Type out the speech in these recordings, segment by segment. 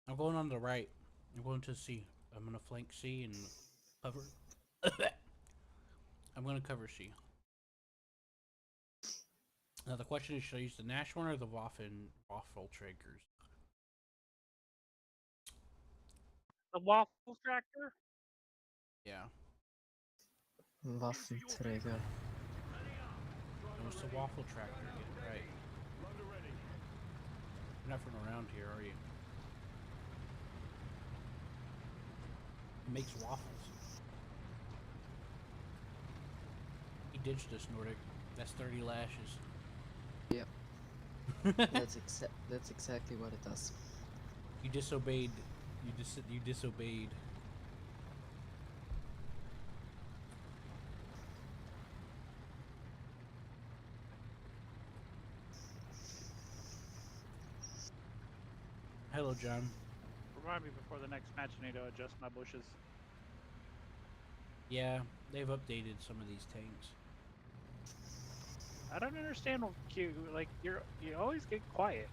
I'm going on the right. I'm going to C. I'm gonna flank C and cover. I'm gonna cover C. Now the question is, should I use the Nash one or the Waffle triggers? The waffle tractor? Yeah. Waffenträger. And what's the Waffle tractor? Get it right. You're not from around here, are you? It makes waffles. He ditched us, Nordic. That's 30 lashes. Yep. That's exactly what it does. You disobeyed. You disobeyed. Hello, John. Remind me before the next match I need to adjust my bushes. Yeah, they've updated some of these tanks. I don't understand like you always get quiet.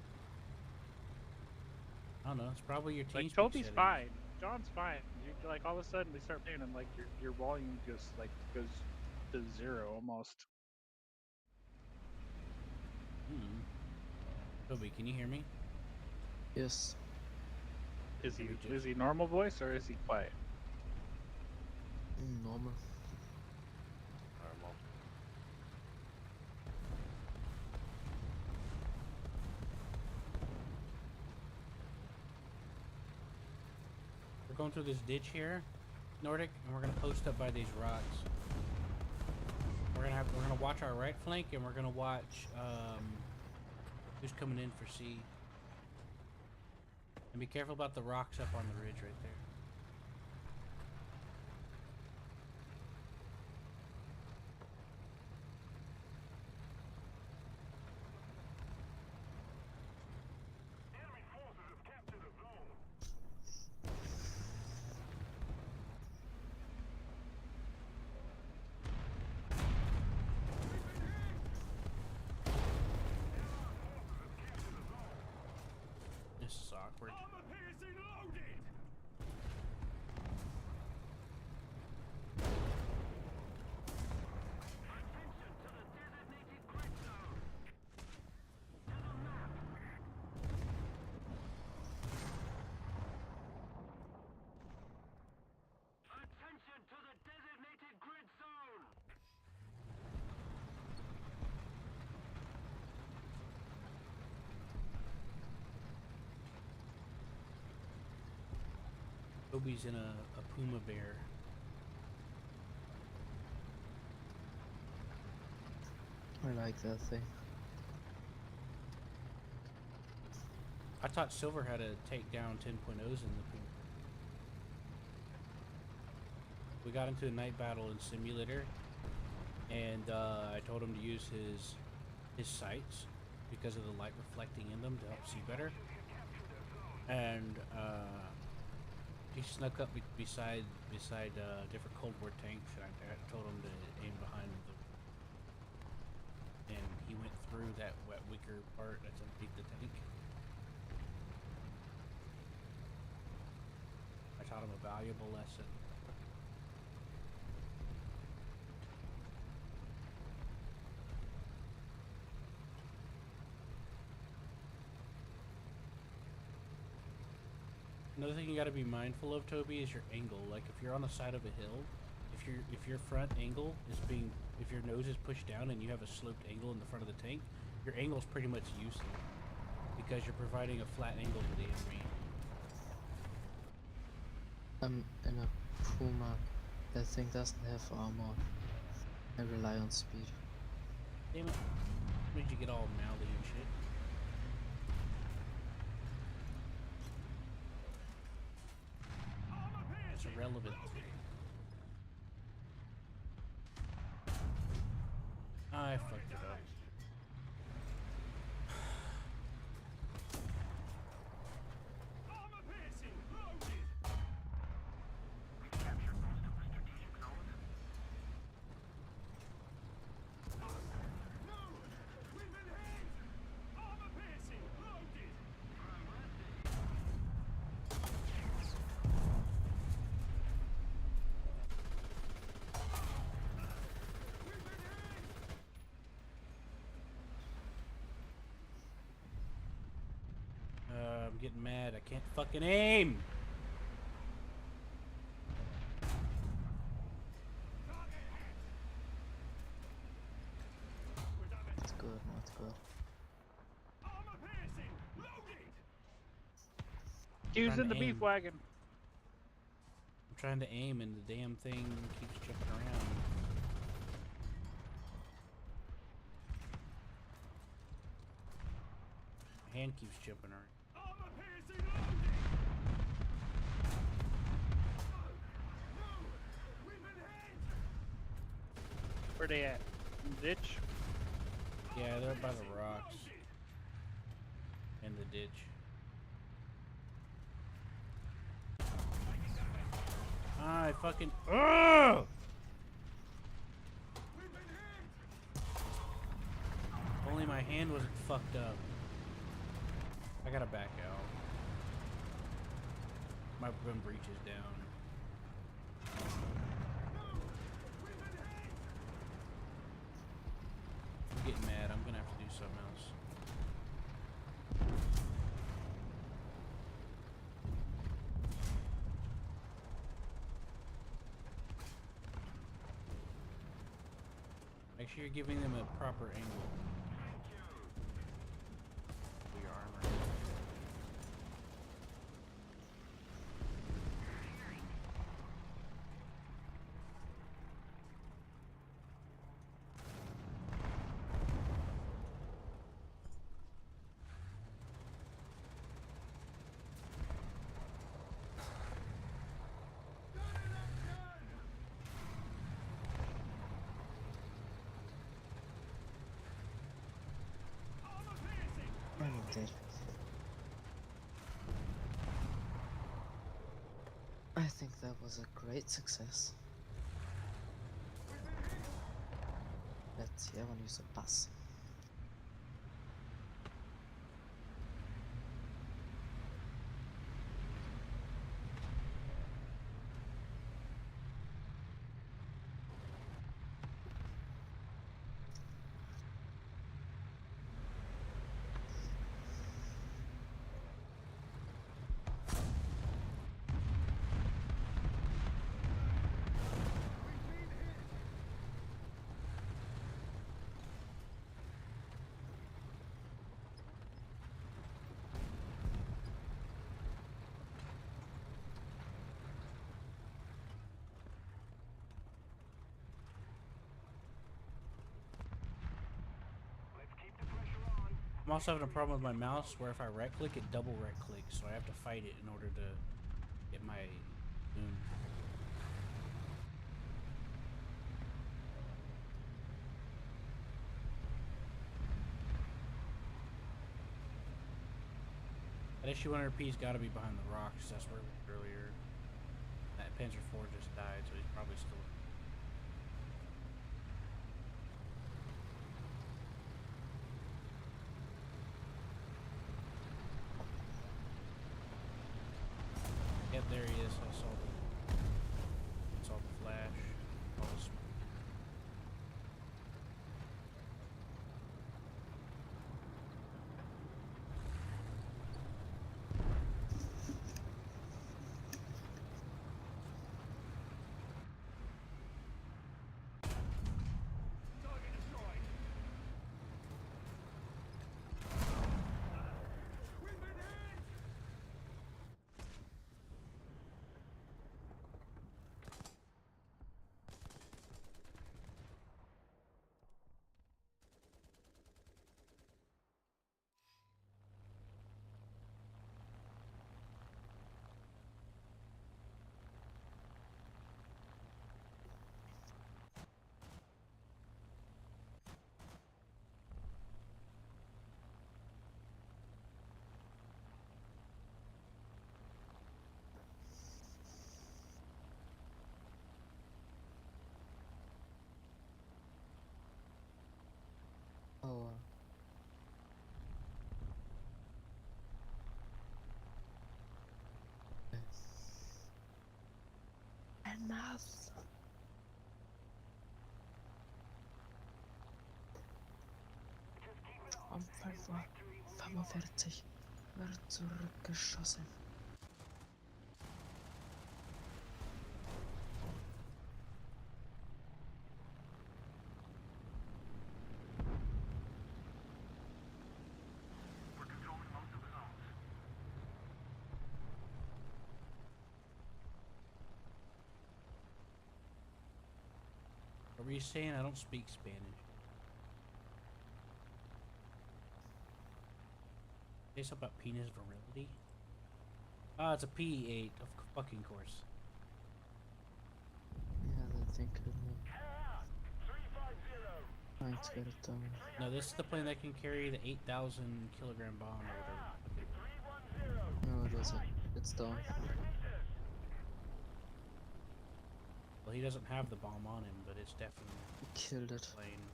I don't know. It's probably your Like TeamSpeak Toby's settings. fine. John's fine. You like all of a sudden we start playing and like your volume just like goes to zero almost. Hmm. Toby, can you hear me? Yes. Is he normal voice or is he quiet? Normal. Normal. We're going through this ditch here, Nordic, and we're gonna post up by these rocks. We're gonna watch our right flank, and we're gonna watch who's coming in for C. And be careful about the rocks up on the ridge right there. This is awkward. Toby's in a puma bear. I like that thing. I taught Silver how to take down 10.0s in the puma. We got into a night battle in simulator, and I told him to use his sights because of the light reflecting in them to help see better. And he snuck up beside different Cold War tanks, and I told him to aim behind them. And he went through that wet wicker part that's underneath the tank. I taught him a valuable lesson. Another thing you got to be mindful of, Toby, is your angle. Like if you're on the side of a hill, if your front angle is if your nose is pushed down and you have a sloped angle in the front of the tank, your angle is pretty much useless because you're providing a flat angle to the enemy. I'm in a Puma. That thing doesn't have armor. I rely on speed. Damn it! Made you get all mouthy and shit. It's irrelevant. I fucked it up. I'm getting mad. I can't fucking aim. It's good, no, it's good. He was Trying in to the beef aim. wagon. I'm trying to aim and the damn thing keeps jumping around. My hand keeps jumping around. Where they at? In the ditch? Yeah, they're by the rocks. In the ditch. I fucking. Ugh! Only my hand wasn't fucked up. I gotta back out. My rim breach is down. I'm getting mad. I'm gonna have to do something else. Make sure you're giving them a proper angle. For your armor. I'm dead. I think that was a great success. Let's see, I want to use a bus. I'm also having a problem with my mouse where if I right click, it double right clicks, so I have to fight it in order to get my zoom. That issue 100P's gotta be behind the rocks, that's where we were earlier. That Panzer IV just died, so he's probably still. Yep, there he is. I saw the flash. All the smoke. Oh, enough. I'm 45. Wird zurückgeschossen. What were you saying? I don't speak Spanish. Say something about penis virility? Ah, it's a P8, of fucking course. Yeah, I think I'm trying to get it done. No, this is the plane that can carry the 8,000 kilogram bomb or whatever. No, it isn't. It's done. Well, he doesn't have the bomb on him, but it's definitely Killed it. a plane.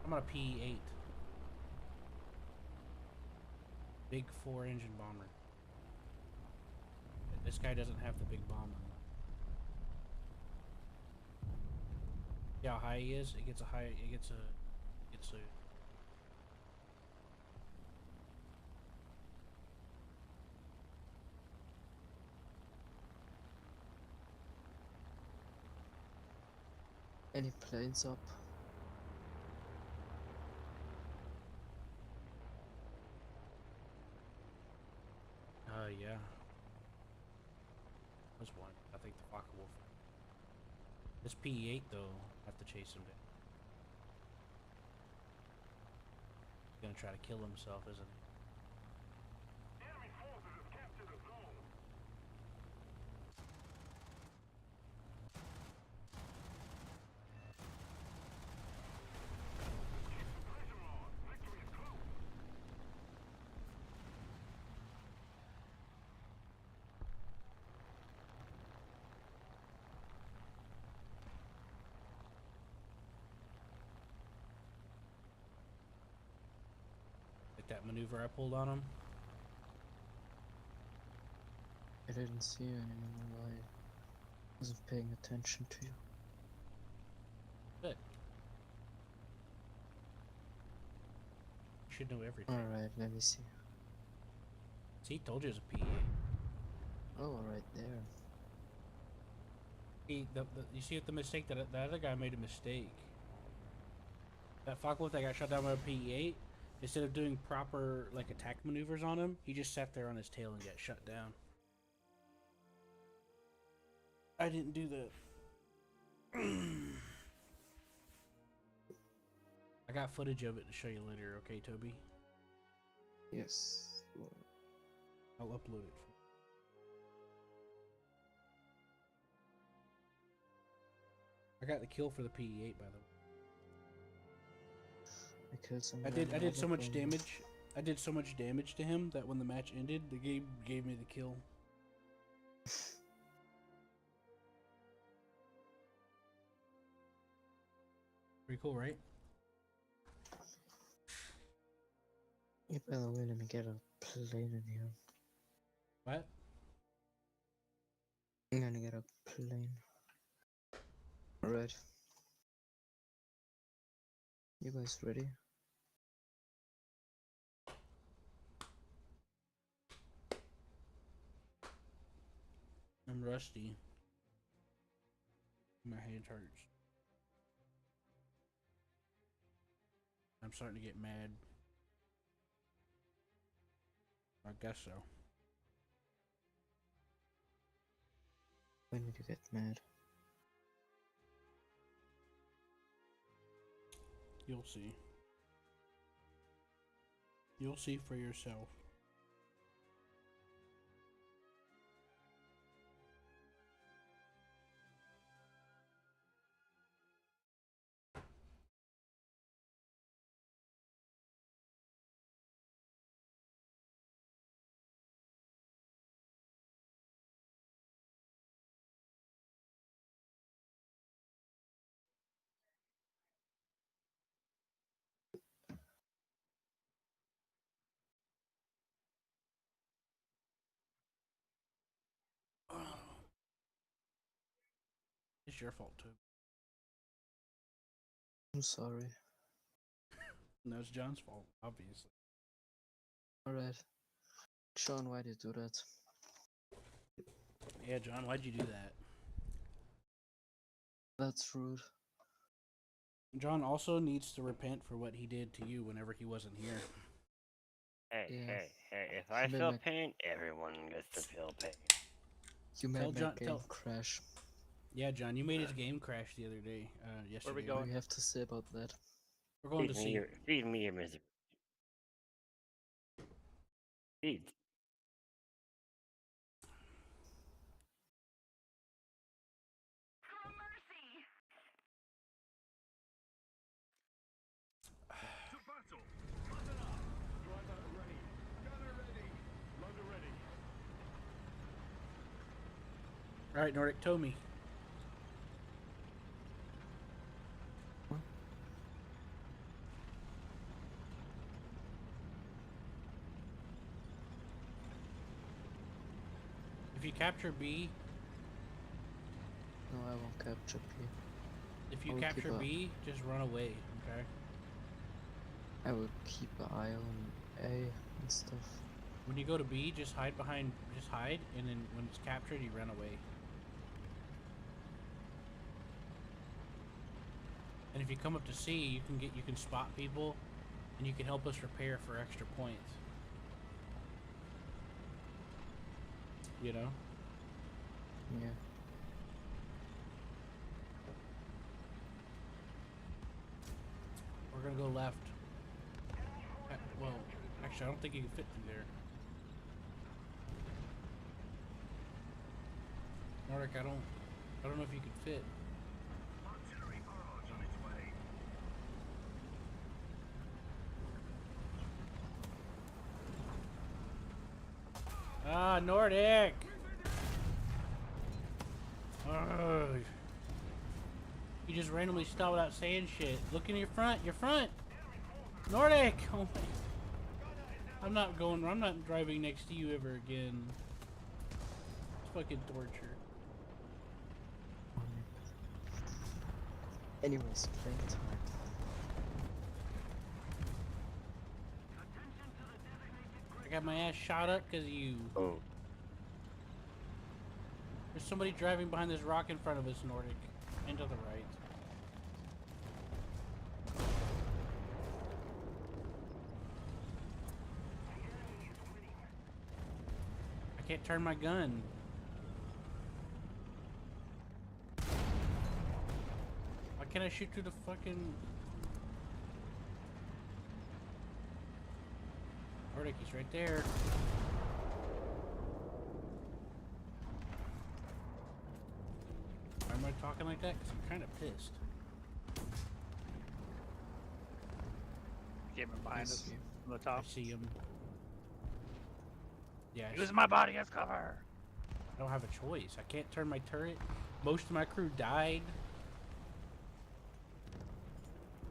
I'm on a P8. Big 4-engine bomber. This guy doesn't have the big bomb on him. See how high he is? It gets a high. It gets a. Any planes up? Yeah. There's one. I think the Fokker Wolf. This P8 though, I have to chase him down. He's gonna try to kill himself, isn't he? Like that maneuver I pulled on him. I didn't see you anymore. I wasn't paying attention to you. Good. You should know everything. Alright, let me see. See, told you it was a P8. Oh, right there. You see what the mistake that the other guy made a mistake. That Focke-Wulf that got shot down by a P8, instead of doing proper like attack maneuvers on him, he just sat there on his tail and got shut down. I didn't do that. I got footage of it to show you later, okay, Toby? Yes. Well, I'll upload it. I got the kill for the P8, by the way. I killed some. I did so much damage. I did so much damage to him that when the match ended, the game gave me the kill. Pretty cool, right? Yeah, by the way, let me get a plane in here. What? I'm gonna get a plane. Alright. You guys ready? I'm rusty. My hand hurts. I'm starting to get mad. I guess so. When did you get mad? You'll see. You'll see for yourself. It's your fault too. I'm sorry. No, it's John's fault, obviously. Alright. Sean, why did you do that? Yeah, John, why'd you do that? That's rude. John also needs to repent for what he did to you whenever he wasn't here. Hey, Yeah. hey, hey, if I made feel my- pain, everyone gets to feel pain. You made Tell my John- game tell- crash. Yeah, John, you made his game crash the other day. Yesterday. Where we What going? do you have to say about that? We're going to see. Feed me your misery. Feed. All right, Nordic, tow me. If you capture B, No, I won't capture P. if you I will keep capture a- B, just run away, okay? I will keep an eye on A and stuff. When you go to B, just hide, and then when it's captured, you run away. And if you come up to C, you can spot people, and you can help us repair for extra points. You know? Yeah. We're gonna go left. Well, actually, I don't think you can fit through there. Nordic, I don't know if you could fit. Ah, Nordic! Ugh. You just randomly stop without saying shit. Look in your front, Nordic! Oh my. I'm not driving next to you ever again. It's fucking torture. Anyways, playing time. I got my ass shot up because of you. Oh. There's somebody driving behind this rock in front of us, Nordic. And to the right. I can't turn my gun. Why can't I shoot through the fucking... Nordic, he's right there. Why am I talking like that? Because I'm kind of pissed. Came in behind us see. from the I top. see him. Yeah, Using my body as cover. I don't have a choice. I can't turn my turret. Most of my crew died.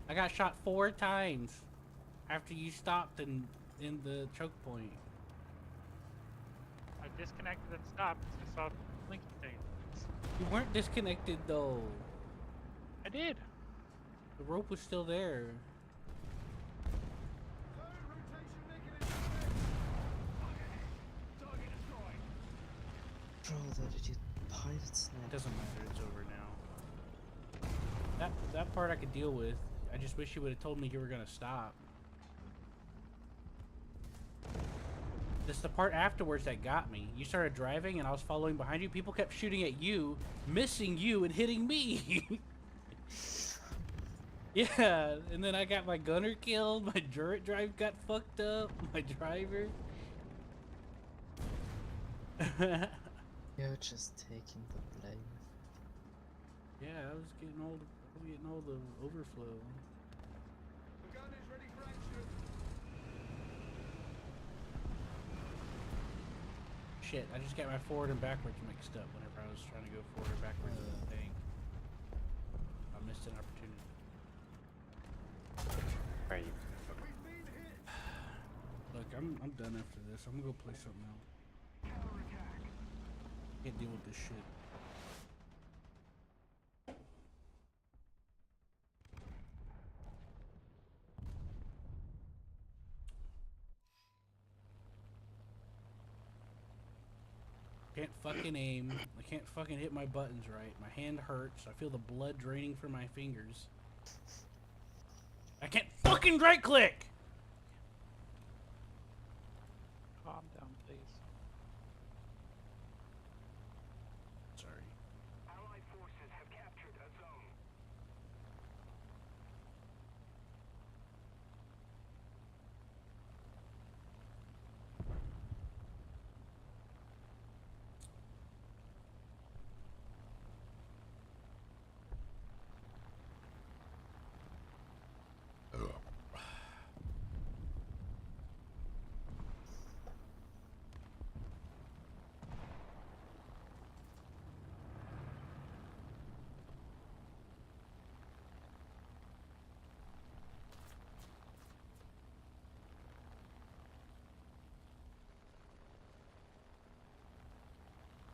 I got shot 4 times after you stopped in the choke point. I disconnected and stopped because I saw blinky things. You weren't disconnected though. I did. The rope was still there. Bro, that idiot pirate It sniper. doesn't matter. It's over now. That part I could deal with. I just wish you would have told me you were gonna stop. This is the part afterwards that got me. You started driving and I was following behind you. People kept shooting at you, missing you, and hitting me. Yeah, and then I got my gunner killed. My turret drive got fucked up. My driver. You're just taking the blame. Yeah, I was getting all the overflow. Shit, I just got my forward and backwards mixed up whenever I was trying to go forward or backwards in the thing. I missed an opportunity. Are you? Look, I'm done after this. I'm gonna go play something else. Can't deal with this shit. can't fucking aim. I can't fucking hit my buttons right. My hand hurts. I feel the blood draining from my fingers. I can't fucking right click! Calm down, please. Sorry. Allied forces have captured a zone.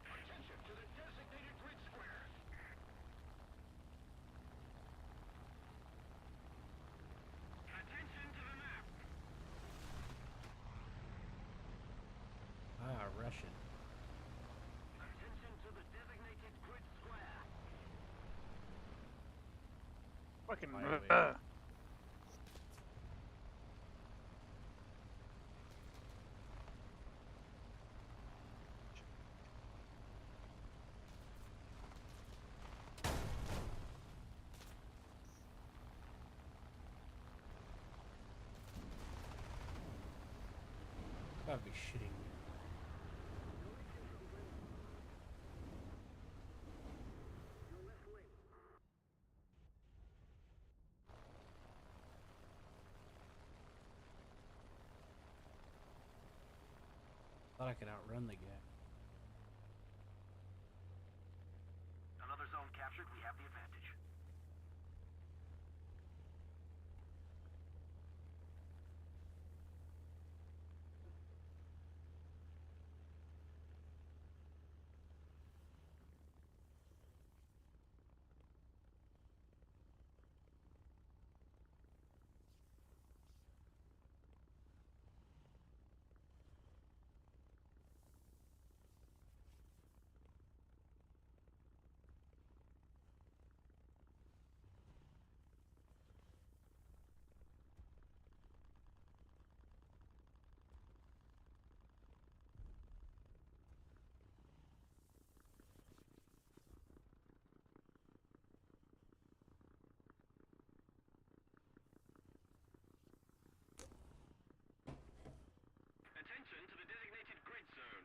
Attention to the designated grid square. Attention to the map. Ah, Russian. Attention to the designated grid square. Fucking. Highway. Gotta be shitting me. Thought I could outrun the guy. Another zone captured. We have the advantage. Attention to the designated grid zone.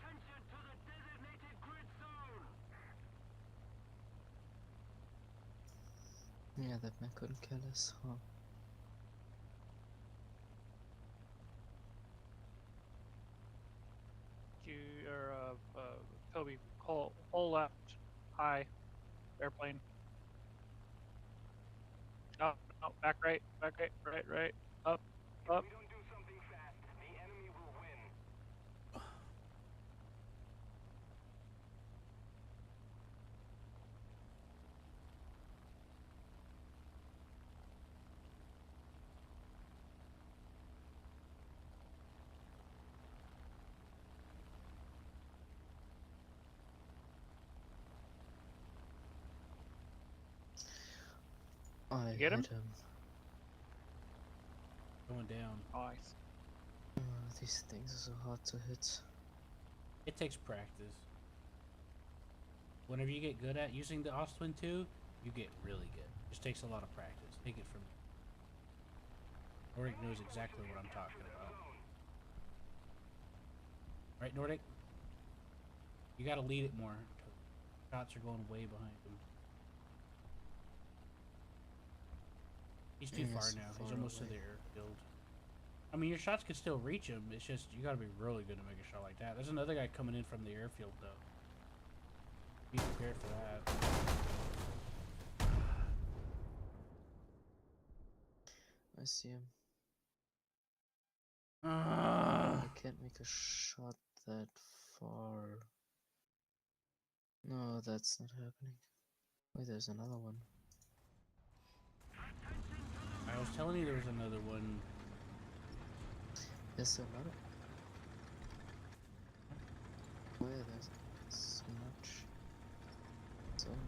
Attention to the designated grid zone. Yeah, that man couldn't kill us, huh? You or Toby, whole left, high, airplane. Oh, no, back right, right, up, up. If we don't do something fast, the enemy will win. I You get him? hit him. Going down. Nice. These things are so hard to hit. It takes practice. Whenever you get good at using the Ostwin 2, you get really good. Just takes a lot of practice. Take it from me. Nordic knows exactly what I'm talking about. Right, Nordic? You gotta lead it more. Shots are going way behind him. He's too far Yes, now. He's far almost to away. the airfield. I mean, your shots could still reach him. It's just, you gotta be really good to make a shot like that. There's another guy coming in from the airfield, though. Be prepared for that. I see him. Ah. I can't make a shot that far. No, that's not happening. Wait, there's another one. I was telling you there was another one. Is there another? Where there's so much. So many.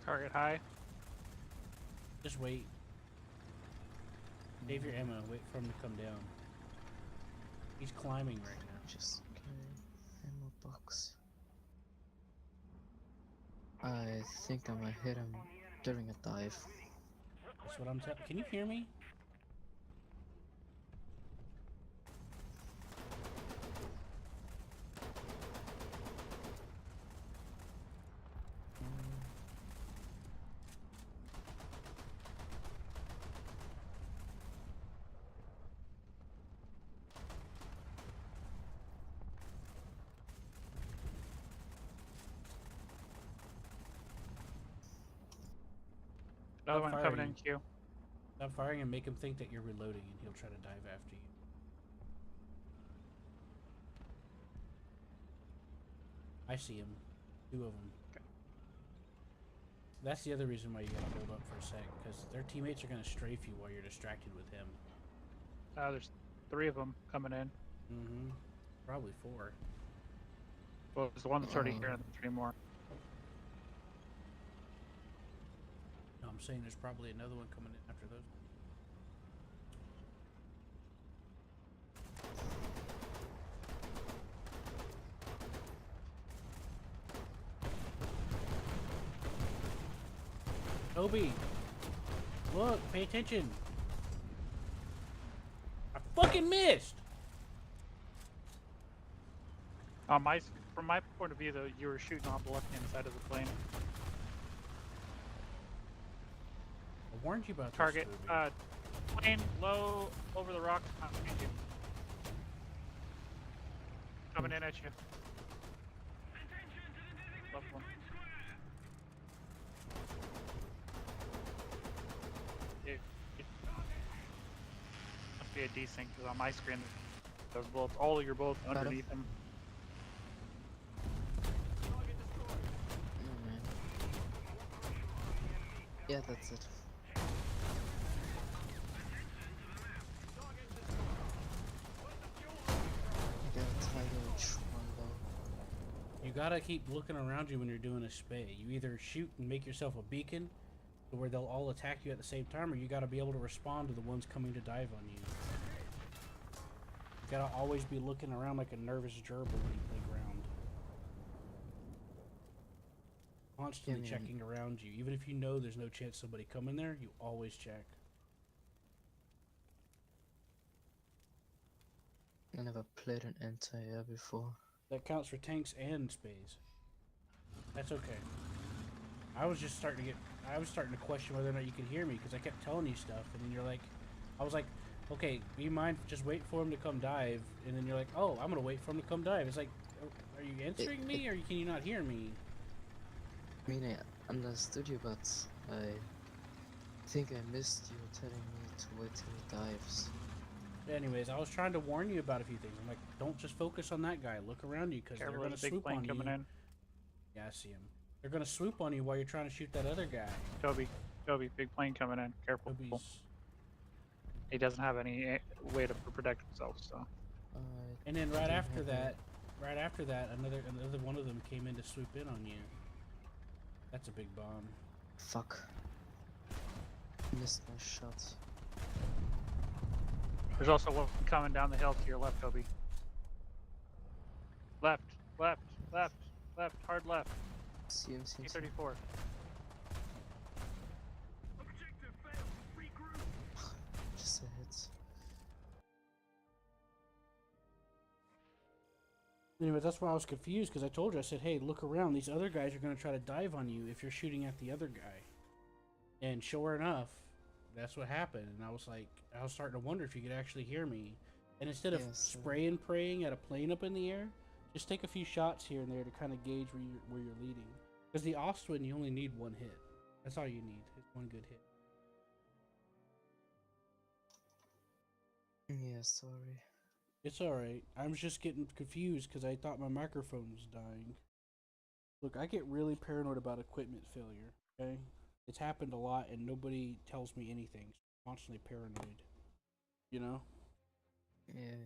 Target high. Just wait. Save your ammo. Wait for him to come down. He's climbing right now. Just ammo box. I think I might hit him during a dive. That's what I'm telling. Can you hear me? Another one coming firing. in queue. Stop firing and make him think that you're reloading, and he'll try to dive after you. I see him. 2 of them. Okay. That's the other reason why you gotta hold up for a sec, because their teammates are gonna strafe you while you're distracted with him. There's 3 of them coming in. Mm-hmm. Probably 4. Well, there's the one that's already here and 3 more. No, I'm saying there's probably another one coming in after those. Toby! Look, pay attention! I fucking missed! From my point of view, though, you were shooting off the left-hand side of the plane. I warned you about Target, this, Toby. plane low over the rocks. Behind you. Coming in at you. Left one. Must be a desync because on my screen, those bullets, all of your bullets Got him. underneath him. Oh man. Yeah, that's it. I got a title each one though. You gotta keep looking around you when you're doing a spay. You either shoot and make yourself a beacon, to where they'll all attack you at the same time, or you gotta be able to respond to the ones coming to dive on you. You gotta always be looking around like a nervous gerbil when you play ground. Constantly man. checking around you. Even if you know there's no chance somebody coming there, you always check. I never played an anti-air before. That counts for tanks and spays. That's okay. I was starting to question whether or not you could hear me, because I kept telling you stuff, and then you're like, I was like, okay, do you mind just wait for him to come dive? And then you're like, oh, I'm gonna wait for him to come dive. It's like, are you answering me, or can you not hear me? I mean, I understood you, but I think I missed you telling me to wait till he dives. Anyways, I was trying to warn you about a few things. I'm like, don't just focus on that guy. Look around you, because they're Careful, gonna there's a big swoop plane on coming you. in. Yeah, I see him. They're gonna swoop on you while you're trying to shoot that other guy. Toby, big plane coming in. Careful. Toby's. He doesn't have any way to protect himself, so. And then don't right have after any- that, another one of them came in to swoop in on you. That's a big bomb. Fuck. Missed my shot. There's also one coming down the hill to your left, Toby. Left, left, left, left, hard left. See him, see him, see him. T-34. Objective failed. Regroup. Just a hit. Anyway, that's why I was confused, because I told you, I said, hey, look around. These other guys are going to try to dive on you if you're shooting at the other guy. And sure enough, that's what happened. And I was like, I was starting to wonder if you could actually hear me. And instead of Yes, spray and praying at a plane up in the air, just take a few shots here and there to kind of gauge where you're leading. Because the Ostwin, you only need one hit. That's all you need. It's one good hit. Yeah, sorry. It's alright. I was just getting confused because I thought my microphone was dying. Look, I get really paranoid about equipment failure, okay? It's happened a lot and nobody tells me anything. So I'm constantly paranoid. You know? Yeah.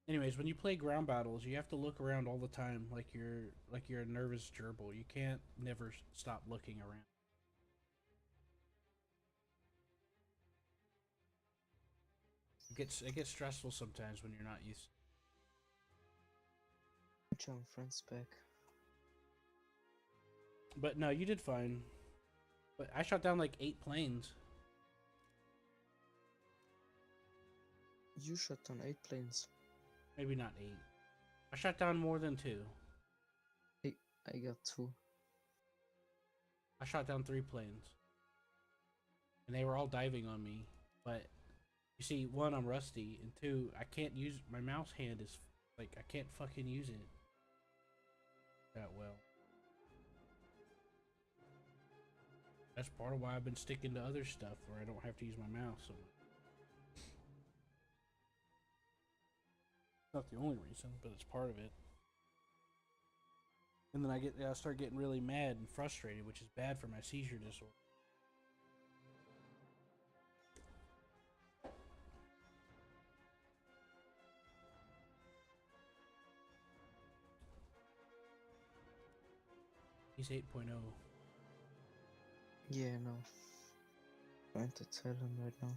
Anyways, when you play ground battles, you have to look around all the time like you're a nervous gerbil. You can't never stop looking around. It gets stressful sometimes when you're not used. John friends back. But no, you did fine. But I shot down like 8 planes. You shot down 8 planes. Maybe not 8. I shot down more than 2. I got 2. I shot down 3 planes. And they were all diving on me. But you see, 1, I'm rusty, and 2, I can't use my mouse hand is like I can't fucking use it that well. That's part of why I've been sticking to other stuff where I don't have to use my mouse so much. Not the only reason, but it's part of it. And then I start getting really mad and frustrated, which is bad for my seizure disorder. He's 8.0. Yeah, no. Trying to tell him right now.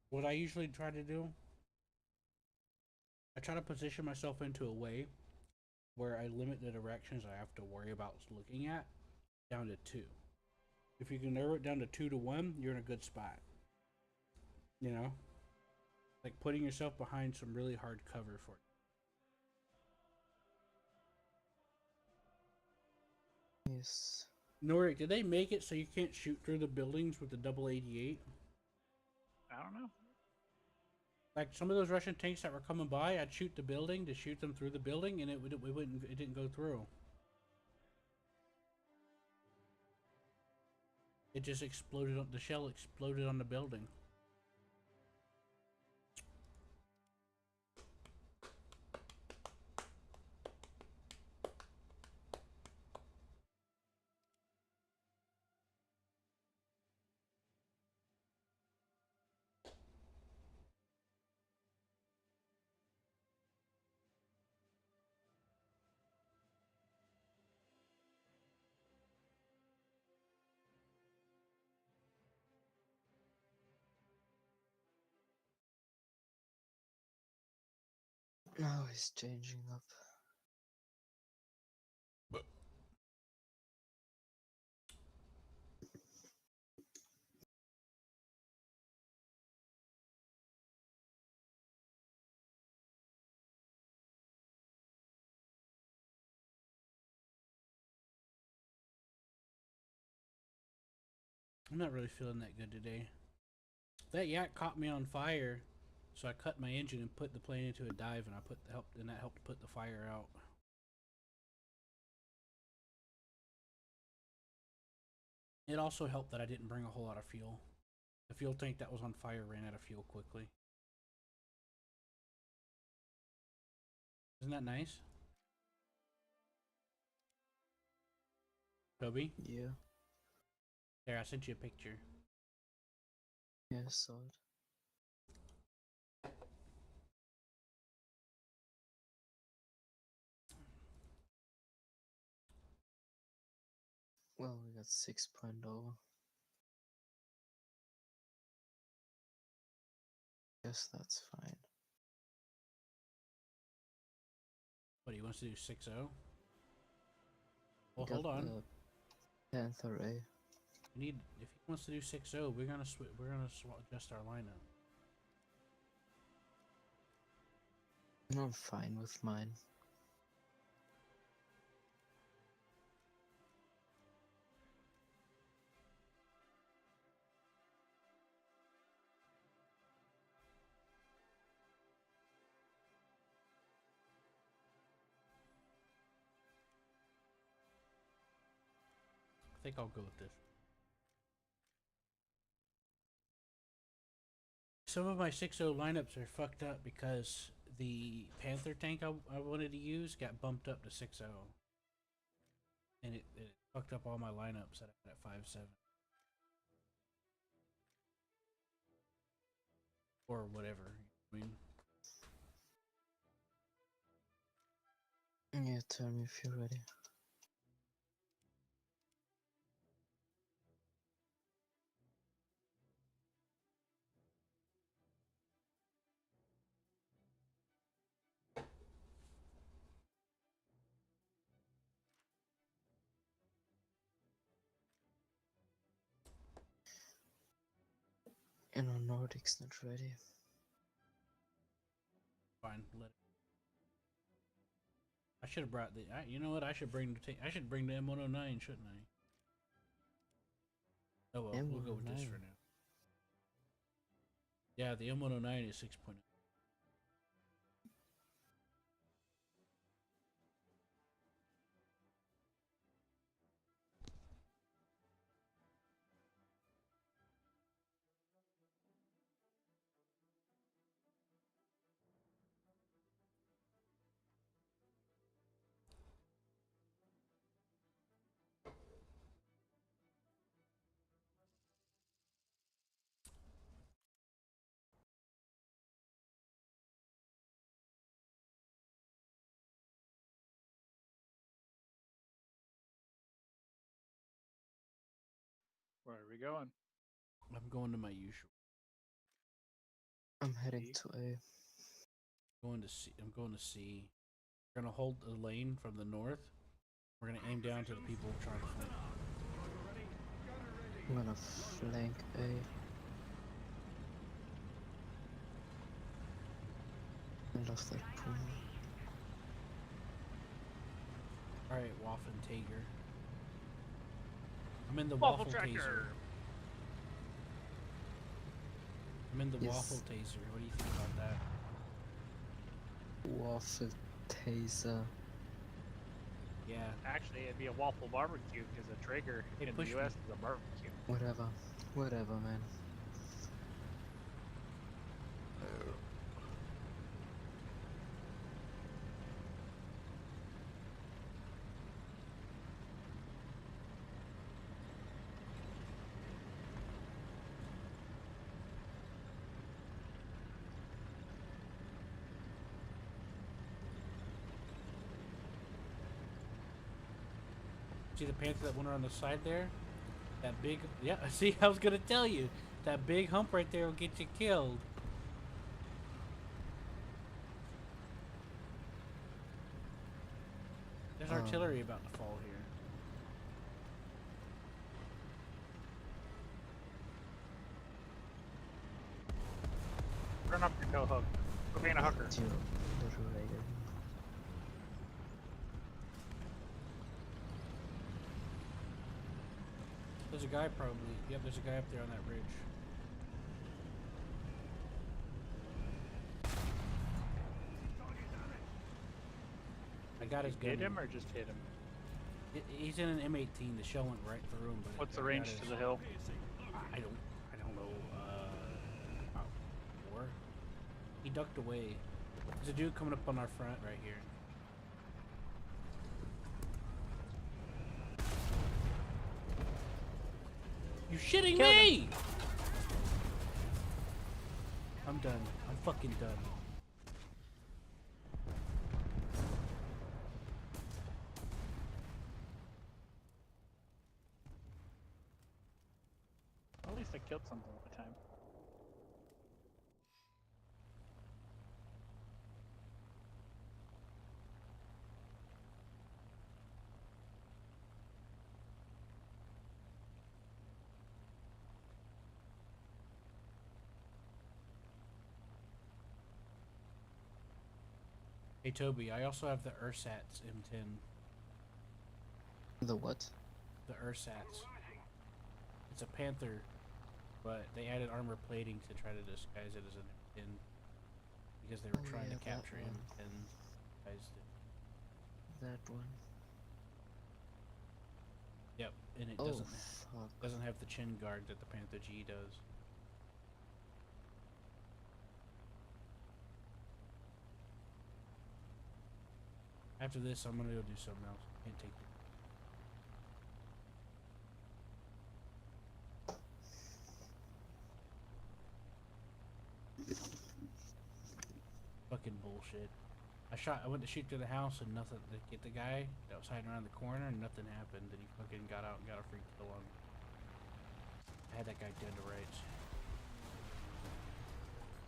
What I usually try to do, I try to position myself into a way where I limit the directions I have to worry about looking at down to 2. If you can narrow it down to 2 to 1, you're in a good spot. You know? Like putting yourself behind some really hard cover for you. Yes. Norik, did they make it so you can't shoot through the buildings with the double 88? I don't know. Like some of those Russian tanks that were coming by, I'd shoot the building to shoot them through the building, and it didn't go through. It just exploded. The shell exploded on the building. Now he's changing up. I'm not really feeling that good today. That yak caught me on fire, so I cut my engine and put the plane into a dive, and that helped put the fire out. It also helped that I didn't bring a whole lot of fuel. The fuel tank that was on fire ran out of fuel quickly. Isn't that nice? Toby, Yeah, there, I sent you a picture. yeah, I saw it. Well, we got 6.0. Guess that's fine. What, he wants to do 6-0? Well, We got hold on. the Panther A. We need, if he wants to do 6-0, we're gonna adjust our lineup. I'm fine with mine. I think I'll go with this. Some of my 6-0 lineups are fucked up because the Panther tank I wanted to use got bumped up to 6-0. And it fucked up all my lineups that I had at 5-7. Or whatever. I mean, Yeah, tell me if you're ready. And our Nordic's not ready. fine. Let it. I should have brought the. You know what? I should bring the. I should bring the M109, shouldn't I? Oh well, we'll go with this for M109. now. Yeah, the M109 is 6.0. Where are we going? I'm going to my usual. I'm heading C? to A. Going to C. I'm going to C. We're gonna hold the lane from the north. We're gonna aim down to the people trying to flank. I'm gonna flank A. I love that Puma. All right, Waffen Tager. I'm in the Waffle waffle tracker. taser. I'm in the Yes. waffle taser. What do you think about that? Waffle Taser. Yeah. Actually, it'd be a waffle barbecue because a Traeger Hey, in push the me. U.S. is a barbecue. Whatever. Whatever, man. See the panther that went around the side there? That big. Yeah. See, I was gonna tell you. That big hump right there will get you killed. There's artillery about to fall here. Turn up your tow hook. Quit being a hooker. You're liberated. There's a guy probably. Yep, there's a guy up there on that ridge. I got his gun. Hit him in. or just hit him? He's in an M18. The shell went right through him. But What's the I got range his- to the hill? I don't know. About 4. He ducked away. There's a dude coming up on our front right here. You shitting Killed me? I'm done. I'm fucking done. At least I killed something at the time. Hey Toby, I also have the Ursats M10. The what? The Ursats. It's a Panther, but they added armor plating to try to disguise it as an M10 because they were Oh, trying yeah, to that capture one. M10s. Disguised it. That one. Yep, and it Oh, fuck. doesn't have the chin guard that the Panther G does. After this, I'm gonna go do something else. Can't take it. Fucking bullshit. I went to shoot through the house and nothing, to get the guy that was hiding around the corner and nothing happened. Then he fucking got out and got a free kill on me. I had that guy dead to rights.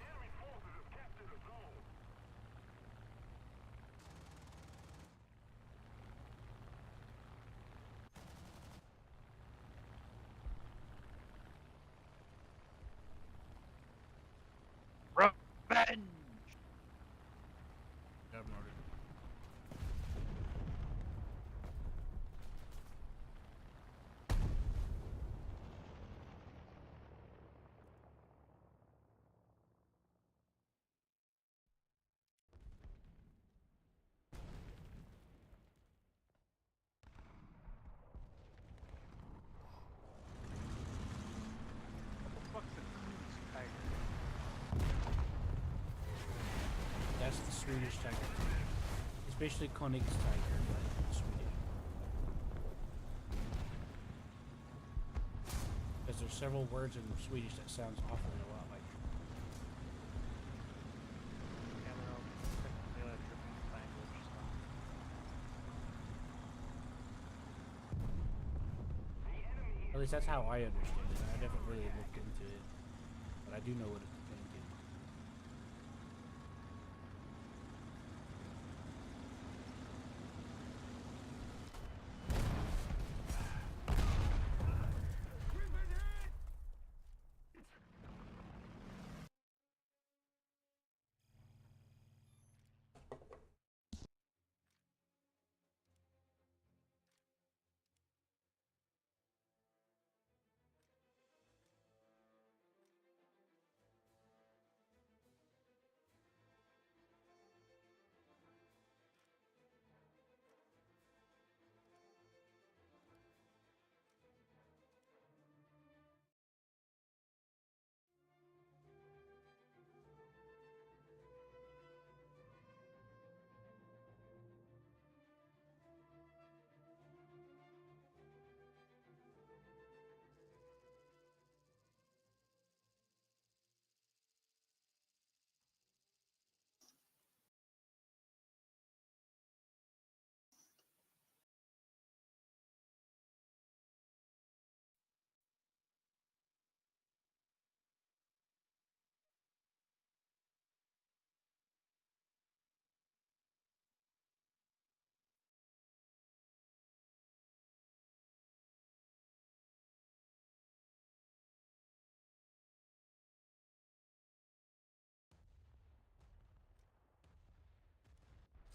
Enemy forces have captured a zone. Revenge! Got him ordered. What the fuck's a cruise tiger? That's the Swedish tiger. It's basically Koenig's tiger, but Swedish. Because there's several words in Swedish that sounds awfully a lot like. Yeah, they're all technically a German language, so. At least that's how I understand it. I haven't really looked into it, but I do know what it's thinking.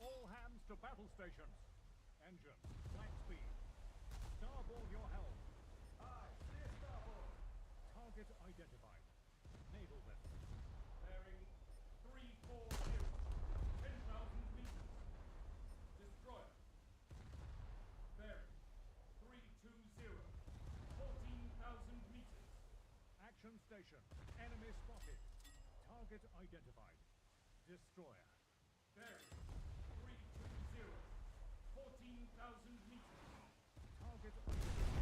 All hands to battle stations. Engine, flight speed. Starboard your helm. Aye, steer starboard. Target identified. Naval vessel. Bearing 340. 10,000 meters. Destroyer. Bearing 320. 14,000 meters. Action station. Enemy spotted. Target identified. Destroyer. Bearing 320. 14,000 meters. Target identified.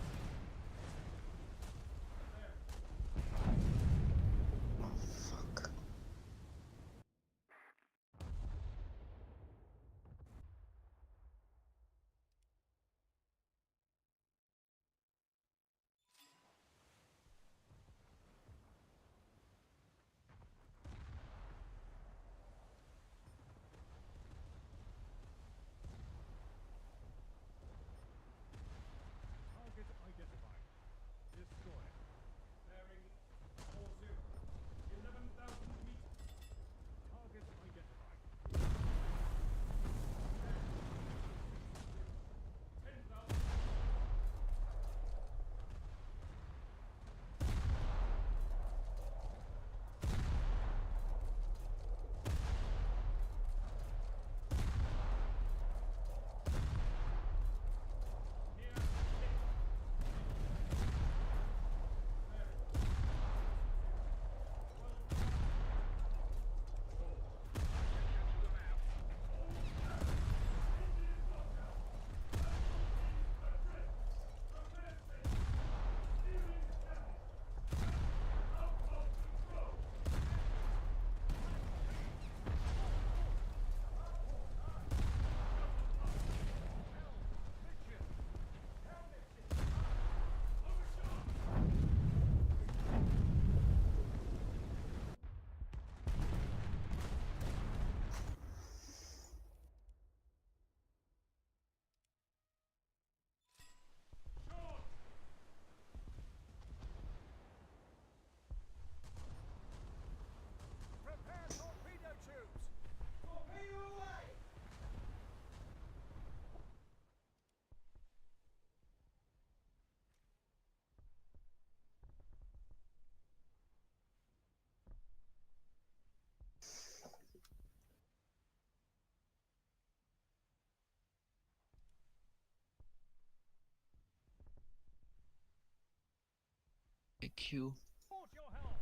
Q. Port your helm.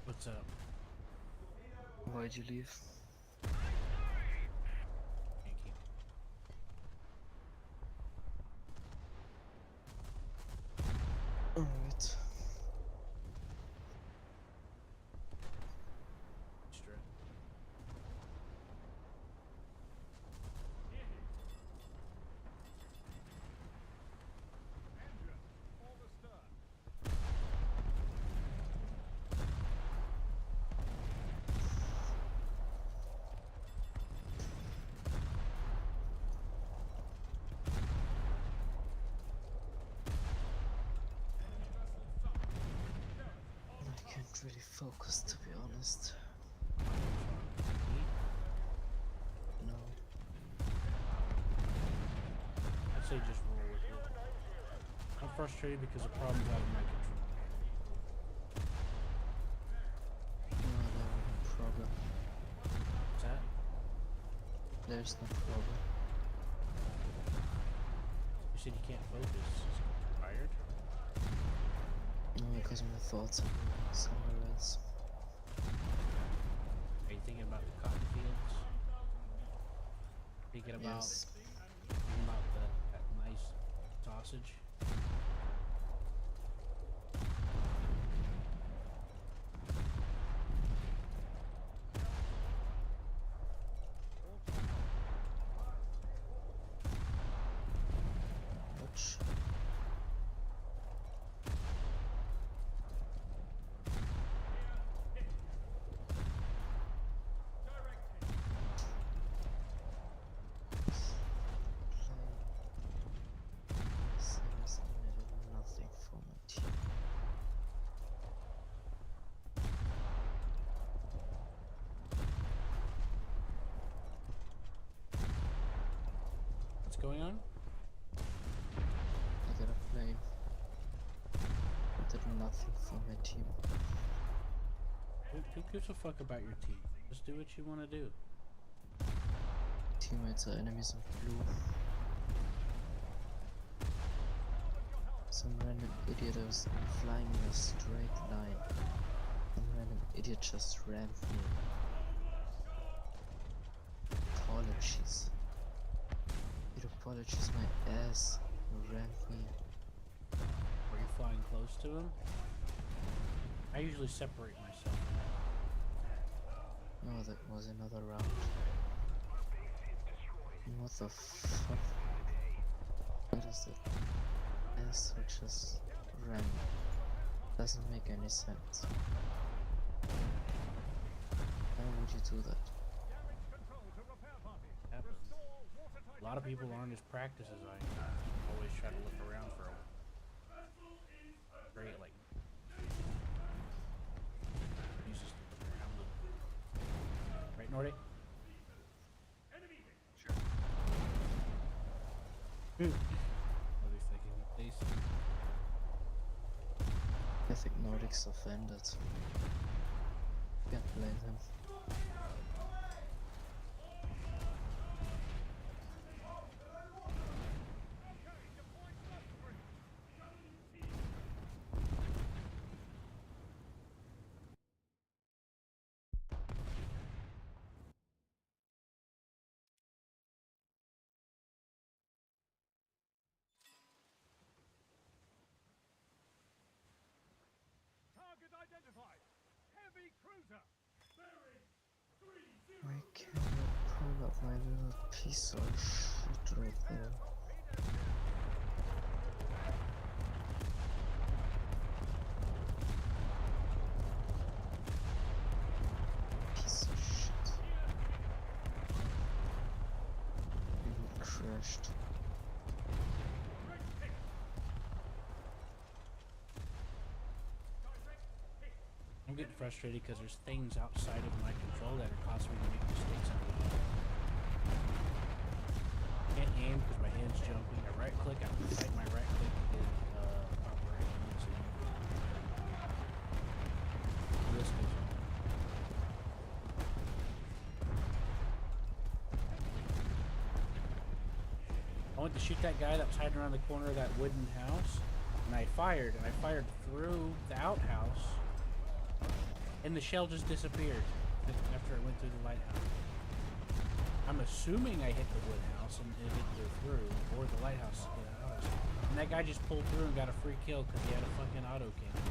What's up? Why'd you leave? Thank you. Alright. Extra. Engine, all astern. I can't really focus, to be honest. No. I'd say just roll with it. I'm frustrated because the problem's out of my control. No, no problem. What's that? There's no problem. You said you can't focus. Is it tired? No, because my thoughts are going somewhere else. Are you thinking about the cotton fields? Thinking about Yes. thinking about that nice sausage? Watch. Serious, I did nothing for my team. What's going on? I got a flame. I did nothing for my team. Who gives a fuck about your team? Just do what you want to do. Teammates are enemies of blue. Some random idiot was flying in a straight line. Some random idiot just rammed me. Apologies. It apologies my ass. You rammed me. Were you flying close to him? I usually separate myself from that. No, that was another round. What the fuck? What is that? Ass who just ran me. Doesn't make any sense. Why would you do that? Damage control to repair party. Happens. Restore watertight A lot of people integrity. aren't as practiced as I am. Always try to look around for a great like uses to look around the right, Nordy? Motherfucking face. I think Nordic's offended. Can't blame him. Target identified. Heavy cruiser. Why can't I pull up my little piece of shit right there? Piece of shit. It crashed. I'm getting frustrated because there's things outside of my control that are causing me to make mistakes. I can't aim because my hand's jumping. I right click, I type my right click in operations and this goes on. I went to shoot that guy that was hiding around the corner of that wooden house. And I fired through the outhouse, and the shell just disappeared after it went through the lighthouse. I'm assuming I hit the wood house and it didn't go through, or the lighthouse hit the house. And that guy just pulled through and got a free kill because he had a fucking auto cannon.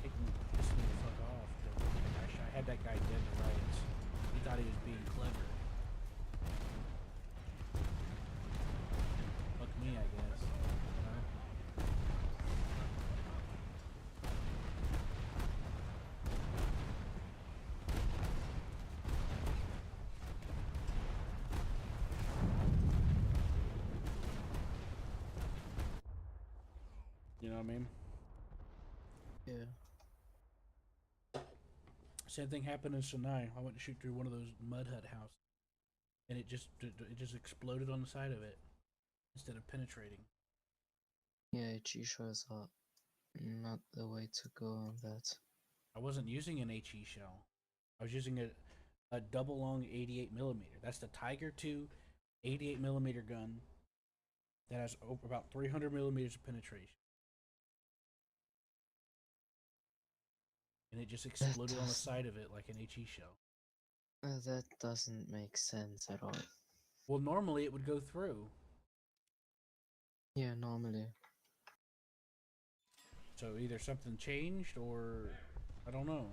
It can piss me the fuck off. Gosh, I had that guy dead to rights. He thought he was being clever. Fuck me, I guess. You know? You know what I mean? Yeah. Same thing happened in Sinai. I went to shoot through one of those mud hut houses, and it just exploded on the side of it instead of penetrating. Yeah, G shells are not the way to go on that. I wasn't using an HE shell. I was using a double long 88 millimeter. That's the Tiger 2 88 millimeter gun that has about 300 millimeters of penetration. And it just exploded on the side of it like an HE shell. That doesn't make sense at all. Well, normally it would go through. Yeah, normally. So either something changed or I don't know.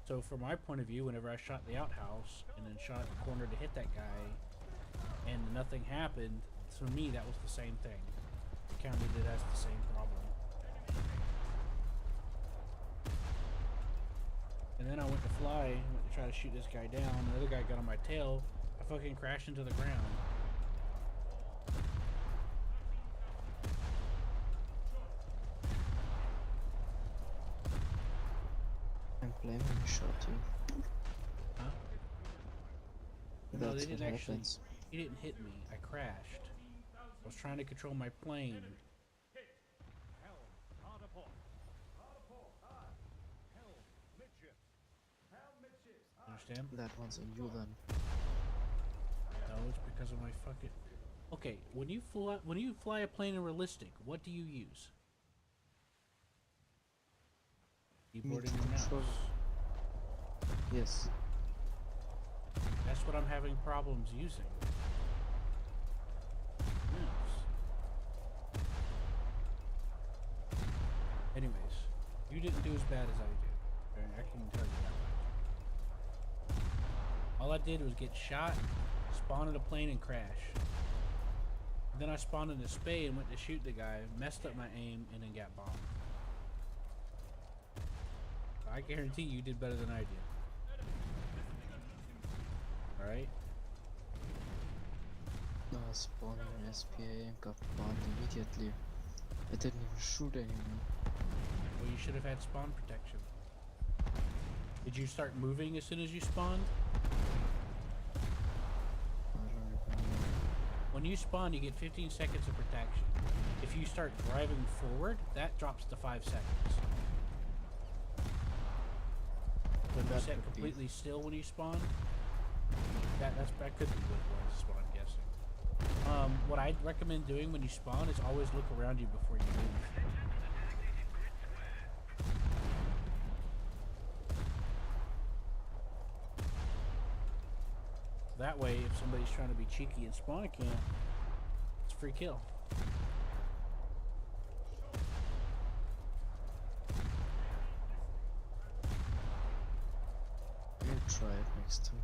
So from my point of view, whenever I shot the outhouse and then shot the corner to hit that guy and nothing happened, to me that was the same thing. I counted it as the same problem. And then I went to fly, went to try to shoot this guy down. The other guy got on my tail. I fucking crashed into the ground. I'm blaming the shot you. Huh? No, That's they what didn't actually. happens. He didn't hit me. I crashed. I was trying to control my plane. Helm, hard aport. Hard aport, aye. Helm, midships. Helm, midships, aye. Understand? That one's on you then. No, it's because of my fucking. Okay, when you fly a plane in realistic, what do you use? Keyboard and your control. mouse. Yes. That's what I'm having problems using. Mouse. Anyways, you didn't do as bad as I did. Okay, I can tell you that much. All I did was get shot, spawn in a plane, and crash. Then I spawned in a spade and went to shoot the guy, messed up my aim, and then got bombed. I guarantee you did better than I did. Alright? No, I spawned in an SPA and got bombed immediately. I didn't even shoot anyone. Well, you should have had spawn protection. Did you start moving as soon as you spawned? I don't remember. When you spawn, you get 15 seconds of protection. If you start driving forward, that drops to 5 seconds. When you That set could be. completely still when you spawn, that could be what it was, is what I'm guessing. What I'd recommend doing when you spawn is always look around you before you move. That way, if somebody's trying to be cheeky and spawn a camp, it's a free kill. We'll try it next time.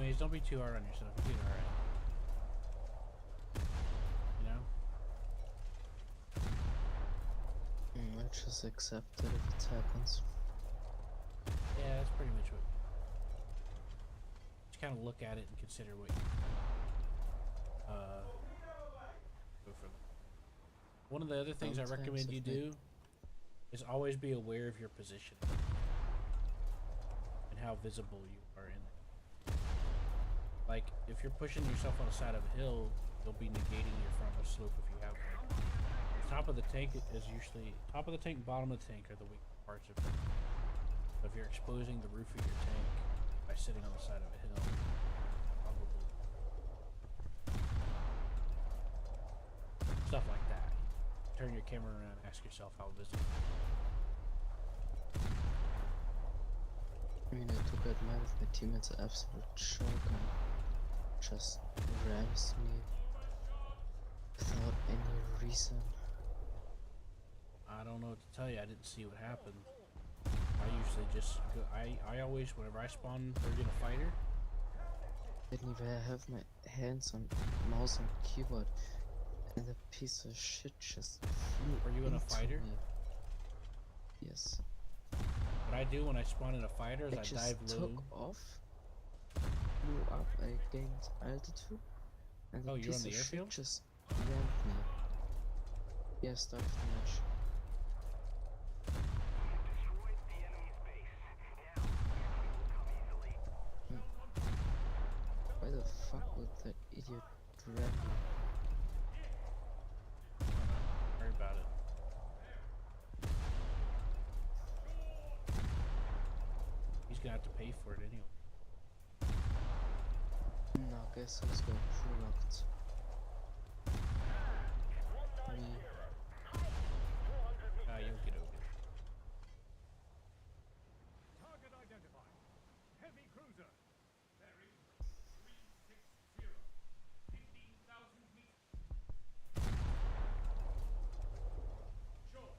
Anyways, don't be too hard on yourself. You're doing alright. You know? I just accept it if it happens. Yeah, that's pretty much what. Just kind of look at it and consider what you go from there. One of the other things I Sometimes recommend you if I- do is always be aware of your position and how visible you are in it. Like, if you're pushing yourself on the side of a hill, you'll be negating your frontal slope if you have one. Top of the tank is usually top of the tank, bottom of the tank are the weak parts of it. So if you're exposing the roof of your tank by sitting on the side of a hill, probably stuff like that. Turn your camera around and ask yourself how visible. I mean, I took out mad if my teammate's an absolute jerk and just rams me without any reason. I don't know what to tell you. I didn't see what happened. I usually just go. I always, whenever I spawn in a fighter, Didn't even have my hands on mouse and keyboard, and the piece of shit just flew Are you in a into fighter? me. Yes. what I do when I spawn in a fighter is It I just dive low. took off, flew up, I gained altitude, and the Oh, you're on piece the of shit airfield? just rammed me. Yeah, start of the match. Destroyed the enemy's base. Now, victory will come easily. Why the fuck would that idiot ram me? Worry about it. He's gonna have to pay for it anyway. No, guess who's got product? Me. You'll get over it. Target identified. Heavy cruiser. Bearing 360. 15,000 meters. Short.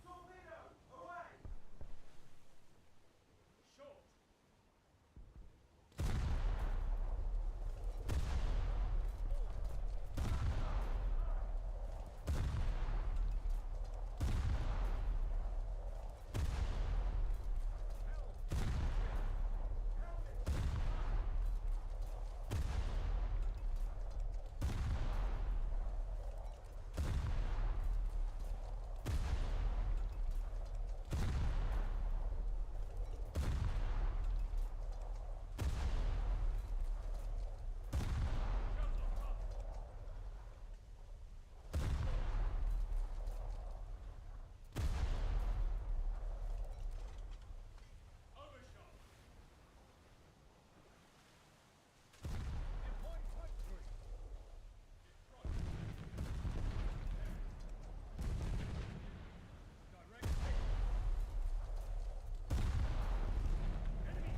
Torpedo, away. Short. Overshot. Deploy flight 3. Direct hit. Enemy.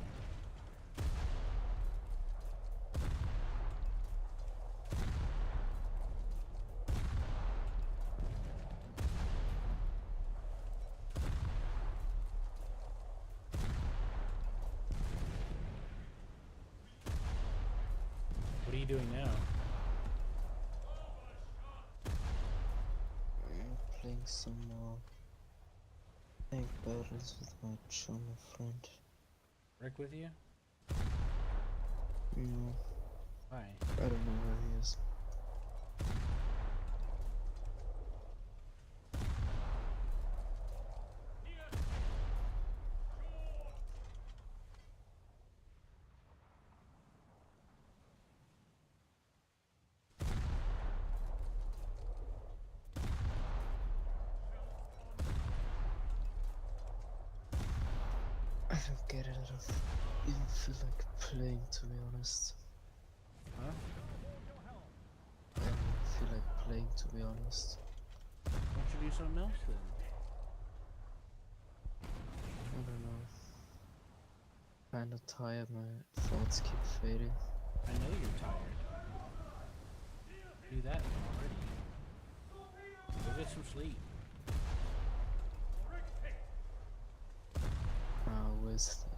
What are you doing now? I'm playing some more tank battles with my German friend. Rick with you? No, Why? I don't know where he is. I don't get it, I don't even feel like playing, to be honest. Huh? Aboard your helm. playing, to be honest. Why don't you do something else then? I don't know. Kinda tired, my thoughts keep fading. I know you're tired. Do that already. Go get some sleep. Where's sleep?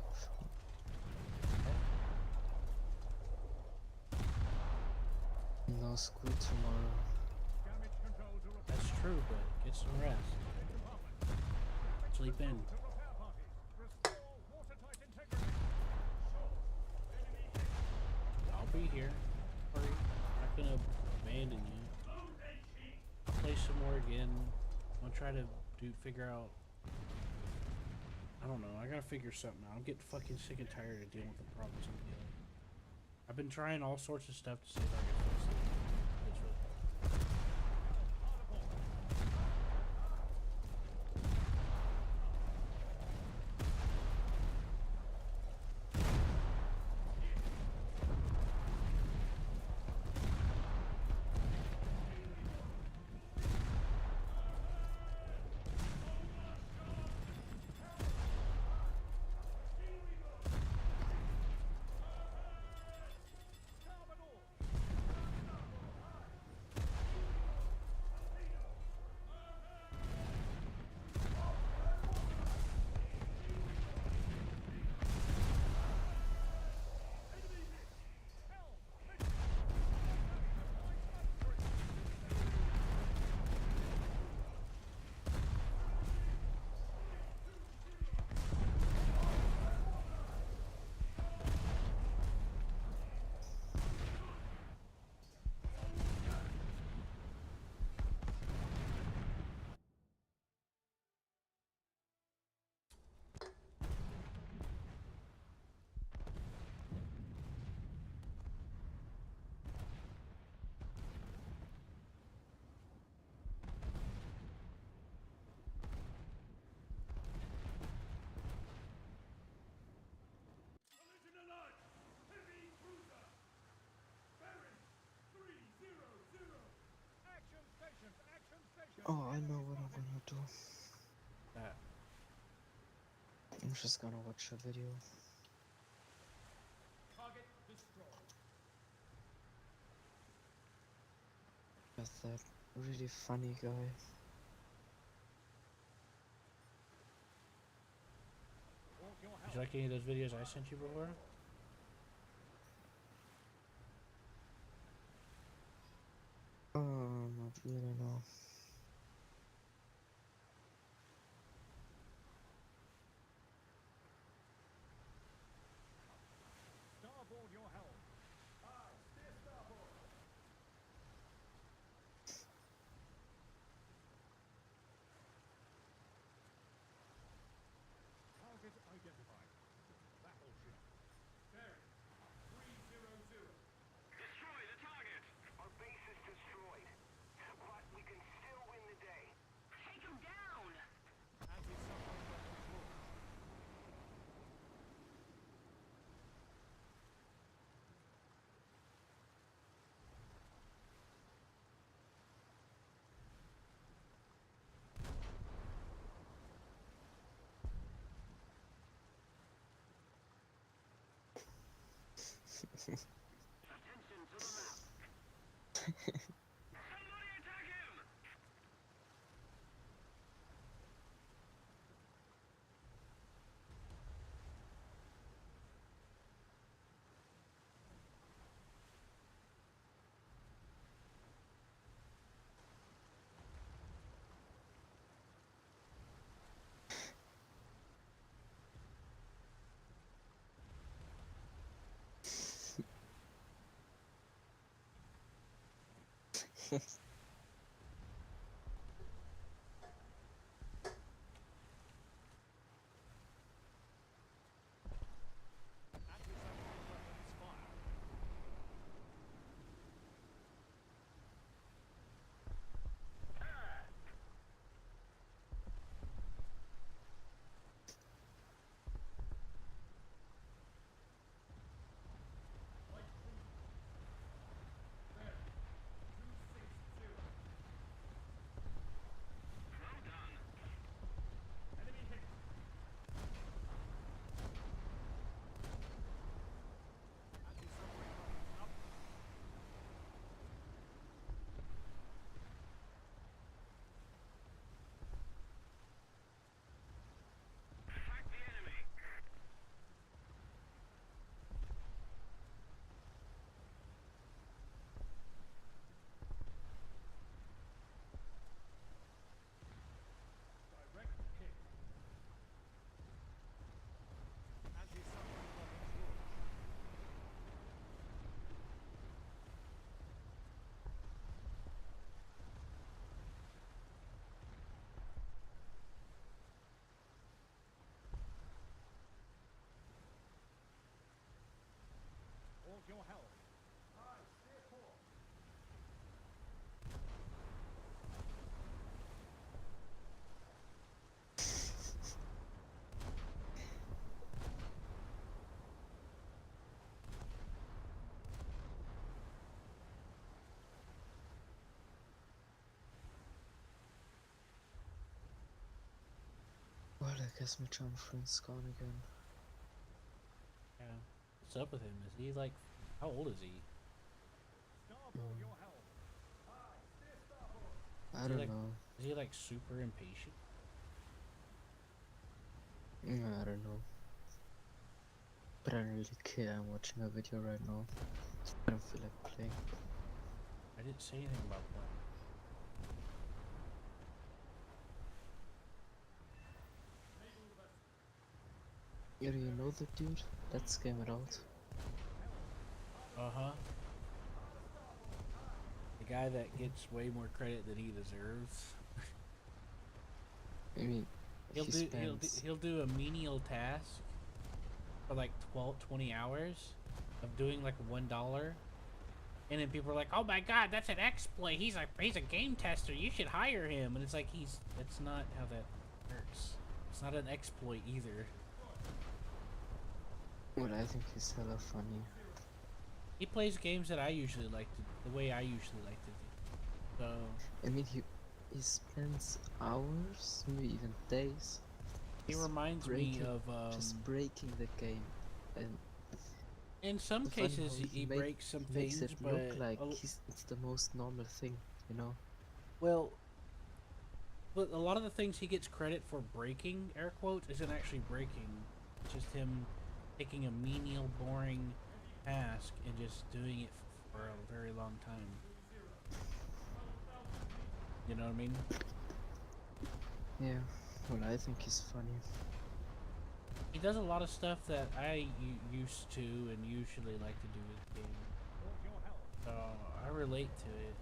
No school tomorrow. Damage control to repair. That's true, but get some rest. Sleep in. To repair party. Restore watertight integrity. Sure. Enemy hit. I'll be here. Hurry. I'm not gonna abandon you. Load HE. I'll play some more again. I'll try to figure out. I don't know. I gotta figure something out. I'm getting fucking sick and tired of dealing with the problems I'm dealing with. I've been trying all sorts of stuff to see if I can fix it. It's really hard. Hard aboard. Collision alert! Heavy cruiser! Bearing 300! Action stations! Action stations! Oh, I know what I'm gonna do. That. I'm just gonna watch a video. Target destroyed. With that really funny guy. Want your Did help? you like any of those videos I sent you before? Not really, no. Starboard your helm. Aye, steer starboard. Target identified. Battleship. Bearing 300. Destroy the target! Our base is destroyed, but we can still win the day. Take him down! Anti-submarine weapons launched. Attention to the map! Somebody attack him! Anti-submarine weapons fire. Light cruiser. Bearing 260. guess my German friend's gone again. Yeah. What's up with him? Is he like, how old is he? Starboard your help. I Is he don't like, know. is he like super impatient? I don't know. But I don't really care. I'm watching a video right now. I don't feel like playing. I didn't say anything about that. Yeah, do you know the dude? Let's game it out. Uh-huh. The guy that gets way more credit than he deserves. I mean, He'll he do spends. he'll do a menial task for like 20 hours of doing like $1, and then people are like, "Oh my God, that's an exploit. He's a game tester. You should hire him." And it's like that's not how that works. It's not an exploit either. Well, I think he's hella funny. He plays games that I usually like to, the way I usually like to do. So I mean, he spends hours, maybe even days, he just reminds me breaking, of just breaking the game, and in some the funny cases how he breaks some makes things, it but look like it's the most normal thing, you know? well, but a lot of the things he gets credit for breaking, air quotes, isn't actually breaking. It's just him taking a menial, boring task and just doing it for a very long time. You know what I mean? Yeah. Well, I think he's funny. He does a lot of stuff that I used to and usually like to do with game. Support your help. So I relate to it.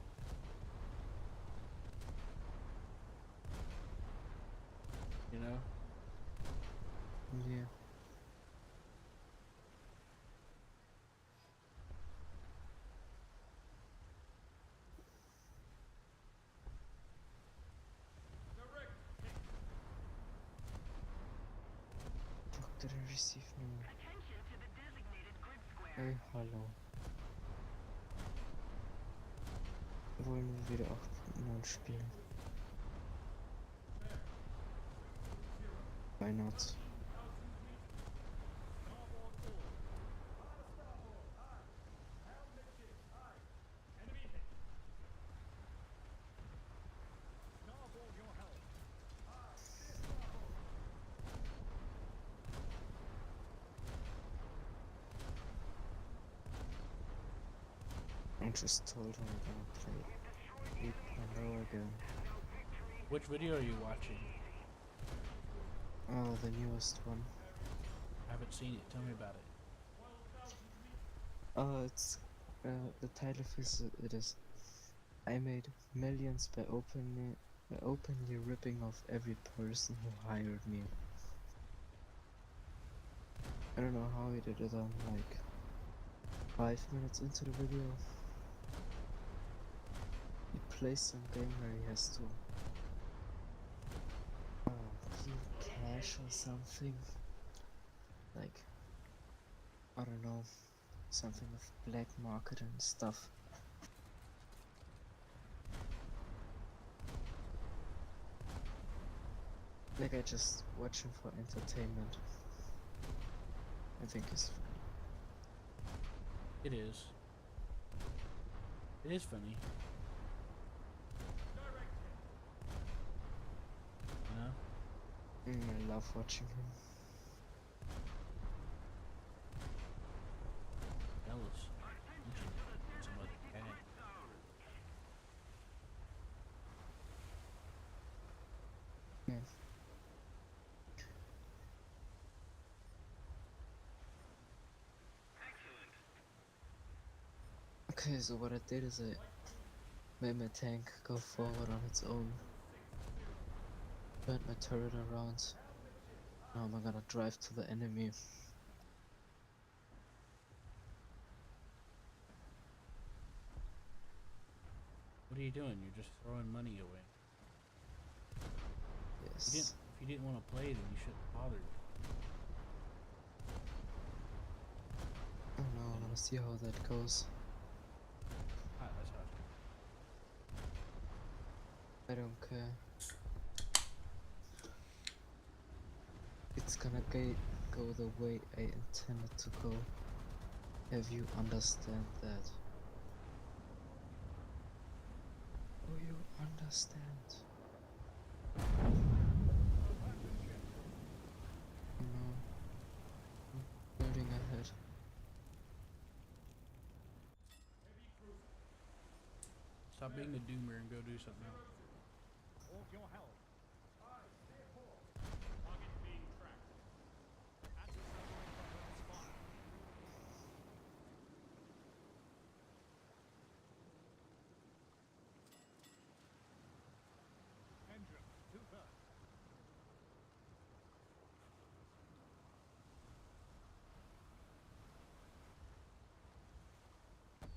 You know? Yeah. Fuck, did I receive no? Attention to the designated grid square. Hey, hallo. Wollen wir wieder 8.9 spielen? Why not? Enemy hit. Starboard your help. I just told him I'm gonna play 8.0 again. Which video are you watching? Oh, the newest one. I haven't seen it. Tell me about it. It's the title of it is I made millions by openly ripping off every person who hired me. I don't know how he did it. I'm like 5 minutes into the video. He plays some game where he has to clean cash or something. Like, I don't know, something with black market and stuff. Like, I just watch him for entertainment. I think it's funny. It is. It is funny. You know? I love watching him. Jealous. Some other cat. Yeah. Okay, so what I did is I made my tank go forward on its own. Turned my turret around. Now I'm gonna drive to the enemy. What are you doing? You're just throwing money away. Yes. If you didn't want to play, then you shouldn't bother. I don't know, I wanna see how that goes. Ah, that's how. I don't care. it's gonna go the way I intended to go. Have you understand that? Oh, you understand? Abandon ship. No. I'm building ahead. Heavy cruiser. Stop being a doomer and go do something else. Hold your helm. Aye, steer port. Target being tracked. Anti-submarine weapons fire. Engine, 2/3.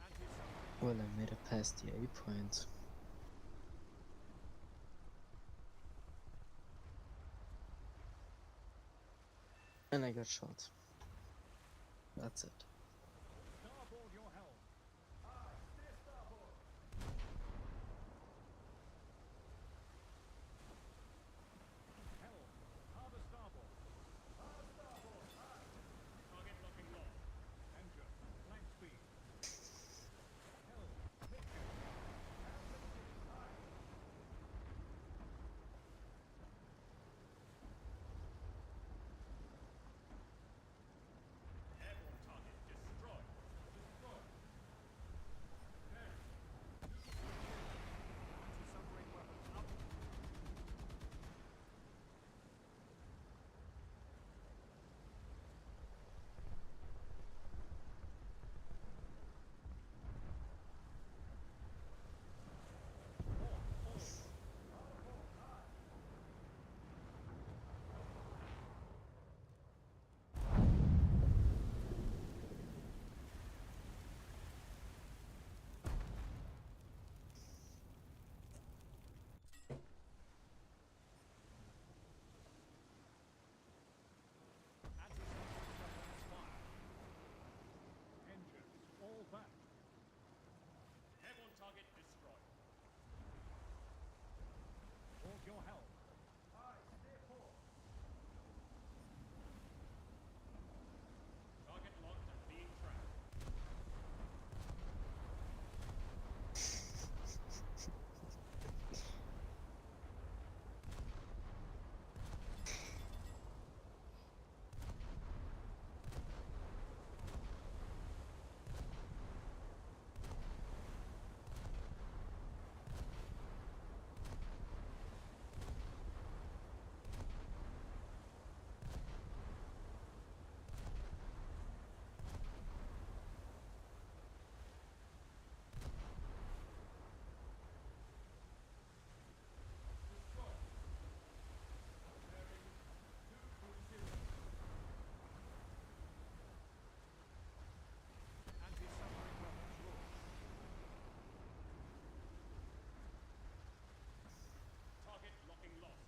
Anti-submarine Well, I made it past the A point. And I got shot. That's it. starboard your helm. Aye, steer starboard. Helm, hard starboard. Hard starboard, aye. Target locking lost. Engine, flank speed. Helm, midship. Helm midship, aye. Airborne target destroyed. Destroyed. There. Anti-submarine weapons up. Anti-submarine weapons fire. Engines all back. Airborne target destroyed. Hold your helm. Aye, steer port. Target locked and being tracked. Anti-submarine weapons launched. Target locking lost.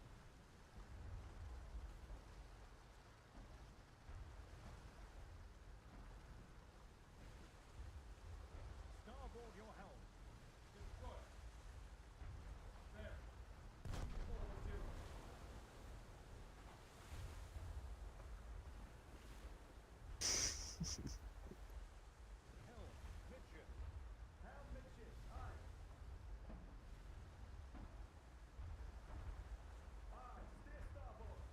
Starboard your helm. Destroy. There. 240. Helm, midship. Helm midship, aye. Aye, steer starboard.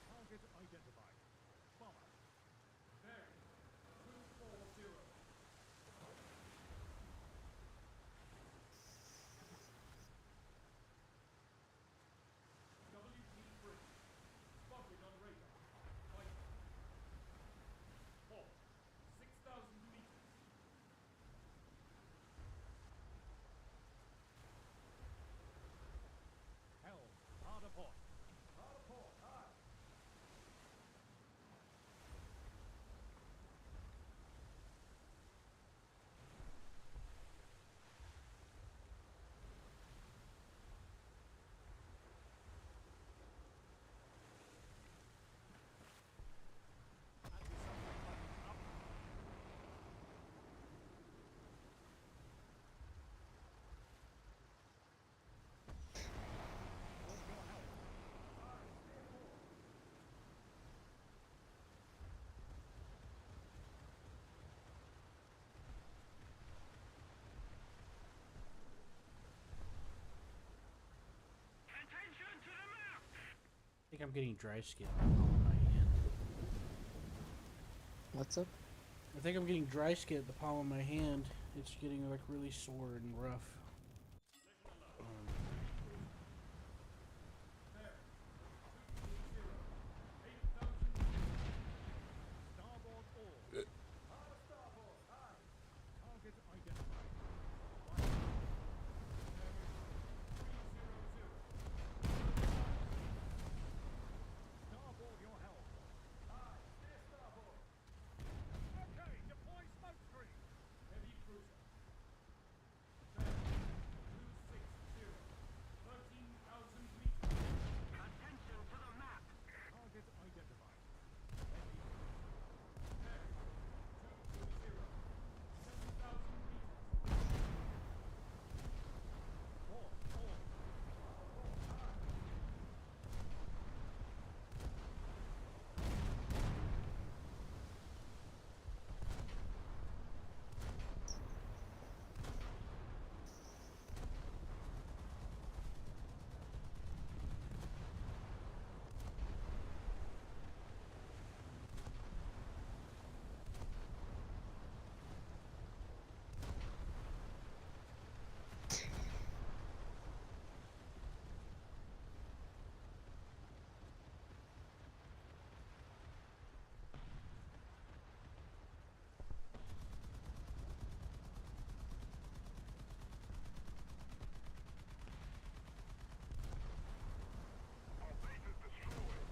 Target identified. Bomber. There. 240. WP3. Spotted on radar. Fight. Halt. think I'm getting dry skin on my hand. What's up? I think I'm getting dry skin at the palm of my hand. It's getting like really sore and rough. Starboard all. Starboard, aye. Target identified. Bearing 300. Starboard your helm. Aye, steer starboard. Okay, deploy smoke screen. Heavy cruiser. Bearing 260. 13,000 meters. Attention to the map. Target identified. Heavy cruiser. Bearing 220. 7,000 meters. Port all. Our base is destroyed,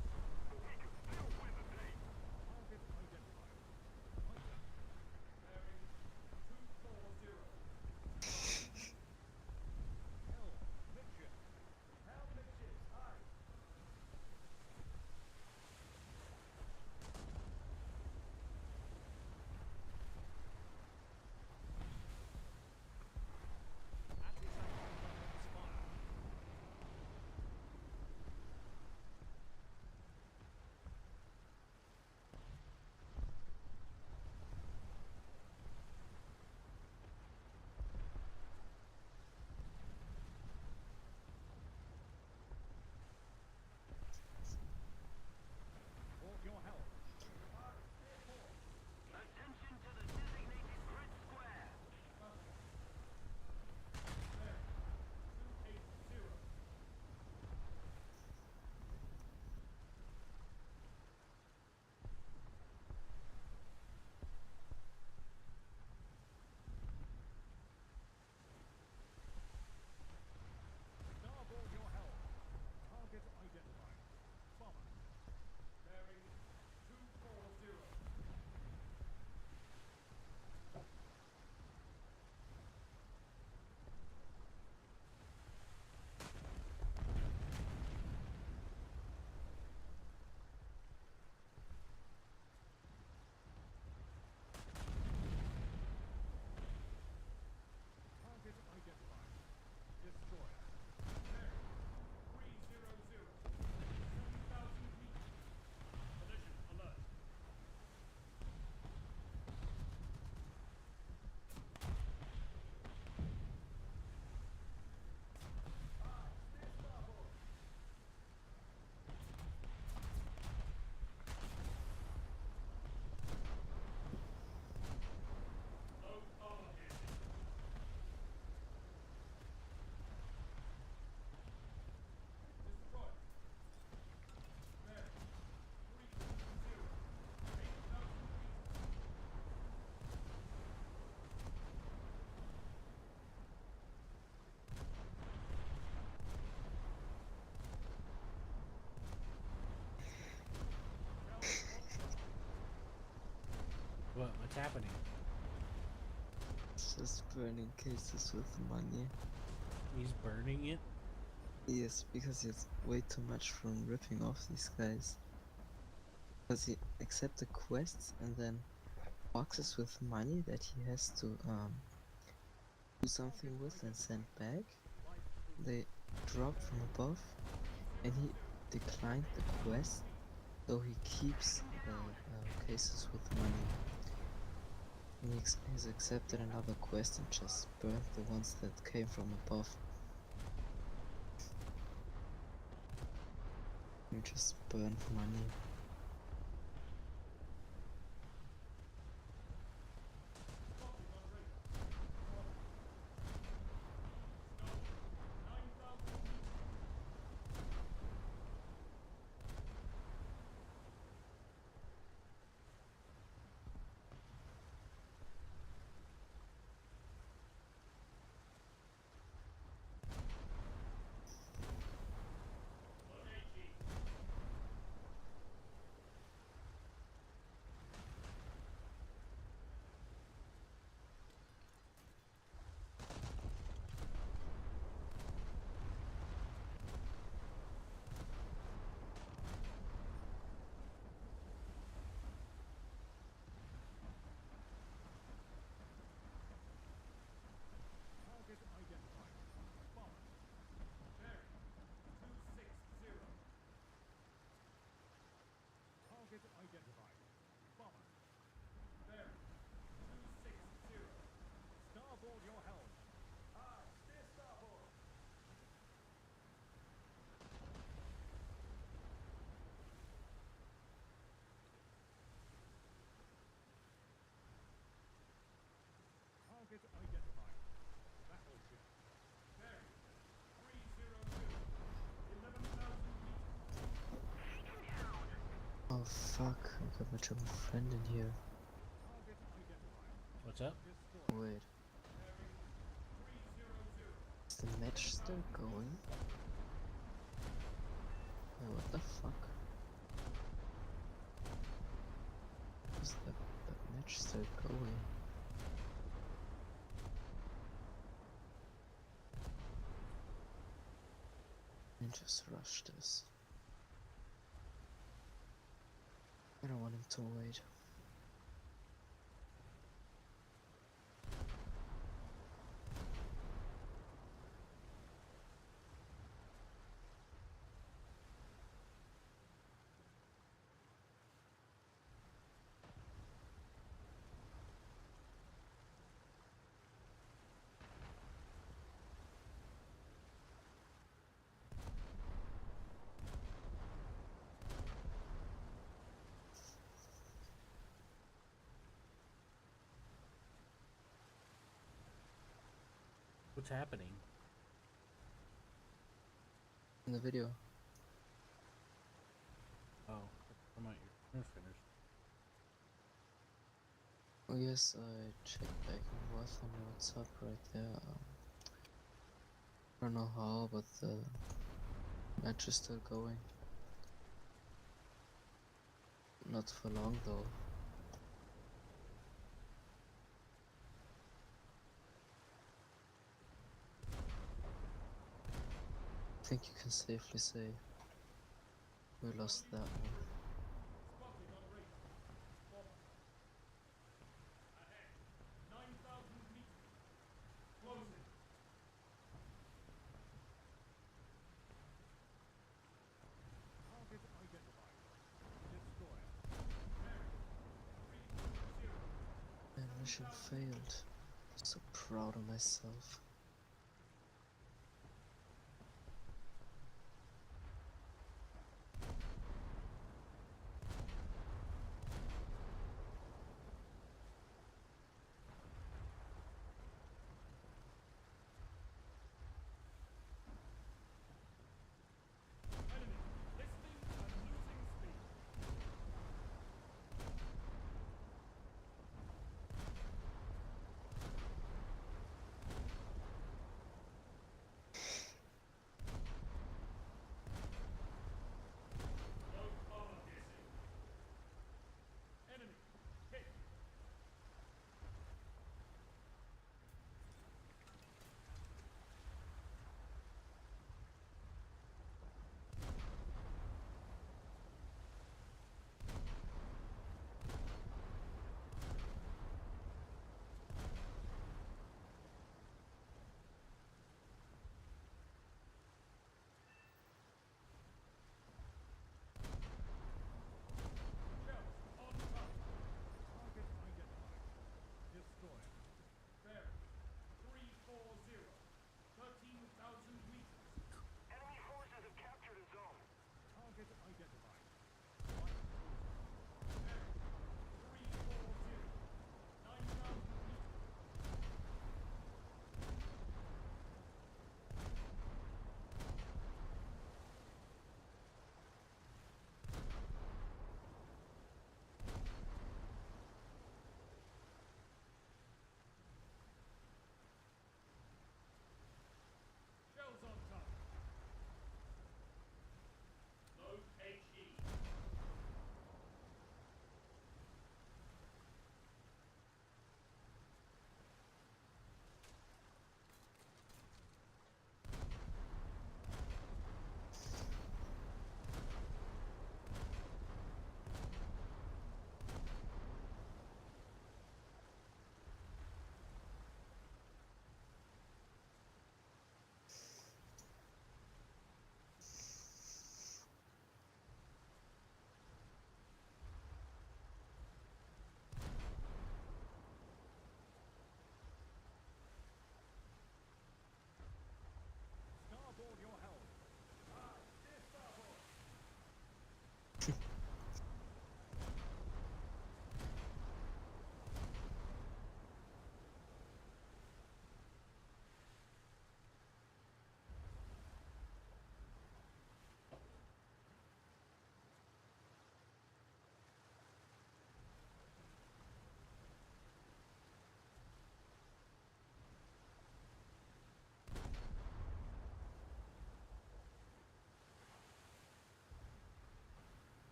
but we can still win the day. Target identified. Hunter. Bearing 240. Helm, midship. Helm, midship. Aye. Anti-submarine weapons fire. Port your helm. Aye, steer port. Attention to the designated grid square. Bearing 280. Starboard your helm. Target identified. Bomber. Bearing 240. Target identified. Destroyer. Bearing 300. 7,000 meters. Collision alert. Aye, steer starboard. Load armor piercing. Destroyer. Bearing 300. 8,000 meters. What's happening? It's just burning cases with money. He's burning it. Yes, because he has way too much from ripping off these guys. Because he accepts the quests and then boxes with money that he has to do something with and send back. They drop from above, and he declined the quest, so he keeps the cases with money. And he's accepted another quest and just burned the ones that came from above. You just burn money. Target identified. Bomber. Bearing 260. Target identified. Bomber. Bearing 260. Starboard your helm. Aye, steer starboard. Target identified. Battleship. Bearing 300. 11,000 meters. Oh fuck, I got my German friend in here. Target identified. What's up? Destroy. Wait, Bearing 300. is the match still going? Wait, what the fuck? Is that match still going? And just rush this. I don't want him to wait. What's happening? In the video. Oh, I'm not your finished. Oh yes, I checked back and forth on what's up right there. I don't know how, but the match is still going. Not for long though. I think you can safely say we lost that one. Spotted on radar. Bomber. Ahead. 9,000 meters. Closing. Target identified. Destroyer. Bearing 300. And mission failed. I'm so proud of myself. Enemy. Listing and losing speed.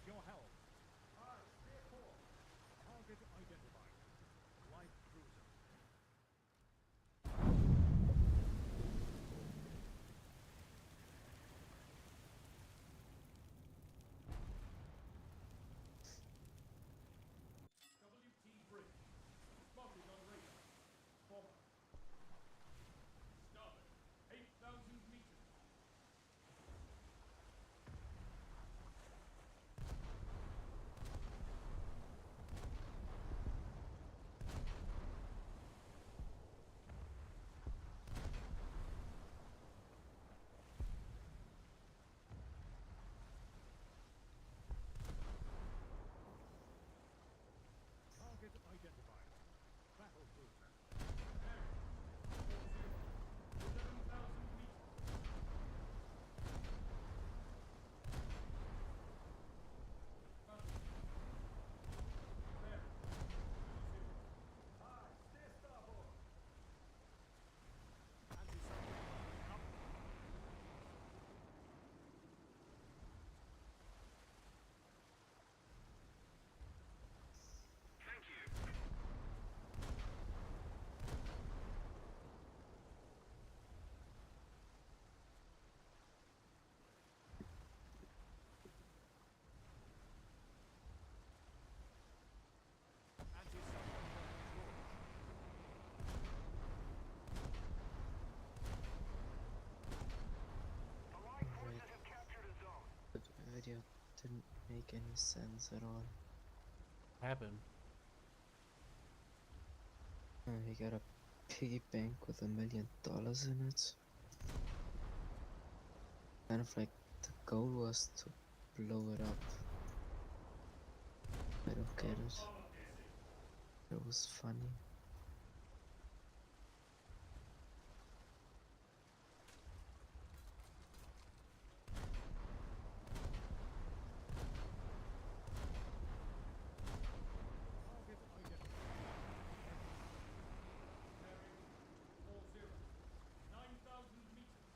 your help. Aye, stay cool. Target identified. Light cruiser. WT bridge. Spotted on radar. Forward. Starboard. 8,000 meters. Target identified. Battle cruiser. Bearing. 40. 11,000 meters. Battle. Bearing. 20. Aye, stay starboard. Anti-submarine up. Thank you. Anti-submarine Allied Alright, forces have captured a zone. but the video didn't make any sense at all. Happened. He got a piggy bank with $1 million in it. Kind of like the goal was to blow it up. I don't get it. It was funny. target identified. Bearing. 40. 9,000 meters.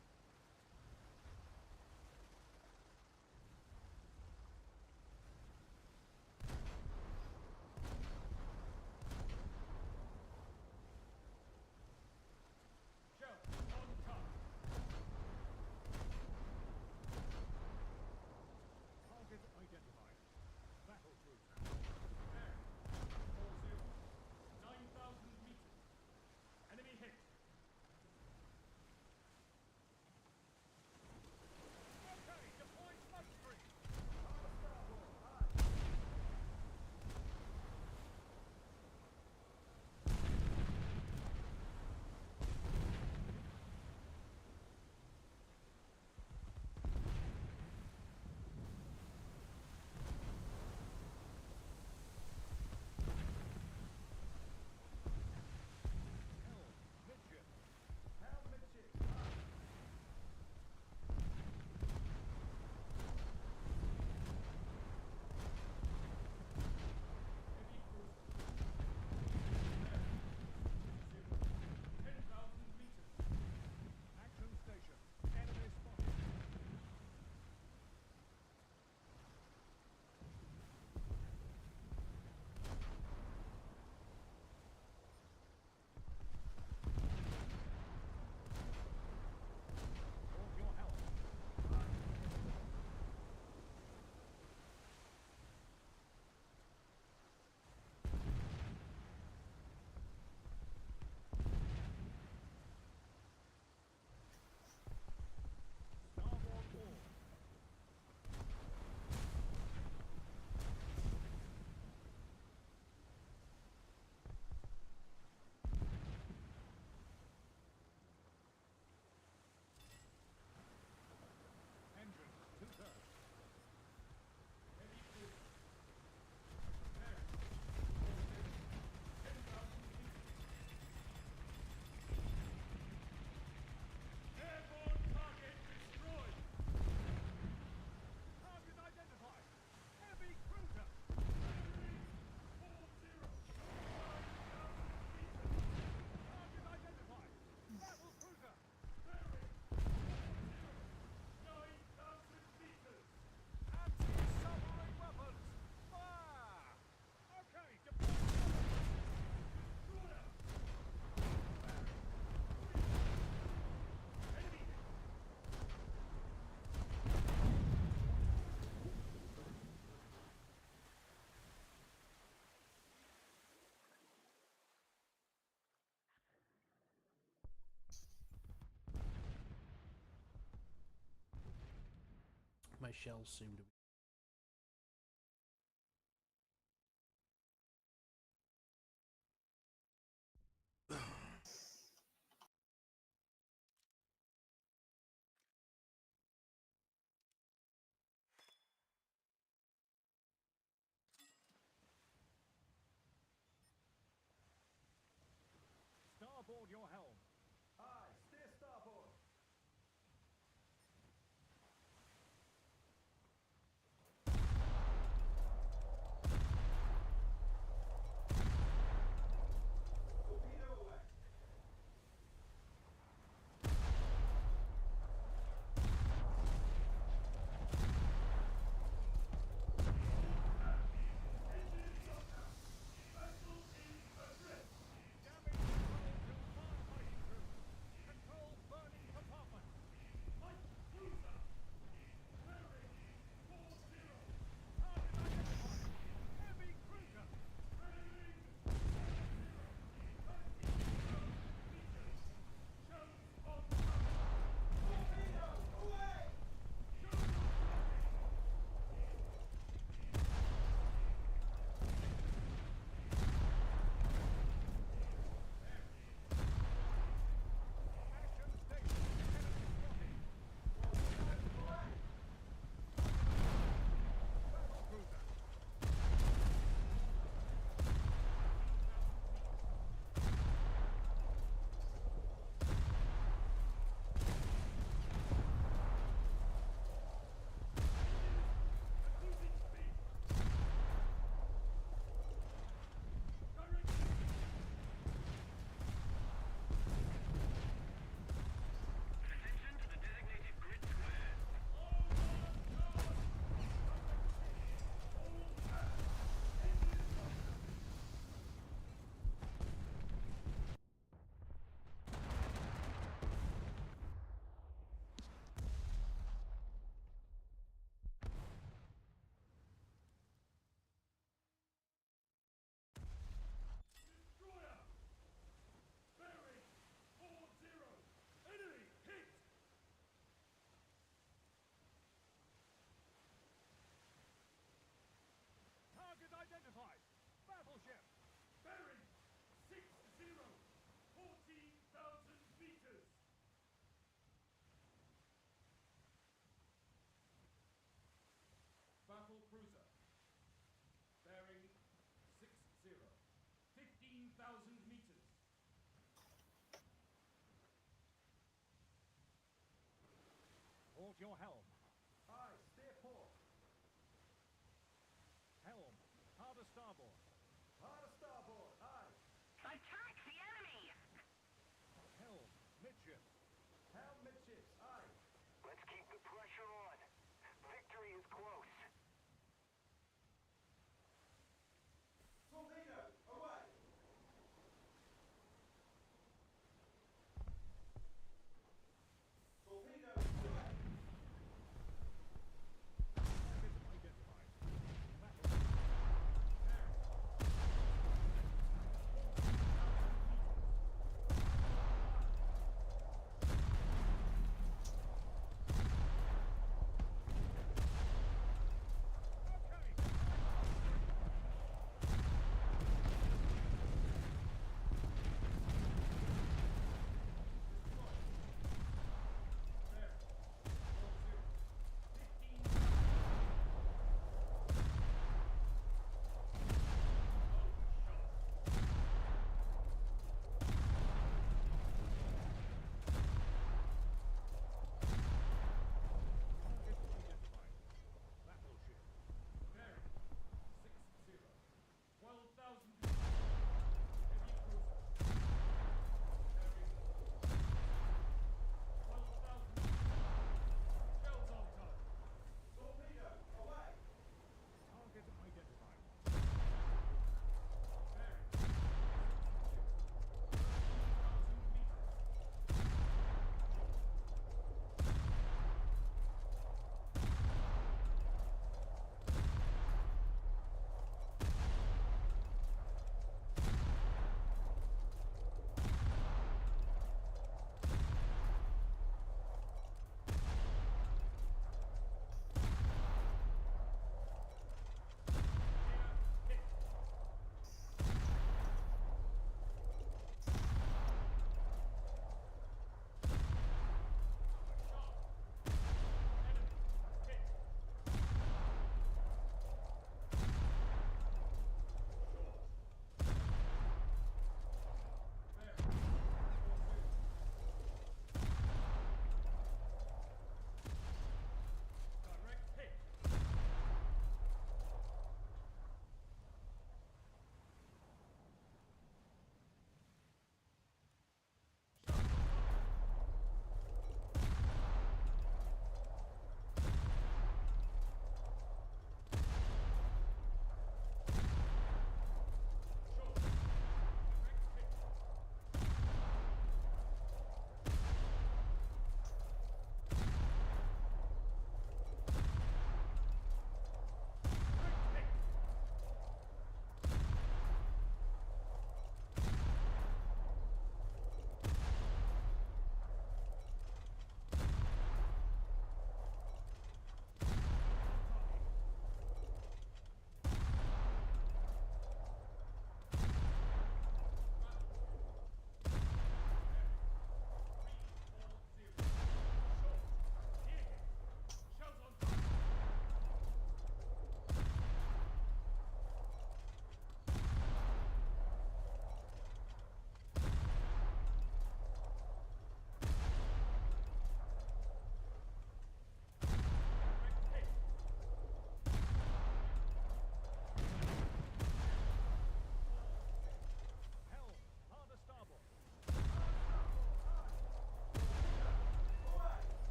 my shells seem to be. Starboard your helm. Aye, steer starboard. Torpedo away. Damage control to firefighting crew. Control burning compartment. Light cruiser. Bearing 40. Target identified. Heavy cruiser. Bearing 40. 30 meters. Shows on cover. Torpedo away. Shows on target. Action station. Enemy spotted. Battle cruiser. Losing speed. Direct. Attention to the designated grid square. Destroyer. Bearing 40. Enemy hit. Target identified. Battleship. Bearing 60. 14,000 meters. Battle cruiser. Bearing 60. 15,000 meters. Port your helm. Aye, steer port. Helm. Hard to starboard. Hard a starboard. Aye. Attack the enemy! Helm. Midship. Helm midships. Aye. Let's keep the pressure on. Victory is close. Torpedo away. Torpedo away. Target identified. Battle. Down.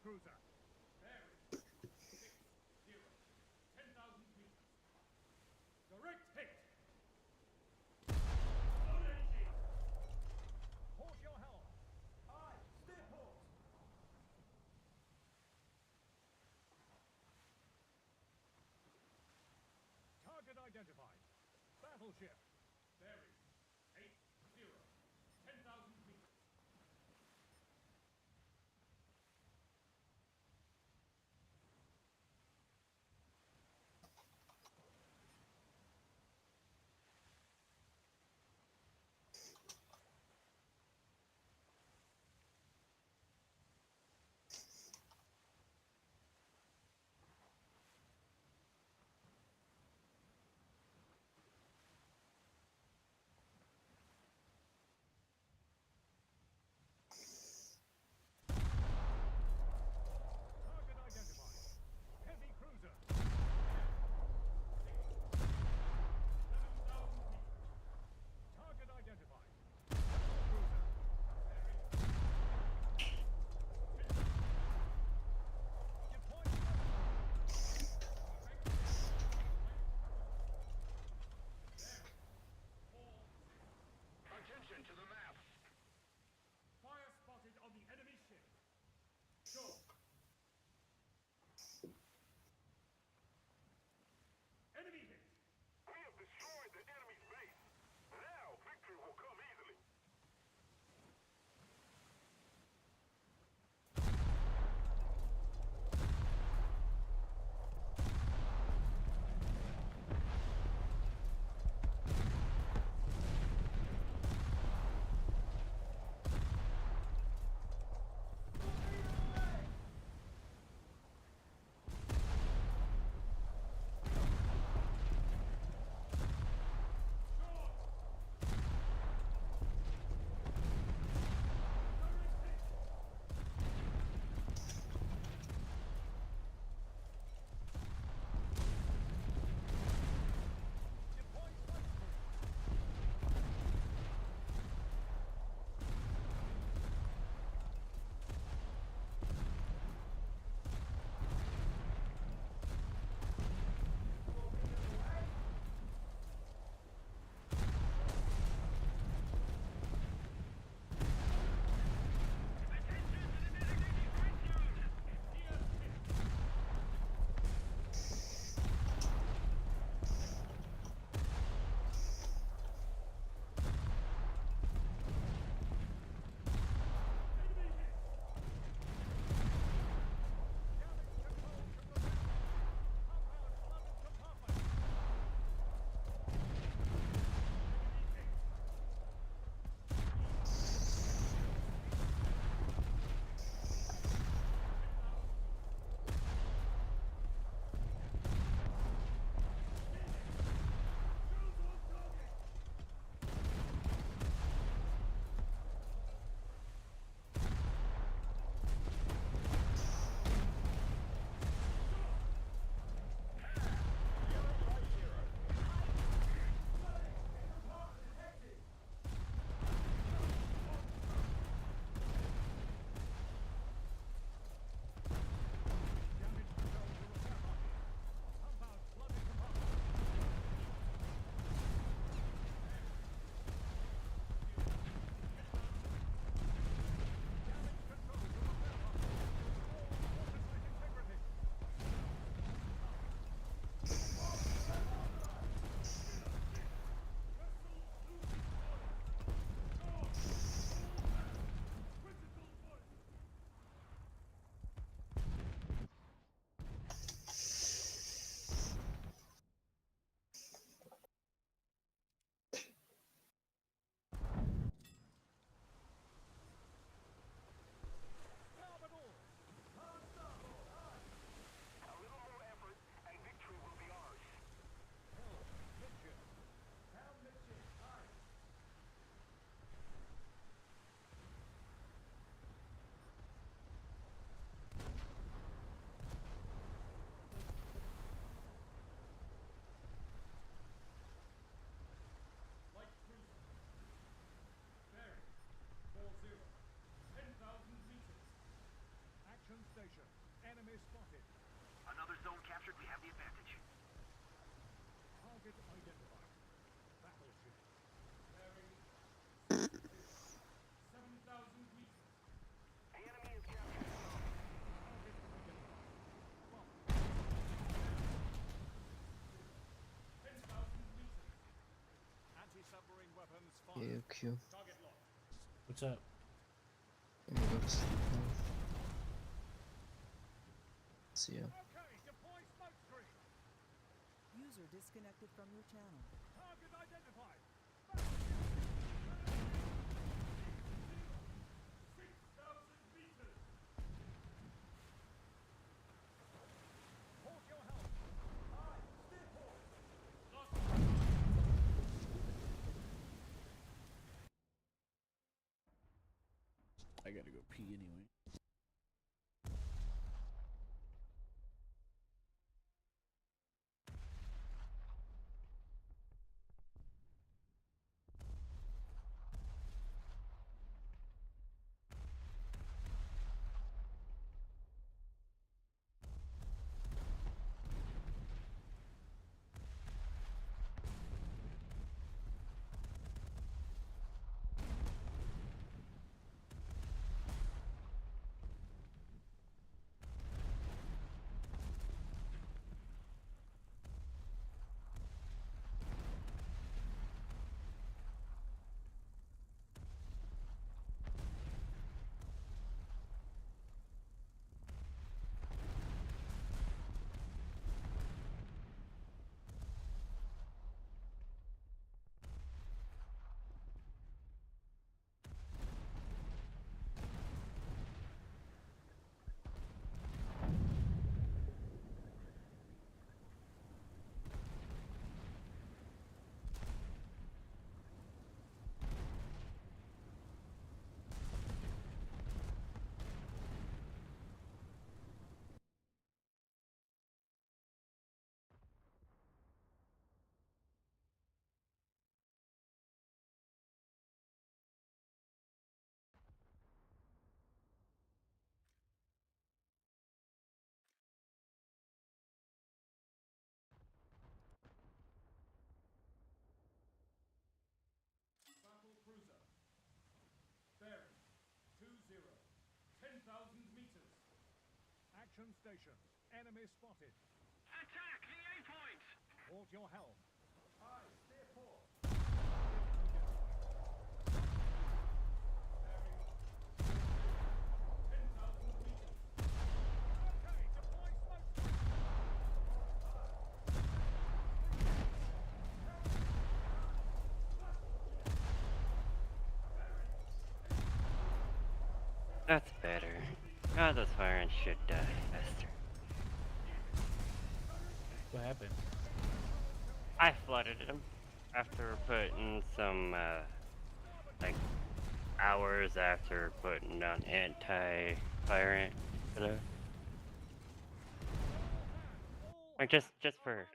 cruiser. Bearing 60. 10,000 meters. Direct hit. Load engine. Port your helm. Aye, stay port. Target identified. Battleship. Bearing 80. 10,000 meters. station. Enemy spotted. Another zone captured, we have the advantage. Target identified. Battleship. Bearing 7,000 meters. The enemy is captured the zone. Target identified. Bomb. 10,000 meters. Anti-submarine weapons fired. AOQ. Target locked. What's up? Let me go to sleep now. See ya. Okay, deploy smoke screen. User disconnected from your channel. Target identified. 6,000 meters. Hold your helm. Aye, stay port. Lost. I gotta go pee anyway. Battle cruiser. Bearing 20. 10,000 meters. Action stations. Enemy spotted. Attack the A point! Hold your helm. Aye, stay port. Bearing 10,000 meters. Okay, deploy smoke screen. That's better. God, those fire ants should die faster. What happened? I flooded them after putting some, like, hours after putting on anti-fire ant killer. Like, just for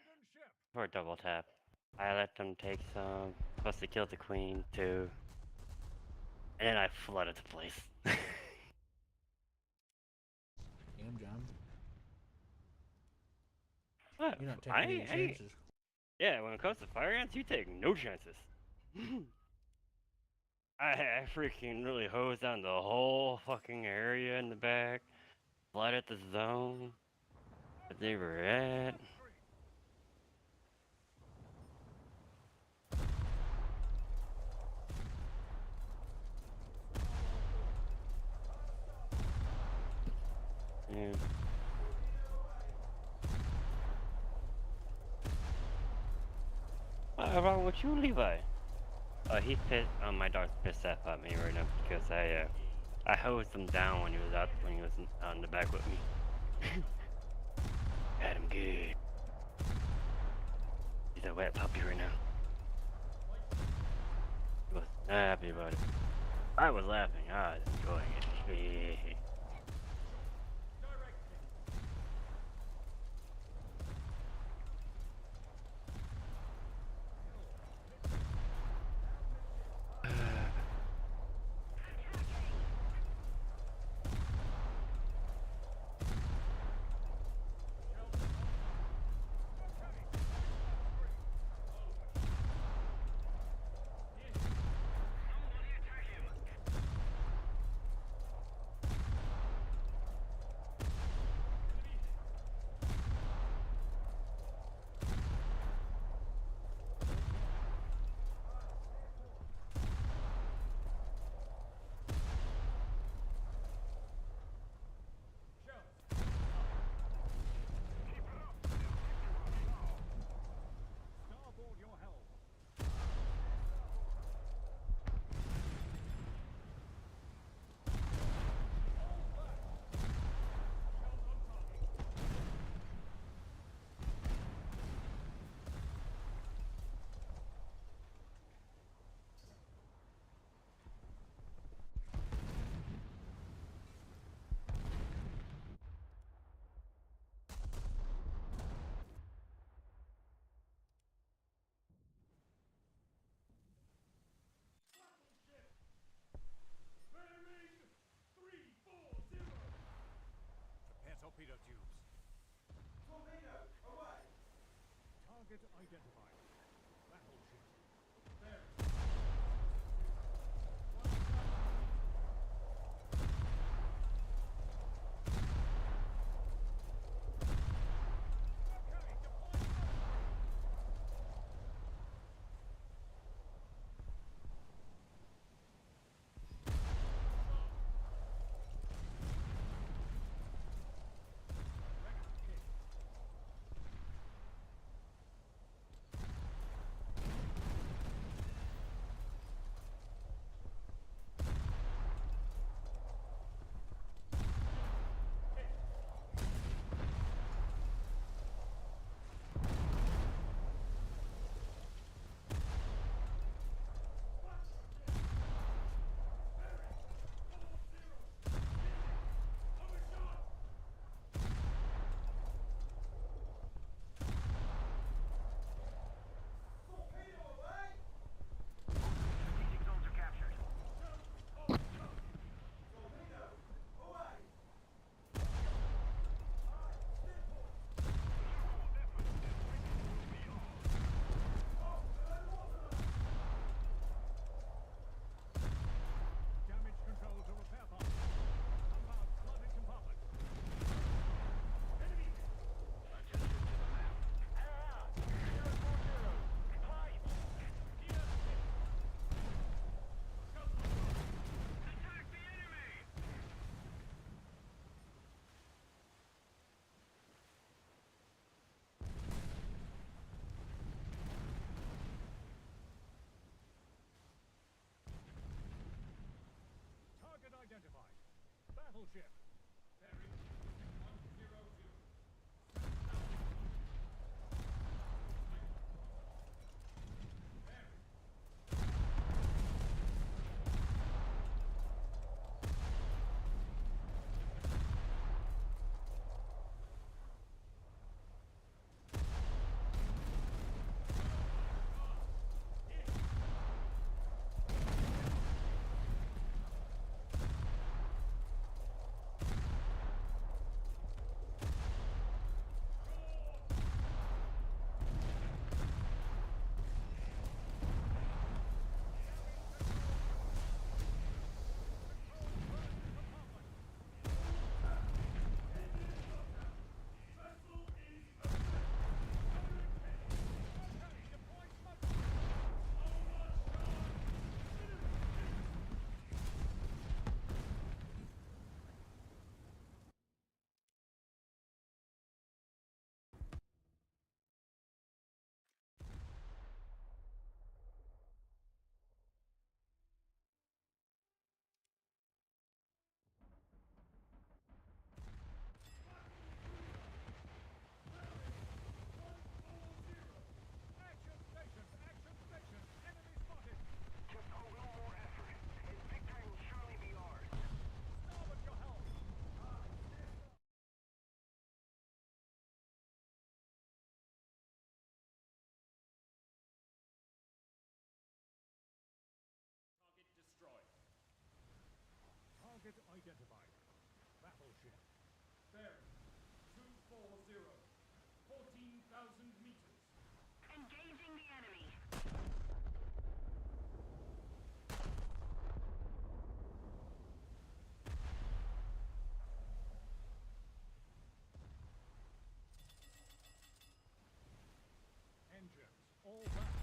a double tap. I let them take some, plus they killed the queen, too. And then I flooded the place. Damn, John. What? You're not taking any chances. Yeah, when it comes to fire ants, you take no chances. I freaking really hosed down the whole fucking area in the back, flooded the zone that they were at. Yeah. What's wrong with you, Levi? He's pissed. My dog's pissed off at me right now because I hosed him down when he was on the back with me. Got him good. He's a wet puppy right now. He was not happy about it. I was laughing. I was enjoying it. torpedo tubes. Torpedo, away! Target identified. Battleship. Bearing. Okay, deploy submarine. Record kick. Torpedo away! Strategic zones are captured. Torpedo, away! Damage control to repair pod. Compound flooded compartment. Enemy hit. Attention to the map. Zero 40. Climb. Gear hit. Scope control. Attack the enemy! Target identified. Battleship. Bearing 102. Bearing. Action station! Action station! Enemy spotted! Just a little more effort, and victory will surely be ours. Starboard your helm! Target destroyed. Target identified. Battleship. Bearing 240. 14,000 meters. Engaging the enemy. Engines all back.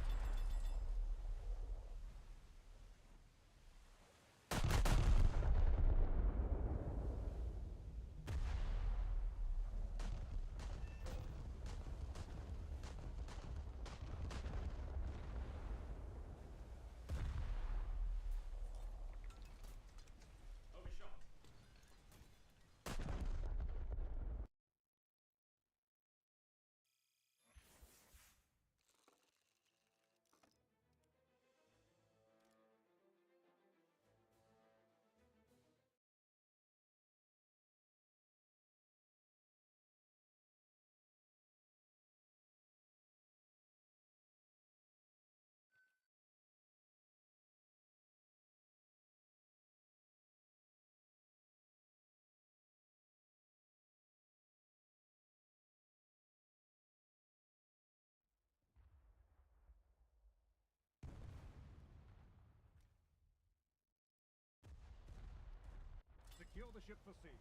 Prepare the ship for sea.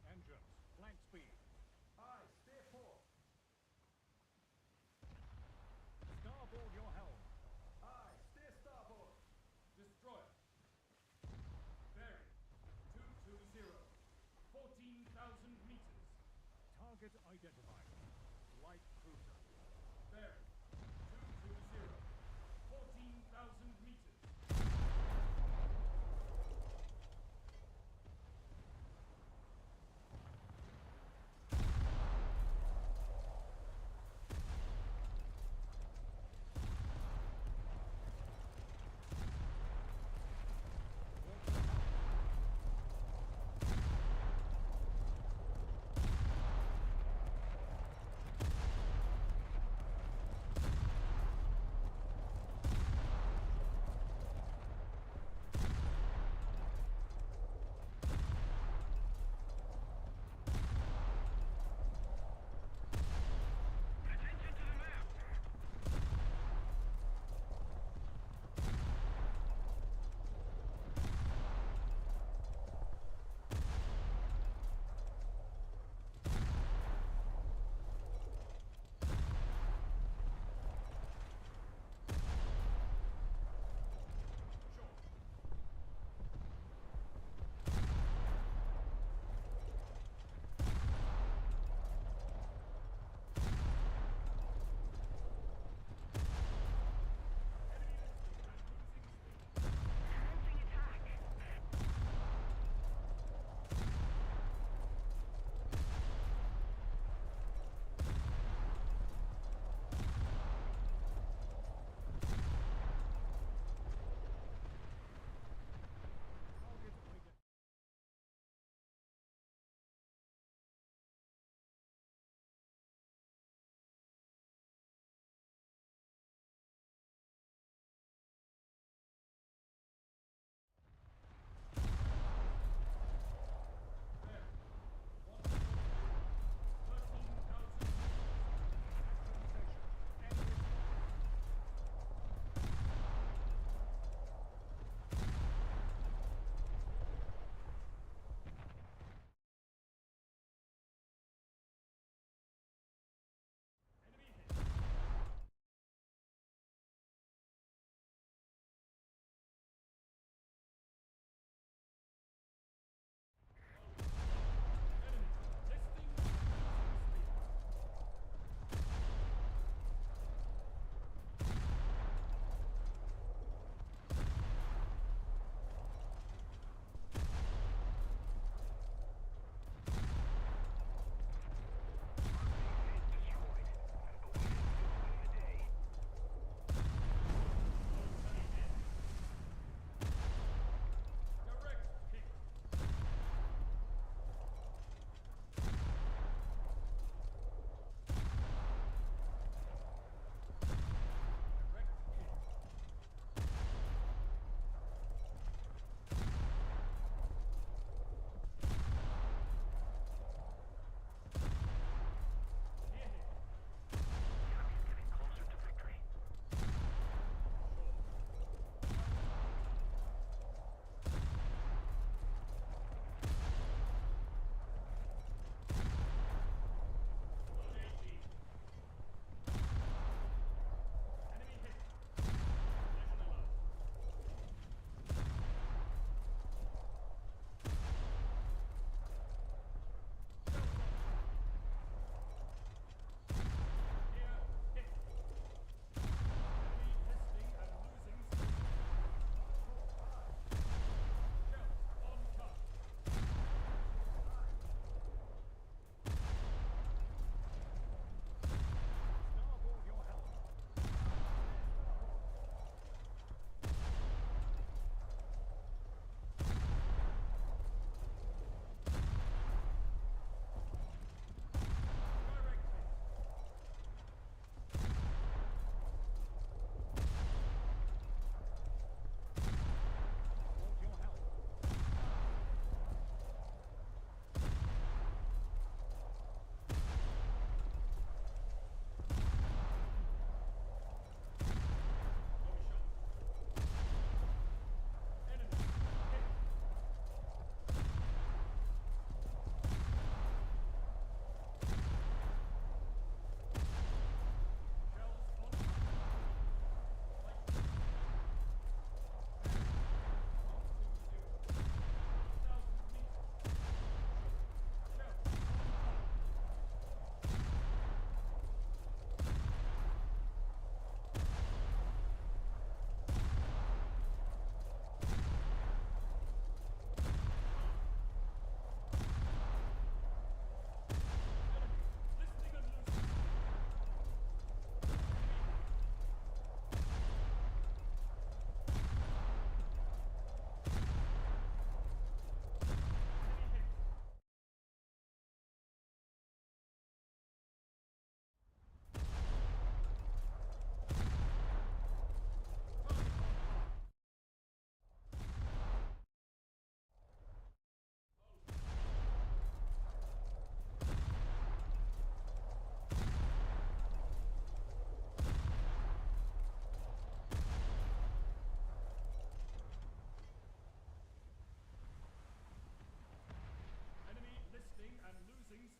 Engines, flank speed. Aye, stay port. Starboard your helm. Aye, stay starboard. Destroyer. Bearing 220. 14,000 meters. Target identified. Light cruiser. Bearing 220. 14,000 meters.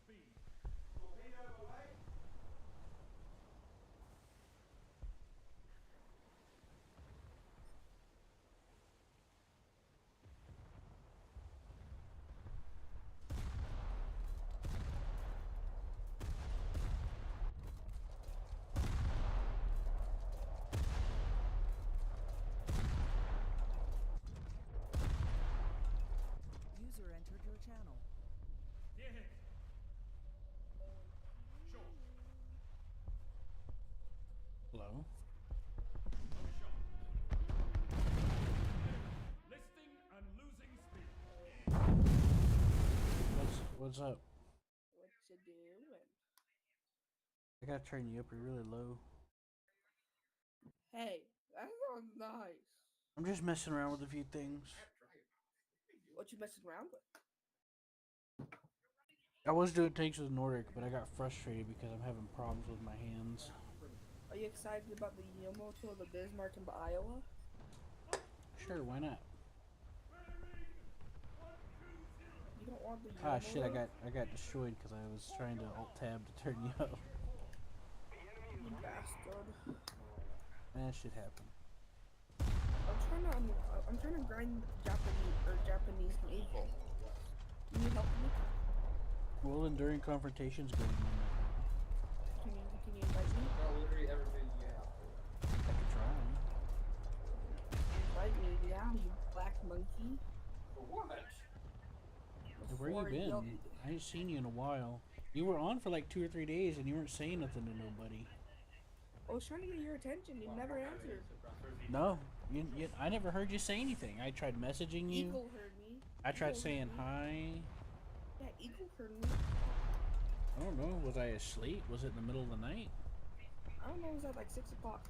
speed. User entered your channel. Dear hit. Short. Hello. Overshot. Listing and losing speed. What's up? What you doing? I gotta turn you up. You're really low. Hey, that sounds nice. I'm just messing around with a few things. What you messing around with? I was doing tanks with Nordic, but I got frustrated because I'm having problems with my hands. Are you excited about the Yamato, the Bismarck, and the Iowa? Sure, why not? You don't want the Yamato? Ah shit, I got destroyed because I was trying to alt tab to turn you up. You bastard. That shit happened. I'm trying to grind Japanese naval. Can you help me? Well, enduring confrontation's going on right Can you invite me? now. I could try. Invite me, yeah, you black monkey. Hey, where you been? I ain't seen you in a while. You were on for like 2 or 3 days and you weren't saying nothing to nobody. I was trying to get your attention. You never answered. No, I never heard you say anything. I tried messaging you. Eagle heard me. I tried Eagle saying heard me. hi. Yeah, Eagle heard me. I don't know. Was I asleep? Was it in the middle of the night? I don't know. It was at like 6 o'clock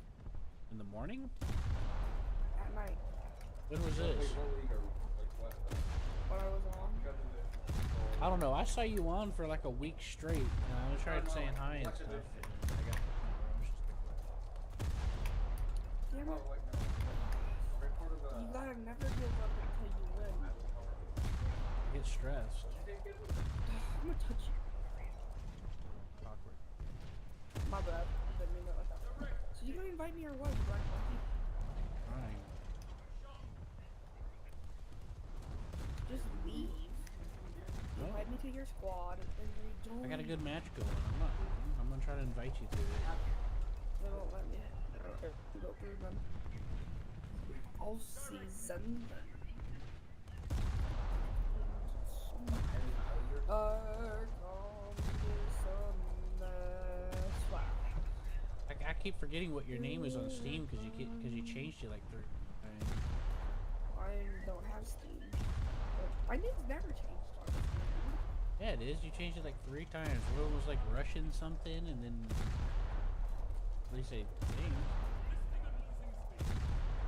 In the morning? at night When was this? when I was on. I don't know. I saw you on for like a week straight, and I was trying saying hi and stuff. And I got to the point where I was just like, Damn it. You gotta never give up until you win. I get stressed. I'm gonna touch you. Awkward. My bad. I didn't mean that like that. So you gonna invite me or what, you black monkey? Fine. Just leave. No. Invite me to your squad and rejoin. I got a good match going. I'm gonna try to invite you to it. They won't let me. Go through them. All season. I keep forgetting what your name is on Steam because you changed it like 3 times. I don't have Steam. My name's never changed on Steam. Yeah, it is. You changed it like 3 times. One was like Russian something, and then what do you say? Thing.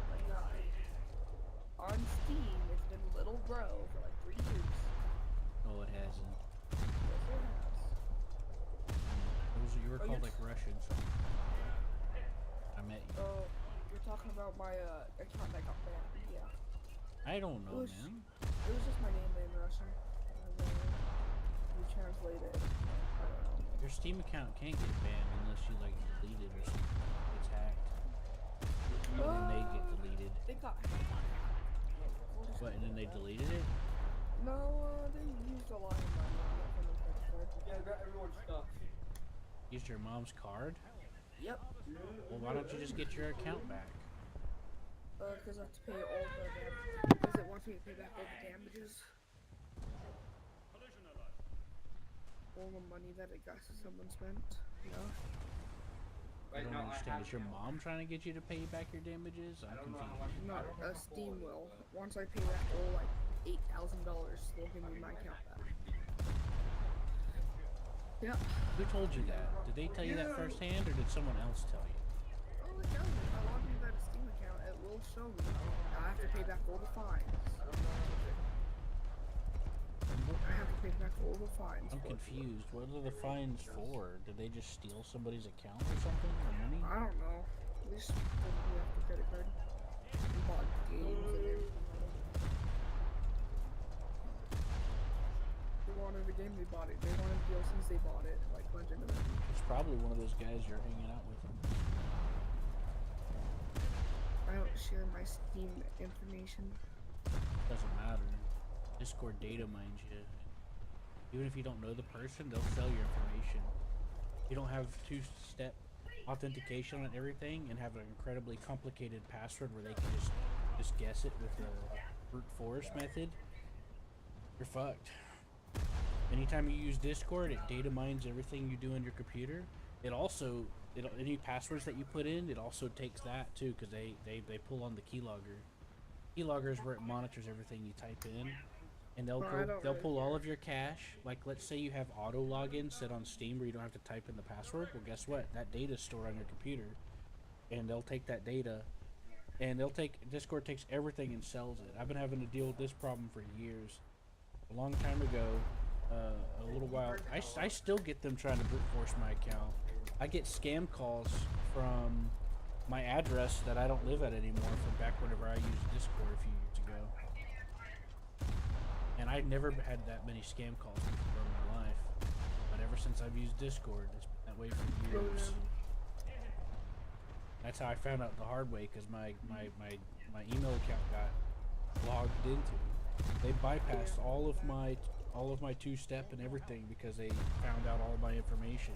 Like, on Steam, it's been Little Bro for like 3 years. Oh, it hasn't. Yes, it has. You were Oh, called you're- like Russian something. I met you. Oh, you're talking about my account that got banned. Yeah. I don't know, It was- man. It was just my name in Russian. And then we translated. I don't know. Your Steam account can't get banned unless you like delete it or something. It's hacked. And then they get deleted. It got hacked. What? And then they deleted it? No, they used a lot of money on it from the credit card. Yeah, got everyone's stuff. Used your mom's card? Yep. Well, why don't you just get your account back? Because I have to pay all the damage. Because it wants me to pay back all the damages. Collision alert. All the money that it got someone spent. You know? I don't understand. Is your mom trying to get you to pay back your damages? I'm confused. No, Steam will. Once I pay back all like $8,000, they'll give me my account back. Yeah. Who told you that? Did they tell you that firsthand, or did someone else tell you? Oh, it tells me. If I log into that Steam account, it will show me. I have to pay back all the fines. I have to pay back all the fines. I'm confused. What are the fines for? Did they just steal somebody's account or something? Or money? I don't know. At least we have the credit card. We bought games and everything. wanted the game, they bought it. They wanted DLCs, they bought it. Like legitimately. It's probably one of those guys you're hanging out with. I don't share my Steam information. Doesn't matter. Discord data mines you. Even if you don't know the person, they'll sell your information. You don't have two-step authentication on everything and have an incredibly complicated password where they can just guess it with the brute force method. You're fucked. Anytime you use Discord, it data mines everything you do on your computer. It also, any passwords that you put in, it also takes that too, because they pull on the keylogger. Keylogger is where it monitors everything you type in, and they'll pull all of your cache. Like, let's say you have auto login set on Steam where you don't have to type in the password. Well, guess what? That data is stored on your computer, and they'll take that data, and Discord takes everything and sells it. I've been having to deal with this problem for years. A long time ago, a little while, I still get them trying to brute force my account. I get scam calls from my address that I don't live at anymore from back whenever I used Discord a few years ago. And I've never had that many scam calls before in my life. But ever since I've used Discord, it's been that way for years. That's how I found out the hard way, because my email account got logged into. They bypassed all of my two-step and everything because they found out all my information.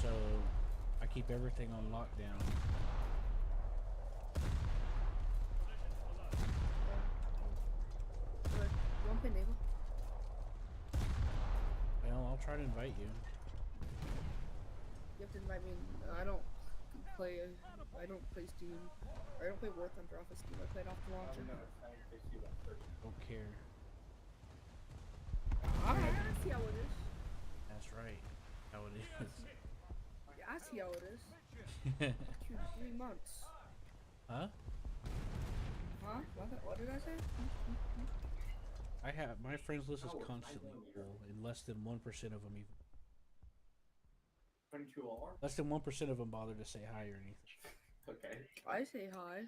So I keep everything on lockdown. One pin neighbor. Well, I'll try to invite you. You have to invite me. I don't play Steam. I don't play War Thunder off of Steam. I play it off the launcher. Don't care. I see how it is. That's right. How it is. Yeah, I see how it is. 3 months. Huh? Huh? What did I say? I have my friends list is constantly full, and less than 1% of them even. Less than 1% of them bother to say hi or anything. Okay. I say hi.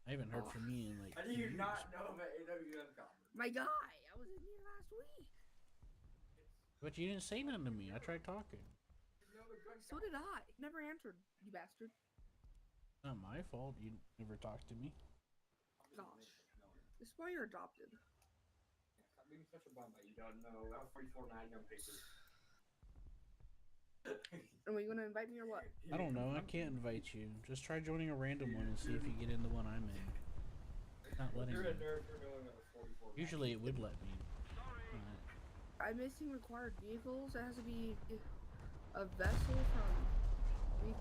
I haven't heard from you in like. How do you not know about AWM comments? My guy, I was in here last week. But you didn't say nothing to me. I tried talking. So did I. Never answered, you bastard. Not my fault. You never talked to me. Gosh. This is why you're adopted. Stop being such a bum that you don't know. 44 Magnum papers. Are you gonna invite me or what? I don't know. I can't invite you. Just try joining a random one and see if you get in the one I'm in. It's not letting me. Usually it would let me. I'm missing required vehicles. It has to be a vessel from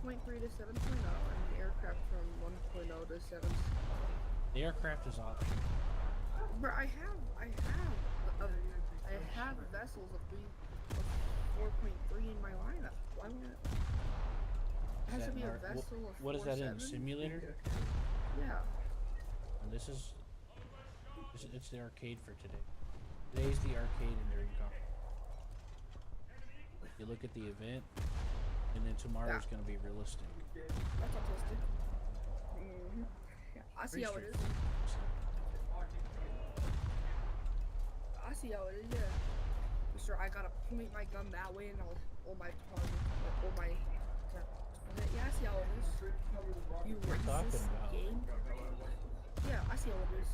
3.3 to 7.0 and an aircraft from 1.0 to 7. The aircraft is optional. But I have vessels of 4.3 in my lineup. Why won't it? It has to be a vessel of what is that in? 4.7? Simulator? Yeah. And it's the arcade for today. Today's the arcade and during conference. You look at the event, and then tomorrow's gonna be realistic. That's autistic. Yeah, I see how it is. I see how it is, yeah. Sure, I gotta point my gun that way and I'll my target. Yeah, I see how it is. You racist game. Yeah, I see how it is.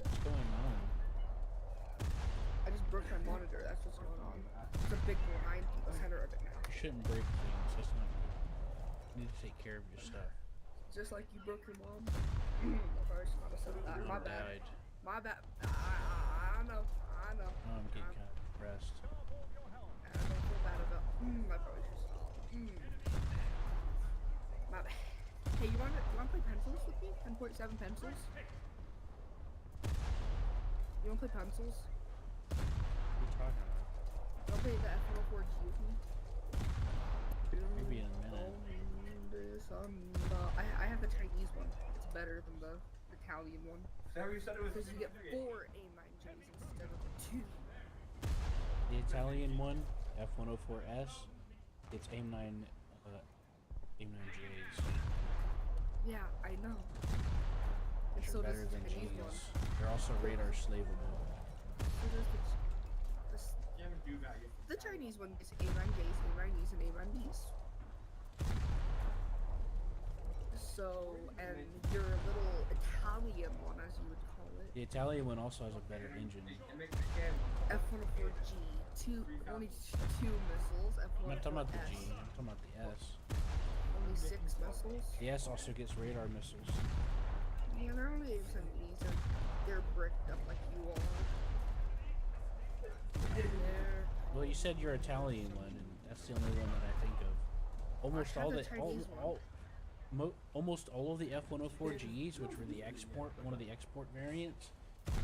What's going on? I just broke my monitor, that's what's going on. It's a big line in the center of it now. You shouldn't break things. That's not good. You need to take care of your stuff. Just like you broke your mom. I probably should not have said that. My bad. Died. My bad. I know. Oh, I'm getting kind of depressed. I don't feel bad about. I probably should stop. My bad. Hey, you wanna play pencils with me? 10.7 pencils. You wanna play pencils? What are you talking about? You wanna play the F104G with me? Maybe in a minute. I have the Chinese one. It's better than the Italian one. You said it was Because you get 4 A9Js instead of 2. The Italian one, F104S, it's AIM-9, AIM-9Js. Yeah, I know. which so are does better the than Chinese one. G's. They're also radar slavable. So does You have a do value. the Chinese one gets A-Ran-Js, A-Ran-Es, and A-Ran-Bs. So, and your little Italian one, as you would call it, The Italian one also has a better engine. It makes the game. F-104G, only 2 missiles, I'm not talking about the F-104S, G, I'm talking about the S. only 6 missiles. The S also gets radar missiles. Yeah, they're only A-70s, they're bricked up like you are. And they're, Well, you said your Italian one, and that's the only one that I think of. Almost have all the the Chinese almost all of the F-104Gs, which were the export, one of the export variants,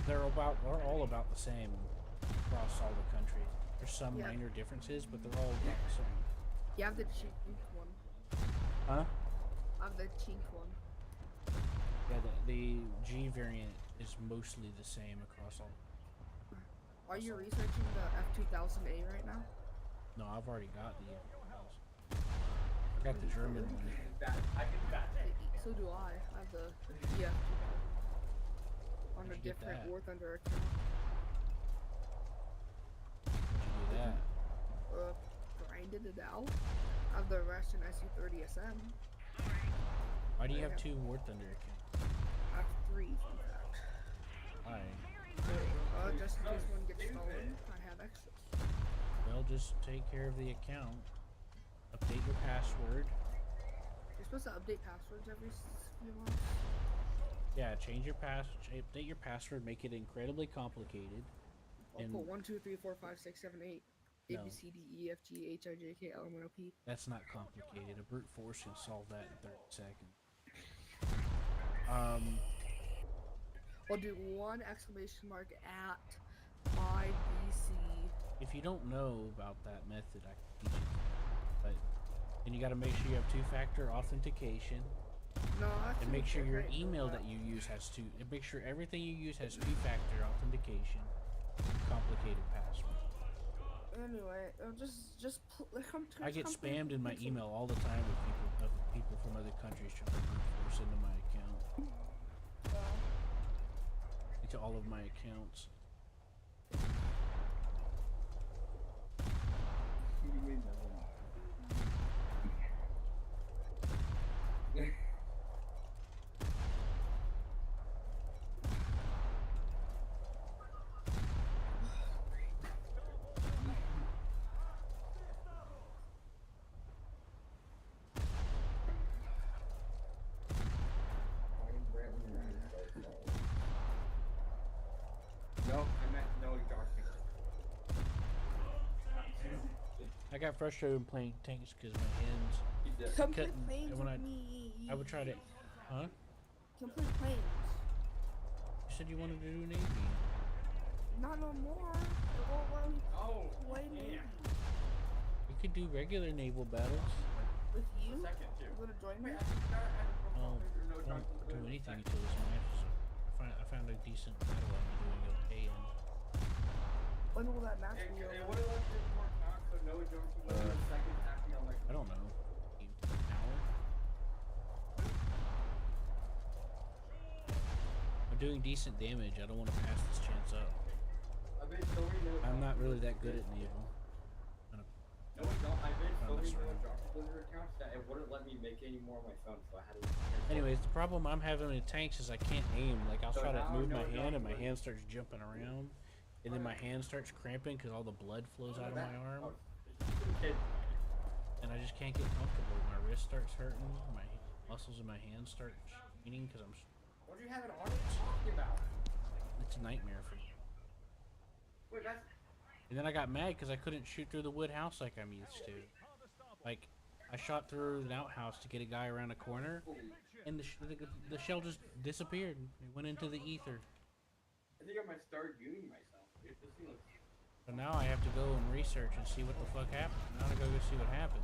they're all about the same across all the countries. There's some Yeah. minor differences, but they're all about the same. you have the chink one. Huh? I have the chink one. Yeah, the G variant is mostly the same across all. Are you researching the F-2000A right now? No, I've already got the. I got the German one. I can bat it. So do I. I have the EF-2000 on How'd a you get different that? War Thunder account. How'd you do that? Grinded it out. I have the Russian SU-30SM. Why do you have 2 War Thunder accounts? I have 3, in fact. Why? Just in case one gets stolen, I have extras. Well, just take care of the account. Update your password. You're supposed to update passwords every few months. Yeah, change your update your password, make it incredibly complicated. I'll And put 1, 2, 3, 4, 5, 6, 7, 8. A, No. B, C, D, E, F, G, H, I, J, K, L, M, N, O, P. that's not complicated. A brute force can solve that in 30 seconds. I'll do 1 exclamation mark at my BC. If you don't know about that method, I can teach you. But then you got to make sure you have 2-factor authentication, No, actually, and make sure your okay. email that you use has and make sure everything you use has 2-factor authentication, complicated password. Anyway, come to I get spammed in my email all the time with people from other countries trying to brute force into my account, into all of my accounts. No, I meant no exhausting. I got frustrated playing tanks because my hands. Come play couldn't- planes when with me. I would try to. Huh? Come play planes. You said you wanted to do Navy. Not no more. It won't let me Oh, play Navy. We could do regular naval battles. With you? second too. You wanna join me? Won't do anything until this match is over. I found a decent battle I'm doing okay in. When will that match be It over? would have left it more time, so no junction would have second acting on like. I don't know. An hour? I'm doing decent damage. I don't want to pass this chance up. I bet so many no I'm not really that good at naval. No, I don't. I bet so many mess no around. junction blizzard accounts that it wouldn't let me make any more on my phone, so I had to. Anyways, the problem I'm having with tanks is I can't aim. Like, I'll So try to now move no my hand and my junction hand starts jumping around. And then my hand starts cramping because all the blood flows out of my arm. And I just can't get comfortable. My wrist starts hurting. My muscles in my hand start straining because I'm. What do you have it on? What are you talking about? It's a nightmare for me. Wait, that's. And then I got mad because I couldn't shoot through the wood house like I'm used to. Like, I shot through an outhouse to get a guy around a corner, and the shell just disappeared. It went into the ether. I think I might start viewing myself. This thing looks. So now I have to go and research and see what the fuck happened. Now I gotta go see what happened.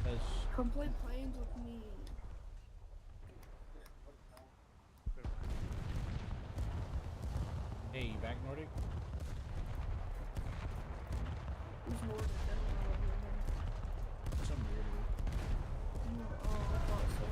Because Come play planes with me. hey, you back, Nordic? Who's Nordic? I don't know what your name. Some weirdo. No, oh, I thought so.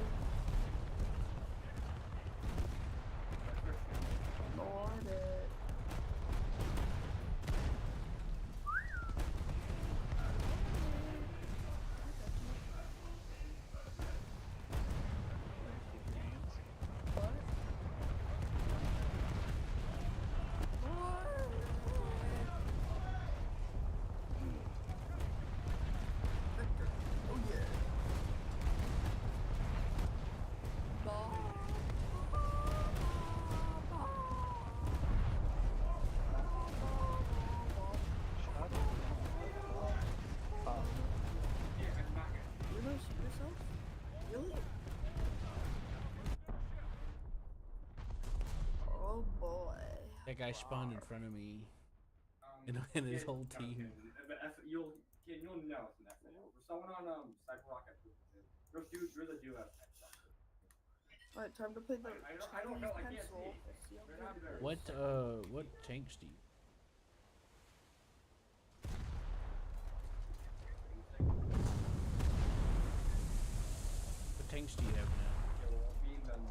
That guy spawned in front of me and his whole team. You'll know it's an F. For someone on Cyber Rock, you're the duo. Alright, time to play the I don't know. I can't pencil. see. Let's see how They're good not it very- is. What tanks do you? What tanks do you have now? Yeah, well, being them.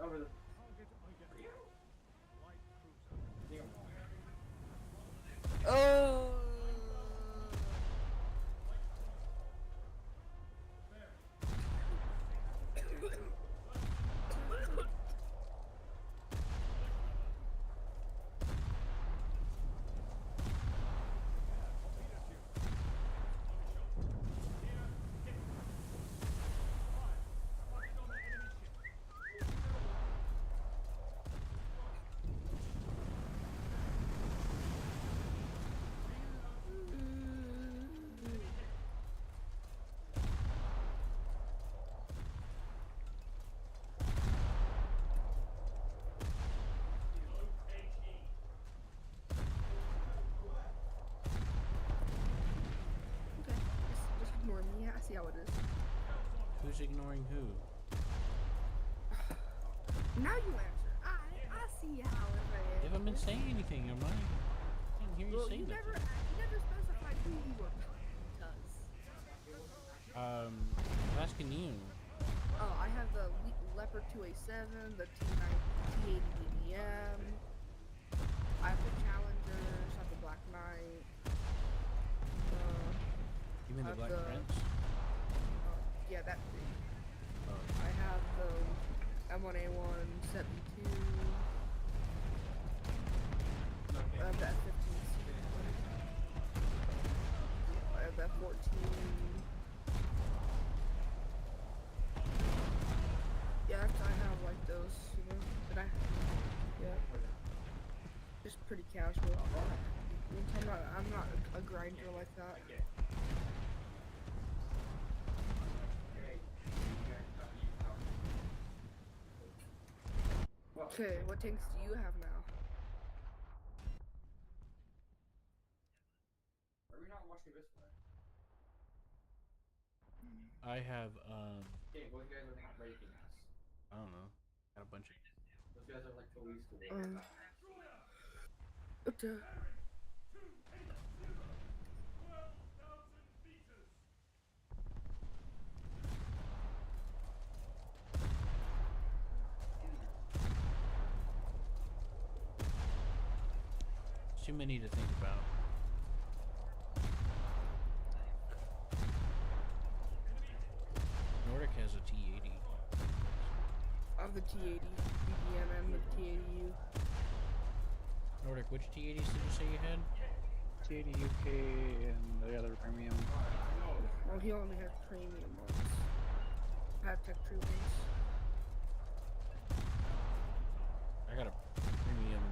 Over the. Target identified. Light cruiser. Oh! Okay, just ignore me. I see how it is. Who's ignoring who? Now you answer. I see how it is. You haven't been saying anything. I didn't hear you Well, say you nothing. never specified who you were because. I'm asking you. Oh, I have the Leopard 2A7, the T80 DBM. I have the Challengers, I have the Black Knight. You mean the Of Black the- Prince? Yeah, that thing. Oh. I have the M1A1 7-2. I have the F-15C. I have the F-14. Yeah, I have like those, you know, but yeah, just pretty casual. I'm not a grinder like that. Okay, what tanks do you have now? Are we not watching this way? I have Okay, those guys are not breaking us. I don't know. Got a bunch of Those guys are like police to Okay. too many to think about. Nordic has a T80. I have the T80 BBM and the T80U. Nordic, which T80s did you say you had? T80 UK and the other premium. Well, he only had premium ones. I have tech tree ones. I got a premium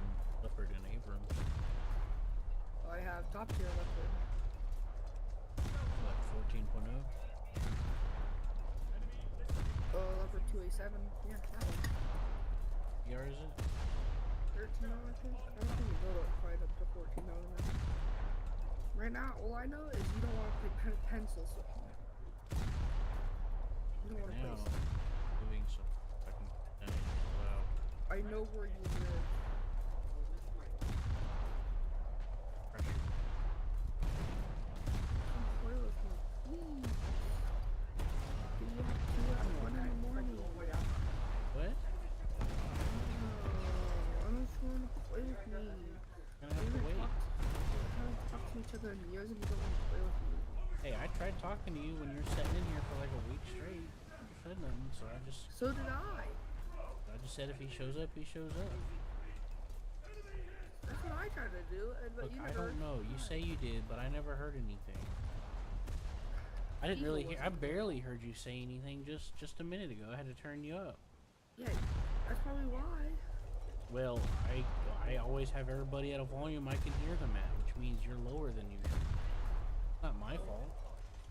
Leopard and Abrams. I have top tier Leopard. What, 14.0? Leopard 2A7. Yeah, that one. PR is it? 13 I think. I don't think we go to quite up to 14 now. Right now, all I know is you don't want to play pencils with me. You don't want to Now, play. doing some fucking go out. I know where you live. Pressure. Come play with me, please. You have to at 1 in the morning. What? I don't want to play with me. Gonna have to wait. Talk to each other in years and you don't want to play with me. Hey, I tried talking to you when you were sitting in here for like a week straight. You said nothing, so I just So did I. said if he shows up, he shows up. That's what I tried to do, but Look, you I never. don't know. You say you did, but I never heard anything. I didn't really hear. I barely heard you say anything just a minute ago. I had to turn you up. Yeah, that's probably why. Well, I always have everybody at a volume I can hear them at, which means you're lower than usual. It's not my fault.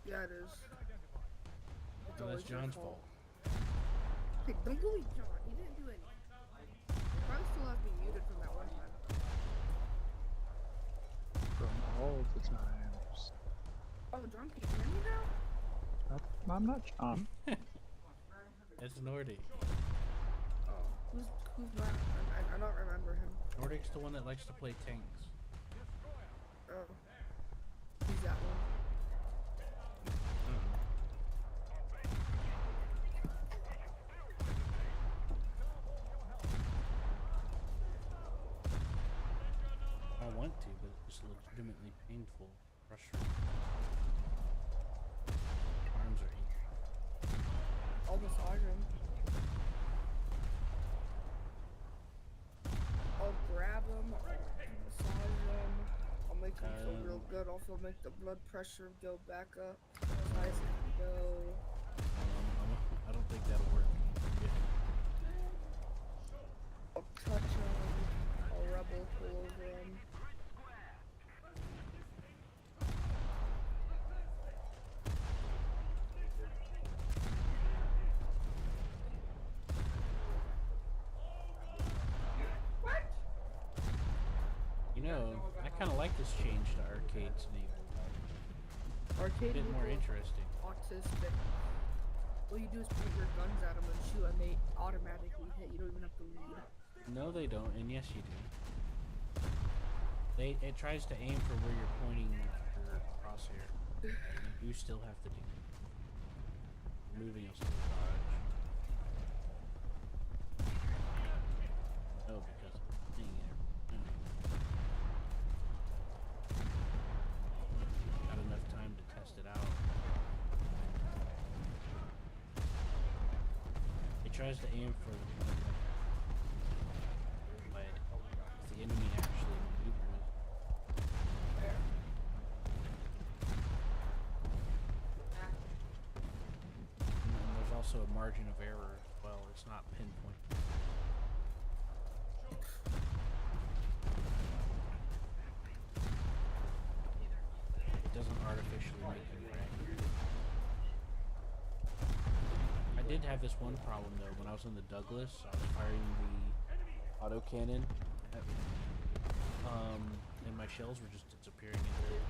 Yeah, it is. It's Well, always that's your John's fault. Hey, don't bully John. He all the times. Oh, John, can you hear me now? I'm not John. It's Nordic. Oh, who's not? I don't remember him. Nordic's the one that likes to play tanks. Oh, he's that one. I want to, but it's just legitimately painful, frustrating. Arms are aching. I'll massage him. I'll grab him. I'll massage him. I'll make him feel real good. Also make the blood pressure go back up as high as it can go. I don't think that'll work. I'll touch him. I'll rub all over him. You know, I kind of like this change to arcade Sneak. Arcade A bit more equals interesting. autistic. All you do is point your guns at them and shoot, and they automatically hit. You don't even have to lead. No, they don't, and yes, you do. It tries to aim for where you're pointing your crosshair. You still have to do it. Moving will still dodge. Oh, because of being there. Got enough time to test it out. It tries to aim for the point that, but if the enemy actually maneuvers. And there's also a margin of error as well. It's not pinpoint. It doesn't artificially make you rank. I did have this one problem though. When I was in the Douglas, I was firing the autocannon, and my shells were just disappearing into it.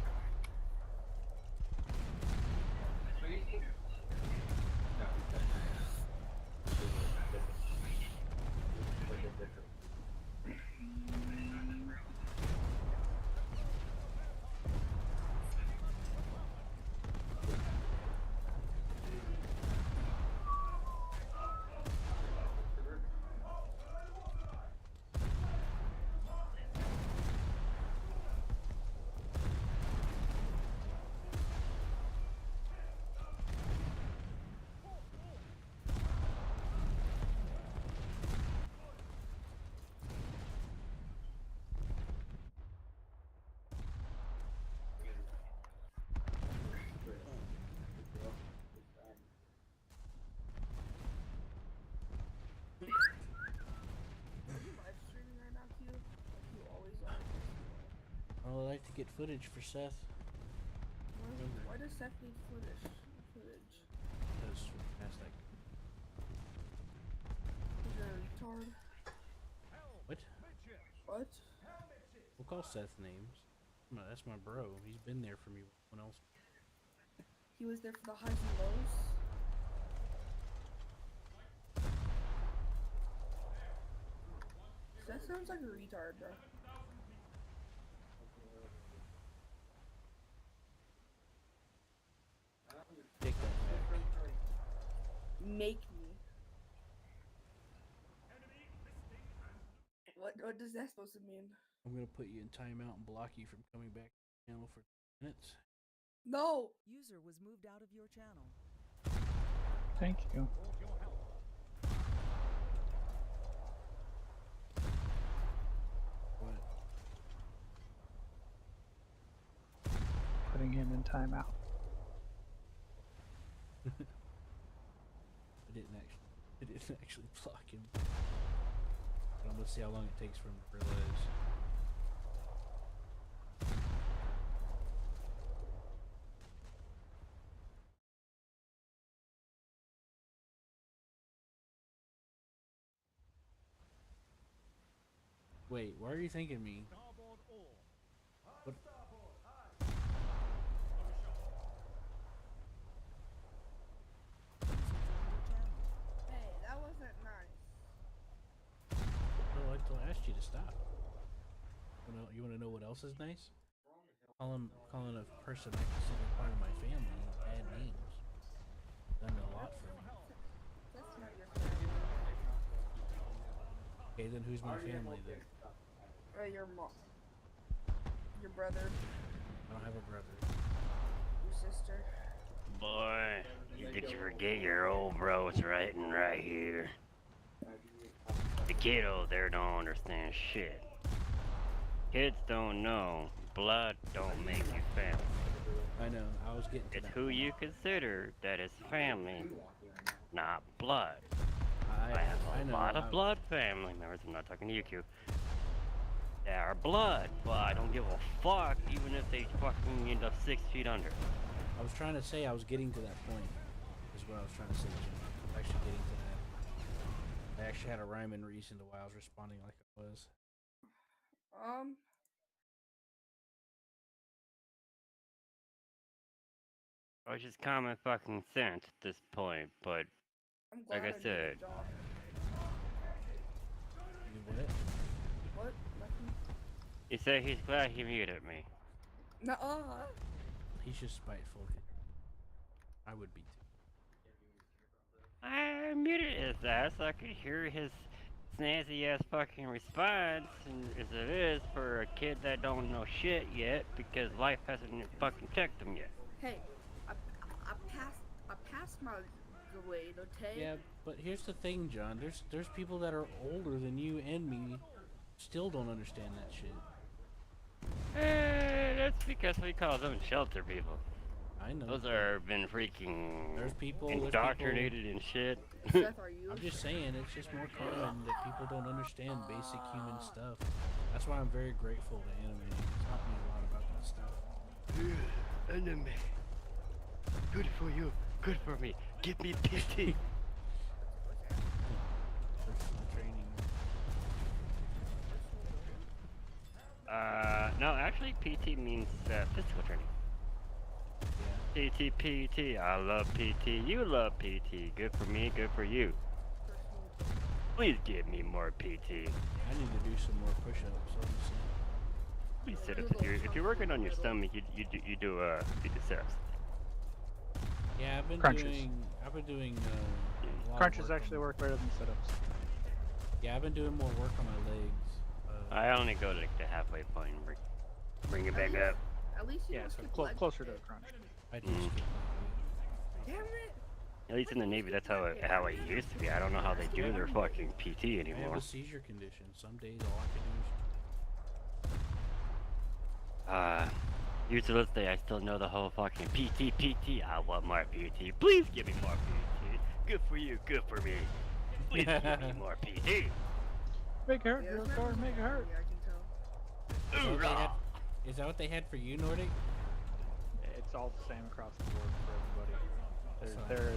Are you live streaming right now, Q? Like you always are. I would like to get footage for Seth. Why does Seth need footage? Because past like He's a retard. what? What? We'll call Seth names. No, that's my bro. He's been there for me when else. He was there for the highs and lows. That sounds like a retard, bro. Take that back. Make me. What does that supposed to mean? I'm gonna put you in timeout and block you from coming back to the channel for minutes. No! User was moved out of your channel. Thank you. What? Putting him in timeout. I didn't actually block him. But I'm gonna see how long it takes for him to realize. Wait, why are you thanking me? Starboard all. What? you to stop. You want to know what else is nice? Calling a person I consider part of my family bad names. Done a lot for me. That's not your family. Okay, then who's my family then? Your mom. Your brother. I don't have a brother. Your sister. Boy, did you forget your old bros right here? The kid over there don't understand shit. Kids don't know. Blood don't make you family. I know. I was getting to It's that. who you consider that is family, not blood. I I have a know. lot of blood family members. I'm not talking to you, Q. They are blood, but I don't give a fuck even if they fucking end up 6 feet under. I was trying to say I was getting to that point. Is what I was trying to say, Jim. I'm actually getting to that. I actually had a rhyme and reason to why I was responding like I was. Which is common fucking sense at this point, but I'm glad like I said, did a job. You what? What? Nothing. he said he's glad he muted me. Nuh-uh. He's just spiteful. I would be too. I muted his ass so I could hear his snazzy ass fucking response, and as it is for a kid that don't know shit yet because life hasn't fucking checked him yet. Hey, I passed my grade, okay? Yeah, but here's the thing, John. There's people that are older than you and me still don't understand that shit. That's because we call them shelter people. I know. Those are been freaking There's people indoctrinated and shit. Seth, are you? I'm just saying, it's just more common that people don't understand basic human stuff. That's why I'm very grateful to anime. It's taught me a lot about that stuff. Anime. Good for you. Good for me. Give me PT. Personal training. No, actually PT means physical training. Yeah. PT. I love PT. You love PT. Good for me. Good for you. Please give me more PT. I need to do some more push-ups. Honestly. Please sit ups. If you're working on your stomach, you do steps. Yeah, I've been Crunches. doing a lot of Crunches work actually on, work better than sit-ups. Yeah, I've been doing more work on my legs. I only go to the halfway point and bring it back up. At least you Yeah, don't so skip leg closer to day. a crunch. I do skip my legs. Damn it! At least in the Navy, that's how it used to be. I don't know how they do their fucking PT I have anymore. a seizure condition. Some days all I can do is You to this day, I still know the whole fucking PT. I want more PT. Please give me more PT. Good for you, good for me. Please give me more PT. Make it hurt, Yeah, girl, it's car, not make it hurt. Yeah, I can tell. Hoorah! Is that what they had for you, Nordic? It's all the same across the board for everybody. That's There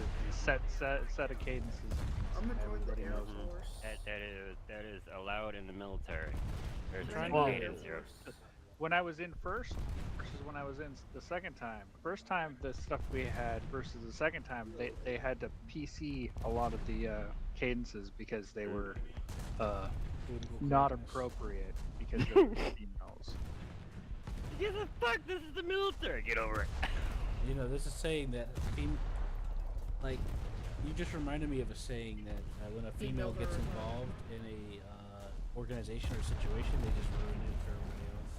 are set of cadences. I'm gonna join the Everybody Air knows them. Force. That is allowed in the military. There's Trying a to- cadence here. When I was in first versus when I was in the second time. First time, the stuff we had versus the second time, they had to PC a lot of the cadences because they were not appropriate because of the females. Get the fuck! This is the military. Get over it. You know, there's a saying that, like, you just reminded me of a saying that when a female Females gets are involved in a organization or situation, they just ruin it for everybody else.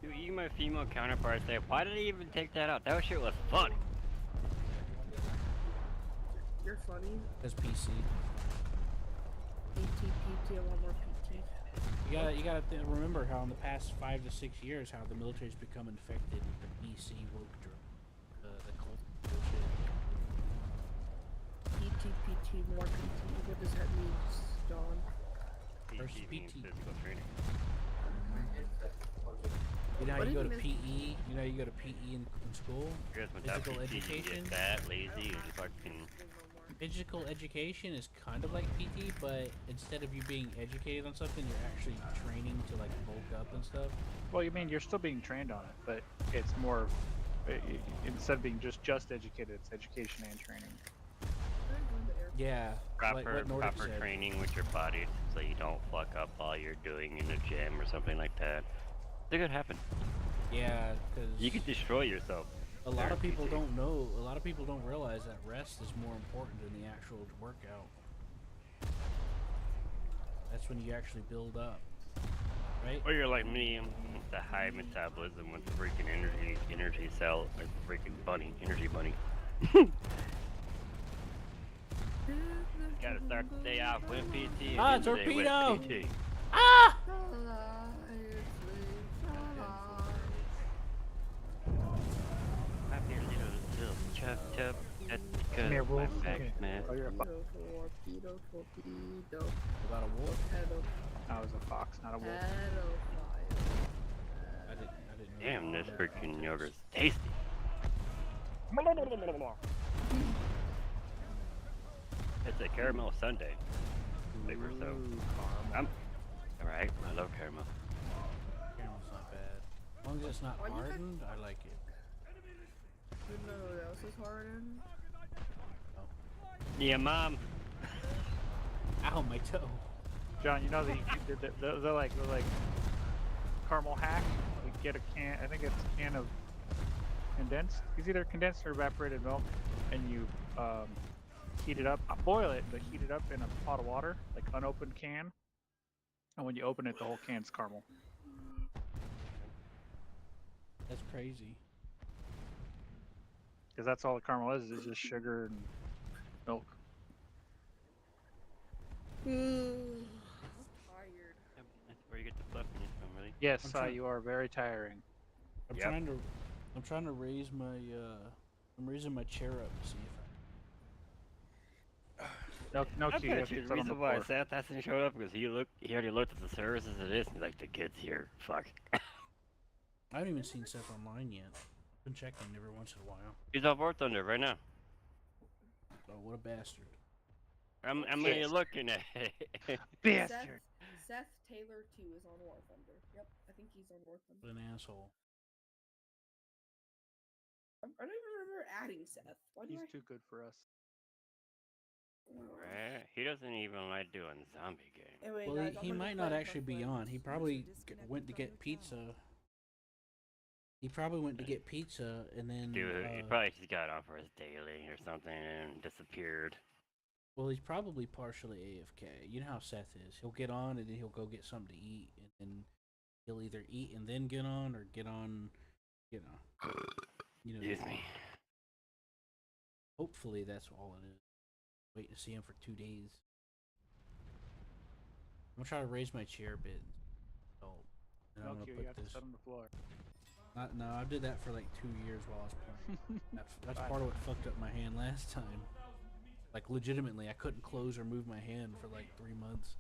Dude, you my female counterparts say, why did they even take that out? That shit was funny. You're funny. Because PC. PT, I want more PT. You gotta remember how in the past 5 to 6 years, how the military's become infected with the PC woke drug, the cult bullshit. PT, more PT. What does that mean, John? First PT means PT. physical training. You know how What you go even to is- PE? You know how you go to PE in school? Because without Physical PT, you education? get fat, lazy, and fucking... Physical education is kind of like PT, but instead of you being educated on something, you're actually training to like bulk up and stuff. Well, you mean you're still being trained on it, but it's more instead of being just educated, it's education and training. Yeah, like Proper what Nordic proper said. training with your body so you don't fuck up while you're doing in the gym or something like that. It could happen. Yeah, because You could destroy yourself. a lot of during people PT. don't know. A lot of people don't realize that rest is more important than the actual workout. That's when you actually build up, right? Or you're like me, with the high metabolism with the freaking energy cell, like freaking bunny, energy bunny. Gotta start the day off with PT. And Ah, end the day with torpedo! PT. Ah! I'm your little chub chub. That's Come here, because Wolf. my back's Okay. mad. Oh, you're a fox. Torpedo. About a wolf? I was a fox, not a wolf. I didn't know. Damn, that this in that freaking context. yogurt's tasty. It's a caramel sundae flavor, so I'm alright. I love caramel. Caramel's not bad. As long as it's not Why you got- hardened, I like it. No, that else is hardened. Yeah, mom. Ow, my toe. John, you know they're like caramel hack. We get a can. I think it's a can of condensed. It's either condensed or evaporated milk, and you heat it up. Boil it, but heat it up in a pot of water, like unopened can. And when you open it, the whole can's caramel. That's crazy. Because that's all the caramel is just sugar and milk. I'm tired. That's where you get the fluffiness from, really. Yes, I'm trying- you are very tiring. I'm Yep. trying to raise my I'm raising my chair up to see if No I key. You bet have you to the sit on the reason why floor. Seth hasn't showed up because he already looked at the services it is and he's like, the kid's here. Fuck. I haven't even seen Seth online yet. Been checking every once in a while. He's on War Thunder right now. Oh, what a bastard. I'm really looking at it. Bastard. Seth Taylor 2 is on War Thunder. Yep, I think he's on War Thunder. What an asshole. I don't even remember adding Seth. Why do He's too good for us. Right? He doesn't even like doing zombie games. Anyway, Well, guys, I'm he gonna might play not for actually be friends. on. He probably went to get pizza. He probably went to get pizza and then. Dude, he probably just got on for his daily or something and disappeared. Well, he's probably partially AFK. You know how Seth is. He'll get on and then he'll go get something to eat, and then he'll either eat and then get on, or get on, you know. Excuse me. Hopefully that's all it is. Waiting to see him for 2 days. I'm gonna try to raise my chair a bit. So, and I'm No gonna key. You put have to this. sit on the floor. No, I did that for like 2 years while I was playing. That's Fine. part of what fucked up my hand last time. Like legitimately, I couldn't close or move my hand for like 3 months.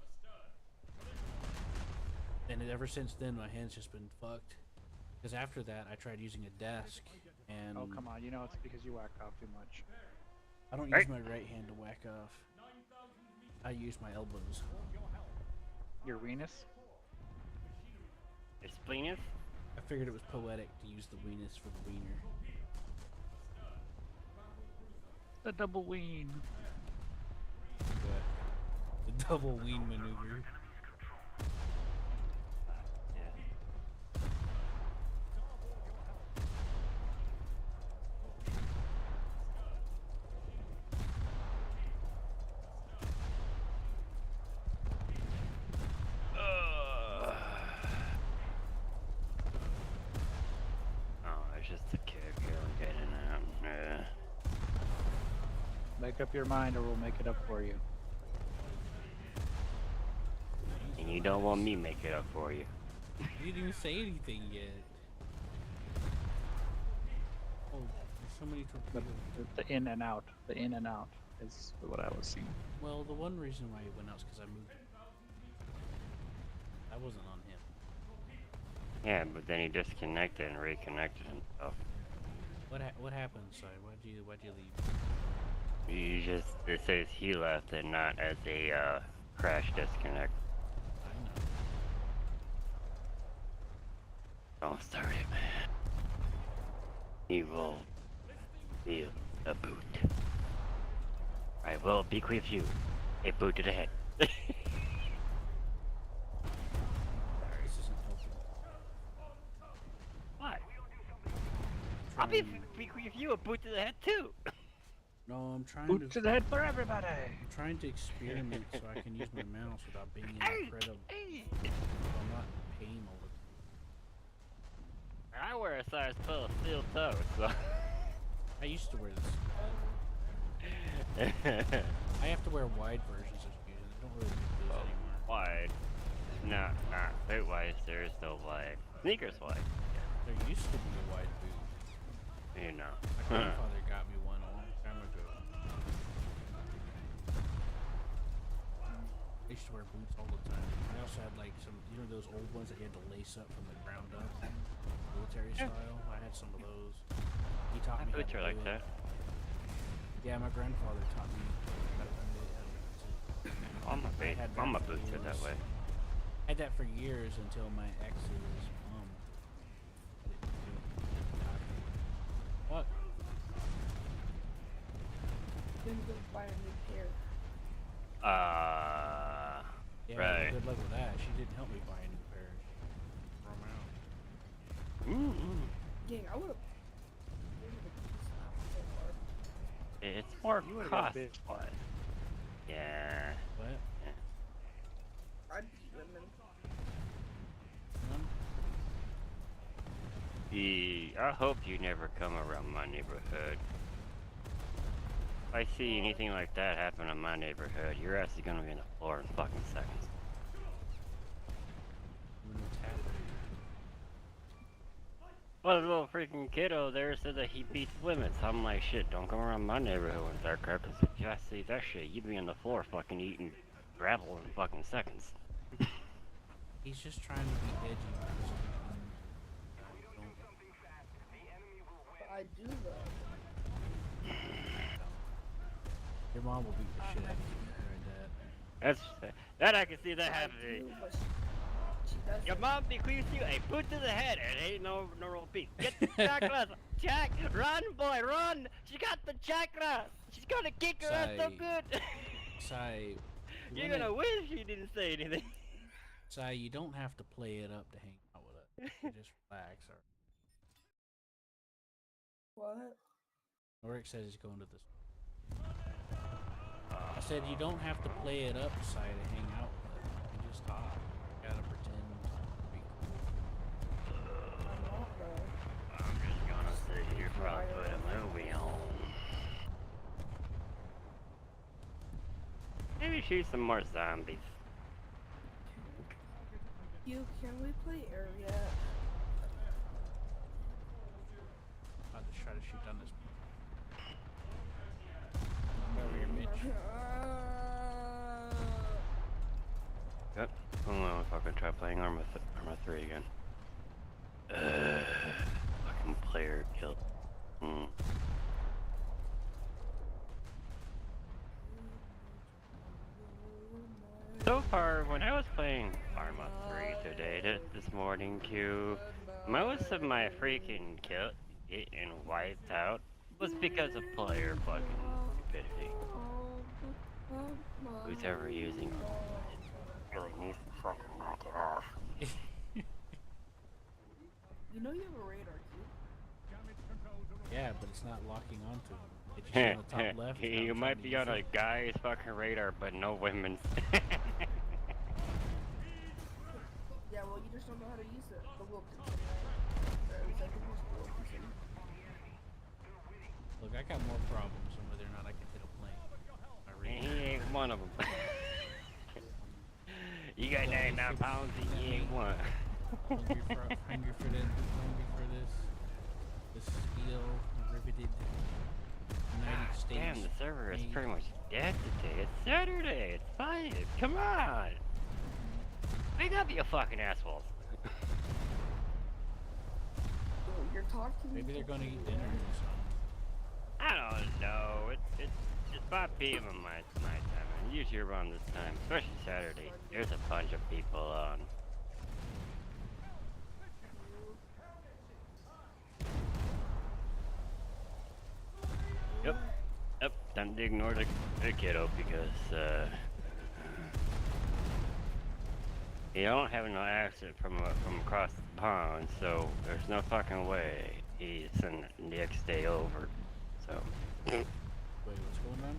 And ever since then, my hand's just been fucked. Because after that, I tried using a desk, and Oh come on, you know it's because you whack off too much. I don't use my right hand to whack off. I use my elbows. Your weenus? Explain. I figured it was poetic to use the weenus for the wiener. The double ween. The double ween maneuver. Oh, it's just a kid getting out. Yeah. Make up your mind or we'll make it up for you. And you don't want me to make it up for you. You didn't even say anything yet. Oh, there's so many torpedoes. The in and out. The in and out is what I was seeing. Well, the one reason why he went out is because I moved him. That wasn't on him. Yeah, but then he disconnected and reconnected himself. What happened, Si? Why'd you leave? It says he left and not as a crash disconnect. I know. Don't start it, man. He will feel the boot. I will bequeath you a boot to the head. This isn't helping. What? I'll Trying- bequeath you a boot to the head too. No, I'm trying Boot to the head for everybody. I'm trying to experiment so I can use my mouse without being incredible. So I'm not in pain all the I wear a size 12 steel toe, so. I used to wear this. I have to wear wide versions of shoes. I don't really do those anymore. Wide. Not boot wise, there is no wide. Sneakers wide. There used to be a wide boot. You know. My grandfather got me one a long time ago. I used to wear boots all the time. I also had like some, you know, those old ones that you had to lace up from the ground up, military style. I had some of those. He taught me. Boots how are to like do it. that. Yeah, my grandfather taught me how to do it. All my boots are that way. I had that for years until my ex's mom. What? Then go buy a new pair. Yeah, Right. good luck with that. She didn't help me buy a new pair. Throw 'em out. Dang, I would've. It's more You would've got cost big. wise. Yeah. What? I'd be women. None? I hope you never come around my neighborhood. If I see anything like that happen in my neighborhood, your ass is gonna be on the floor in fucking seconds. When it's happening. Well, the little freaking kiddo there said that he beats women, so I'm like, shit, don't come around my neighborhood with that crap, 'cause if you see that shit, you'd be on the floor fucking eating gravel in fucking seconds. He's just trying to be edgy. But I do though. Your mom will beat the shit out of you for that. That I can see that I happening. do, but she doesn't. Your mom bequeaths you a boot to the head and ain't no real beef. Get the chakras! Jack, run boy, run! She got the chakras! She's gonna kick her ass so Sai. good! Sai, You're gonna wish you didn't say anything. Sai, you don't have to play it up to hang out with us. You just relax. What? Oric says he's going to this. I said you don't have to play it up, Sai, to hang out with us. You can just talk. You gotta pretend to be cool. I'm not though. I'm just gonna sit here for and put a movie on. Maybe shoot some more zombies. Can we play air yet? I'll just try to shoot down this. Over here, Mitch. Yep. Hold on, if I can try playing Arma 3 again. Fucking player killed. So far, when I was playing Arma 3 today, this morning, most of my freaking kill getting wiped out was because of player fucking stupidity. Who's ever using really needs to fucking knock it off. You know you have a radar cube. Yeah, but it's not locking onto him. It's just on the top left. You might be on a guy's fucking radar, but no women's. Yeah, well, you just don't know how to use it. The Wilkinson, right? Or is that the Wilkinson? Look, I got more problems than whether or not I can hit a plane. I He really ain't one of them. You got 99 pounds and you ain't one. hungry for this steel riveted United States. Damn, the server is made- pretty much dead today. It's Saturday. It's 5. Come on. Wake up, you fucking assholes. Oh, you're talking. Maybe they're gonna eat dinner or something. I don't know. It's 5 p.m. on my time. And usually around this time, especially Saturday, there's a bunch of people on. Yep. time to ignore the kiddo because you don't have no accent from across the pond, so there's no fucking way he's sending the next day over. So. Wait, what's going on?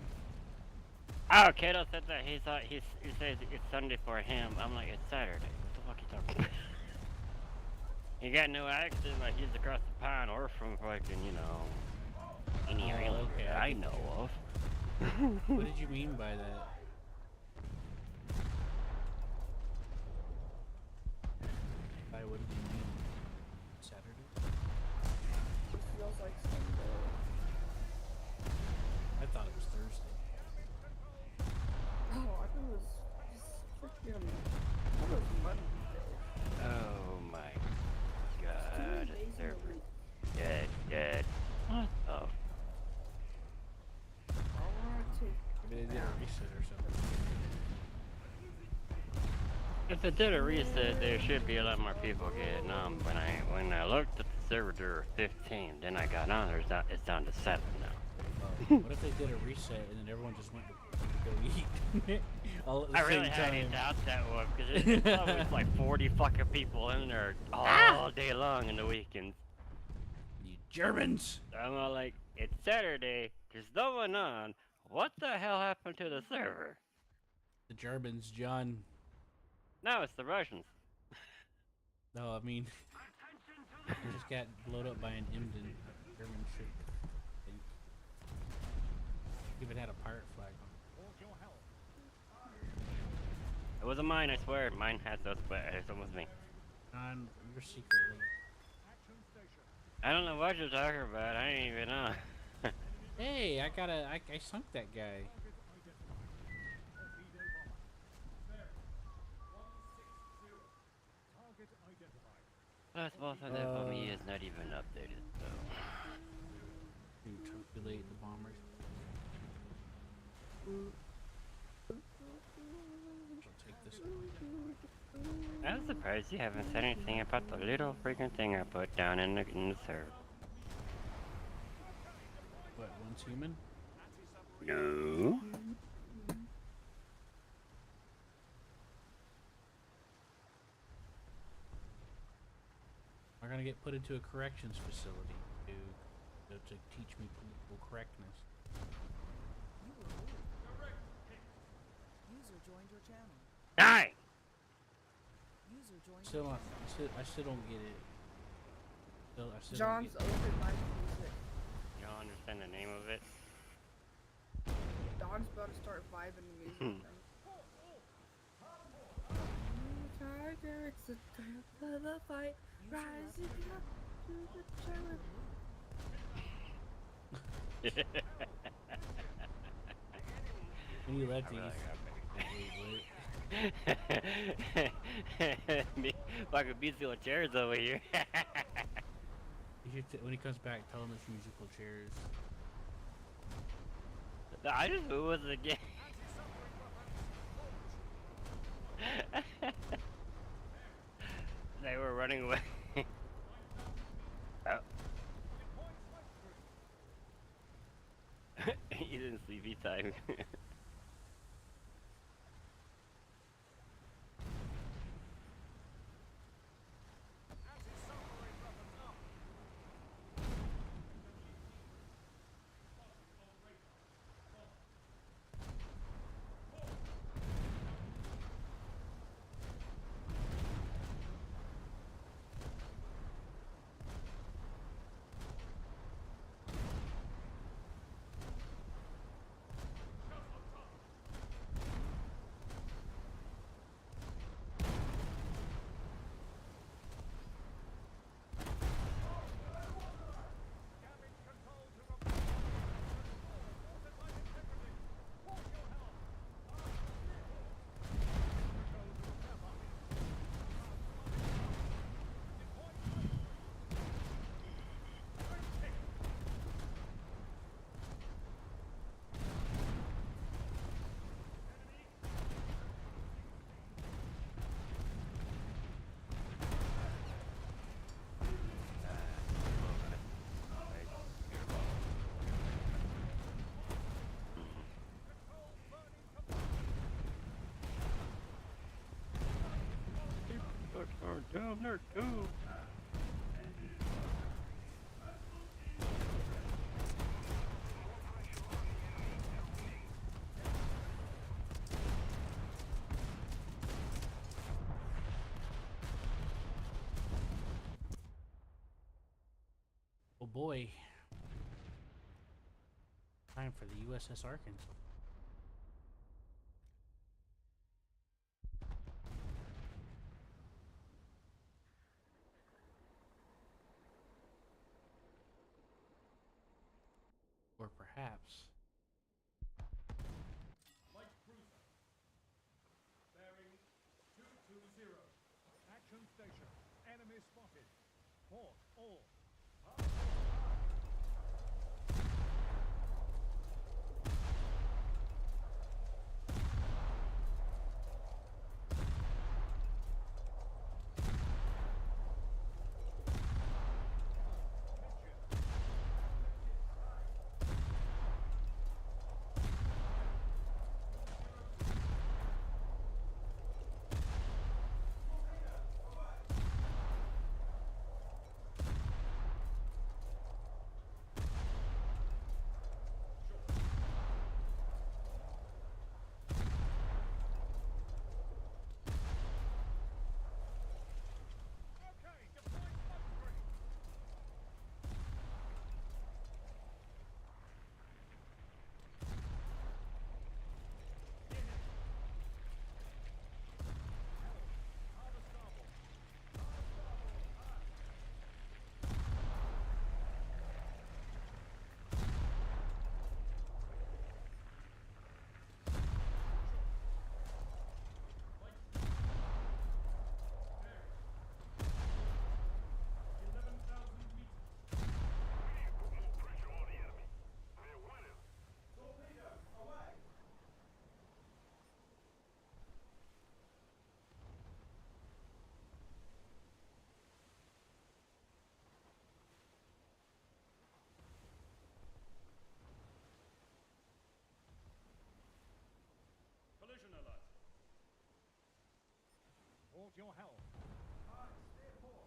Oh, kiddo said that he says it's Sunday for him. I'm like, it's Saturday. What the fuck you talking about? He got no accent like he's across the pond or from fucking, you know, any area okay, I get know you. of. What did you mean by that? By what did you mean? Saturday? It feels like Sunday. I thought it was Thursday. Oh, I thought it was just freaking. I thought it was Monday. Oh my god, Days in they're a week. dead. What the? I want to take. Maybe they did a reset or something. If it did a reset, there should be a lot more people getting on. When I looked at the server, there were 15. Then I got on. It's down to 7 now. What if they did a reset and then everyone just went to go eat? All at the I same really highly time. doubt that one because it's always like 40 fucking people in there all day long in the weekends. You Germans! I'm all like, it's Saturday. There's no one on. What the hell happened to the server? The Germans, John. No, it's the Russians. No, I mean, they just got blown up by an Emden German ship. I think. Even had a pirate flag on it. Hold your help. It wasn't mine, I swear. Mine has those, but it was me. John, you're secretly. Action station. I don't know what you're talking about. I ain't even know. Hey, I sunk that guy. Target identified. Plus, most of that for me is not even updated, so. You calculate the bombers. I'll take this one. I'm surprised you haven't said anything about the little freaking thing I put down in the server. What, one's human? No. I'm gonna get put into a corrections facility to teach me political correctness. User joined your channel. Die! User joined Still your not. channel. I still don't get it. I still John's don't get open mic music. You don't understand the name of it? Don's about to start vibing to music. Tiger, it's the time for the fight. Rising up to the challenge. When you left, I you really Me, fucking musical chairs over here. you should when he comes back, tell him it's musical chairs. I just who was it again? They were running away. Oh. He's in sleepy time. down there too. Oh boy. Time for the USS Arkansas. Or perhaps Light cruiser. Bearing 220. Action station. Enemy spotted. Port all. Okay, deploy smoke screen. Harbor starboard. Light. Bearing. 11,000 meters. We need to put more pressure on the enemy. They're winning. Torpedoes, away! Collision alert. Hold your helm. Steer port.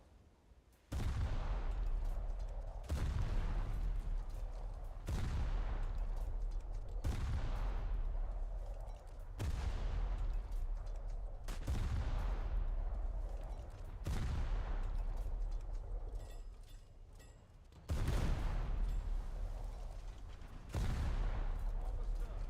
Harbor stern.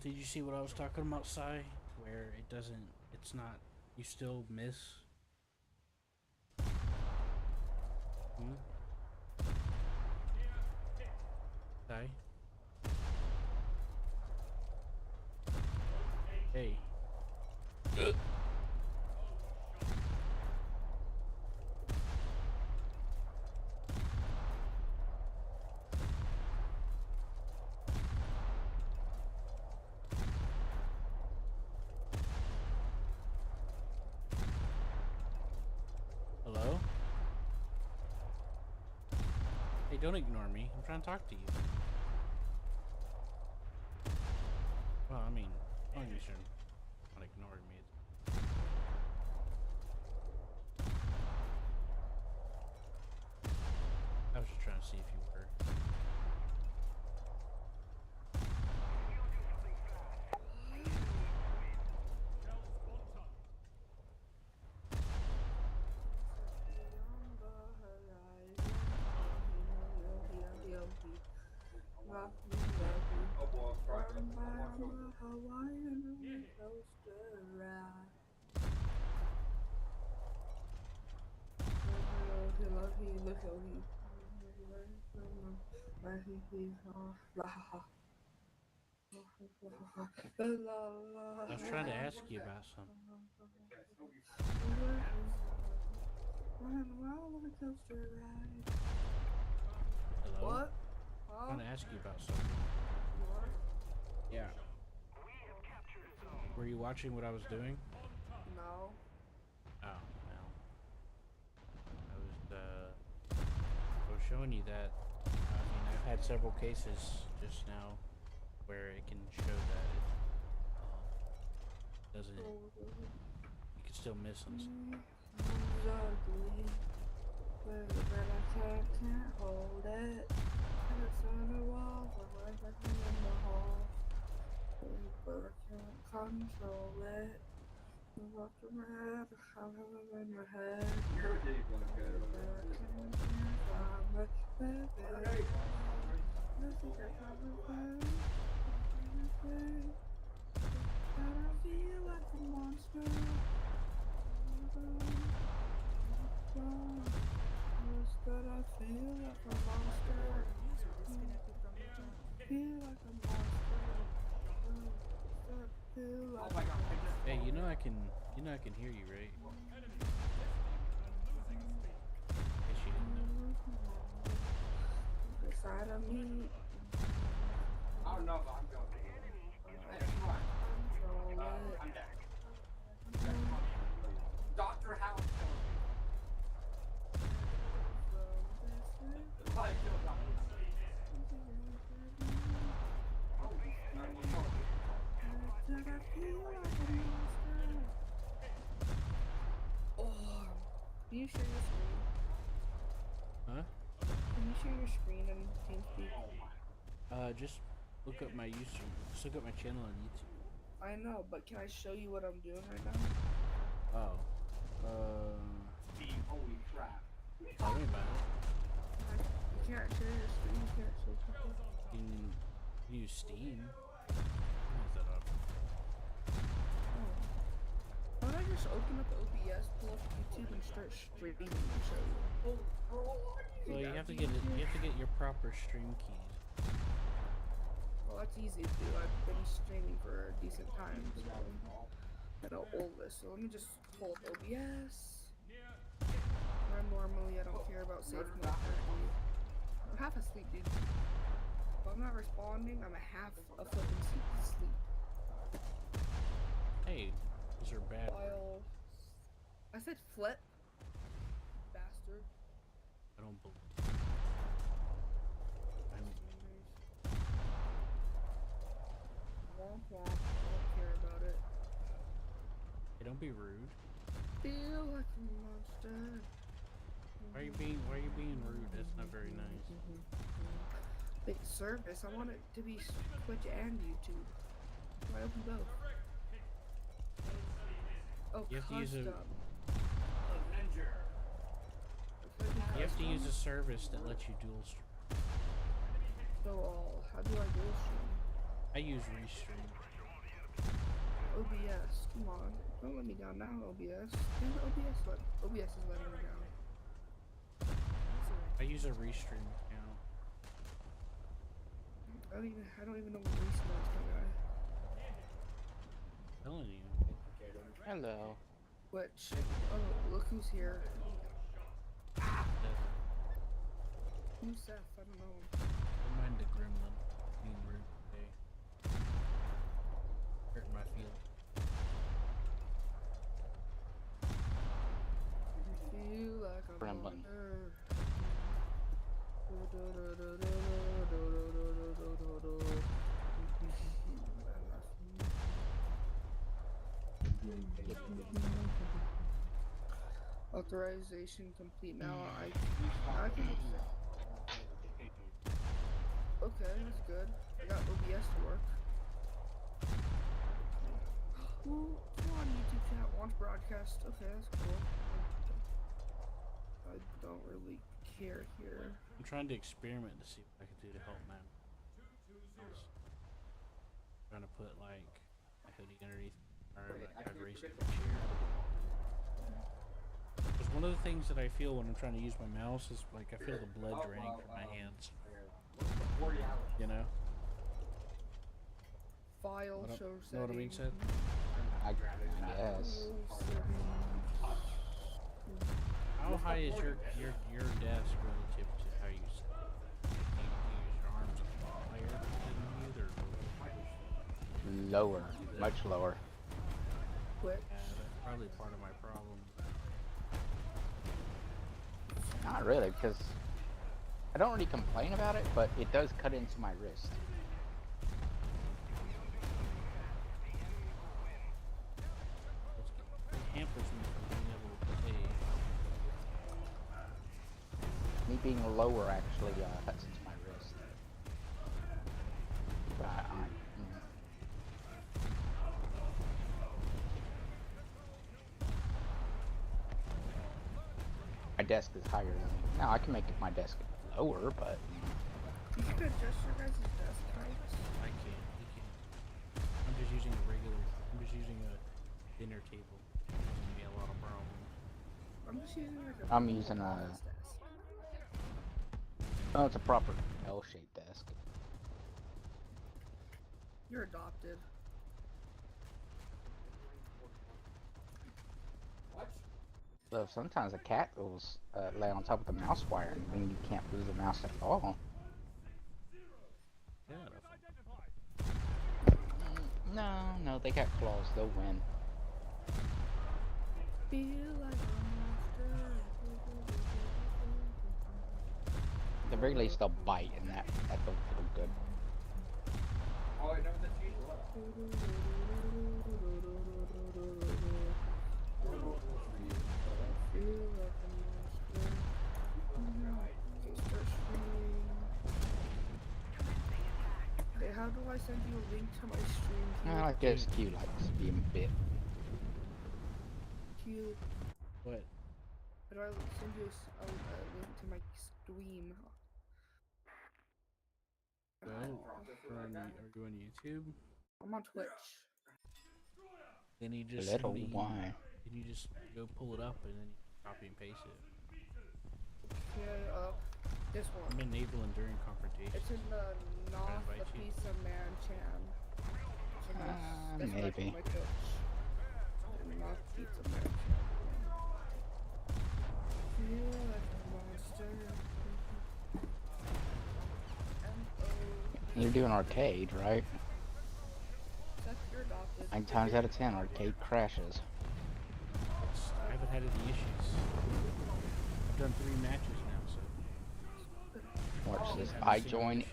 Did you see what I was talking about, Sai? Where it doesn't, it's not, you still miss? Hmm? Sai? Hey. Hello? Hey, don't ignore me. I'm trying to talk to you. Well, I mean, I don't think you should not ignore me. I was just trying to see if you were. Oh boy, I'm crying. I was trying to ask you about something. Hello? What? I'm trying to ask you about something. What? Yeah. Were you watching what I was doing? No. Oh, no. I was showing you that. I mean, I've had several cases just now where it can show that it doesn't. You can still miss on some. Ugly. But I can't hold it. And it's on the wall, but I'm in the hall. But I can't control it. I'm up to my head, I'm in my head. You're a deep one, But I can't find my baby. I think I have a friend. But I feel like a monster. But I feel like a monster. User disconnected from your channel. Feel like a monster. Feel like Oh my god, I just. Hey, you know I can hear you, right? Yes, you didn't know. inside of me. I don't know, but I'm going. Hey, come on. Control it. I'm back. Dr. House killed me. Probably killed Dr. House. Oh, man, what's wrong? Did I feel like a monster? Oh, can you share your screen? Huh? Can you share your screen on TeamSpeak? Just look up my YouTube. Just look up my channel on YouTube. I know, but can I show you what I'm doing right now? Oh. Holy crap. Tell me about it. You can't share your screen. You can't show people. You can use Steam. Why is that up? Oh. Why don't I just open up OBS, pull up YouTube, and start streaming and show you? Well, you have to get it. You have to get your proper stream keys. Well, that's easy to do. I've been streaming for a decent time, so I know all this. So let me just pull up OBS. Where normally I don't care about safe mode currently. I'm half asleep, dude. If I'm not responding, I'm a half a flipping sleep. Hey, those are bad. While I said flip, bastard. I don't believe. Womp womp. I don't care about it. Hey, don't be rude. Feel like a monster. Why are you being rude? That's not very nice. Big service. I want it to be Twitch and YouTube. I open both. Oh, You have to use a- custom. Avenger. You have to use a service that lets you dual stream. So, how do I dual stream? I use Restream. OBS, come on. Don't let me down now, OBS. Damn it, OBS is letting me down. I use a Restream account. I don't even know what race is, my guy. I'm telling you. Hello. Which, oh, look who's here. Who's Seth? I don't know. Don't mind the gremlin being rude today. Hurting my feelings. Feel like I'm Gremlin. on Earth. Authorization complete now. I can. Okay, that's good. I got OBS to work. Ooh, come on, YouTube chat, watch broadcast. Okay, that's cool. I don't really care here. I'm trying to experiment to see what I can do to help man. Trying to put like a hoodie underneath or like a racing chair. Because one of the things that I feel when I'm trying to use my mouse is like I feel the blood draining from my hands. You know? File Know show what I mean, Seth? I guess. How high is your desk relative to how you sit? Do you use your arms higher than you, or Lower. Much lower. Which? that's probably part of my problem. Not really, because I don't really complain about it, but it does cut into my wrist. It hampers me from being able to play. Me being lower actually cuts into my wrist. But my desk is higher than me. Now I can make my desk lower, but You can adjust your guys' desk heights. I can't. You can't. I'm just using a regular. I'm just using a dinner table. It's gonna be a lot of problems. I'm just using like a. I'm using a. office desk. Oh, it's a proper L-shaped desk. You're adopted. So sometimes a cat will lay on top of the mouse wire, and then you can't lose the mouse at all. Yeah. No, they got claws. They'll win. Feel like a monster. At the very least, they'll bite, and that'll feel good. Oh, I never did see what? Feel like a monster. Okay, start streaming. Okay, how do I send you a link to my stream? I guess Q likes being bit. Q, What? how do I send you a link to my stream? Well, are you on YouTube? I'm on Twitch. Then you just Little send me, why? then you just go pull it up and then you copy and paste it. Okay, this one. I'm in Naval Enduring Confrontation. It's in the Not invite the you. Pizza Man chan. So that's Maybe. my Twitch. Not Pizza Man chan. Feel like a monster. You're doing arcade, right? Seth, you're adopted. 9 times out of 10, arcade crashes. I haven't had any issues. I've done 3 matches now, so. Watch this. haven't I seen an join issue.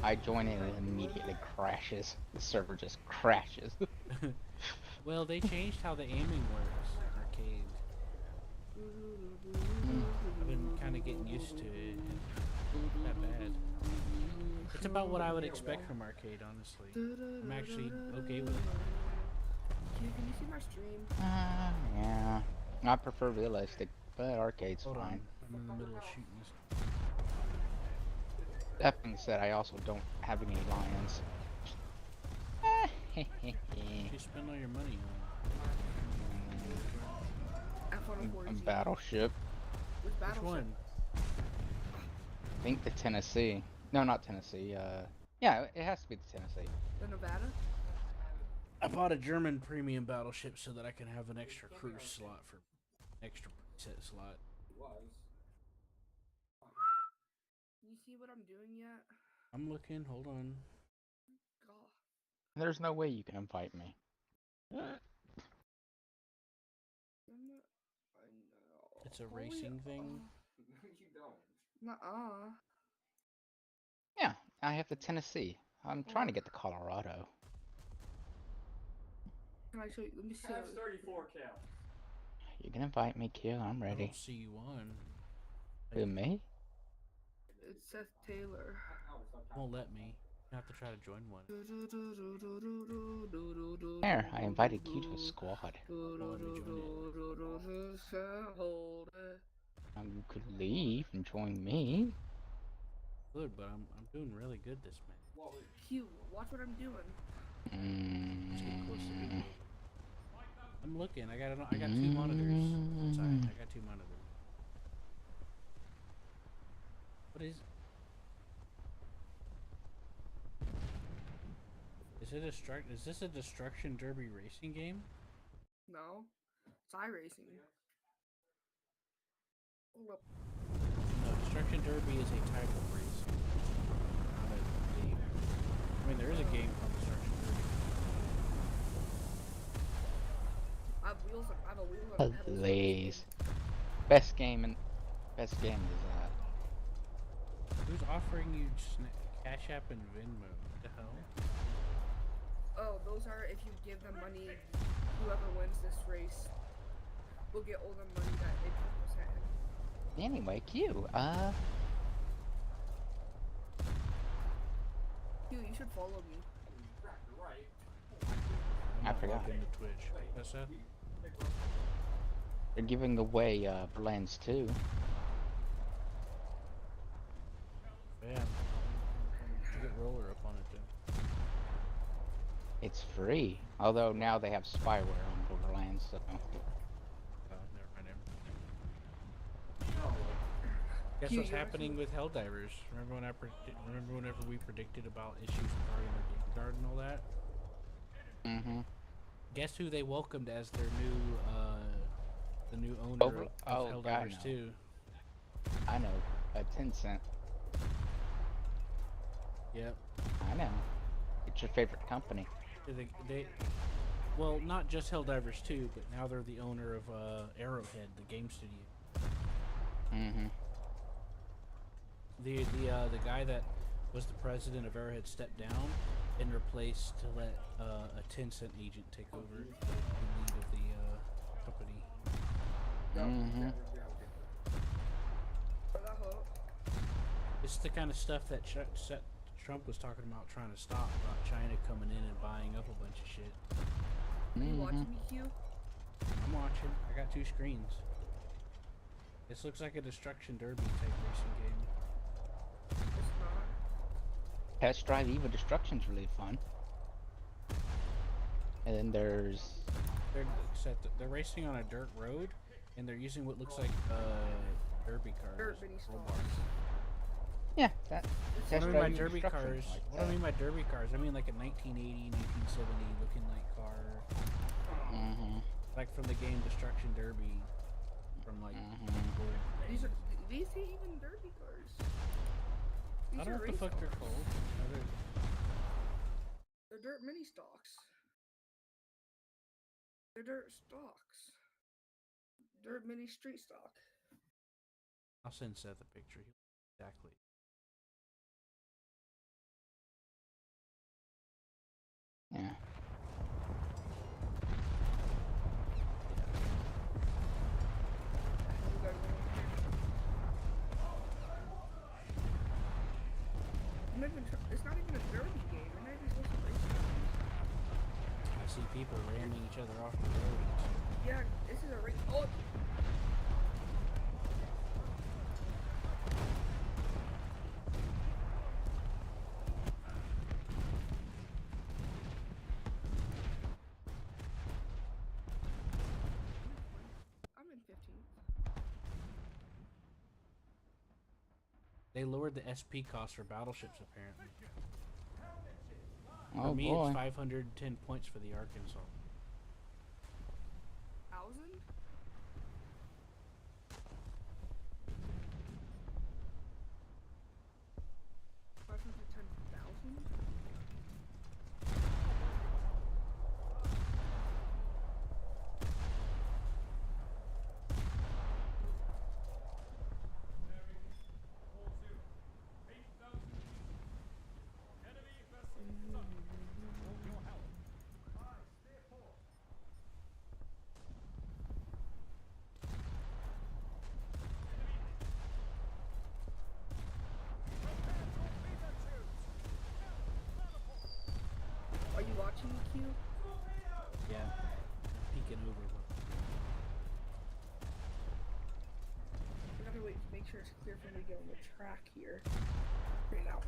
it and it immediately crashes. The server just crashes. Well, they changed how the aiming works in arcade. I've been kind of getting used to it. It's not bad. It's about what I would expect from arcade, honestly. I'm actually okay with it. Can you see my stream? Yeah. I prefer realistic, but arcade's Hold fine. on, I'm in the middle of shooting this. That being said, I also don't have any lions. What you spend all your money on? A battleship. Which Which battleship? one? I think the Tennessee. No, not Tennessee. Yeah, it has to be the Tennessee. The Nevada? I bought a German premium battleship so that I can have an extra cruise slot for extra preset slot. You see what I'm doing yet? I'm looking. Hold on. God. There's no way you can invite me. I'm not, I know. It's a Holy- racing thing. You don't. Nuh-uh. Yeah, I have the Tennessee. I'm trying to get the Colorado. Can I show you? Let me see. Has 34 kills. You can invite me, Kill. I'm I ready. don't see you on. Who, me? It's Seth Taylor. Won't let me. You have to try to join one. There, I invited Q to a squad. Won't let me join it. You could leave and join me. Good, but I'm doing really good this match. Q, watch what I'm doing. Let's get close to being over. I'm looking. I got 2 monitors inside. I got 2 monitors. What is? Is this a destruction derby racing game? No. It's iRacing. Hold up. No, destruction derby is a type of racing, not a game. I mean, there is a game called destruction derby. I have wheels. I have a wheel and pedals. Please. Best game is Who's offering you Cash App and Venmo? What the hell? Oh, those are if you give them money, whoever wins this race will get all the money that they sent him. Anyway, Q, Q, you should follow me. I'm I not forgot. logged into Twitch. What's that? they're giving away blends too. Yeah. You get roller up on it too. It's free. Although now they have spyware on Borderlands, so Oh, never mind. Guess Q, what's you're happening with Helldivers? Remember whenever we predicted about issues regarding their game guard and all that? Guess who they welcomed as their new the new owner of Helldivers 2? I know. 10 cent. Yep. I know. It's your favorite company. Well, not just Helldivers 2, but now they're the owner of Arrowhead, the game studio. The guy that was the president of Arrowhead stepped down and replaced to let a 10-cent agent take over the lead of the company. It's the kind of stuff that Trump was talking about trying to stop, about China coming in and buying up a bunch of shit. Are you watching me, Q? I'm watching. I got 2 screens. This looks like a destruction derby type racing game. It's not. Test Drive Eva Destruction's really fun. And then there's... They're racing on a dirt road, and they're using what looks like derby cars. Dirt mini roll stocks. bars. Yeah, that... What Test do I mean Drive by Eva derby Destruction's cars? like What do I that. mean by derby cars? I mean like a 1980, 1970 looking like car, like from the game Destruction Derby, from like. These even derby cars. I don't know what the fuck they're called. They're dirt mini stocks. They're dirt stocks. Dirt mini street stock. I'll send Seth a picture. Exactly. Yeah. It's not even a derby game. We're not even supposed to race. I see people ramming each other off the road. Yeah, this is a race. Oh! They lowered the SP cost for battleships apparently. Oh For me, boy. it's 510 points for the Arkansas. 1,000? $510,000? Are you watching the queue? Yeah. Peeking over. I gotta wait to make sure it's clear for me to get on the track here. Right now.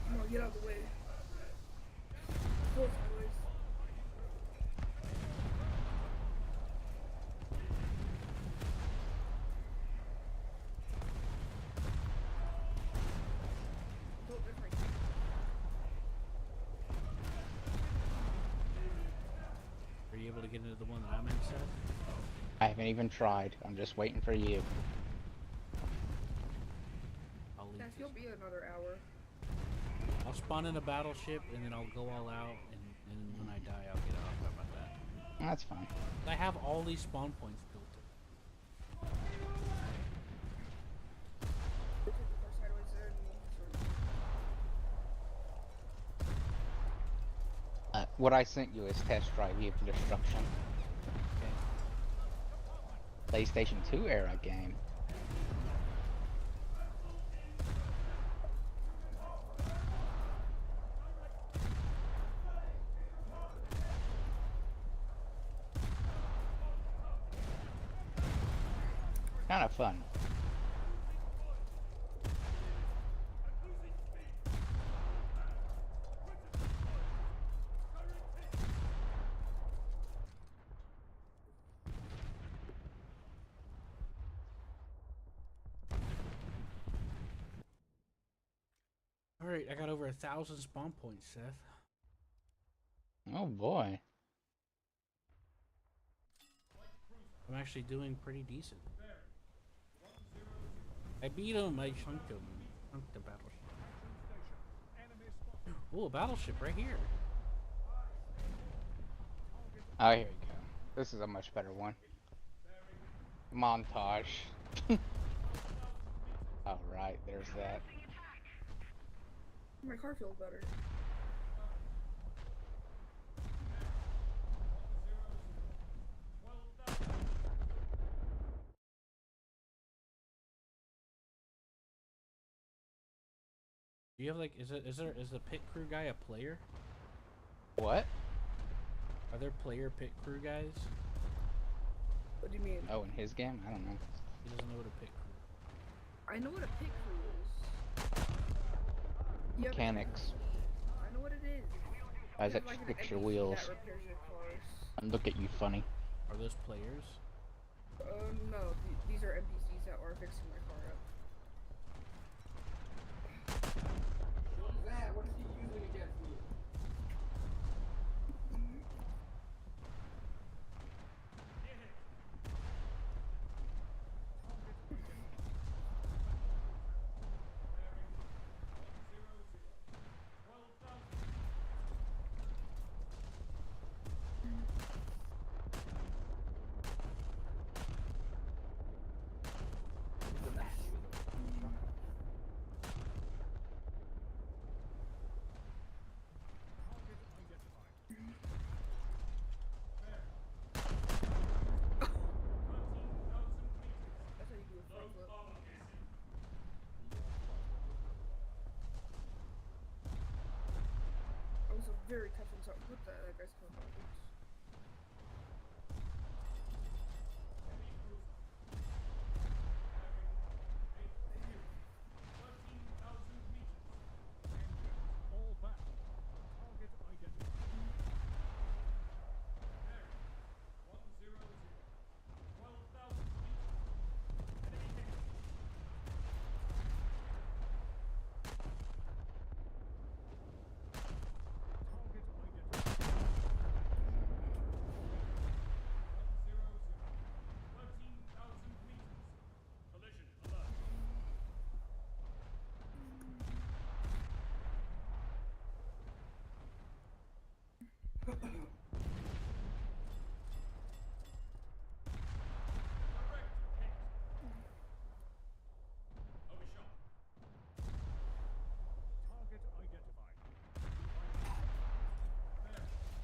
Come on, get out of the way. Go sideways. Don't different. Are you able to get into the one that I'm in, Seth? I haven't even tried. I'm just waiting for you. I'll leave. Yes, this. you'll be another hour. I'll spawn in a battleship and then I'll go all out, and when I die, I'll get off. How about that? That's fine. I have all these spawn points built up. Go sideways there and we'll sort of- What I sent you is Test Drive Vehicle Destruction. Okay. PlayStation 2 era game. Kind of fun. Alright, I got over 1,000 spawn points, Seth. Oh boy. I'm actually doing pretty decent. I beat him, I chunked him. Chunked the battleship. Oh, a battleship right here. Oh, here we go. This is a much better one. Montage. Alright, there's that. My car feels better. Do you have like, is the pit crew guy a player? What? Are there player pit crew guys? What do you mean? Oh, in his game? I don't know. He doesn't know what a pit crew. I know what a pit crew is. You have Mechanics. I know what it is. Guys that It's like an fix your NPC wheels that repairs your cars. and look at you funny. Are those players? No. These are NPCs that are fixing my car up. What is that? What is he using against me? That's how you do a front flip. I was very tough on something. What the that guy's coming backwards.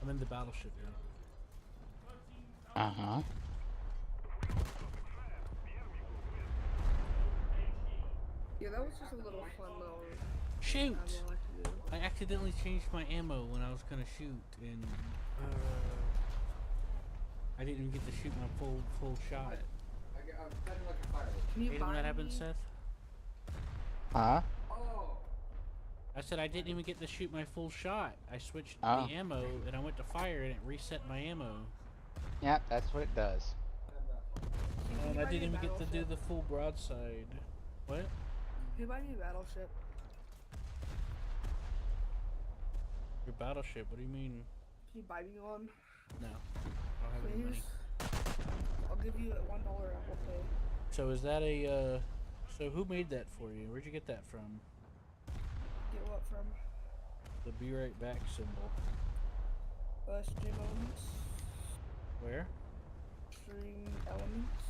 I'm in the battleship now. Uh-huh. Yeah, that was just a little fun though. Shoot! ammo I like to do. I accidentally changed my ammo when I was gonna shoot, and I didn't even get to shoot my full shot. I'm setting like a fire. Can you Hate it when buy that happens, me? Seth. Huh? Oh. I said I didn't even get to shoot my full shot. I switched Oh. the ammo, and I went to fire, and it reset my ammo. Yep, that's what it does. Can And you I buy didn't me a even get to do battleship? the full broadside. What? Can you buy me a battleship? Your battleship? What do you mean? Can you buy me one? No. I don't have any money. Please? I'll give you $1 Apple Pay. So is that a, so who made that for you? Where'd you get that from? Get what from? The be right back symbol. Stream Elements. Where? Stream Elements.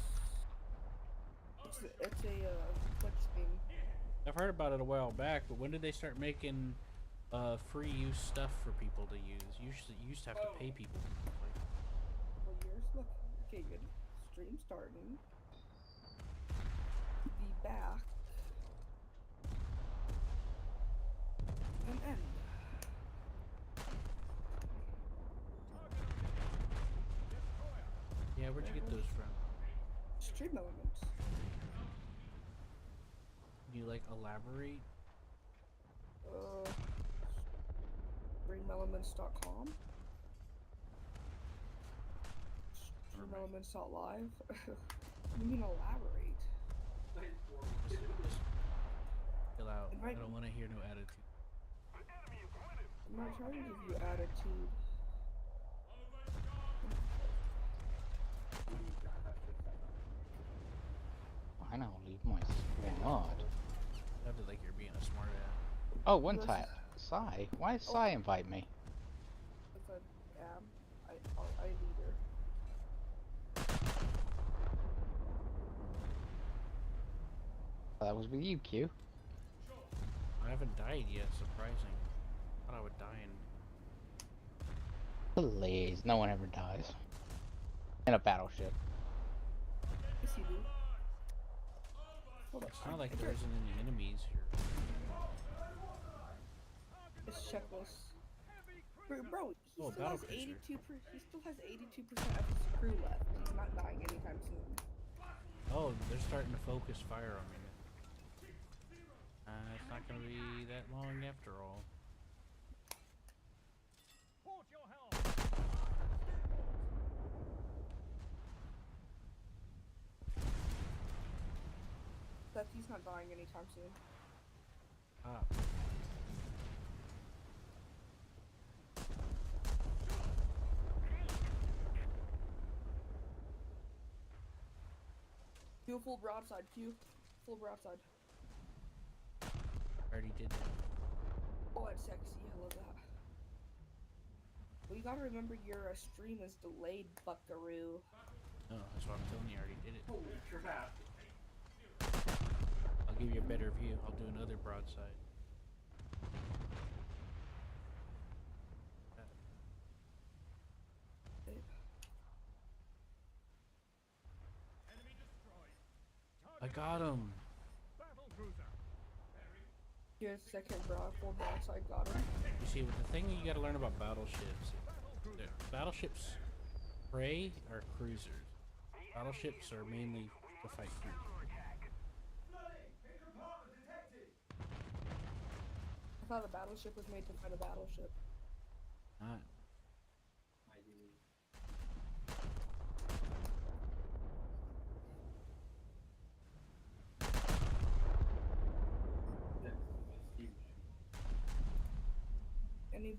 It's a Twitch thing. I've heard about it a while back, but when did they start making free use stuff for people to use? Usually you used to have to pay people. Couple years. Look. Okay, good. Stream starting. The back. And end. Yeah, where'd you get those from? Stream Elements. Can you like elaborate? Streamelements.com. Streamelements.live. You mean elaborate? Chill out. I Invite- don't want to hear no attitude. I'm not trying to give you attitude. I know, leave my squad. Sounded like you're being a smart ass. Oh, one Yes. tap. Sai. Why does Sai invite me? It's a I leader. That was with you, Q. I haven't died yet, surprising. Thought I would die in. Please, no one ever dies. In a battleship. Yes, you do. Hold up. It's not like there isn't any enemies here. It's checklist. Bro, he Oh, still has battle cruiser. 82%. He still has 82% of his crew left. He's not dying anytime soon. Oh, they're starting to focus fire on me. It's not gonna be that long after all. Port your helm. That he's not dying anytime soon. Ah. Do a full broadside, Q. Full broadside. I already did that. Oh, that's sexy. I love that. Well, you gotta remember your stream is delayed, buckaroo. No, that's what I'm telling you. I already did it. Holy crap. I'll give you a better view. I'll do another broadside. Enemy destroyed. I got him. Battle cruiser. Here's second full broadside, got him. You see, with the thing you gotta learn about battleships, battleships prey are cruisers. Battleships are mainly to fight cruisers. I thought a battleship was made to fight a battleship. Not. Any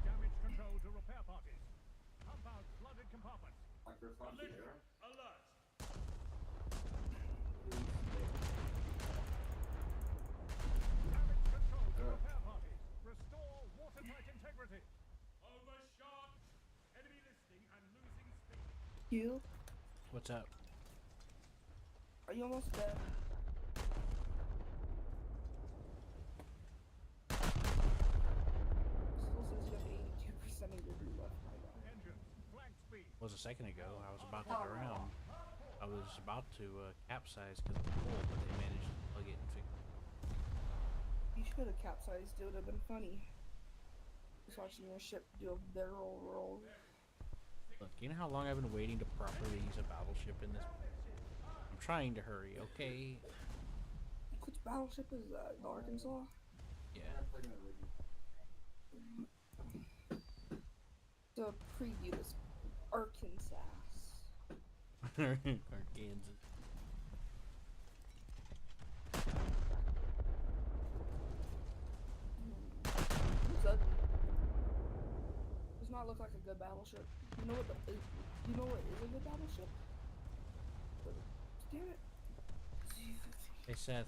Damage control to repair parties. Pump out flooded compartments. Like there's not there. Alert. Damage control to repair parties. Restore watertight integrity. Overshot. Enemy listing and losing speed. Q, What's up? are you almost dead? degree left, my guy. Engines, flank speed. Was a second ago. I was about to drown. I was about to capsize because of the hole, but they managed to plug it and fix it. You should have capsized. It would have been funny. Just watching your ship do a barrel roll. Look, you know how long I've been waiting to properly use a battleship in this? I'm trying to hurry, okay? Which battleship is that? The Arkansas? Yeah. To preview this Arkansas. Arkansas. Looks ugly. Does not look like a good battleship. You know what? You know what is a good battleship? Damn it! Hey Seth,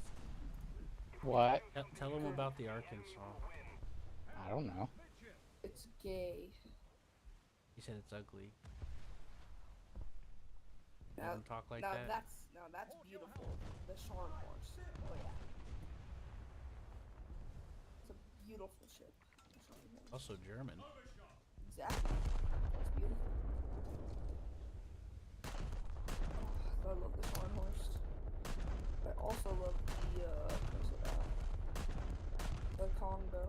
What? tell them about the Arkansas. I don't know. It's gay. He said it's ugly. Now, Let him talk like now that. that's beautiful. The Sharn horse. Oh yeah. It's a beautiful ship. The Sharn horse. Also German. Exactly. That's beautiful. Oh, I love the Sharn horse. I also love the what's it called? The Congo.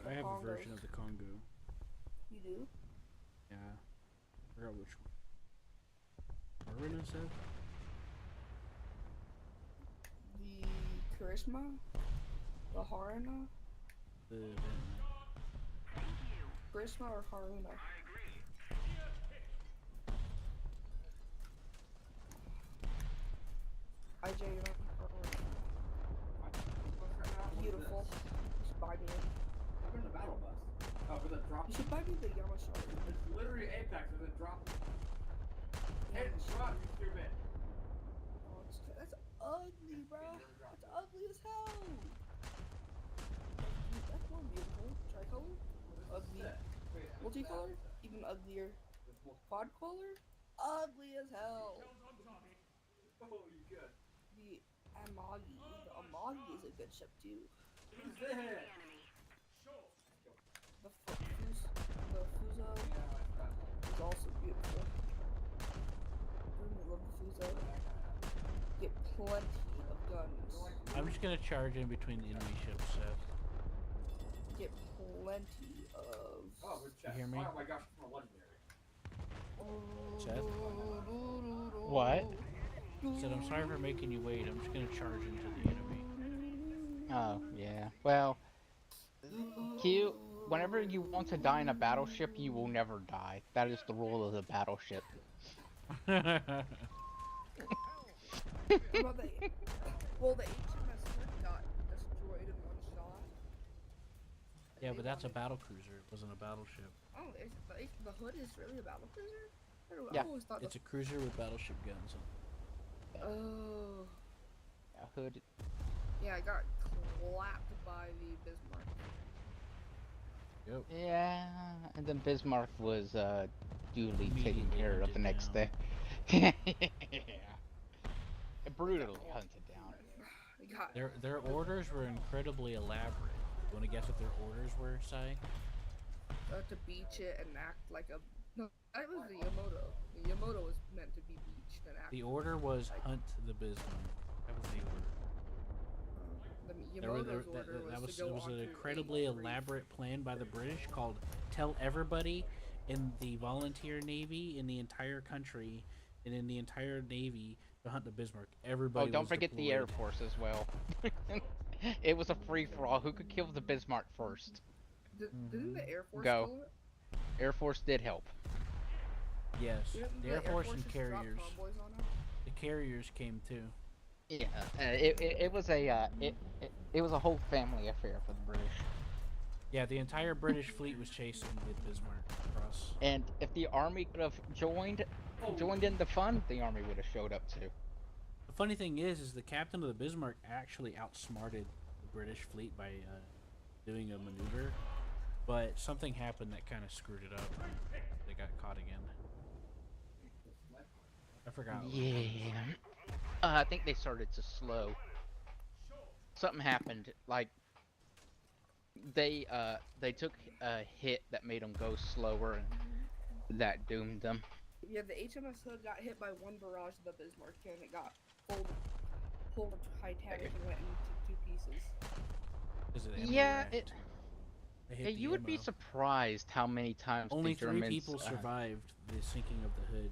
I have Congos. a version of the Congo. You do? Yeah. I forgot which one. Arena said? The Charisma? The Haruna? The Charisma or Haruna? IJ, you know, beautiful. You should buy me it. We're in the battle bus. Oh, with a drop. You should buy me the Yamashita. It's literally Apex with a drop. Hey, drop, you stupid. Oh, that's ugly, bro. That's ugly as hell. That's more beautiful. Tricolor? Ugly. Multicolor? Even uglier. Quadcolor? Ugly as hell. Oh, you good. The Amagi. The Amagi is a good ship too. Who's this? The Fuso is also beautiful. I really love the Fuso. Get plenty of guns. I'm just gonna charge in between the enemy ships, Seth. Get plenty of. Oh, good You hear me? Oh my gosh, it's a legendary. Seth? What? Said I'm sorry for making you wait. I'm just gonna charge into the enemy. Oh, yeah. Well, Q, whenever you want to die in a battleship, you will never die. That is the rule of the battleship. Well, the HMS Hood got destroyed in one shot. Yeah, but that's a battle cruiser. It wasn't a battleship. Oh, the Hood is really a battle cruiser? I Yeah. always thought It's a cruiser with battleship guns. Oh. A hood. Yeah, I got clapped by the Bismarck. Yep. Yeah, and then Bismarck was duly taken Immediately care of hunted the next down. day. Yeah. Brutally hunted down. I got Their orders were incredibly elaborate. You want to guess what their orders were, Sai? to beach it and act like a. No, that was the Yamato. The Yamato was meant to be beached and act. The order was like, hunt the Bismarck. That was the order. The There were, Yamato's there, order that was was to it go was an onto incredibly a reef. elaborate plan by the British called "Tell everybody in the volunteer navy in the entire country and in the entire navy to hunt the Bismarck." Everybody. Oh, don't was forget the Air deployed. Force as well. It was a free-for-all. Who could kill the Bismarck first? Didn't the Air Force Go. kill it? Air Force did help. Yes, Didn't the Air Force and just drop carriers. convoys on it? The carriers came too. Yeah, it was a whole family affair for the British. Yeah, the entire British fleet was chasing the Bismarck across. And if the army could have joined in the fun, the army would have showed up too. The funny thing is the captain of the Bismarck actually outsmarted the British fleet by doing a maneuver, but something happened that kind of screwed it up. They got caught again. I forgot. what it was. Yeah. I think they started to slow. Something happened, like they took a hit that made them go slower, and that doomed them. Yeah, the HMS Hood got hit by one barrage of the Bismarck, and it got pulled to Titanic and went into two pieces. Because of the ammo Yeah, raft. They hit the you would be ammo. surprised how many times Only the 3 Germans. people survived the sinking of the Hood.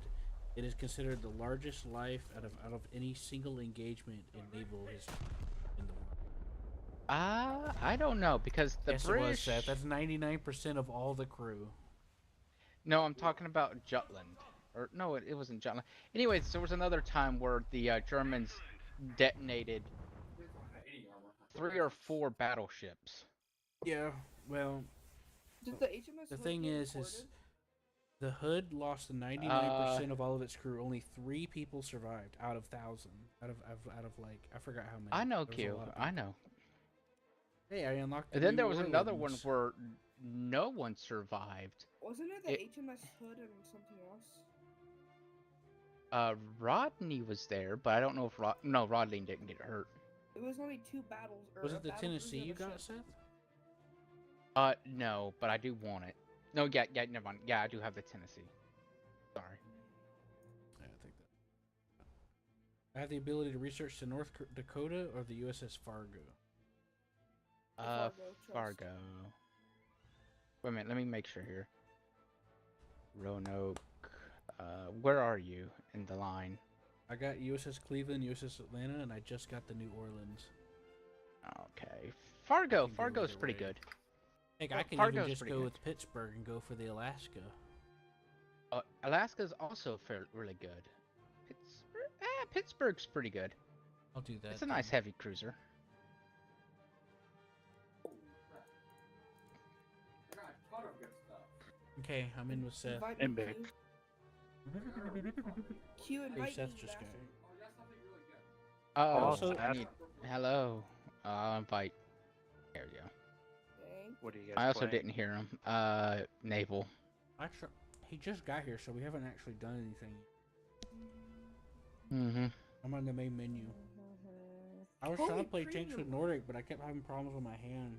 It is considered the largest life out of any single engagement in naval history in the world. I don't know because the Yes, it was, British. Seth. That's 99% of all the crew. No, I'm talking about Jutland. Or no, it wasn't Jutland. Anyways, there was another time where the Germans detonated 3 or 4 battleships. Yeah, well, Did the HMS the Hood thing get is recorded? the Hood lost 99% of all of its crew. Only 3 people survived out of 1,000. Out of like, I forgot how many. I know, There was a Q. lot of I people. know. Hey, I unlocked the And then new there was another one Orleans. where no one survived. Wasn't it the HMS Hood and something else? Rodney was there, but I don't know if no, Rodney didn't get hurt. It was only 2 battles. Or Was a it the battle Tennessee cruiser you and a got, ship. Seth? No, but I do want it. No, yeah, never mind. Yeah, I do have the Tennessee. Sorry. Yeah, I think that. I have the ability to research the North Dakota or the USS Fargo. Fargo. Wait a minute, let me make sure here. Roanoke. Where are you in the line? I got USS Cleveland, USS Atlanta, and I just got the New Orleans. Okay. Fargo's pretty good. Heck, I can even Fargo's just pretty go good. with Pittsburgh and go for the Alaska. Alaska's also really good. Pittsburgh's pretty good. I'll do that. It's a nice heavy cruiser. Okay, I'm in with Seth. Invite And me, big. Q, Hey, invite Seth's me, just bastard. going. Oh, Also- I need. Hello. I'll invite. There you go. Thank What are you guys I also playing? didn't hear him. Naval. Actually, he just got here, so we haven't actually done anything. Mm-hmm. I'm on the main menu. I was Holy trying to play Tanks with premium. Nordic, but I kept having problems with my hand.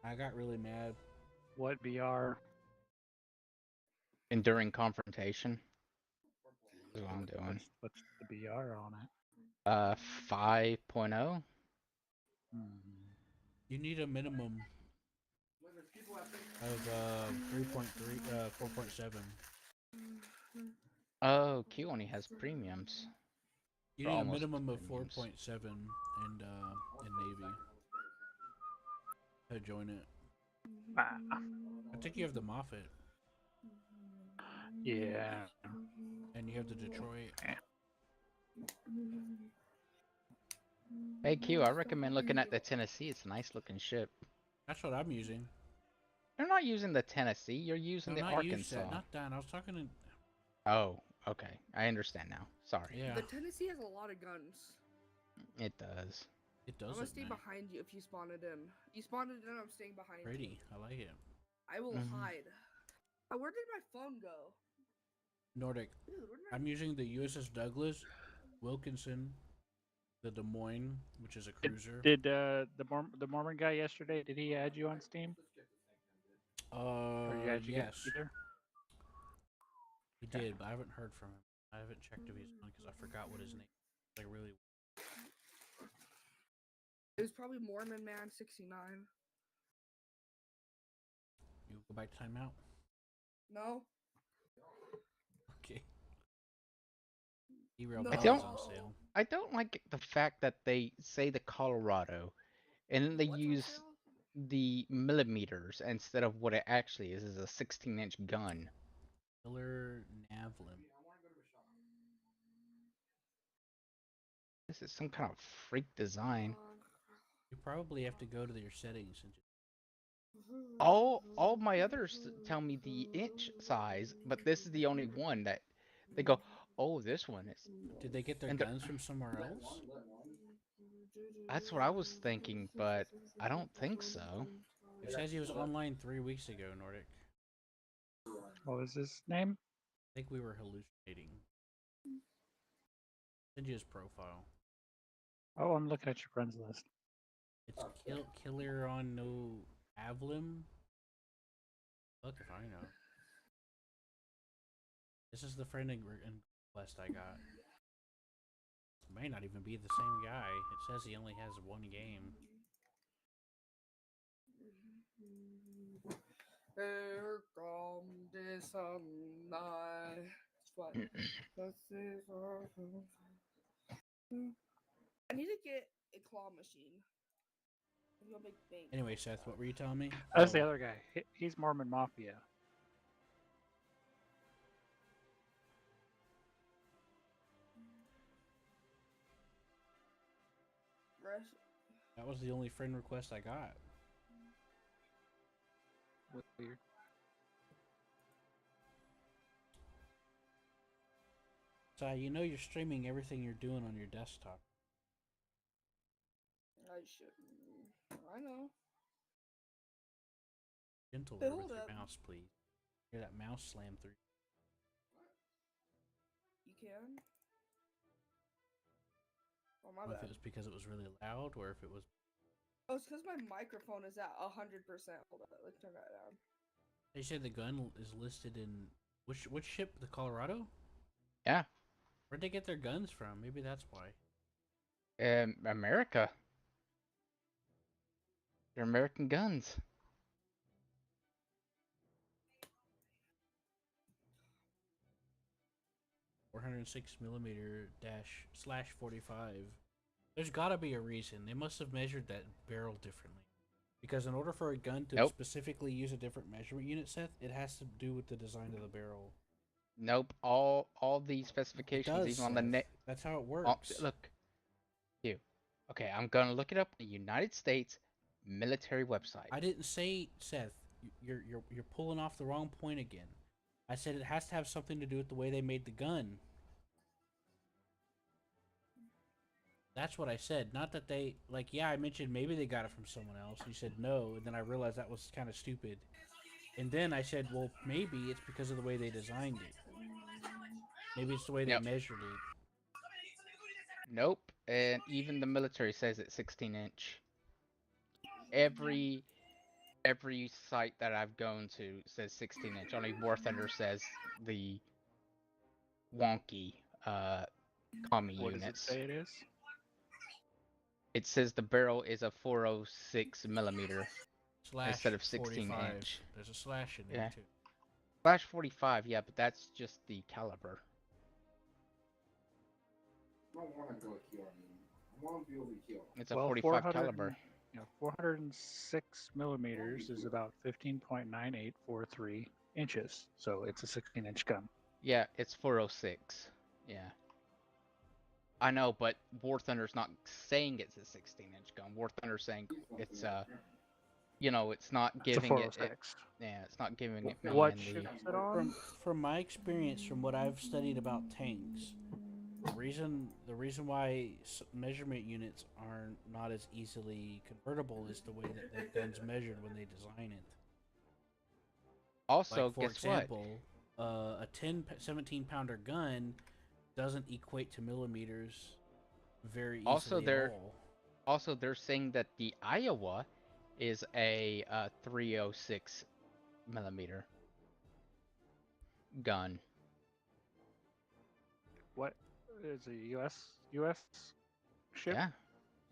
I got really mad. What VR? Enduring confrontation. That's what I'm doing. What's the VR on it? 5.0. You need a minimum of 3.3, 4.7. Oh, Q only has premiums. You Or need a almost minimum of premiums. 4.7 in Navy to join it. Ah, I think you have the Moffat yeah. and you have the Detroit. Hey Q, I recommend looking at the Tennessee. It's a nice looking ship. That's what I'm using. You're not using the Tennessee. You're using No, the not you, Arkansas. Seth. Not that. I was talking to. Oh, okay. I understand now. Sorry. Yeah, The Tennessee has a lot of guns. It does. it I'm gonna doesn't. stay Man. behind you if you spawn it in. You spawned it in, I'm staying behind you. Pretty. I like it. I will Mhm. hide. Where did my phone go? Nordic. Dude, where did my... I'm using the USS Douglas, Wilkinson, the Des Moines, which is a cruiser. Did the Mormon guy yesterday? Did he add you on Steam? Or you add you guys Yes, either? he did, but I haven't heard from him. I haven't checked if he's on because I forgot what his name. Like really. It was probably Mormon Man 69. You go back to timeout. No? Okay. Derail No. I bombs don't- on sale. I don't like the fact that they say the Colorado, and then they What's on use sale? the millimeters instead of what it actually is a 16-inch gun. Killer Navlin. This is some kind of freak design. You probably have to go to your settings and just. All my others tell me the inch size, but this is the only one that they go, oh, this one is. Did they get their And the- guns from somewhere else? That's what I was thinking, but I don't think so. It says he was online 3 weeks ago, Nordic. What was his name? I think we were hallucinating. Send you his profile. Oh, I'm looking at your friends list. It's Killer on No Avlim. Look if I know. This is the friend request I got. It may not even be the same guy. It says he only has one game. Here come the sunlight. What? I need to get a claw machine. I'm gonna make bank. Anyway, Seth, what were you telling me? That's the other guy. He's Mormon Mafia. That was the only friend request I got. Weird. So you know you're streaming everything you're doing on your desktop. I should. I know. Gentle Hey, with hold your up. mouse, please. Hear that mouse slam through. You can. Oh my I don't know if bad. it was because it was really loud or if it was. Oh, it's because my microphone is at 100%. Hold on, let's turn that down. They said the gun is listed in which ship? The Colorado? Yeah. Where'd they get their guns from? Maybe that's why. America. They're American guns. .406mm /45. There's gotta be a reason. They must have measured that barrel differently. Because in order for a gun to Nope. specifically use a different measurement unit, Seth, it has to do with the design of the barrel. Nope. All the It specifications, does, even on the Seth. net. That's how it works. Look. You. Okay, I'm gonna look it up on the United States military website. I didn't say, Seth. You're pulling off the wrong point again. I said it has to have something to do with the way they made the gun. That's what I said. Not that they yeah, I mentioned maybe they got it from someone else. You said no, and then I realized that was kind of stupid. And then I said, well, maybe it's because of the way they designed it. Maybe it's the way they Yep. measured it. Nope. And even the military says it's 16-inch. Every site that I've gone to says 16-inch. Only War Thunder says the wonky commie What does it units. say it is? It says the barrel is a 406mm instead of 45. 16-inch. There's a slash in there too. /45, yeah, but that's just the caliber. I don't want to go kill him. I want to be able to kill him. It's a 45 caliber. 406 millimeters is about 15.9843 inches. So it's a 16-inch gun. Yeah, it's 406. Yeah. I know, but War Thunder's not saying it's a 16-inch gun. War Thunder's saying it's it's not giving it. Yeah, it's not giving it. What ship's it on? From my experience, from what I've studied about tanks, the reason why measurement units are not as easily convertible is the way that the gun's measured when they design it. Also, for guess example, a 17 pounder gun doesn't equate to millimeters very easily Also, they're saying that the Iowa is a 306mm gun. What is a U.S. ship? Yeah,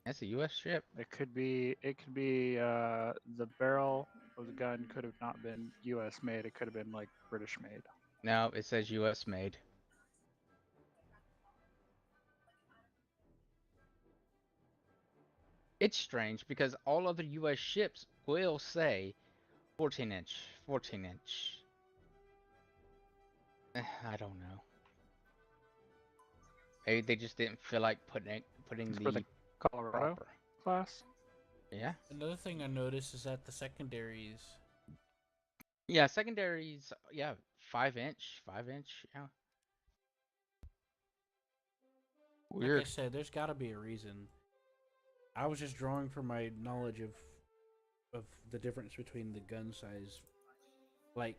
that's a U.S. ship. It could be the barrel of the gun could have not been U.S. made. It could have been like British made. No, it says U.S. made. It's strange because all other U.S. ships will say 14-inch, 14-inch. I don't know. Maybe they just didn't feel like putting For the Colorado proper. class. Yeah. Another thing I noticed is that the secondaries. Yeah, secondaries. Yeah, 5-inch, 5-inch. Yeah. Weird. Like I said, there's got to be a reason. I was just drawing from my knowledge of the difference between the gun size. Like,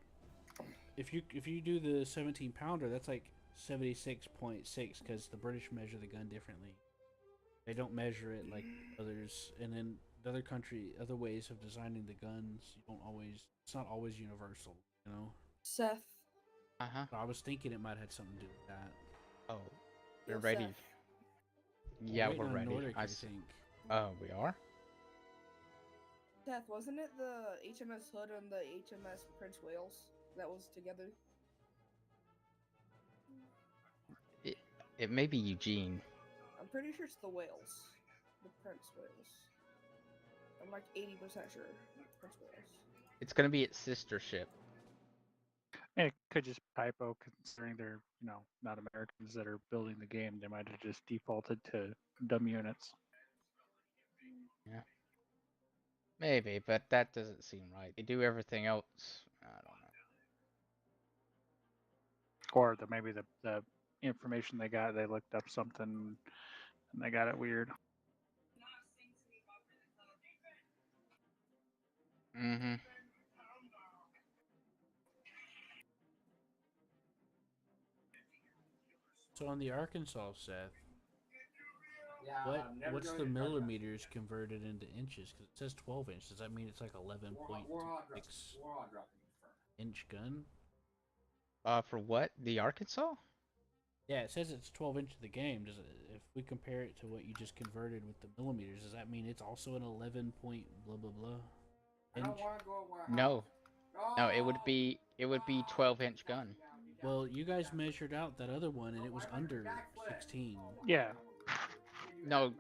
if you do the 17 pounder, that's like 76.6 because the British measure the gun differently. They don't measure it like others, and then other country, other ways of designing the guns, you don't always. It's not always universal, you know. Seth. Uh-huh. So I was thinking it might have something to do with that. Oh, Yo, we're ready. Seth. Yeah, waiting we're on ready. Nordic, I see. think. Oh, we are? Seth, wasn't it the HMS Hood and the HMS Prince Wales that was together? It may be Eugene. I'm pretty sure it's the Wales. The Prince Wales. I'm like 80% sure. Prince Wales. It's gonna be its sister ship. And it could just be typo considering they're, not Americans that are building the game. They might have just defaulted to dumb units. Yeah. Maybe, but that doesn't seem right. They do everything else. I don't know. Or maybe the information they got, they looked up something and they got it weird. Mm-hmm. So on the Arkansas, Seth, Yeah, never what's go the to Dark millimeters converted into inches? Because it says 12 inch. Does that mean it's like 11.6 inch gun? For what? The Arkansas? Yeah, it says it's 12 inch of the game. Does it? If we compare it to what you just converted with the millimeters, does that mean it's also an 11 point blah blah blah inch? No. No, it would be 12-inch gun. Well, you guys measured out that other one and it was under 16. Yeah. No,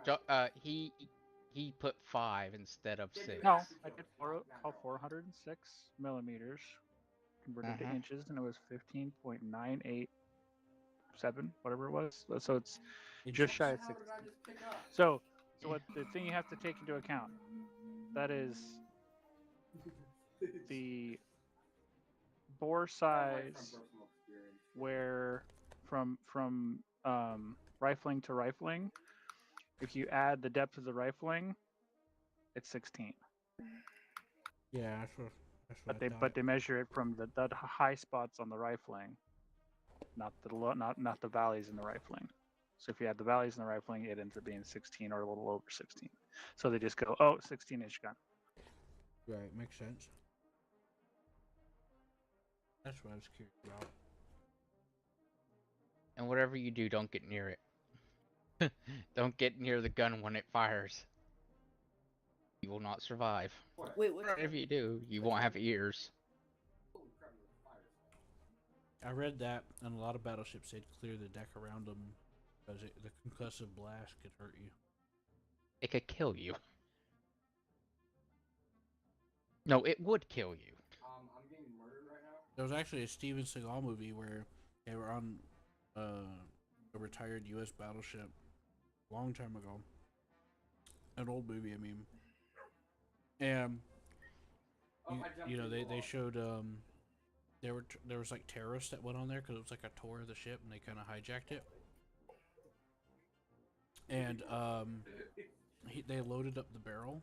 he put 5 instead of 6. No, I did 406 millimeters converted to Uh-huh. inches, and it was 15.987, whatever it was. So it's just shy of 16. So what the thing you have to take into account, that is the bore size where from rifling to rifling, if you add the depth of the rifling, it's 16. Yeah, that's what I thought. But they measure it from the high spots on the rifling, not the valleys in the rifling. So if you add the valleys in the rifling, it ends up being 16 or a little over 16. So they just go, 16-inch gun. Right, makes sense. That's what I was curious about. And whatever you do, don't get near it. Don't get near the gun when it fires. You will not survive. Wait, what? If you do, you won't have ears. I read that, and a lot of battleships said clear the deck around them because the concussive blast could hurt you. It could kill you. No, it would kill you. I'm getting murdered right now. There was actually a Steven Seagal movie where they were on a retired U.S. battleship a long time ago. An old movie, I mean. And they showed there was like terrorists that went on there because it was like a tour of the ship and they kind of hijacked it. And they loaded up the barrel.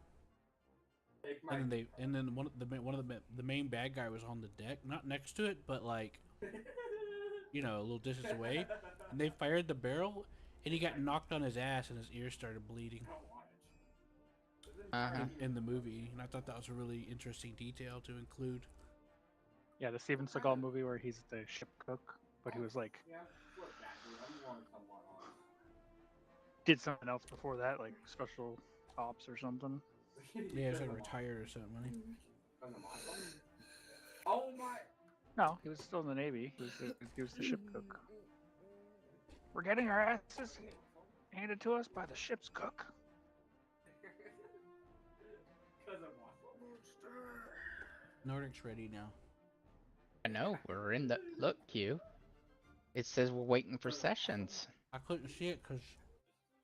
And then one of the main bad guy was on the deck, not next to it, but like a little distance away. And they fired the barrel, and he got knocked on his ass, and his ears started bleeding. Uh-huh. In the movie, and I thought that was a really interesting detail to include. Yeah, the Steven Seagal movie where he's the ship cook, but he was like did something else before that, like special ops or something. Yeah, he was like retired or something. Oh my! No, he was still in the Navy. He was the ship cook. We're getting our asses handed to us by the ship's cook. Nordic's ready now. I know, we're in the look queue. It says we're waiting for sessions. I couldn't see it because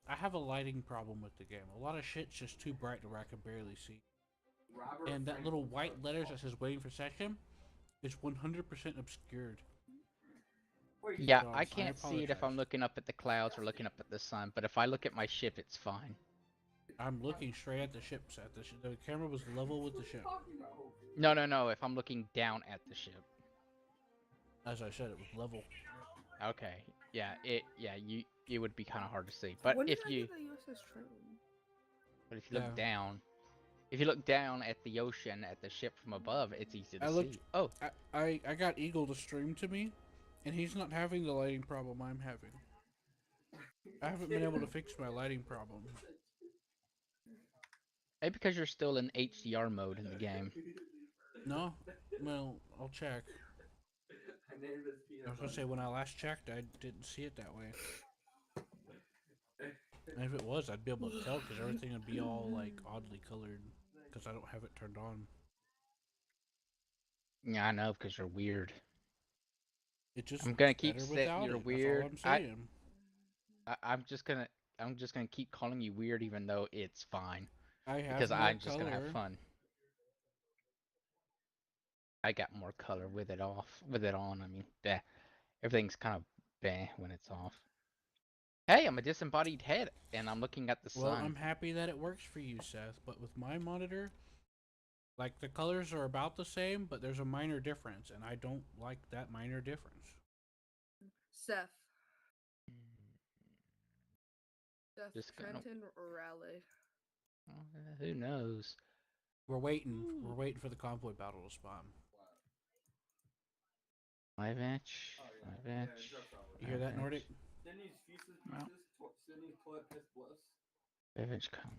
I have a lighting problem with the game. A lot of shit's just too bright to where I can barely see. And that little white letters that says waiting for session is 100% obscured. Yeah, So I can't see it if I'm looking up at the clouds or looking up at the sun, but if I look at my ship, it's fine. I'm looking straight at the ship. The camera was level with the ship. No, if I'm looking down at the ship. As I said, it was level. Okay, yeah, it would be kind of hard to see. But When if did I you get the USS Trailing? look down, If you look down at the ocean at the ship from above, it's easy to I looked- see. Oh, I got Eagle to stream to me, and he's not having the lighting problem I'm having. I haven't been able to fix my lighting problem. maybe because you're still in HDR mode in the game. No? Well, I'll check. I was gonna say, when I last checked, I didn't see it that way. And if it was, I'd be able to tell, because everything would be all, like, oddly colored, because I don't have it turned on. Yeah, I know, because you're weird. It just I'm gonna looks keep better saying without you're it. weird. That's all I'm saying. I'm just gonna keep calling you weird, even though it's fine, I have because more I'm just gonna have color. fun. I got more color with it off, with it on. I mean, everything's kind of bleh when it's off. Hey, I'm a disembodied head, and I'm looking at the Well, sun. I'm happy that it works for you, Seth, but with my monitor, like, the colors are about the same, but there's a minor difference, and I don't like that minor difference. Seth. Seth, Just gonna- Trenton or Raleigh? Who knows? We're waiting for the convoy battle to spawn. 5-inch, 5-inch. You hear that, Nordic? Sydney's feces Well. pieces. Sydney's toilet piss bliss. 5-inch coming.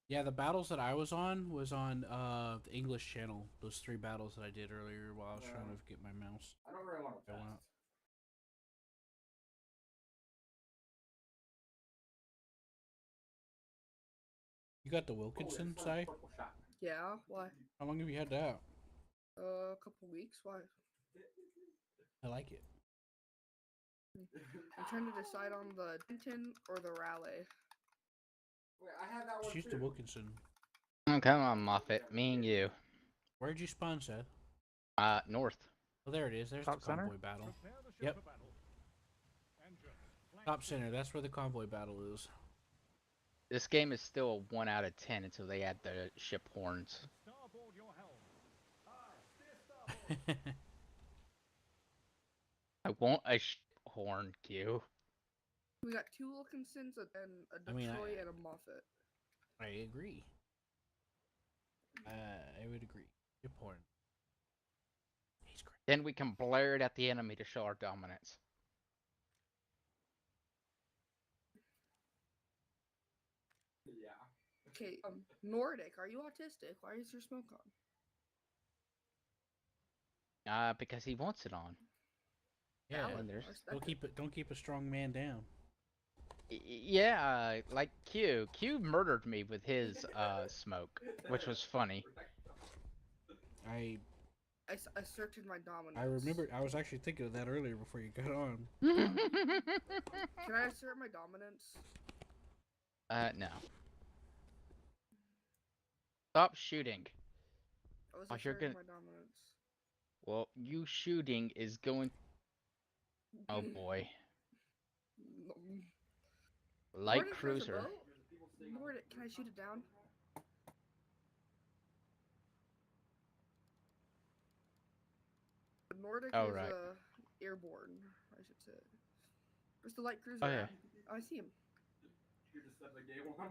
Yeah, the battles that I was on the English channel. Those 3 battles that I did earlier while I was trying to get my mouse. I don't really want to Go test. out. You got the Wilkinson, Si? Yeah, why? How long have you had that? A couple weeks, why? I like it. I'm trying to decide on the Trenton or the Raleigh. Wait, I had that one Just use the too. Wilkinson. Oh, come on, Moffat. Me and you. Where'd you spawn, Seth? North. Oh, there it is. There's Top the center? convoy battle. Prepare the ship Yep. for battle. Engine. Flank Top center. That's where the convoy battle is. This game is still a 1 out of 10 until they add the ship horns. Starboard your helm. Aye, steer starboard. I want a ship horn, Q. We got 2 Wilkinsons and then a I mean, Detroit and a Moffat. I agree. I would agree. Ship horn. He's great. Then we can blare it at the enemy to show our dominance. Yeah. Okay, Nordic, are you autistic? Why is your smoke on? Because he wants it on. Yeah. Valid, and there's- I respect Don't keep a strong man down. Yeah, like Q. Q murdered me with his smoke, which was funny. I asserted my dominance. I remember. I was actually thinking of that earlier before you got on. Can I assert my dominance? No. Stop shooting. I was Oh, you're asserting gonna- my dominance. Well, you shooting is going. Oh boy. Light Nordic has a cruiser. boat? Nordic, can I shoot it down? Nordic Oh, is right. airborne, I should say. Where's the light cruiser? Oh, yeah. at? Oh, I see him. You just said the gay one.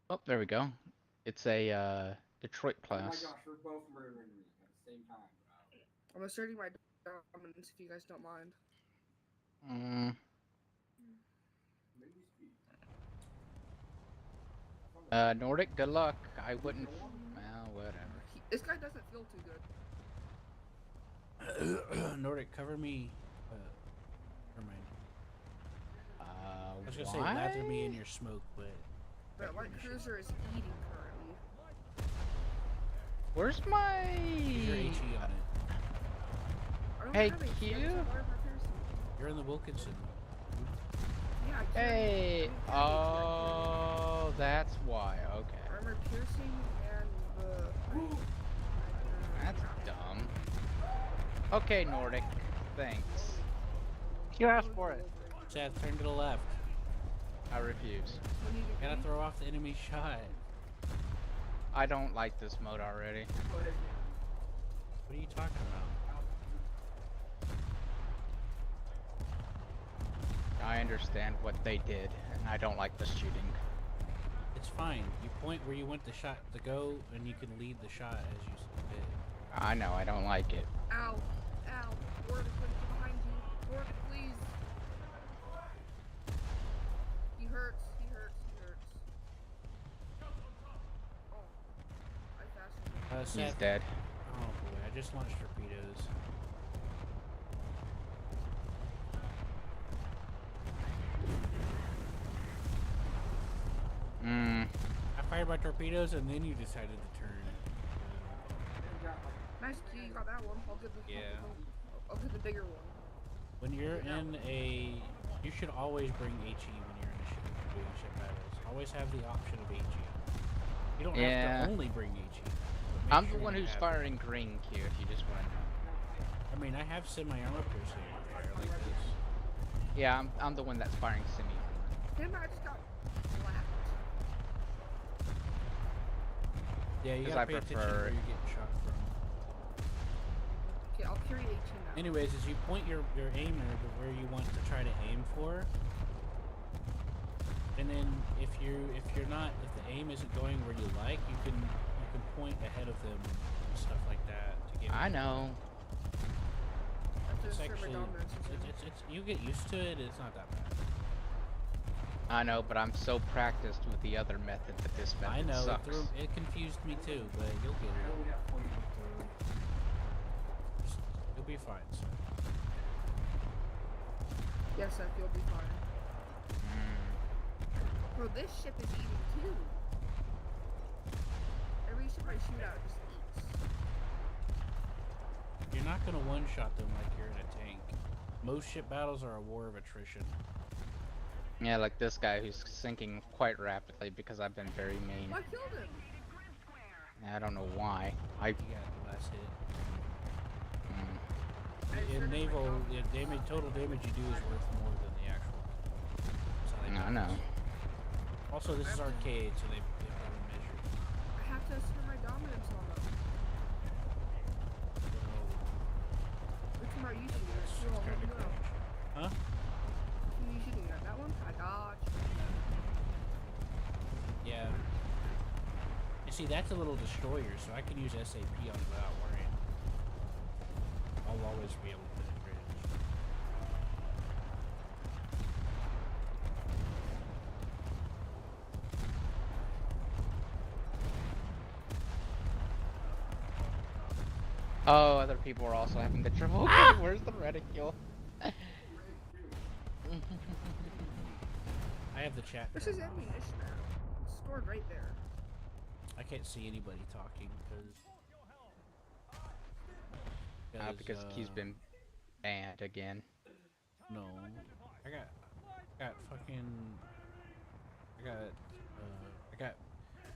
Oh, there we go. It's a Detroit Oh my class. gosh, we're both murdering me at the same time, bro. I'm asserting my dominance if you guys don't mind. Maybe speed. Nordic, good luck. I wouldn't. Well, whatever. This guy doesn't feel too good. Nordic, cover me. Never mind. I was gonna say why? lather me in your smoke, but That light cruiser is eating currently. Where's my? use your HE on it. I don't Hey, have a Q? armor piercing. You're in the Wilkinson. Yeah, I can't. Hey. Oh, that's why. Okay. Armor piercing and the. That's dumb. Okay, Nordic. Thanks. You asked for it. Seth, turn to the left. I refuse. Gotta throw off the enemy shot. I don't like this mode already. What are you talking about? I understand what they did, and I don't like the shooting. It's fine. You point where you want the shot to go, and you can lead the shot as you see fit. I know, I don't like it. Ow. Ow. Morgan, get behind you. Morgan, please. He hurts. He hurts. He hurts. Oh. I fastened him. He's Seth. dead. Oh boy, I just launched torpedoes. I fired my torpedoes, and then you decided to turn. Nice key, you got that one. I'll get the I'll get the bigger one. When you're in a, you should always bring HE when you're in a ship doing ship battles. Always have the option of HE. You don't have to only bring HE. but make I'm sure the one you who's have it. firing green Q, if you just want to know. I mean, I have semi-armor piercing fire like this. Yeah, I'm the one that's firing semi-armor. Him, I just got slapped. Yeah, you 'Cause gotta I pay attention prefer- where you're getting shot from. Okay, I'll carry 18 now. Anyways, as you point your aimer to where you want to try to aim for, and then if the aim isn't going where you like, you can point ahead of them and stuff like that to get. I know. That's It's just for actually, dominance. it's you get used to it. It's not that bad. I know, but I'm so practiced with the other method that this method I know sucks. it confused me too, but you'll get it. You'll be fine. So. Yes, Seth, you'll be fine. Bro, this ship is eating too. Every ship I shoot out just eats. You're not gonna one-shot them like you're in a tank. Most ship battles are a war of attrition. Yeah, like this guy who's sinking quite rapidly because I've been very mean. I killed him. I don't know why. You got the last hit. I In inserted my naval, dom- the total damage you do is worth more than the actual. That's how they I do know. it. Also, this is arcade, so they probably measure. I have to assert my dominance on them. Which one are you shooting at? You all let me know. Huh? Who are you shooting at? That one? I dodged. Yeah. You see, that's a little destroyer, so I can use SAP on it without worrying. I'll always be able to penetrate it. Oh, other people are also having the trouble. Where's the reticule? I have the chat. This turned is off. ammunition now. It's stored right there. I can't see anybody talking Because Q's been banned again. No, I got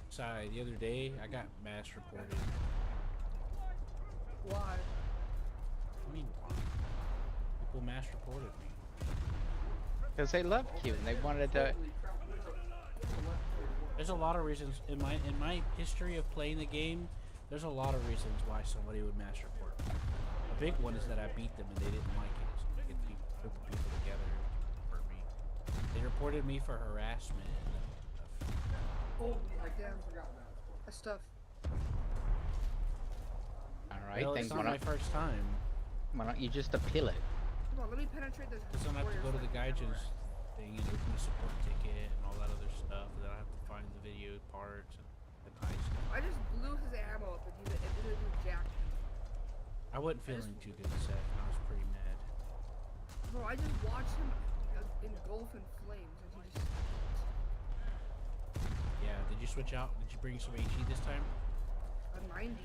sorry, the other day I got mass reported. Why? I mean, people mass reported me. Because they love Q and they wanted to. There's a lot of reasons in my history of playing the game. There's a lot of reasons why somebody would mass report me. A big one is that I beat them and they didn't like it, so they get the group of people together to report me. They reported me for harassment and stuff. Oh, I Yeah. forgot that. That's tough. Alright, Well, then it's not my first time. why don't you just appeal it? Come on, let me penetrate this. Because then I have to go to the warrior's flank. Gaijin's thing and open the support ticket and all that other stuff, and then I have to find the video parts and heist it. I just blew his ammo up and it didn't do jack. I wasn't feeling too good, Seth, and I was pretty mad. Bro, I just watched him engulf in flames and he just. Yeah, did you switch out? Did you bring some HE this time? A 90.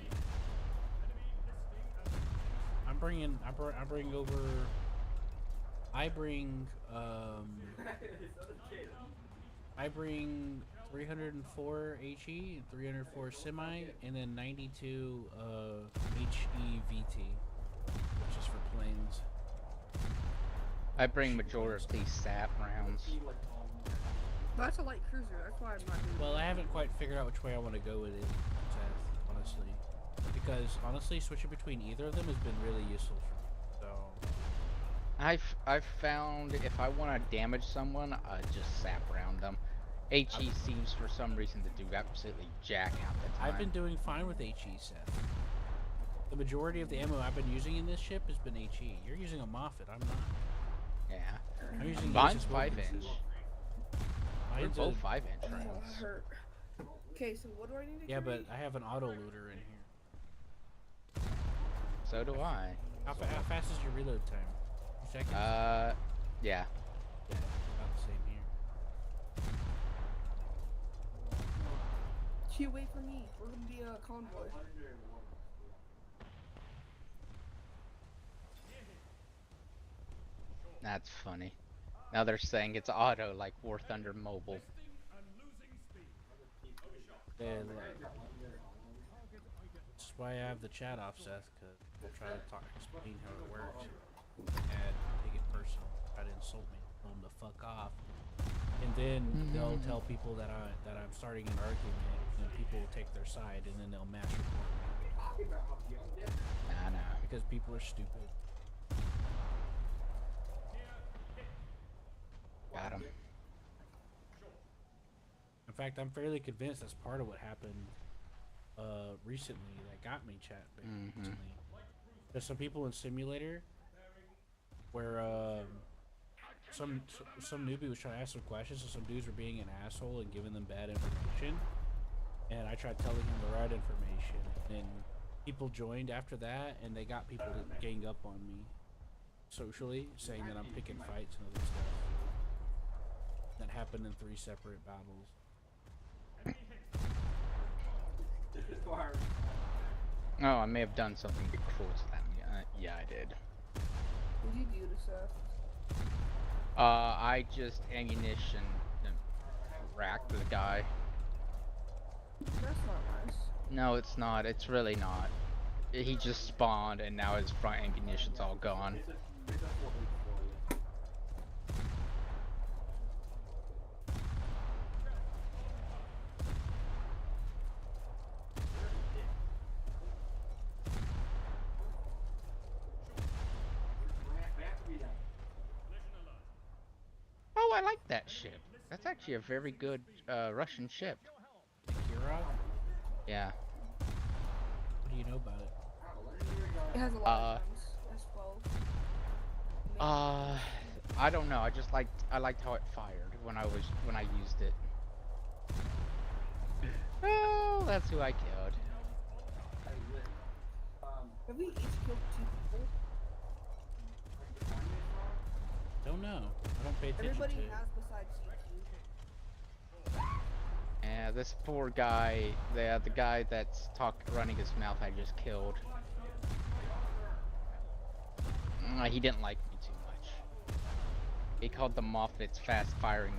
I bring over. I bring 304 HE, 304 semi, and then 92 HE VT, which is for planes. I bring majority sap rounds. That's a light cruiser. That's why I'm not doing Well, I haven't quite figured out which way I want to go with it, Seth, honestly. Because, honestly, switching between either of them has been really useful for me, so... I've found if I want to damage someone, I just sap round them. HE seems for some reason to do absolutely jack half the time. I've been doing fine with HE, Seth. The majority of the ammo I've been using in this ship has been HE. You're using a Moffat, I'm not. Yeah. I'm using Mine's Aces 5 Wilkinson. inch. We're Mine's both a, 5 inch Oh, rounds. that hurt. Okay, so what do I need to yeah, carry? but I have an auto looter in here. So do I. How fast is your reload time? 2 seconds? Yeah. Yeah, about the same here. Q, wait for me. We're gonna be a convoy. That's funny. Now they're saying it's auto like War Thunder Mobile. Yeah, that's why I have the chat off, Seth, because I'll try to explain how it works. And take it personal, try to insult me, tell them to fuck off. And then they'll tell people that I'm starting an argument, and people will take their side, and then they'll mass report me. I know. Because people are stupid. Got him. In fact, I'm fairly convinced that's part of what happened recently that got me chat banned recently. There's some people in Simulator where some newbie was trying to ask some questions, so some dudes were being an asshole and giving them bad information. And I tried telling him the right information. And people joined after that, and they got people to gang up on me socially, saying that I'm picking fights and other stuff. That happened in 3 separate battles. Oh, I may have done something cruel to them. Yeah, I did. What did you do to Seth? I just ammunition racked the guy. That's not nice. No, it's not. It's really not. He just spawned and now his front ammunition's all gone. Oh, I like that ship. That's actually a very good Russian ship. Kirov? Yeah. What do you know about it? It has a lot of guns. S12. I don't know. I liked how it fired when I used it. Oh, that's who I killed. Have we each killed 2 people? Don't know. I don't pay attention Everybody to it. has besides you. Yeah, this poor guy, the guy that's running his mouth, I just killed. He didn't like me too much. He called the Moffats fast-firing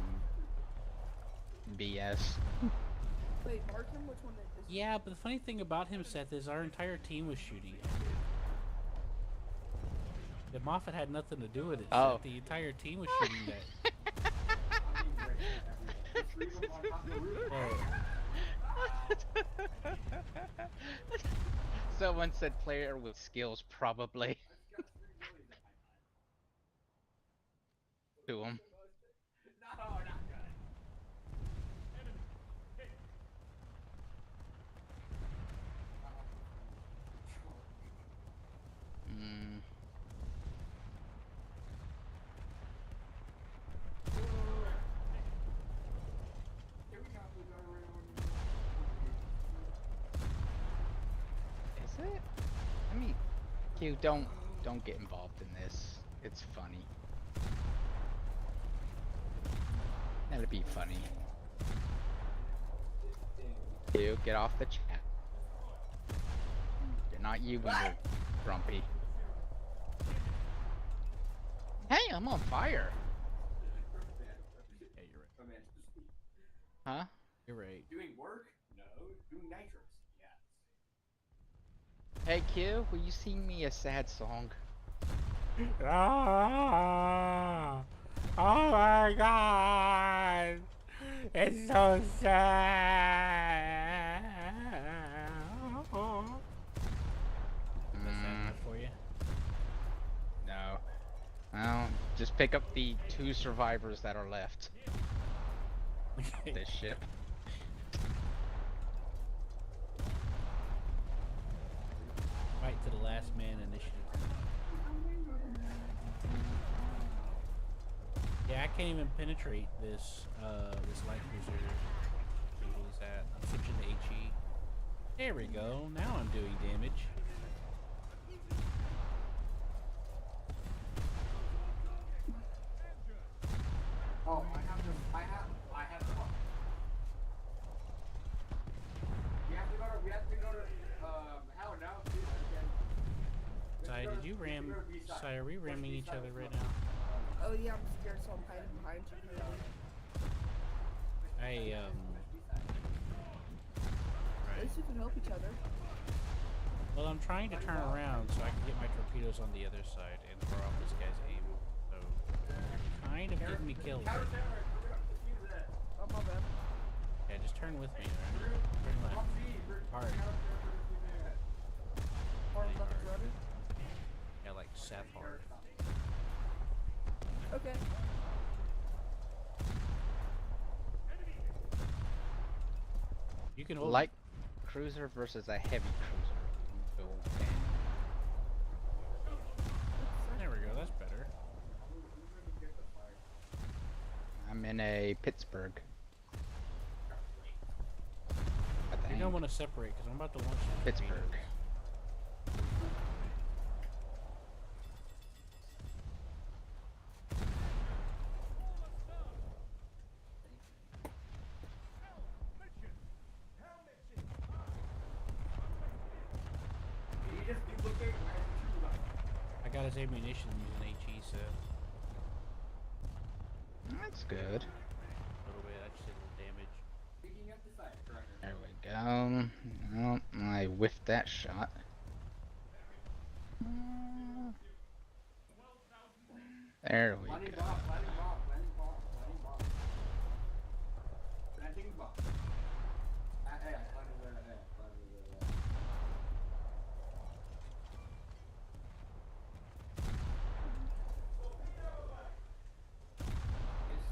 BS. Wait, mark him? Which one is this? Yeah, but the funny thing about him, Seth, is our entire team was shooting him. The Moffat had nothing to do with it. Oh. Seth. The entire team was shooting that. Someone said player with skills, probably. To him. Is it? I mean, Q, don't get involved in this. It's funny. That'll be funny. Q, get off the chat. You're not you when you're grumpy. Hey, I'm on fire. Yeah, you're right. Huh? You're right. Doing work? No. Doing nitrous? Yes. Hey Q, will you sing me a sad song? Ah, oh my God! It's so sad. Is that sad enough for you? No. Well, just pick up the 2 survivors that are left. This ship. Fight to the last man initiative. Yeah, I can't even penetrate this this light cruiser. He's at. I'm switching to HE. There we go. Now I'm doing damage. Oh, I have them. I have. We have to go to. Hell no, dude. Sai, did you ram? Sai, are we ramming each other right now? Oh yeah, I'm scared, so I'm hiding behind you. I At Right. least we can help each other. Well, I'm trying to turn around so I can get my torpedoes on the other side and throw off this guy's aim. So, you're kind of getting me killed. Right? Oh my bad. Yeah, just turn with me. Right? Turn left. Hard. Hard left rudder. Yeah, like Seth hard. Okay. You can hold. Light cruiser versus a heavy cruiser. Okay. There we go. That's better. I'm in a Pittsburgh. I You're think. gonna want to separate because I'm about to launch some Pittsburgh. torpedoes. I got his ammunition using HE, so That's good. a little bit. I just did a little damage. There we go. Oh, I whiffed that shot. There we go.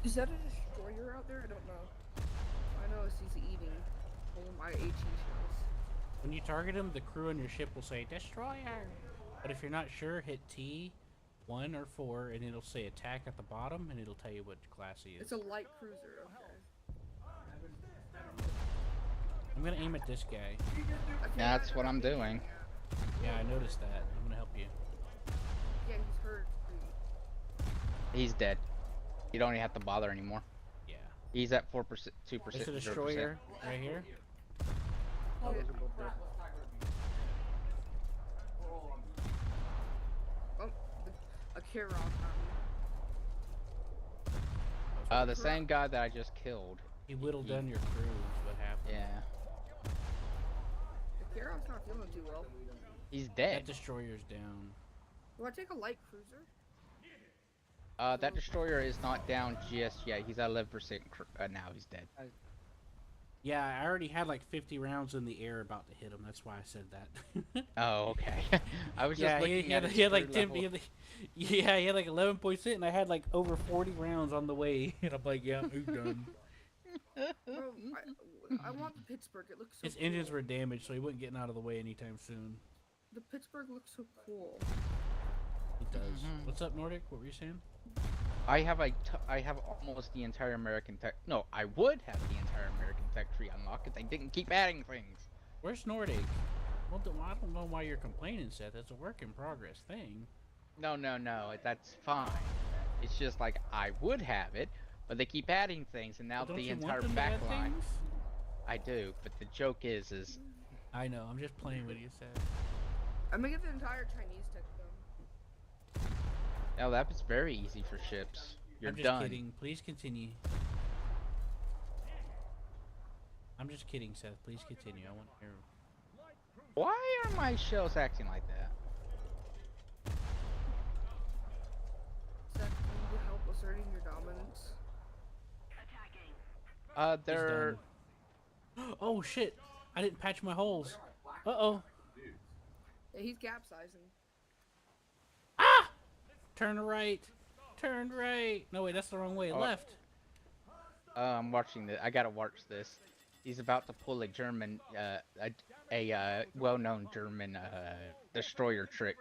Is that a destroyer out there? I don't know. I know he's eating all of my HE shells. When you target him, the crew on your ship will say destroyer. But if you're not sure, hit T, 1 or 4, and it'll say attack at the bottom, and it'll tell you what class he is. It's a light cruiser. Okay. I'm gonna aim at this guy. That's what I'm doing. Yeah, I noticed that. I'm gonna help you. Yeah, he's hurt. He's dead. You don't even have to bother anymore. Yeah. He's at 4%, 2%. It's a 0%. destroyer right here. Oh, a Chiron. The same guy that I just killed. He whittled down your crew. Is what happened. Yeah. The Chiron's not feeling too well. He's That dead. destroyer's down. Do I take a light cruiser? That destroyer is not down just yet. He's at 11%. Now he's dead. Yeah, I already had like 50 rounds in the air about to hit him. That's why I said that. Oh, okay. I was just Yeah, looking he at had, his he had like crew 10. level. He had like, yeah, he had like 11 points in, and I had like over 40 rounds on the way. And I'm like, yeah, who's done? Bro, I want the Pittsburgh. It looks so His cool. engines were damaged, so he wasn't getting out of the way anytime soon. The Pittsburgh looks so cool. He does. What's up, Nordic? What were you saying? I have almost the entire American tech. No, I would have the entire American tech tree unlocked if they didn't keep adding things. Where's Nordic? Well, I don't know why you're complaining, Seth. It's a work in progress thing. No, that's fine. It's just like I would have it, but they keep adding things, and now Well, don't the you want entire them to back add line. things? I do, but the joke is I know. I'm just playing with you, Seth. I'm gonna get the entire Chinese tech done. oh, that was very easy for ships. You're I'm just done. kidding. Please continue. I'm just kidding, Seth. Please continue. I want to hear. Why are my shells acting like that? Seth, do you need help asserting your dominance? He's They're done. Oh shit! I didn't patch my holes. Uh-oh. Yeah, he's capsizing. Turn right. Turn right. No, wait, that's the wrong way. Oh. Left. I'm watching this. I gotta watch this. He's about to pull a German, well-known German destroyer trick.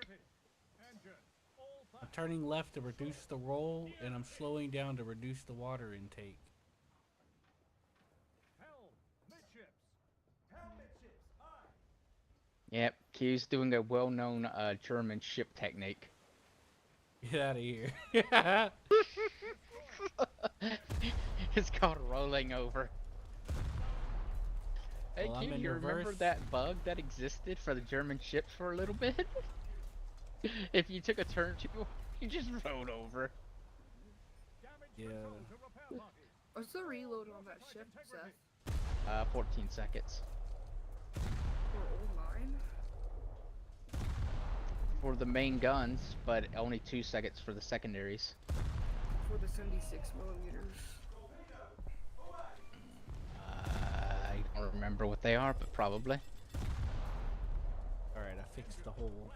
I'm turning left to reduce the roll, and I'm slowing down to reduce the water intake. Yep, Q's doing a well-known German ship technique. Get out of here. It's called rolling over. Hey, Well, I'm Q, in you remember reverse. that bug that existed for the German ships for a little bit? If you took a turn too hard, you just rode over. Yeah. What's the reload on that ship, Seth? 14 seconds. For old 9? For the main guns, but only 2 seconds for the secondaries. For the 76 millimeters. I don't remember what they are, but probably. Alright, I fixed the hole.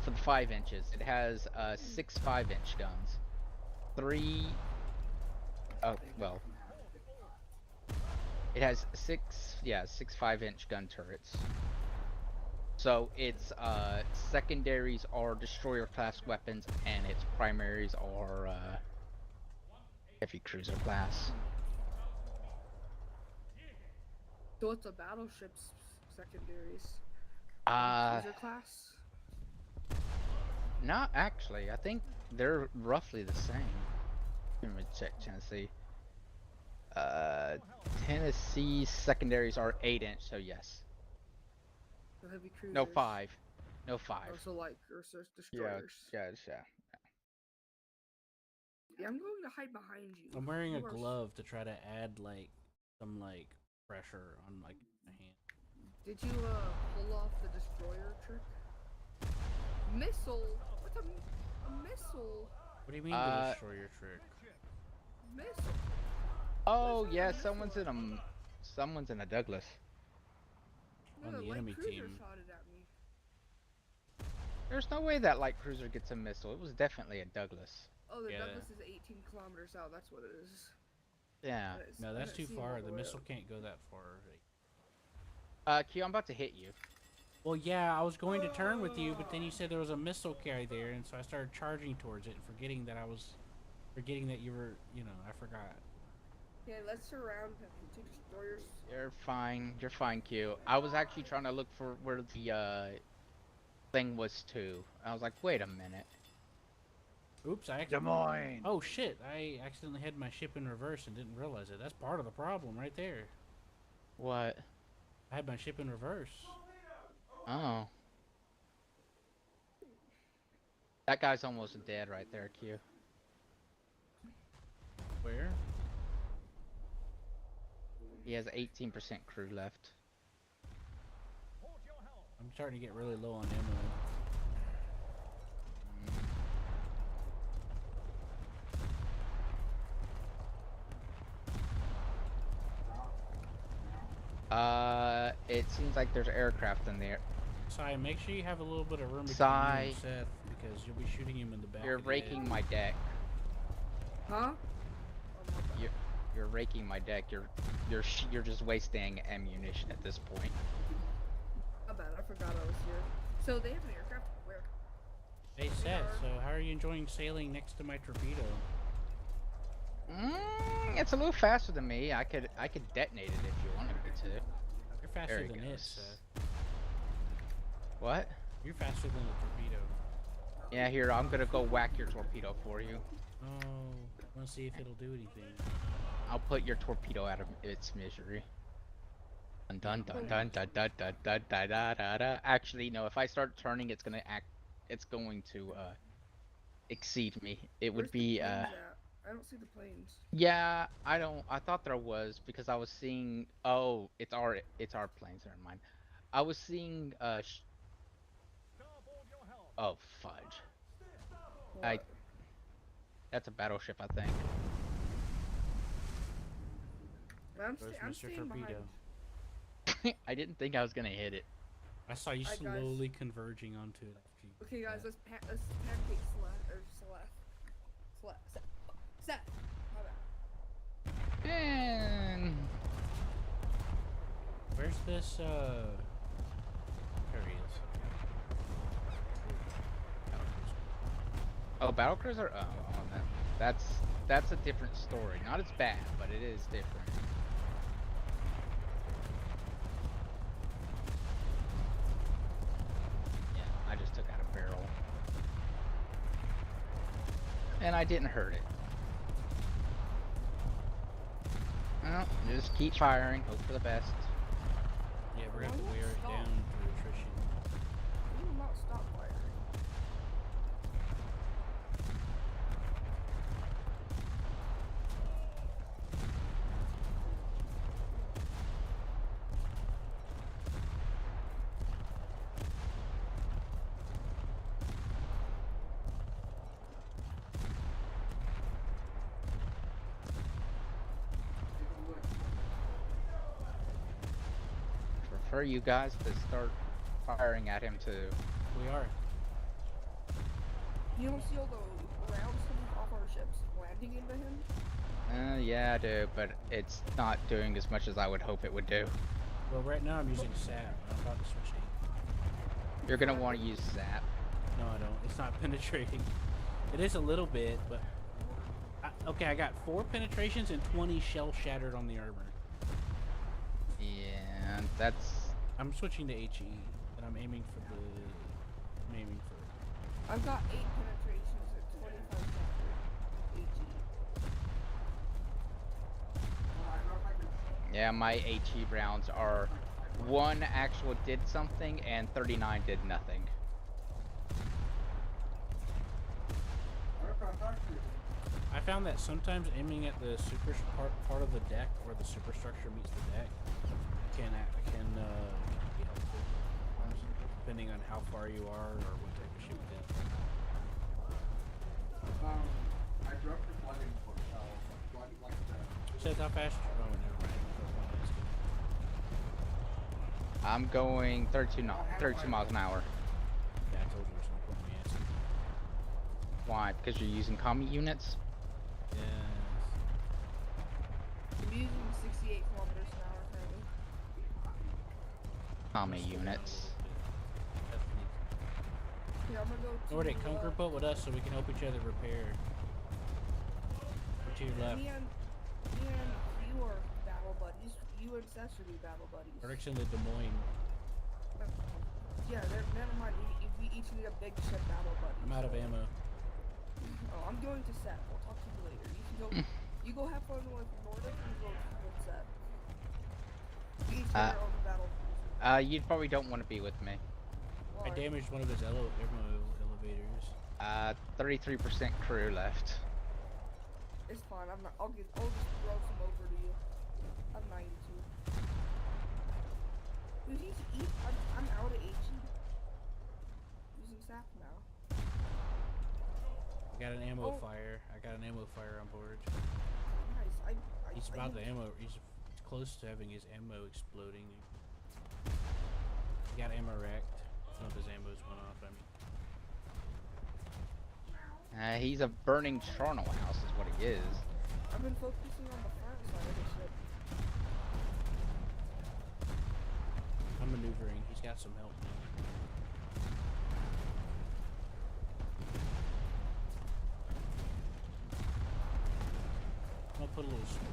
For the 5 inches, it has 6 5-inch guns. 3. Oh, well. It has 6 5-inch gun turrets. So its secondaries are destroyer class weapons, and its primaries are heavy cruiser class. So it's a battleship's secondaries. Cruiser class? Not actually. I think they're roughly the same. Let me check Tennessee. Tennessee secondaries are 8-inch, so yes. So heavy cruisers. No 5. No 5. Oh, so like destroyers. Yeah. Yeah, I'm going to hide behind you. I'm wearing a You are glove to try to add like some like pressure on like my hand. Did you pull off the destroyer trick? Missile? What's a missile? What do you mean the destroyer trick? Missile? Oh yeah, someone's in a Douglas. On No, the light enemy cruiser team. shot it at me. There's no way that light cruiser gets a missile. It was definitely a Douglas. Oh, the Yeah. Douglas is 18 kilometers out. That's what it is. Yeah. No, that's too far. The missile Up. can't go that far. Q, I'm about to hit you. Well, yeah, I was going to turn with you, but then you said there was a missile carry there, and so I started charging towards it, and forgetting that you were, I forgot. Yeah, let's surround him. Two destroyers. You're fine, Q. I was actually trying to look for where the thing was too. I was like, wait a minute. Oops, Des Moines. Oh shit! I accidentally had my ship in reverse and didn't realize it. That's part of the problem right there. What? I had my ship in reverse. Oh. That guy's almost dead right there, Q. Where? He has 18% crew left. I'm starting to get really low on ammo. It seems like there's aircraft in there. Sai, make sure you have a little bit of room between Sai. you and Seth, because you'll be shooting him in the back. You're of the raking head. my deck. Huh? You're raking my deck. You're just wasting ammunition at this point. My bad. I forgot I was here. So they have an aircraft. Where? Hey Seth, so how are you enjoying sailing next to my torpedo? It's a little faster than me. I could detonate it if you wanted me to. You're faster There he than it, goes. Seth. What? You're faster than the torpedo. Yeah, here, I'm gonna go whack your torpedo for you. Oh, let's see if it'll do anything. I'll put your torpedo out of its misery. Dun dun dun dun dun dun dun dun dun dun dun. Actually, no. If I start turning, it's going to exceed me. It would Where's the be planes at? I don't see the planes. Yeah, I thought there was, because I was seeing. Oh, it's our planes. Never mind. I was seeing oh fudge. What? That's a battleship, I think. I'm Where's Mr. staying Torpedo? behind. I didn't think I was gonna hit it. I saw you Hi, guys. slowly converging onto it after you. Okay, guys, let's pancake Seth. My bad. And Where's this? There he is. oh, battle cruiser. Oh, that's a different story. Not as bad, but it is different. Yeah, I just took out a barrel, and I didn't hurt it. Well, just keep firing. Hope for the best. Yeah, we're gonna have to wear it down through attrition. We will not stop firing. Prefer you guys to start firing at him too. We are. You don't see all the rounds coming off our ships landing into him? Yeah, I do, but it's not doing as much as I would hope it would do. Well, right now I'm using SAP. I'm about to switch to. You're gonna want to use Zap. No, I don't. It's not penetrating. It is a little bit, but okay. I got 4 penetrations and 20 shell shattered on the armor. Yeah, that's. I'm switching to HE, and I'm aiming for the. I'm aiming for. I've got 8 penetrations at 25 seconds. Yeah, my HE rounds are 1 actual did something and 39 did nothing. I found that sometimes aiming at the part of the deck where the superstructure meets the deck can be helpful, depending on how far you are or what type of ship it is. I dropped the plugin for like the. Seth, how fast? Oh, never mind. I'm going 32 miles an hour. Yeah, I told you there's no point in me asking. Why? Because you're using commie units? Yes. I'm using 68 kilometers an hour currently. Commie units. Okay, I'm gonna go to Nordic, come group up with us so we can help each other repair. Or to your left. Me and you are battle buddies. You and Seth should be battle buddies. Nordic's in the Des Moines. Yeah, never mind. We each need a big ship battle buddy. I'm out of ammo. Oh, I'm going to Seth. I'll talk to you later. You can go. You go have fun with Nordic and go with Seth. We each have our own battle cruiser. You probably don't want to be with me. I damaged one of his ammo elevators. 33% crew left. It's fine. I'll just throw some over to you. I'm 92. Dude, he's eat. I'm out of HE. Using SAP now. I got an ammo fire. I got an ammo fire on board. Nice. He's about the ammo. He's close to having his ammo exploding. He got ammo wrecked. Some of his ammo's went off. He's a burning charnel house is what he is. I've been focusing on the front side of the ship. I'm maneuvering. He's got some help. I'm gonna put a little smoke in.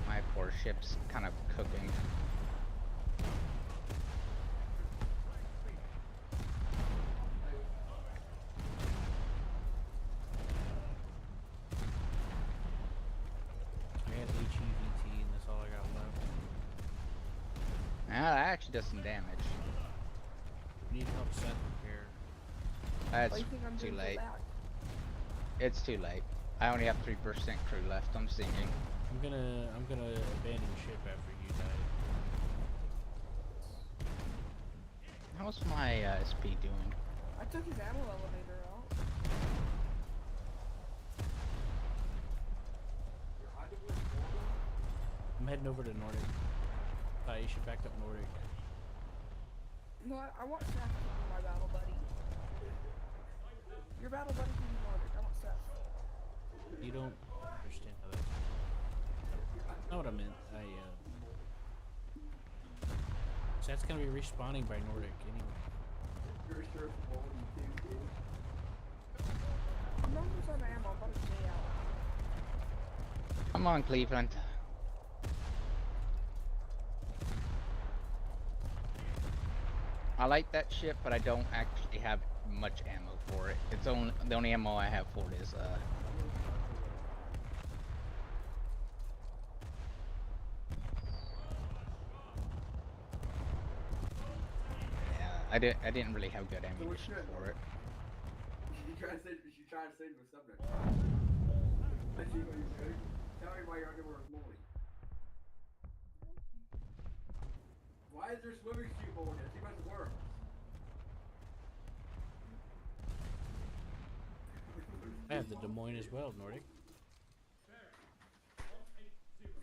My poor ship's kind of cooking. I had HEVT and that's all I got left. That actually does some damage. We need to help Seth repair. That's What do you think I'm too doing for late. that? It's too late. I only have 3% crew left. I'm sinking. I'm gonna abandon ship after you die. How's my SP doing? I took his ammo elevator out. I'm heading over to Nordic. You should back up Nordic. No, I want Seth to be my battle buddy. Your battle buddy can be Nordic. I want Seth. You don't understand how that. Not what I meant. Seth's gonna be respawning by Nordic anyway. I'm almost out of ammo. I'm about to stay out. Come on, Cleveland. I like that ship, but I don't actually have much ammo for it. It's only the only ammo I have for it is yeah, I didn't really have good ammunition for it. You trying to say the subject? I see what you're doing. Tell me why your underwear is moldy. Why is there swimming suit over there? See what's work. I have the Des Moines as well, Nordic.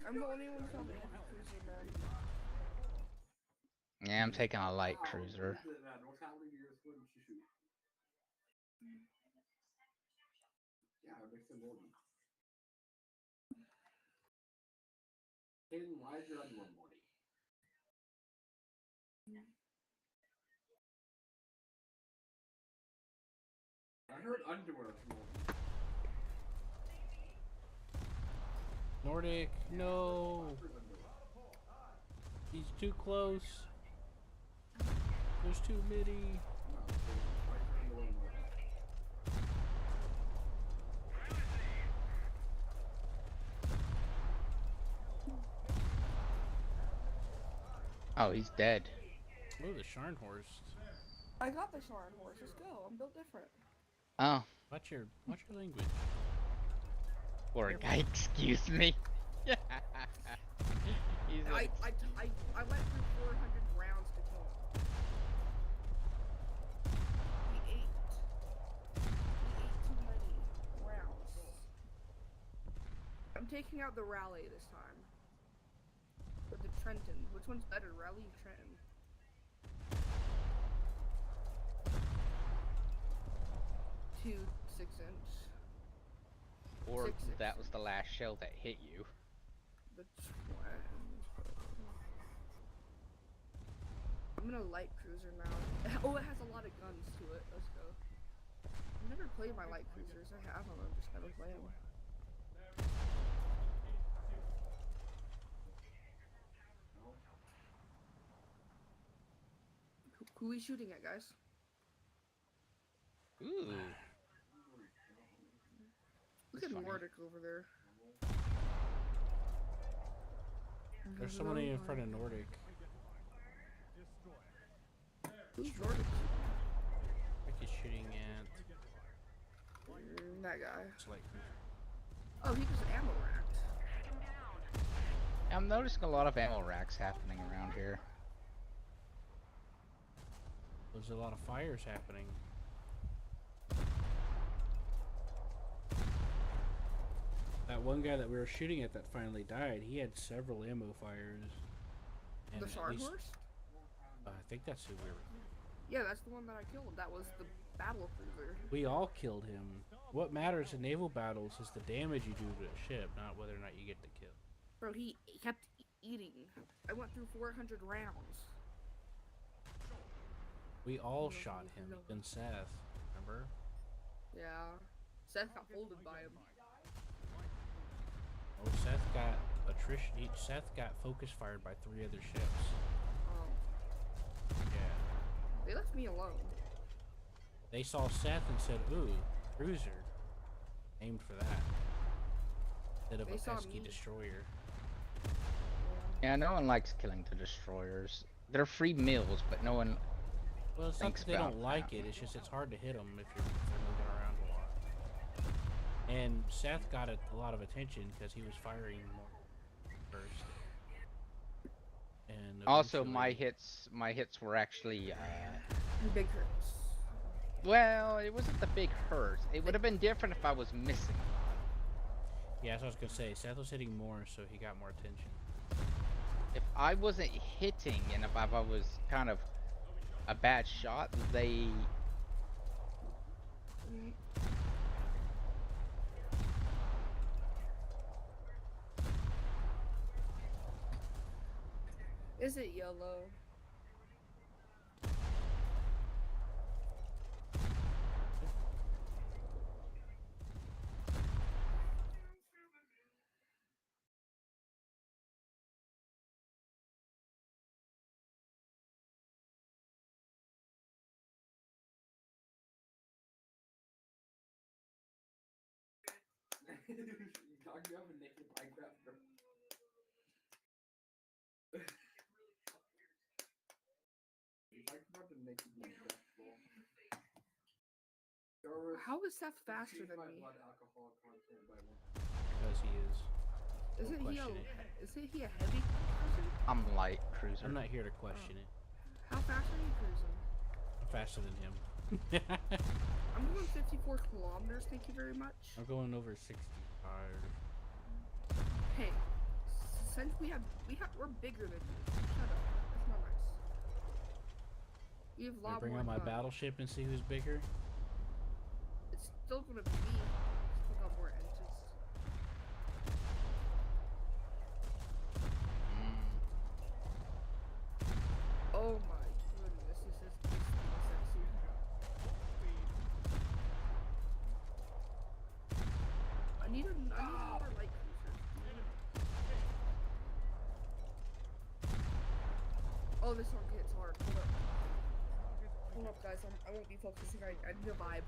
I'm the only one who's on the cruiser, man. Yeah, I'm taking a light cruiser. What's happening to your swimming suit? Yeah, it makes them moldy. Hayden, why is your underwear moldy? I heard underwear is moldy. Nordic, no. He's too close. There's too many. Oh, he's dead. Oh, the Scharnhorst. I got the Sharon horse. Let's go. I'm built different. Oh, Watch your language. poor guy. Excuse me. He's I like, went through 400 rounds to kill him. He ate too many rounds. I'm taking out the Raleigh this time. Or the Trenton. Which one's better, Raleigh or Trenton? 2 6-inch. or 6-inch. that was the last shell that hit you. The I'm gonna light cruiser now. Oh, it has a lot of guns to it. Let's go. I've never played my light cruisers. I have them. I've just never played them. Who are we shooting at, guys? Ooh. Look That's at funny. Nordic over there. There's somebody in front of Nordic. Who's Nordic? I think he's shooting at That guy. Slight Oh, he just ammo racked. I'm noticing a lot of ammo racks happening around here. There's a lot of fires happening. That one guy that we were shooting at that finally died, he had several ammo fires. And The at Shard least- Horse? I think that's who we were. Yeah, that's the one that I killed. That was the battle cruiser. We all killed him. What matters in naval battles is the damage you do to a ship, not whether or not you get the kill. Bro, he kept eating. I went through 400 rounds. We all shot him, even Seth. Remember? Yeah. Seth got folded by him. Oh, Seth got attrition. Seth got focus fired by 3 other ships. Yeah. They left me alone. They saw Seth and said, "Ooh, cruiser." Aimed for that. Instead of They a saw pesky me. destroyer. Yeah, no one likes killing the destroyers. They're free meals, but no one. Well, it's not Thanks that they don't about like that. it. It's just it's hard to hit them if they're moving around a lot. And Seth got a lot of attention because he was firing more first. And Also, my eventually- hits were actually. Big hurts. Well, it wasn't the big hurt. It would have been different if I was missing. Yeah, that's what I was gonna say. Seth was hitting more, so he got more attention. if I wasn't hitting and if I was kind of a bad shot, they Is it yellow? You talked about a naked Minecraft, bro. You talked about the naked Minecraft, bro. How is Seth faster Increase than my me? blood alcohol content by 1. Because he is. Isn't he a question it. isn't he a heavy person? I'm light cruiser. I'm not here to question it. How fast are you cruising? I'm faster than him. I'm going 54 kilometers. Thank you very much. I'm going over 65. Hey, since we're bigger than you. Shut up. That's not nice. You have a Can I lot bring more out my gun. battleship and see who's bigger? It's still gonna be me. Still got more engines. Oh my goodness, this is sexy. I need another light cruiser. Oh, this one hits hard. Hold up. Hold up, guys. I won't be focusing. I need a vibe.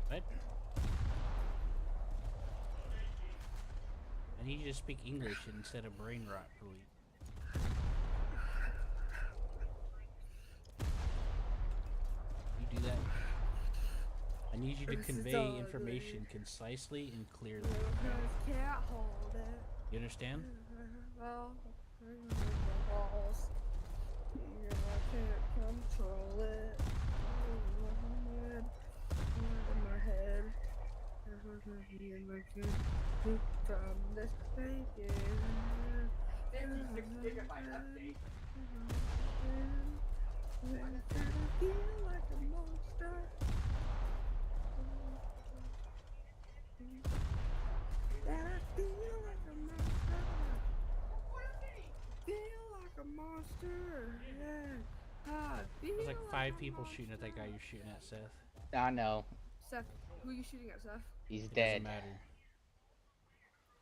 What? I need you to speak English instead of brain rot, please. You do that? I need you to convey information concisely and clearly. Can't hold it. You understand? Well, the walls. I can't control it. In my head. From this thinking. 56 gigabyte update. I feel like a monster. That I feel like a monster. Feel like a monster. Yeah. I feel There's like 5 a people shooting at that guy monster. you're shooting at, Seth. I know. Seth, who are you shooting at, Seth? He's It dead. doesn't matter.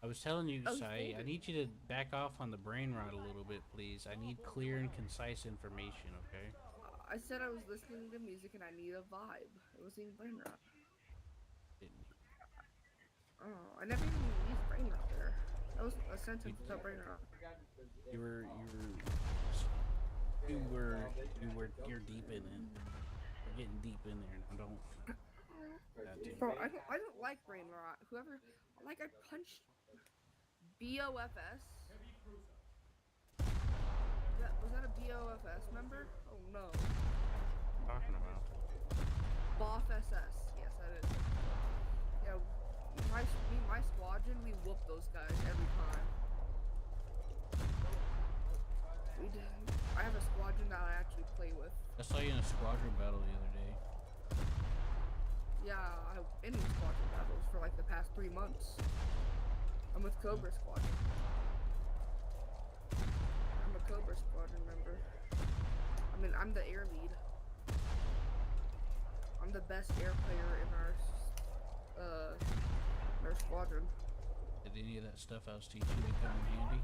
I was telling you, Oh, he's Sai, I folded. need you to back off on the brain rot a little bit, please. I need clear and concise information, okay? I said I was listening to music and I need a vibe. It wasn't even brain rot. Didn't Oh, I never even used brain rot there. That was a sentence without brain rot. you're deep in it. You're getting deep in there now. Don't. Bro, I don't like brain rot. Whoever, like, I punched BOFS. Was that a BOFS member? Oh no. Talking about. BOF SS. Yes, that is. Yeah, my squadron, we whoop those guys every time. We did. I have a squadron that I actually play with. I saw you in a squadron battle the other day. Yeah, I've been in squadron battles for like the past 3 months. I'm with Cobra Squadron. I'm a Cobra Squadron member. I mean, I'm the air lead. I'm the best air player in our squadron. Did any of that stuff I was teaching you come in handy?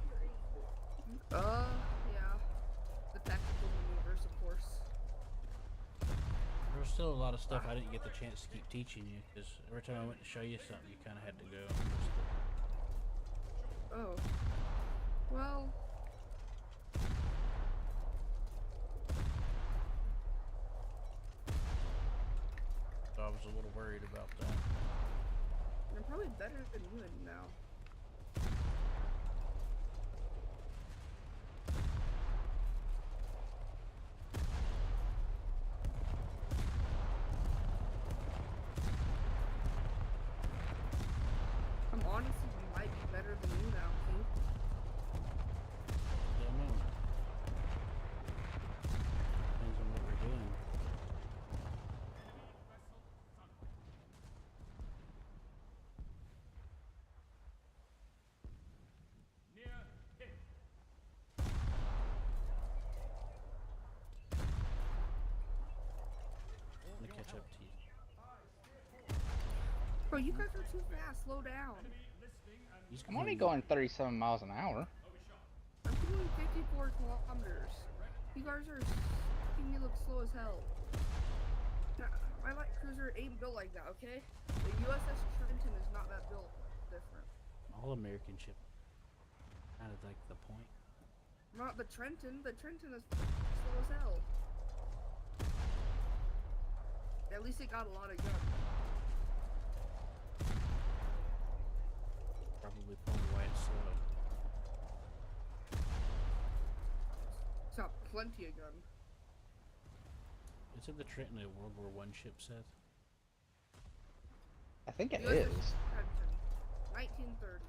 Yeah. The tactical maneuvers, of course. There was still a lot of stuff I didn't get the chance to keep teaching you, because every time I went to show you something, you kind of had to go. Oh. Well. So I was a little worried about that. I'm probably better than you now. I'm honestly might be better than you now, Pete. Bro, you guys are too fast. Slow down. He's I'm only going going 37 miles an hour. I'm doing 54 kilometers. You guys are making me look slow as hell. Nah, my light cruiser ain't built like that, okay? The USS Trenton is not that built different. all American ship. Kind of like the point. Not the Trenton. The Trenton is slow as hell. At least it got a lot of guns. Probably why it's slow. It's got plenty of gun. Isn't the Trenton a World War I ship, Seth? I think it USS is. Trenton, 1930.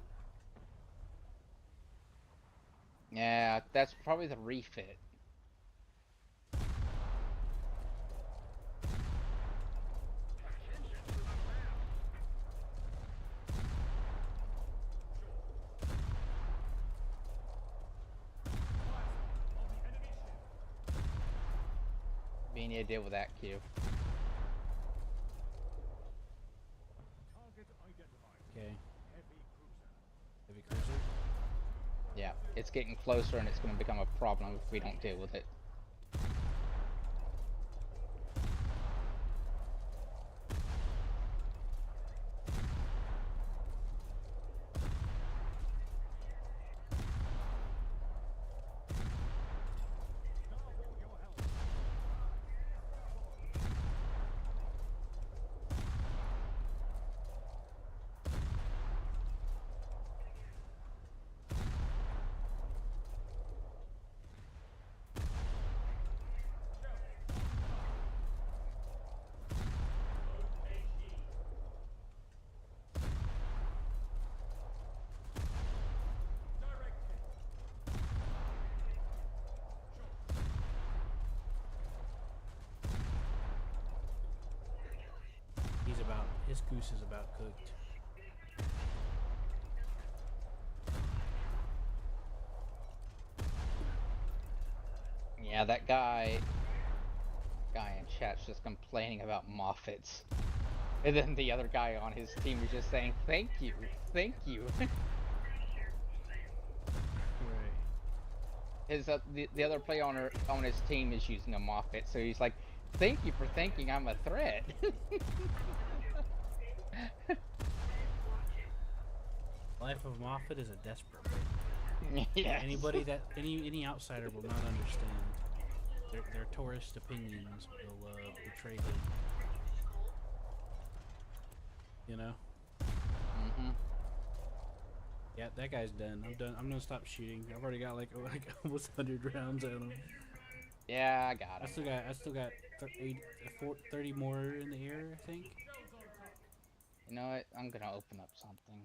Yeah, that's probably the refit. We need to deal with that, Q. Target identified. Okay. Heavy cruiser. Heavy cruiser? Yeah, it's getting closer and it's going to become a problem if we don't deal with it. Starboard your helm. His goose is about cooked. Yeah, that guy in chat's just complaining about Moffats. And then the other guy on his team is just saying, thank you, thank you. Right. His the other player on his team is using a Moffat, so he's like, thank you for thinking I'm a threat. Life of Moffat is a desperate. Yes. Any outsider will not understand. Their tourist opinions will betray them. You know? Mm-hmm. Yeah, that guy's done. I'm done. I'm gonna stop shooting. I've already got like almost 100 rounds at him. Yeah, I got him. I still got 30 more in the air, I think. You know what? I'm gonna open up something.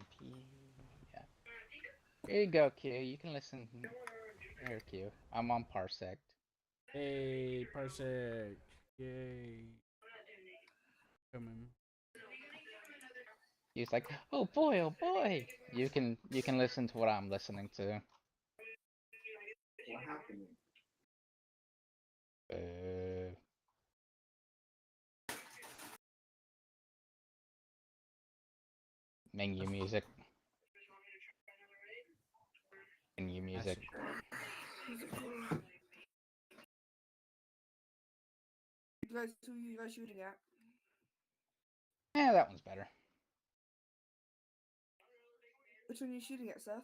Yeah. Here you go, Q. You can listen. Here, Q. I'm on Parsec. Hey, Parsec. Yay. Coming. He's like, oh boy, oh boy. You can listen to what I'm listening to. What happened? Menu music. Menu music. Who you guys shooting at? Yeah, that one's better. Which one are you shooting at, Seth?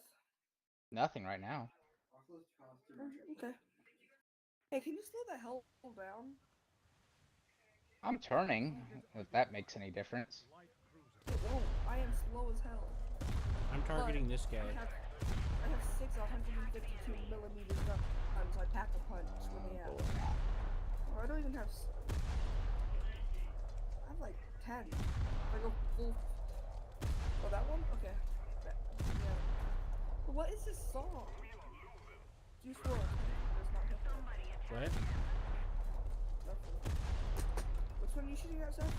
Nothing right now. Okay. Hey, can you slow the hell down? I'm turning, if that makes any difference. It won't. I am slow as hell. I'm targeting this guy. I have 6 152mm guns. I pack a punch when they have. Oh, I don't even have. I have like 10. If I go full. Oh, that one? Okay. Yeah. But what is this song? Juice WRLD. There's not hip hop. What? Nothing. Which one are you shooting at, Seth?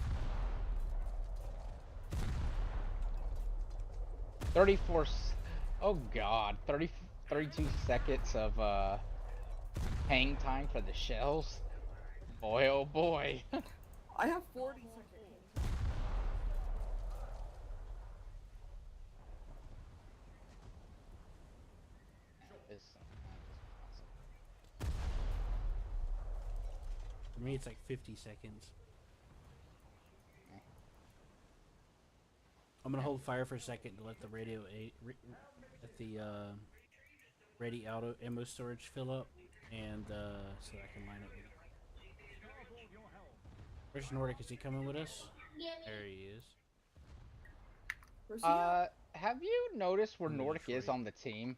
34. Oh god, 32 seconds of hang time for the shells. Boy, oh boy. I have 40 seconds. Just For me, it's like 50 seconds. I'm gonna hold fire for a second to let the let the ready auto ammo storage fill up, and so that I can line up. Starboard your helm. Where's Nordic? Is he coming with us? There he is. Where's he at? Have you noticed where In the Nordic is Detroit. on the team?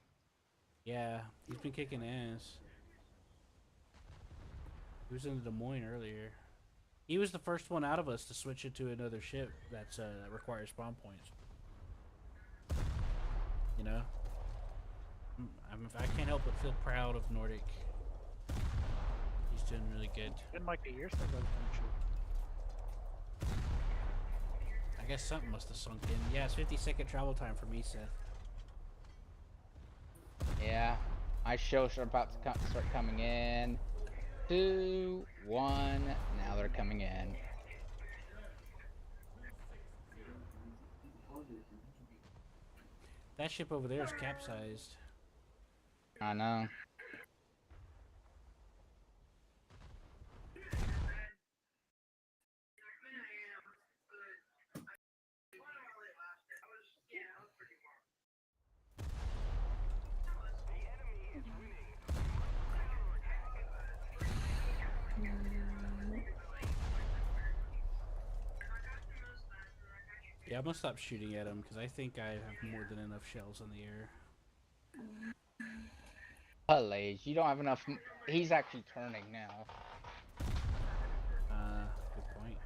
Yeah, he's been kicking ass. He was in Des Moines earlier. He was the first one out of us to switch into another ship that requires spawn points. You know, I can't help but feel proud of Nordic. He's doing really good. It's been like a year since I've been shooting. I guess something must have sunk in. Yeah, it's 50-second travel time for me, Seth. Yeah, my shows are about to start coming in. 2, 1. Now they're coming in. That ship over there is capsized. I know. Yeah, I'm gonna stop shooting at him because I think I have more than enough shells in the air. Please, you don't have enough. He's actually turning now. Good point.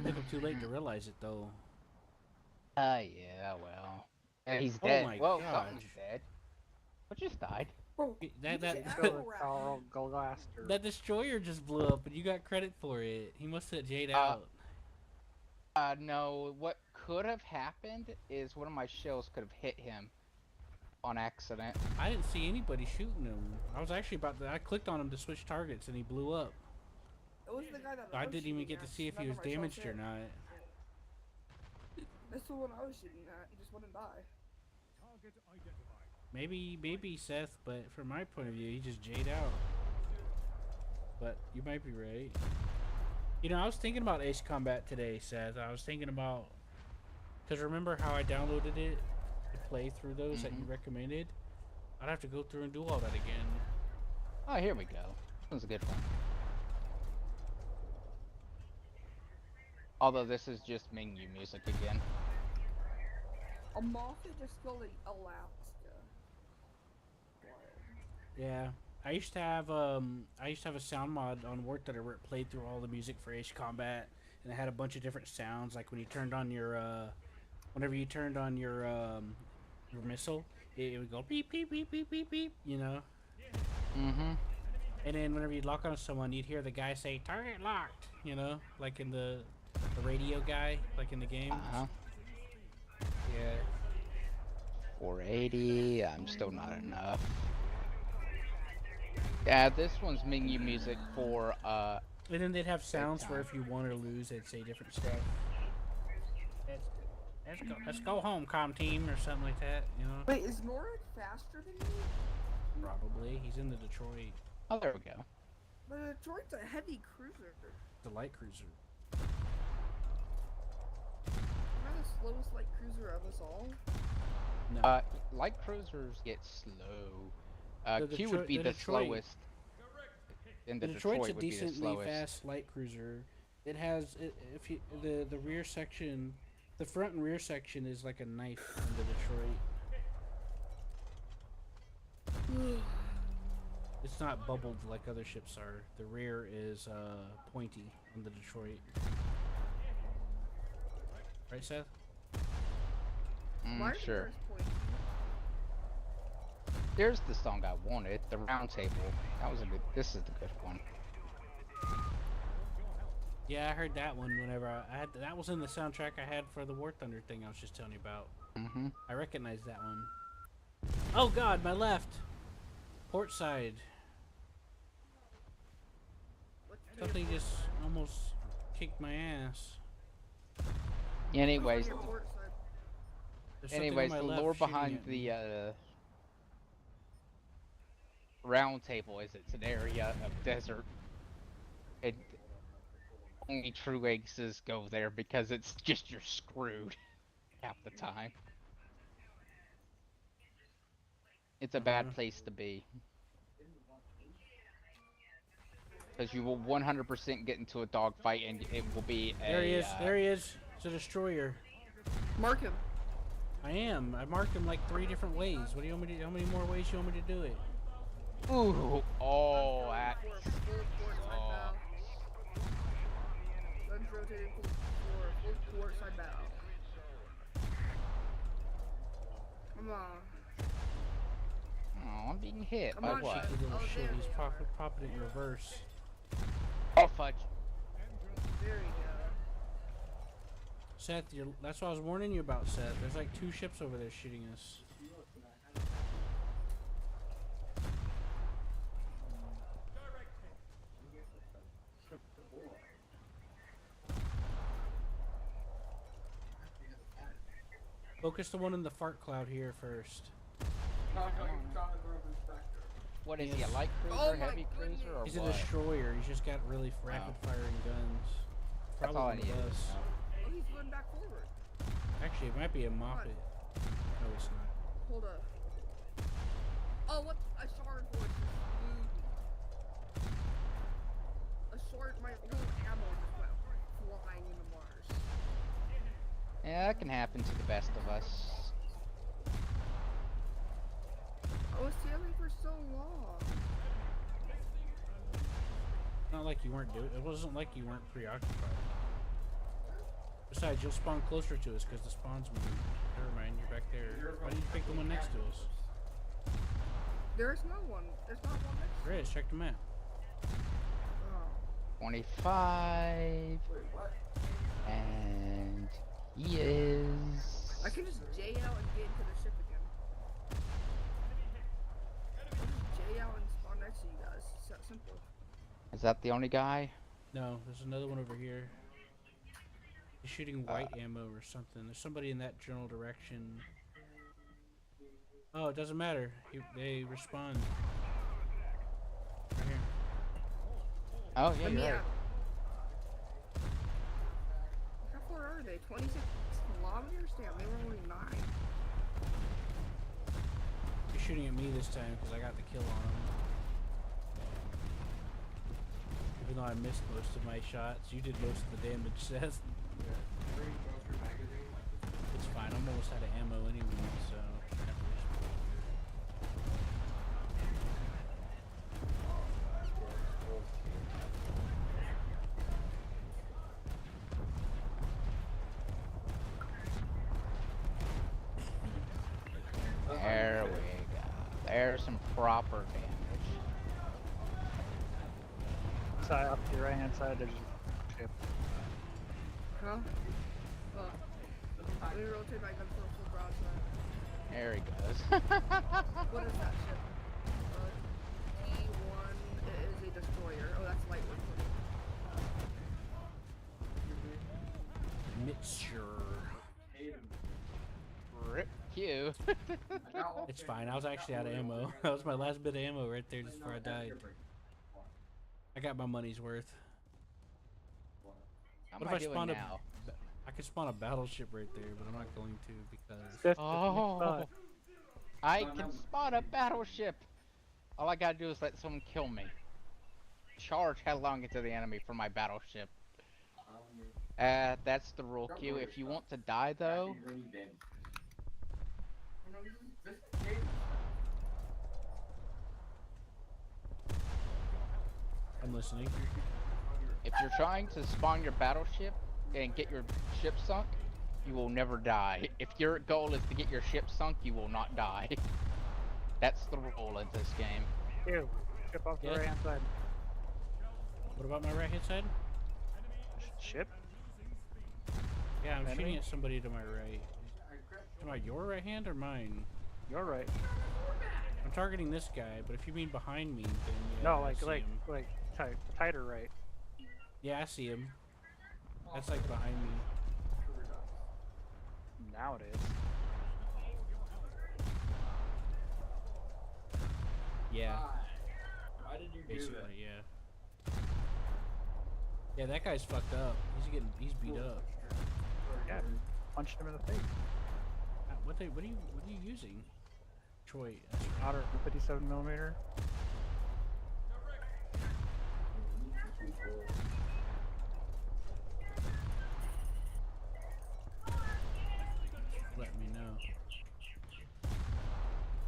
Took him too late to realize it though. Yeah, well. He's Oh dead. my Well, gosh. something's dead. What just died? Bro, That Golaster. that destroyer just blew up, and you got credit for it. He must have Jade out. No. What could have happened is one of my shells could have hit him on accident. I didn't see anybody shooting him. I was actually about to. I clicked on him to switch targets, and he blew up. it was the guy that I was didn't even shooting get to at. see if he None was of my shells damaged or hit. not. That's the one I was shooting at. He just wouldn't die. Target identified. Maybe Seth, but from my point of view, he just Jade out. But you might be right. You know, I was thinking about Ace Combat today, Seth. I was thinking about, because remember how I downloaded it to play through those that you recommended? I'd have to go through and do all that again. Oh, here we go. This one's a good one. Although this is just menu music again. Amalfi just killed Alaska. Yeah, I used to have a sound mod on work that I played through all the music for Ace Combat, and it had a bunch of different sounds. Like when you turned on your, whenever you turned on your missile, it would go beep beep beep beep beep beep. You know. And then whenever you'd lock on someone, you'd hear the guy say "target locked." You know, like in the radio guy, like in the game. Yeah. 480. I'm still not enough. Yeah, this one's menu music for And then they'd have sounds where if you won or lose, they'd say different stuff. Let's go home, comm team, or something like that. You know. Wait, is Norik faster than you? Probably. He's in the Detroit. Oh, there we go. The Detroit's a heavy cruiser. The light cruiser. Am I the slowest light cruiser of us all? No. Light cruisers get slow. The Q would be the the Detroit. slowest. And The the Detroit's Detroit a would be the decently slowest. fast light cruiser. It has the rear section, the front and rear section is like a knife in the Detroit. It's not bubbled like other ships are. The rear is pointy on the Detroit. Right, Seth? Why Sure. is pointy? Here's the song I wanted, the round table. That was a good. This is the good one. Yeah, I heard that one whenever I had. That was in the soundtrack I had for the War Thunder thing I was just telling you about. I recognized that one. Oh God, my left. Port side. Something just almost kicked my ass. Anyways, There's something on anyways, my the left lore shooting behind at me. Round Table is it's an area of desert. And only true aces go there because it's just you're screwed half the time. It's a bad place to be. Because you will 100% get into a dogfight and it will be a... There he is. There he is. It's a destroyer. Mark him. I am. I marked him like 3 different ways. What do you want me to? How many more ways you want me to do it? Ooh, oh, that... Full port side bow. Guns rotating full port side bow. Come on. Oh, I'm being hit. Come By on, what? shit. You little Oh, shit. there He's we go. popping it in reverse. Oh, fudge. There you go. Seth, that's what I was warning you about, Seth. There's like 2 ships over there shooting us. Focus the one in the fart cloud here first. What is he, a Yes. light cruiser, Oh my heavy cruiser, or He's a what? destroyer. He's just got really rapid firing guns. That's all I Probably need. one of us. Oh, he's going back forward. Actually, it might be a moppet. No, it's not. Hold up. Oh, what? A shard voice just flew me. A shard, my whole ammo just went flying into Mars. Yeah, that can happen to the best of us. I was sailing for so long. Not like you weren't doing. It wasn't like you weren't preoccupied. Besides, you'll spawn closer to us because the spawns move. Never mind, you're back there. Why didn't you pick the one next to us? There's no one. There's not one next to There it is. Check the map. Oh. 25. And he is... I can just J out and get into the ship again. I'll just J out and spawn next to you guys. It's that simple. Is that the only guy? No, there's another one over here. He's shooting white ammo or something. There's somebody in that general direction. Oh, it doesn't matter. They respond. Right here. Oh, yeah, Let you're me right. out. How far are they? 26 kilometers? Damn, they were only 9. He's shooting at me this time because I got the kill on him. Even though I missed most of my shots, you did most of the damage, Seth. It's fine. I'm almost out of ammo anyway, so. There we go. There's some proper damage. Side up to your right hand side, there's a ship. Huh? Let me rotate back and full broadside. There he goes. What is that ship? T1. It is a destroyer. Oh, that's light work. Mixture. Rip Q. It's fine. I was actually out of ammo. That was my last bit of ammo right there just before I died. I got my money's worth. How What am if I I doing spawned now? I could spawn a battleship right there, but I'm not going to because. Fifth, Oh, I can spot a battleship. All I gotta do is let someone kill me. Charge headlong into the enemy for my battleship. That's the rule, Q. If you want to die, though, I'm listening. if you're trying to spawn your battleship and get your ship sunk, you will never die. If your goal is to get your ship sunk, you will not die. That's the rule in this game. Ew. Ship off the Yeah. right hand side. What about my right hand side? Ship? Yeah, I'm shooting Enemy? at somebody to my right. Am I your right hand or mine? You're right. I'm targeting this guy, but if you mean behind me, then yeah, No, I like see him. tighter right. Yeah, I see him. That's like behind me. Now it is. Yeah. Basically, yeah. Yeah, that guy's fucked up. He's beat up. Yeah, punched him in the face. What are you using? Troy. Otter 57 millimeter. Let me know.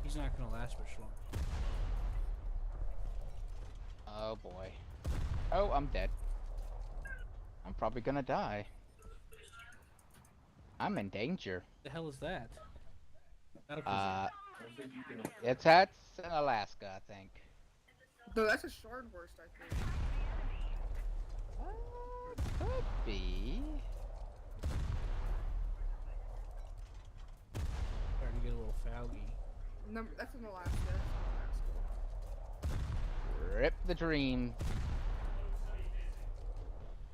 He's not gonna last much long. Oh boy. Oh, I'm dead. I'm probably gonna die. I'm in danger. The hell is that? Battlecruiser. That's in Alaska, I think. No, that's a shard burst, I think. Could be. Starting to get a little foggy. Number, that's in Alaska. That's in Alaska. Rip the dream.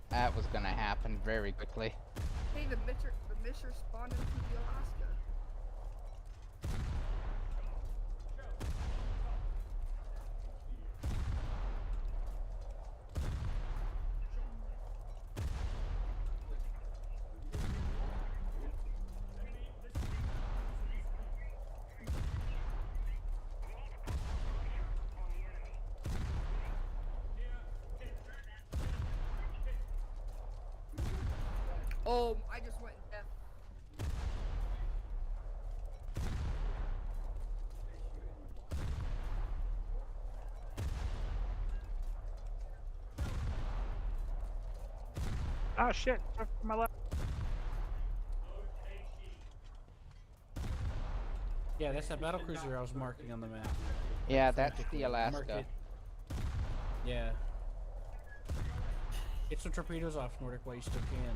That was gonna happen very quickly. Hey, the Misher spawned into the Alaska. Oh, I just went deaf. Ah, shit. To my left. Yeah, that's that battlecruiser I was marking on the map. Yeah, that's the Mark Alaska. it. Yeah. Get some torpedoes off, Nordic, while you still can.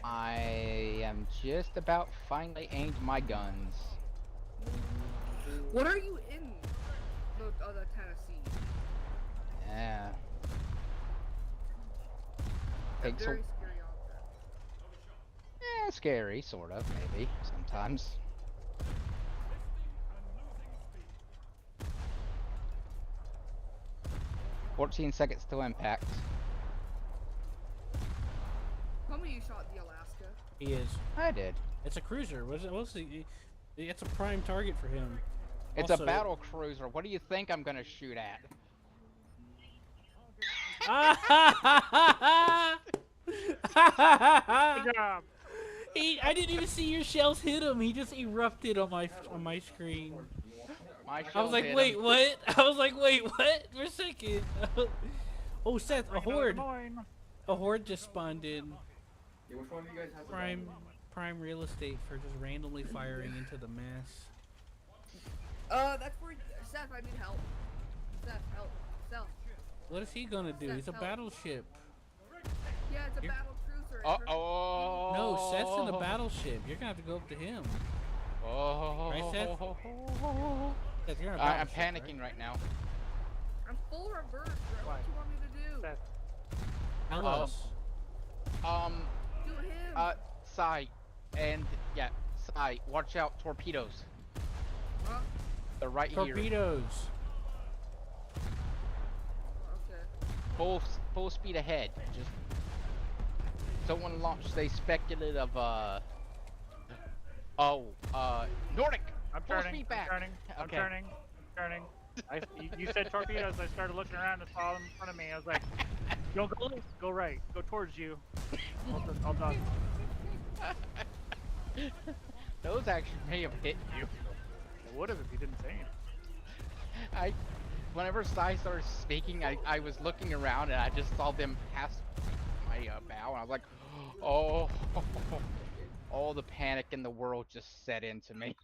I am just about finally aimed my guns. What are you in? The Tennessee. Yeah. A Takes a, very scary object. yeah, scary, sort of, maybe, sometimes. 14 seconds to impact. Tell me you shot the Alaska. He is. I did. It's a cruiser. What's the? It's a prime target for him. It's Also, a battle cruiser. What do you think I'm gonna shoot at? Good job. I didn't even see your shells hit him. He just erupted on my screen. My I was shells like, hit wait, him. what? I was like, wait, what? For a second. Oh, Seth, a horde. A horde just spawned in. Yeah, which one of you guys has a Prime real estate for just randomly firing into the mass. That's where Seth, I need help. Seth, help. Seth. What is he gonna do? Seth, He's a help. battleship. Yeah, it's a You're- battle cruiser. Oh. No, Seth's in a battleship. You're gonna have to go up to him. Oh. Right, Seth? Seth, you're in a I'm battleship, panicking right? right now. I'm full reverse, bro. What you want me to do? Seth. Tell us. Do him. Sai, and yeah, Sai, watch out, torpedoes. Huh? They're right here. Torpedoes. Okay. Full speed ahead. Just someone launched a speculative Nordic. I'm Full turning. speed back. I'm turning. I'm Okay. turning. I'm turning. You said torpedoes. I started looking around and saw them in front of me. I was like, don't go left, go right, go towards you. I'll dodge. Those actually may have hit you. It would have if you didn't say anything. Whenever Sai started speaking, I was looking around and I just saw them pass my bow, and I was like, oh, all the panic in the world just set into me.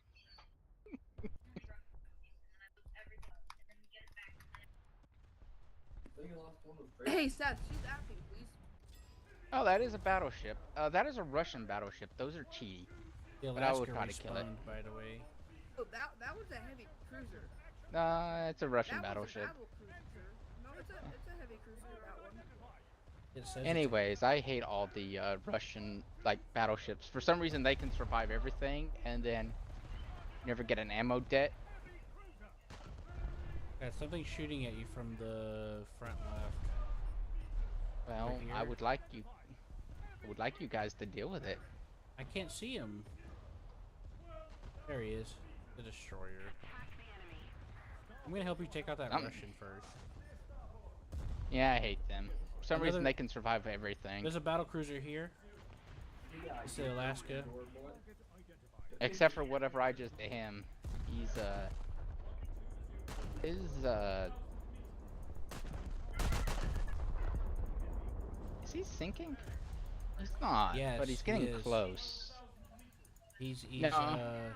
Hey, Seth, shoot at me, please. Oh, that is a battleship. That is a Russian battleship. Those are cheaty. The But I would Alaska try to kill it. respawned, by the way. Oh, that was a heavy cruiser. It's a Russian That battleship. was a battle cruiser. No, it's a heavy cruiser, that one. It says Anyways, I hate all the Russian like battleships. For some reason, they can survive everything, and then Never get an ammo debt. Got something shooting at you from the front left. Well, I here. would like you. I would like you guys to deal with it. I can't see him. There he is. The destroyer. I'm gonna help you take out that Russian first. Yeah, I hate them. For some reason, Another- they can survive everything. There's a battle cruiser here. It's the Alaska. Except for whatever I just did him. He's, Is he sinking? He's not, Yes, but he's he getting is. close. He's No.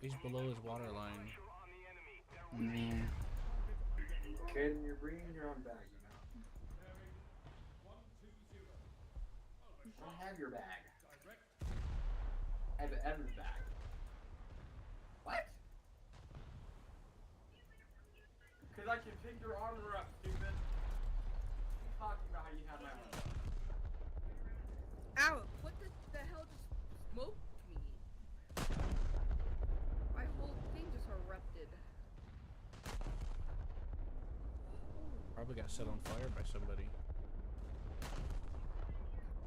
he's below his water line. Mm. Kid, you're bringing your own bag, you know. I don't have your bag. I have Evan's bag. What? Because I can pick your armor up, stupid. I'm talking about how you have my armor. Ow! What the hell just smoked me? My whole thing just erupted. Probably got set on fire by somebody.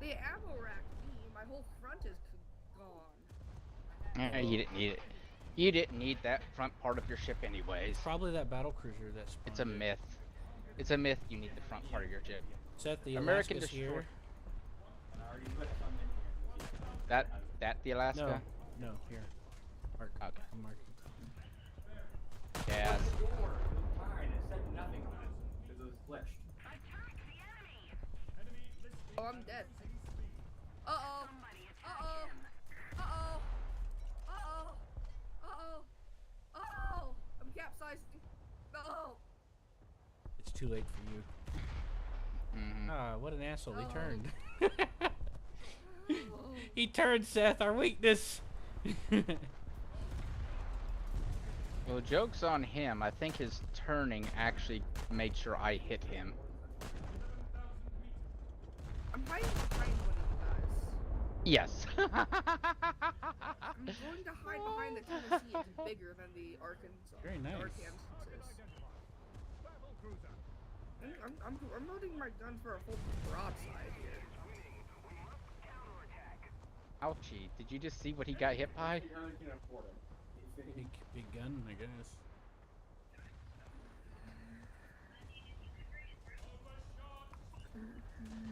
They ammo racked me. My whole front is gone. You didn't need it. You didn't need that front part of your ship anyways. It's probably that battle cruiser that's. It's a myth. It's a myth you need the front part of your ship. Seth, the American Alaska's destroyer. here. And I already put some in here. That the Alaska? No, here. Mark. Okay. I'm marking. Yeah. The door, it was fine. It said nothing on it. Because it was glitched. Oh, I'm dead. Uh-oh. Uh-oh. Uh-oh. Uh-oh. Uh-oh. Uh-oh. I'm capsizing. No. It's too late for you. Mm-hmm. Ah, what an asshole! He Oh. turned. He turned, Seth. Our weakness. Well, joke's on him. I think his turning actually made sure I hit him. I'm hiding behind one of you guys. Yes. I'm going to hide behind the Tennessee. It's bigger than the Arkansas. Very nice. Arkansas. I'm loading my gun for a full broadside here. Ouchie. Did you just see what he got hit by? You only can afford it. Big gun, I guess.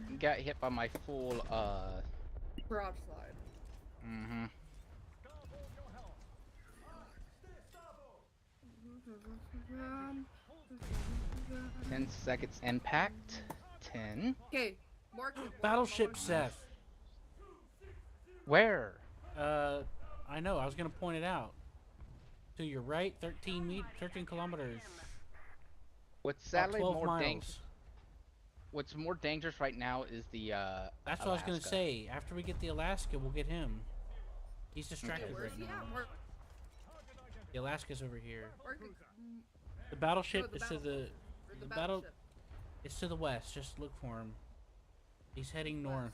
He got hit by my full, Broadside. mm-hmm. 10 seconds impact. 10. Okay, mark the Battleship, Seth. Where? I know. I was gonna point it out. To your right, 13 kilometers. What's About sadly 12 more miles. dangerous. What's more dangerous right now is the That's what I was gonna Alaska. say. After we get the Alaska, we'll get him. He's Okay, distracted where's right he now. at? Mark, The Alaska's over here. mark The battleship the is to the battleship. Or the battle. battleship. It's to the west. Just look for him. He's heading north.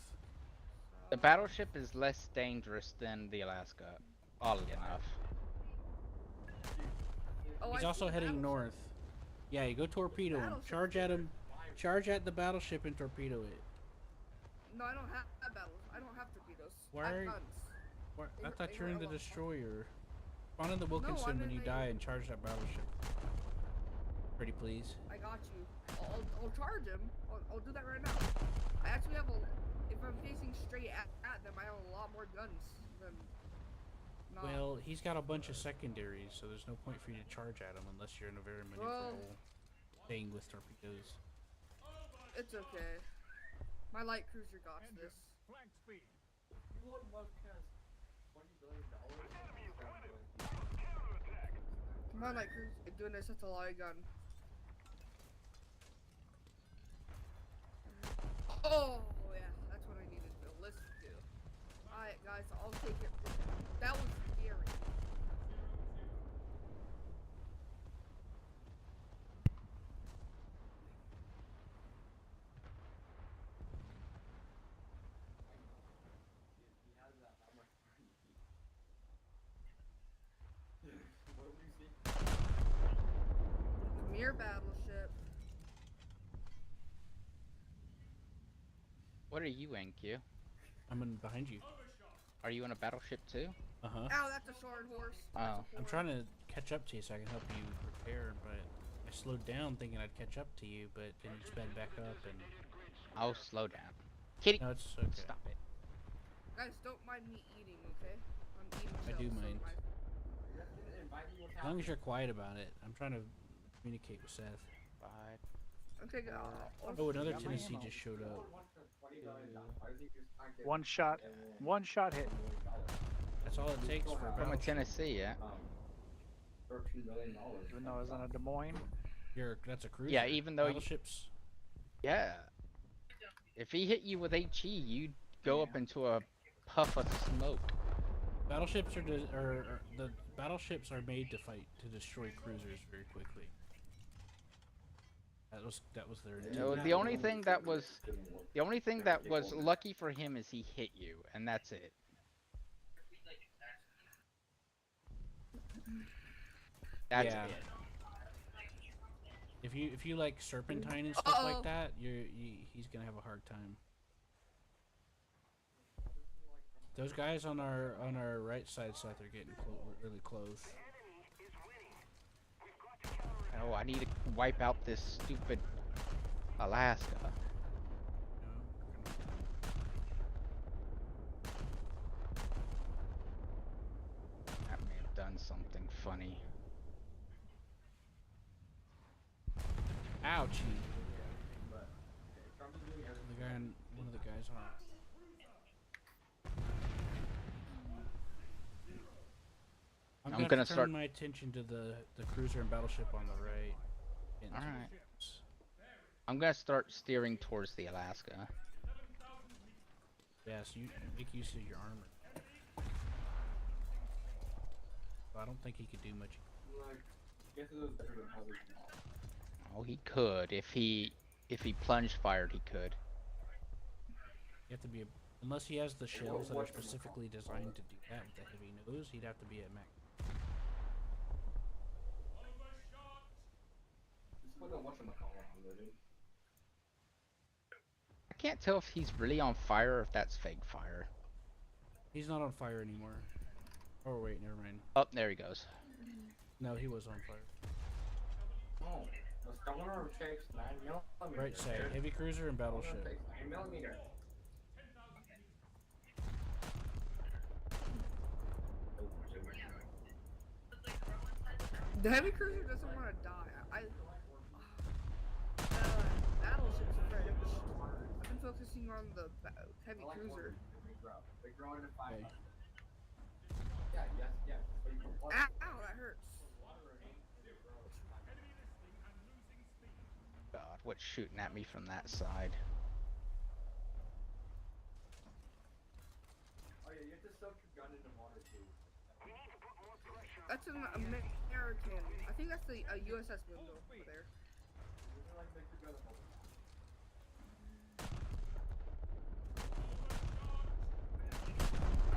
The battleship is less dangerous than the Alaska. Oddly enough. Oh, I He's see also the heading battleship. north. Yeah, you go torpedo him. Battleship. Charge at him. Charge at the battleship and torpedo it. No, I don't have battles. I don't have torpedoes. I Why have are- guns. What? I They thought were- you were in the they were- destroyer. Spawn in the Wilkinson I'm when in you the- die and charge that battleship. Pretty please. I got you. I'll charge him. I'll do that right now. I actually have a. If I'm facing straight at them, I have a lot more guns than. Not. Well, he's got a bunch of secondaries, so there's no point for you to charge at him unless you're in a very maneuverable thing with torpedoes. It's okay. My light cruiser got this. Flank speed. You want $1 billion? My light cruiser doing this. That's a light gun. Oh yeah, that's what I needed to listen to. Alright guys, I'll take it. That was scary. He has that. How much money? Near battleship. What are you in, Q? I'm in behind you. Are you in a battleship too? Uh-huh. Ow, that's a shard horse. Oh. I'm trying to catch up to you so I can help you repair, but I slowed down thinking I'd catch up to you, but then you sped back up and... I'll slow down. Kitty! No, it's okay. Stop it. Guys, don't mind me eating, okay? I'm eating I do shells, so mind. my- As long as you're quiet about it. I'm trying to communicate with Seth. Five. Okay, go. Oh, another Tennessee just showed up. One shot hit. That's all it takes for a From a battleship. Tennessee, yeah. Even though it was in a Des Moines. That's a cruiser. Yeah, even though you- battleships. Yeah. If he hit you with HE, you'd go up into a puff of smoke. Battleships the battleships are made to fight to destroy cruisers very quickly. That was their intent. The only thing that was lucky for him is he hit you, and that's it. That's Yeah. it. If you like serpentine and stuff like that, he's gonna have a hard time. Those guys on our right side, Seth, are getting really close. Oh, I need to wipe out this stupid Alaska. That may have done something funny. Ouchie. One of the guys on. I'm gonna start. turn my attention to the cruiser and battleship on the right. Alright. I'm gonna start steering towards the Alaska. Yeah, so you make use of your armor. I don't think he could do much. Oh, he could if he plunge fired. He could. You have to be unless he has the shells that are specifically designed to do that with the heavy nose. He'd have to be at max. I can't tell if he's really on fire or if that's fake fire. He's not on fire anymore. Oh wait, never mind. Oh, there he goes. No, he was on fire. Right side, heavy cruiser and battleship. The heavy cruiser doesn't want to die. Battleships are very I've been focusing on the heavy cruiser. Okay. Ow, that hurts. God, what's shooting at me from that side? That's an American. I think that's the USS window over there.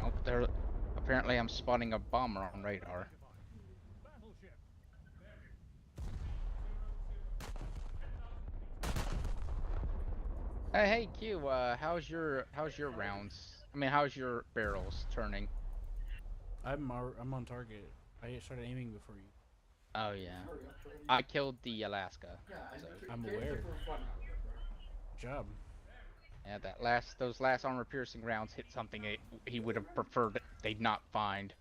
Oh, there. Apparently, I'm spotting a bomber on radar. Hey Q, how's your rounds? I mean, how's your barrels turning? I'm on target. I started aiming before you. Oh yeah, I killed the Alaska. So. I'm aware. Good job. Yeah, those last armor-piercing rounds hit something he would have preferred they'd not find.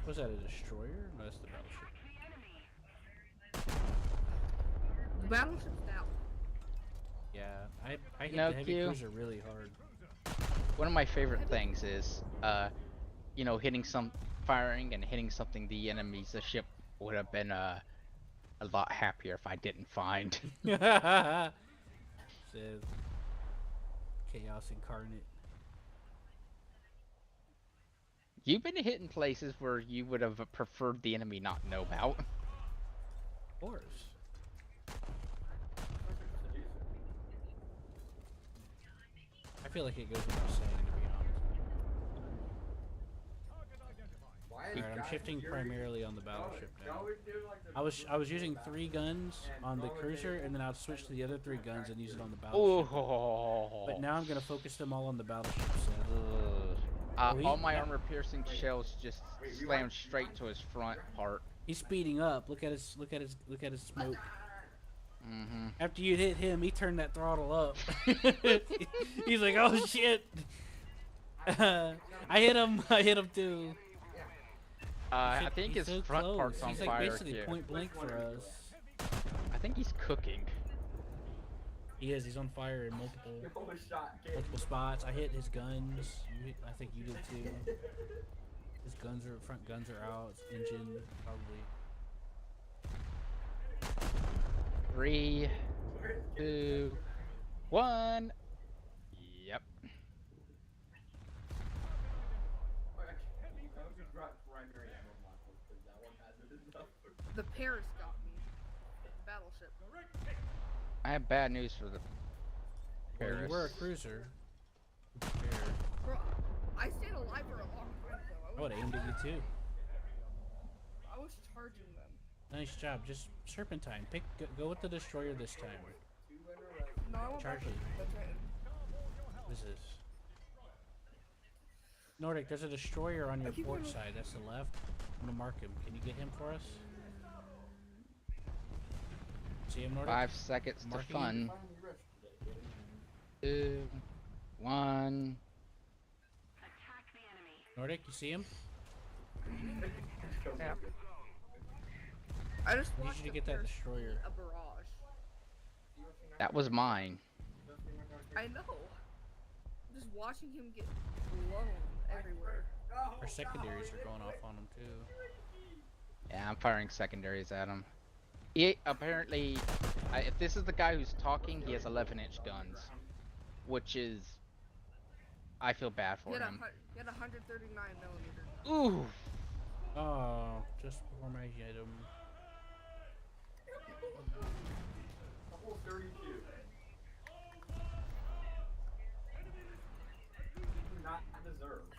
Was that a destroyer? No, that's the battleship. The battleship's down. Yeah, I hit No, the heavy Q. cruiser really hard. One of my favorite things is, you know, firing and hitting something the enemy's ship would have been a lot happier if I didn't find. Says chaos incarnate. You've been hitting places where you would have preferred the enemy not know about. Of course. I feel like it goes without saying, to be honest. Why is Alright, I'm guys shifting security primarily on the going- battleship now. going to, like, the I was using battle 3 guns and on the going cruiser, to- and then I'll switch to the other 3 guns and use it on the battleship. But Oh. now I'm gonna focus them all on the battleship. Seth. Oh, All my that- armor-piercing shells just slammed straight to his front part. He's speeding up. Look at his smoke. Mm-hmm. After you hit him, he turned that throttle up. He's like, "Oh shit!" I hit him. I hit him too. I Shit, think he's his so front close. part's on He's like fire basically here. point blank for us. I think he's cooking. He is. He's on fire in multiple shot kid. spots. I hit his guns. I think you did too. His front guns are out. Engine probably. 3, 2, 1. Yep. The Paris got me. The battleship. I have bad news for the Well, Paris. you were a cruiser. Bro, I stayed alive for a long time though. I would have aimed at you too. I was charging them. Nice job. Just serpentine. Go with the destroyer this time. No, I went Charge back. it. That's right. What is this? Nordic, there's a destroyer on your keep port going. side. That's the left. I'm gonna mark him. Can you get him for us? See him, Nordic? 5 seconds to Marking fun. 2, 1. Nordic, you see him? Yeah. I just I need watched you to the get that Paris destroyer. hit a barrage. That was mine. I know. Just watching him get blown everywhere. Our secondaries are going off on him too. Yeah, I'm firing secondaries at him. He apparently, if this is the guy who's talking, he has 11-inch guns, which is, I feel bad He for had, him. he had a 139 millimeter. Ooh. Oh, just before my hit him. Not deserved.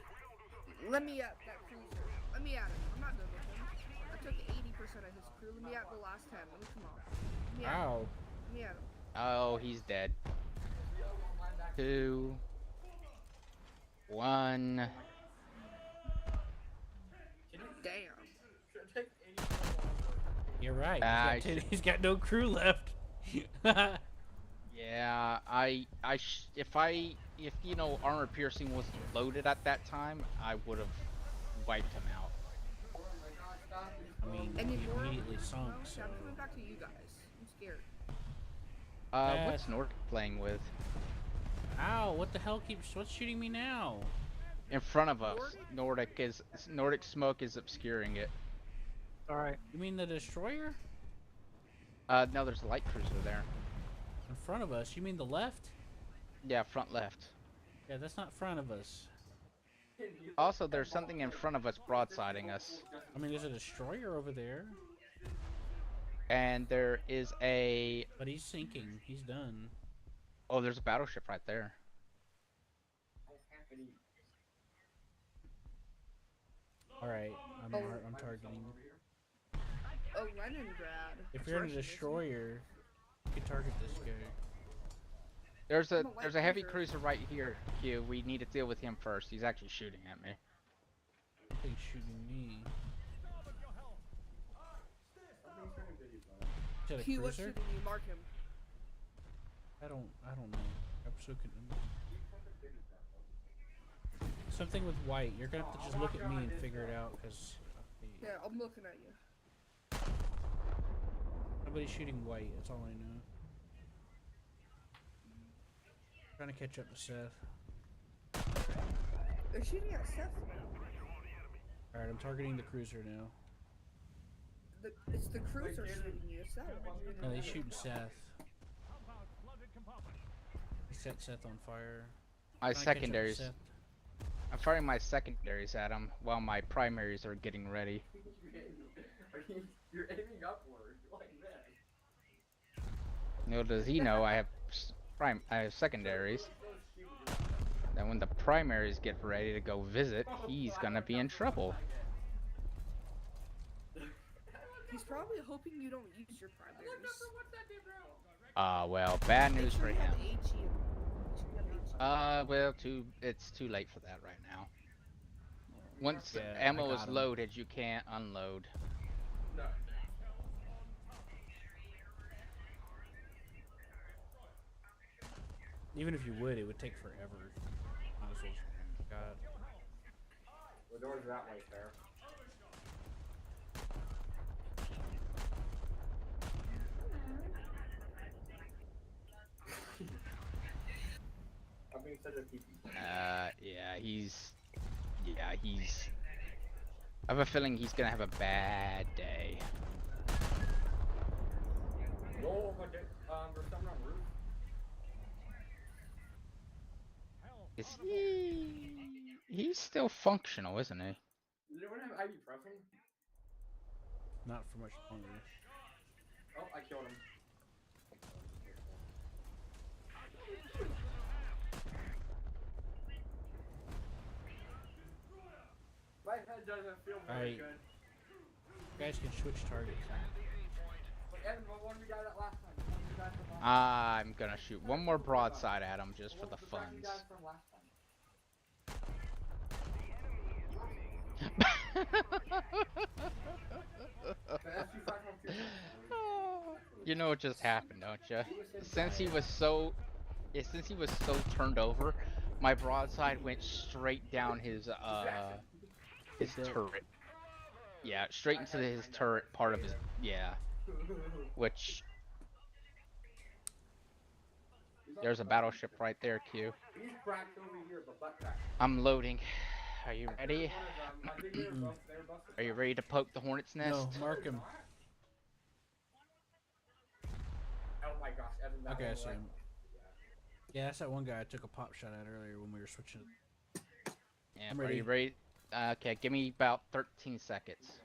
Let me at that cruiser. Let me at him. I'm not done with him. I took 80% of his crew. Let me at the last 10. Let me come on. Let me at him. Ow. Let me at him. Oh, he's dead. 2, 1. Damn. You're right. Ah, He's got no crew left. Yeah, if you know armor piercing wasn't loaded at that time, I would have wiped him out. I mean, Any he more? immediately sunk. No? So. I'm coming back to you guys. I'm scared. What's Nordic playing with? Ow! What the hell what's shooting me now? In front of us, Nordic smoke is obscuring it. Alright. You mean the destroyer? No, there's a light cruiser there. In front of us? You mean the left? Yeah, front left. Yeah, that's not front of us. Also, there's something in front of us broadsiding us. I mean, there's a destroyer over there. And there is a... But he's sinking. He's done. Oh, there's a battleship right there. Alright, I'm targeting. Oh, Leningrad. If you're in a destroyer, you can target this guy. There's I'm a light a heavy cruiser. cruiser right here, Q. We need to deal with him first. He's actually shooting at me. He's shooting me. Is that a He was cruiser? shooting you. Mark him. I don't know. I'm so something with white. You're gonna have to just look at me and figure it out, cause Yeah, I'm looking at you. nobody's shooting white. That's all I know. Trying to catch up to Seth. They're shooting at Seth now. All right, I'm targeting the cruiser now. It's the cruiser shooting you. It's that one. No, he's shooting Seth. He set Seth on fire. My Trying to catch up to secondaries. Seth. I'm firing my secondaries at him while my primaries are getting ready. You're aiming upward like this. Little does he know I have I have secondaries. Then when the primaries get ready to go visit, he's gonna be in trouble. He's probably hoping you don't use your primaries. Well, bad Make news sure for you have him. HE. Make sure you have HE. Well, it's too late for that right now. Once Yeah, I ammo is got him. loaded, you can't unload. No. Even if you would, it would take forever. Might as well just got. The door's that way, fair. I'm being such a peepee. Yeah, he's. I have a feeling he's gonna have a bad day. No, but there's someone on roof. Is he? He's still functional, isn't he? Does anyone have ibuprofen? Not for much longer. Oh, I killed him. My head doesn't feel very Alright. good. You guys can switch targets. But Evan, what one we got at last time? What one we got from last time? I'm gonna shoot one more broadside at him just for the What was the best we funds. got from last time? You know what just happened, don't you? Since he was so turned over, my broadside went straight down his turret. Yeah, straight into his turret part of his which there's a battleship right there, Q. He's cracked over here, but butt cracked. I'm loading. Are you ready? I think they were both Are you ready to poke the hornet's nest? No, mark him. Oh my gosh, Evan, that Okay, I one see went- him. Yeah, that's that one guy I took a pop shot at earlier when we were switching. Yeah, I'm are you ready. ready? Okay, give me about 13 seconds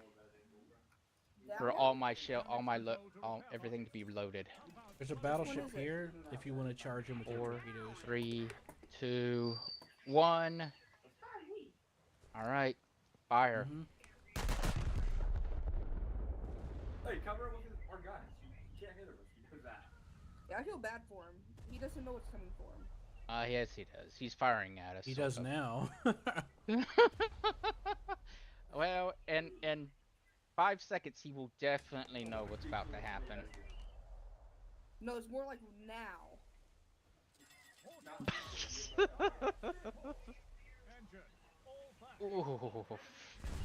for all my everything to be loaded. There's a battleship here if you want to charge him with your 4, torpedoes. 3, 2, 1. All right, fire. Mhm. Hey, cover it with our guns. You can't hit him if you do that. Yeah, I feel bad for him. He doesn't know what's coming for him. Yes, he does. He's firing at us. He sort does of. now. Well, in 5 seconds, he will definitely know what's about to happen. No, it's more like now. Ooh,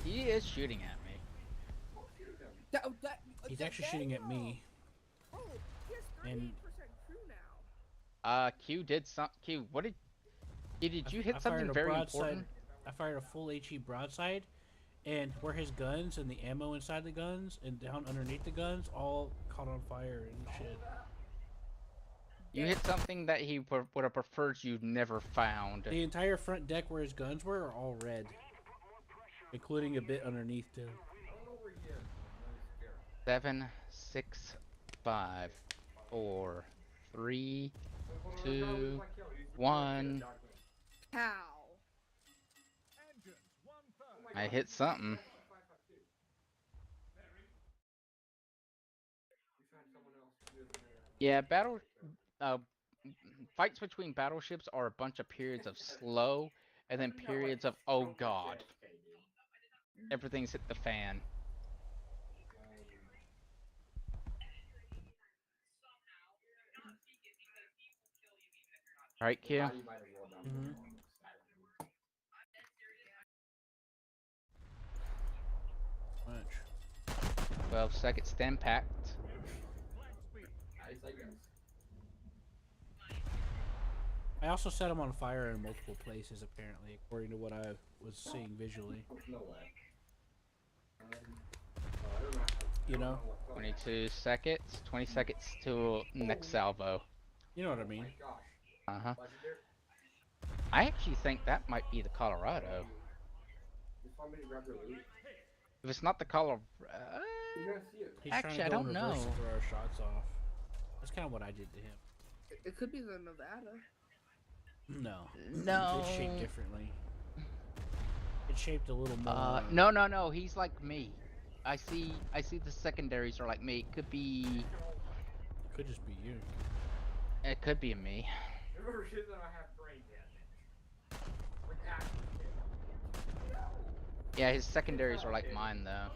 he is shooting at me. He's actually shooting at me. Oh, he has 38% And- crew now. Q did some. Q, what did you hit I something fired a very broadside. important? I fired a full HE broadside, and where his guns and the ammo inside the guns and down underneath the guns all caught on fire and shit. You hit something that he would have preferred you never found. The entire front deck where his guns were are all red, including a bit underneath too. 7, 6, 5, 4, 3, 2, 1. How? I hit something. Yeah, fights between battleships are a bunch of periods of slow, and then periods of oh god, everything's hit the fan. All right, Q. Mhm. Much. 12 seconds stem packed. I also set him on fire in multiple places, apparently, according to what I was seeing visually. No way. You know? 22 seconds. 20 seconds till next salvo. You know what I mean. Uh-huh. I actually think that might be the Colorado. If it's not the Colorado... He's Actually, trying I to go don't in reverse know. and throw our shots off. That's kind of what I did to him. It could be the Nevada. No. No. It's shaped differently. It's shaped a little more. No. He's like me. I see the secondaries are like me. It could be just be you. a me. Remember shit that I have brain damage. Like actually. Yeah, his secondaries are like mine though.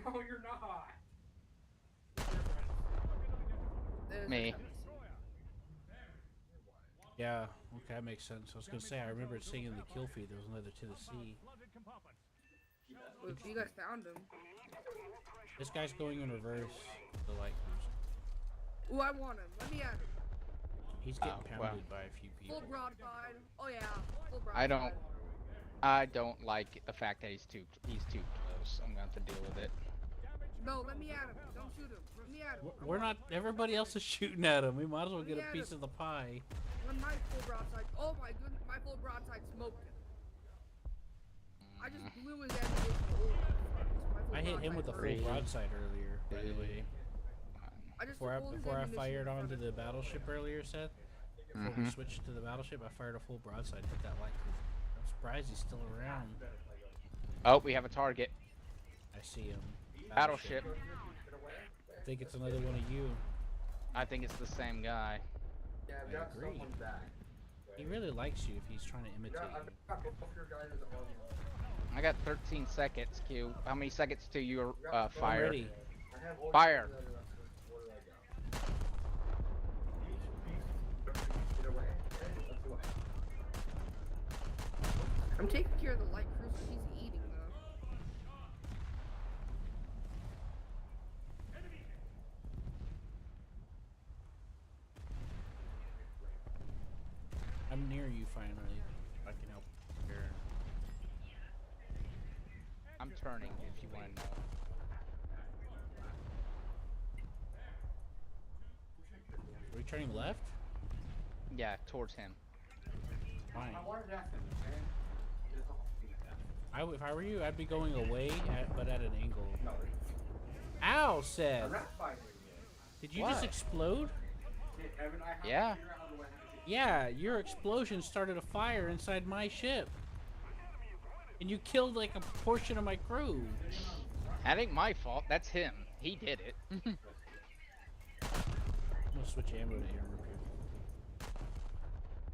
No, you're not. There's Me. a difference. Yeah, okay, that makes sense. I was gonna say, I remember seeing in the kill feed there was another Tennessee. Well, if you guys found him. This guy's going in reverse. The light cruiser. Ooh, I want him. Let me at him. He's getting Oh, pounded well. by a few people. Full broadside. Oh yeah, full broadside. I don't like the fact that he's too close. I'm going to have to deal with it. No, let me at him. Don't shoot him. Let me at him. We're not. Everybody else is shooting at him. We might as well get Yeah, a piece of the pie. When my full broadside. Oh my goodness, my full broadside smoked him. I just blew his ammunition. I hit him with a full broadside earlier, by the way. I just Before blew his I ammunition fired in front onto of the him. battleship earlier, Seth. Before we switched to the battleship, I fired a full broadside, hit that light cruiser. I'm surprised he's still around. Oh, we have a target. I see him. Battleship. I think it's another one of you. I think it's the same guy. Yeah, I've I got agree. someone back. He really likes you if he's trying to imitate I've you. got both your guys as a I got 13 seconds, Q. How many seconds till you I'm fire? ready. I have all Fire. your guys as what do I got? Get away. Okay, let's do it. I'm taking care of the light cruiser. He's eating though. I'm near you finally. I can help here. I'm turning if you want to know. Are we turning left? Yeah, towards him. Fine. I wanted to ask him, man. If I were you, I'd be going away, but at an angle. No, Ow, Seth! I'm not fighting you. Did you just What? explode? Hey, Evan, I have to Yeah. figure out how to let him get Yeah, your explosion started a fire inside my ship. And you killed like a portion of my crew. That ain't my fault. That's him. He did it. I'm gonna switch ammo to air repair.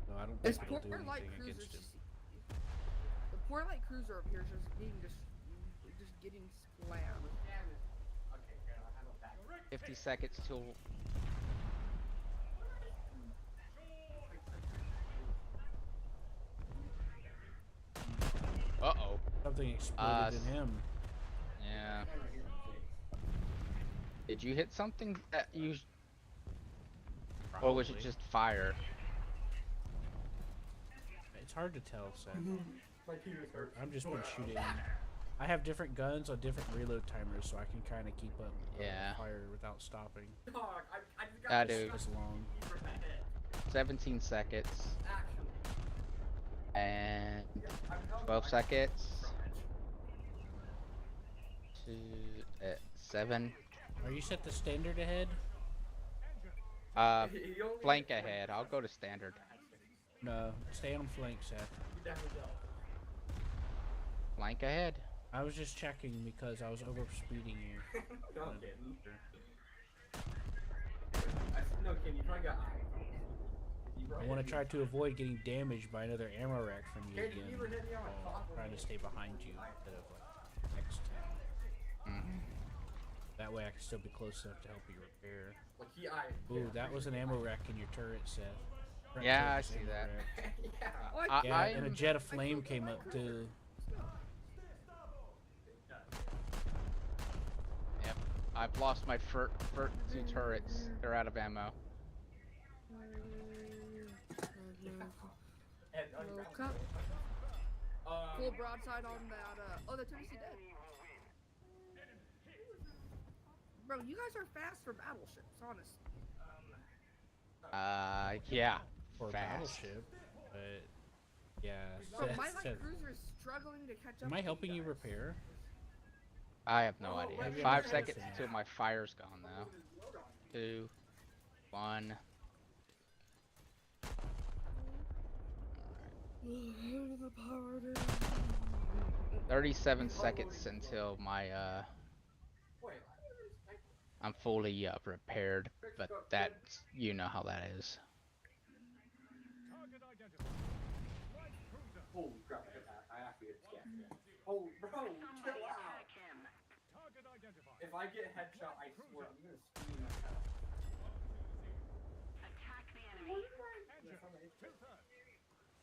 No, I don't This think poor it'll do light anything cruiser. against him. The poor light cruiser up here is just getting slammed. Okay, good. I have a back. 50 seconds till. Uh-oh. Something exploded in him. Yeah. Did you hit something that you... Or was it Probably. just fire? It's hard to tell, Seth. My Peter's hurt. I'm just been shooting. I have different guns on different reload timers, so I can kind of keep up Yeah. fire without stopping. Dog, I just got That this dude. It's long. for that head. 17 seconds. Actually. And I'm telling 12 you, I- seconds. 7. Are you set the standard ahead? He only Flank hit ahead. I'll go to standard. No, stay on flank, Seth. You definitely don't. Flank ahead. I was just checking because I was over speeding you. No, I'm kidding. No, Ken, you probably got I want to try to avoid getting damaged by another ammo rack from you Ken, again. you ever hit me on a while clock when trying you- to stay behind you instead of like X10. That way I can still be close enough to help you repair. Like, Ooh, that was an ammo rack in your turret, Seth. Front Yeah, turret I was see ammo that. rack. yeah. Oh, Yeah, and a I'm- jet of flame came up too. Yep. I've lost my first 2 turrets. They're out of ammo. And, Woke up. Full broadside on that. Oh, the Tennessee dead. Bro, you guys are fast for battleships, honestly. Yeah. For a Fast. battleship, but yeah. Bro, Seth- my light Seth, cruiser is struggling to catch up. am I with helping you guys. repair? I have no idea. maybe I'm 5 not seconds close enough. till my fire's gone though. 2, 1. The power down. 37 seconds until my I'm fully repaired, but that's you know how that is. Target identified. Light cruiser. Holy crap! I actually get scared. Oh, bro, chill out. Target identified. If I get headshot, I swear I'm gonna scream my head off. Attack the enemy. Engine. 2/3.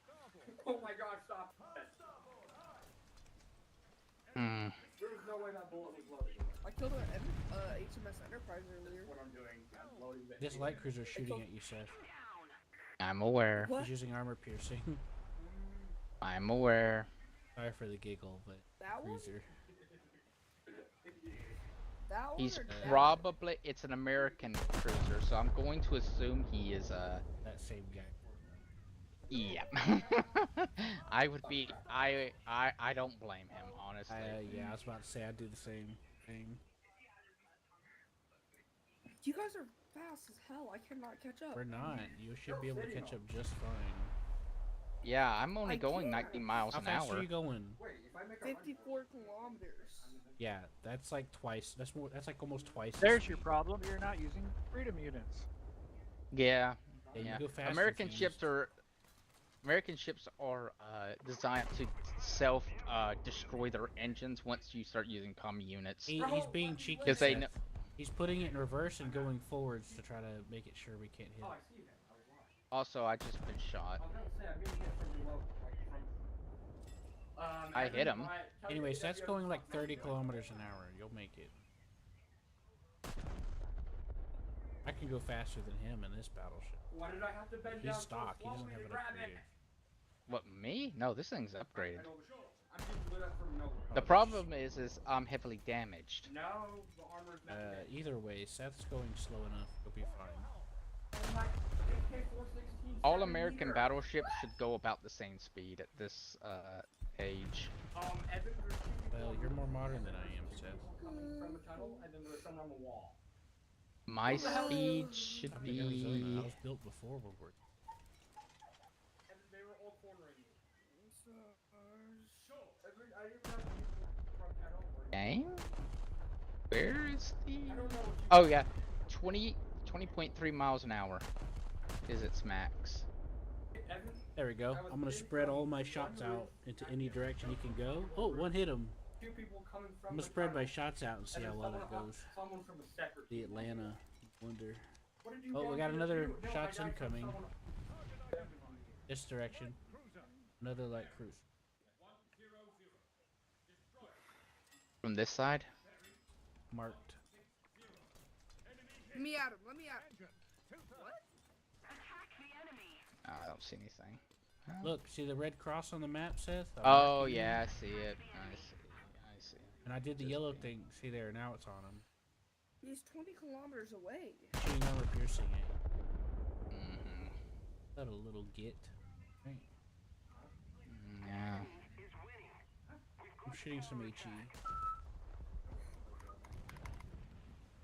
Starboard. Oh my god, stop it. Hmm. There's no way that bullet was loaded. I killed an HMS Enterprise earlier. What I'm doing, I'm loading the This light cruiser is shooting at you, Seth. I'm aware. What? He's using armor piercing. I'm aware. Sorry for the giggle, but That one? cruiser. That one He's or that? probably it's an American cruiser, so I'm going to assume he is That same guy. yeah. I would be I don't blame him, honestly. Yeah, I was about to say I'd do the same thing. You guys are fast as hell. I cannot catch up. We're not. You should be able to catch up just fine. Yeah, I'm only I going can't. 90 miles How an fast hour. are you going? Wait, if I make a run for it, 54 kilometers. Yeah, that's like twice. That's more. That's like almost twice. the There's speed. your problem. You're not using freedom units. Yeah. Yeah, you Yeah. go faster American if you ships use- are designed to self destroy their engines once you start using common units. He's being cheeky. 'Cause they Seth. kn- He's putting it in reverse and going forwards to try to make it sure we can't hit. oh, I It. see that. I was lost. Also, I just been shot. I was gonna say, I'm getting hit from below, like from. I hit him. Anyways, that's going like 30 kilometers an hour. You'll make it. I can go faster than him in this battleship. Why did I have to bend He's down so stock. He doesn't slowly have to it grab upgraded. it? What, me? No, this thing's upgraded. I'm getting lit up from nowhere. The problem is I'm heavily damaged. No, the armor's not dead. Either way, Seth's going slow enough. You'll be fine. I'm like AK-416 All 7 American meter. battleships should go about the same speed at this age. Evan, there's two people Well, you're more modern than I am, Seth. coming from the tunnel, and then there's someone on the wall. My speed should I mean, I be. was built before World War II. And they were all cornering me. Evan, I didn't have people from tunnel or Game? Where is the? I don't know what you Oh yeah, 20.3 miles an hour is its max. Evan, There we go. I'm gonna spread all my shots out into any direction he can go. Oh, one hit him. two people coming from I'm gonna the spread my tunnel, shots out and see and how then well that someone- goes. Someone from the separate The team. Atlanta wonder. What did you Oh, we guys got do? another No, I shots died from incoming. someone- This direction. Cruiser. Another light cruise. From this side? Marked. Let me at him. Let me at him. Engine. 2/3. What? Attack the enemy. I don't see anything. Look, see the red cross on the map, Seth? I'm Oh marking yeah, him, I see it. I see. I see. And I did the yellow thing. See there, now it's on him. He's 20 kilometers away. Shooting armor piercing it. Mhm. That a little git. Right. Yeah. I'm shooting some HE.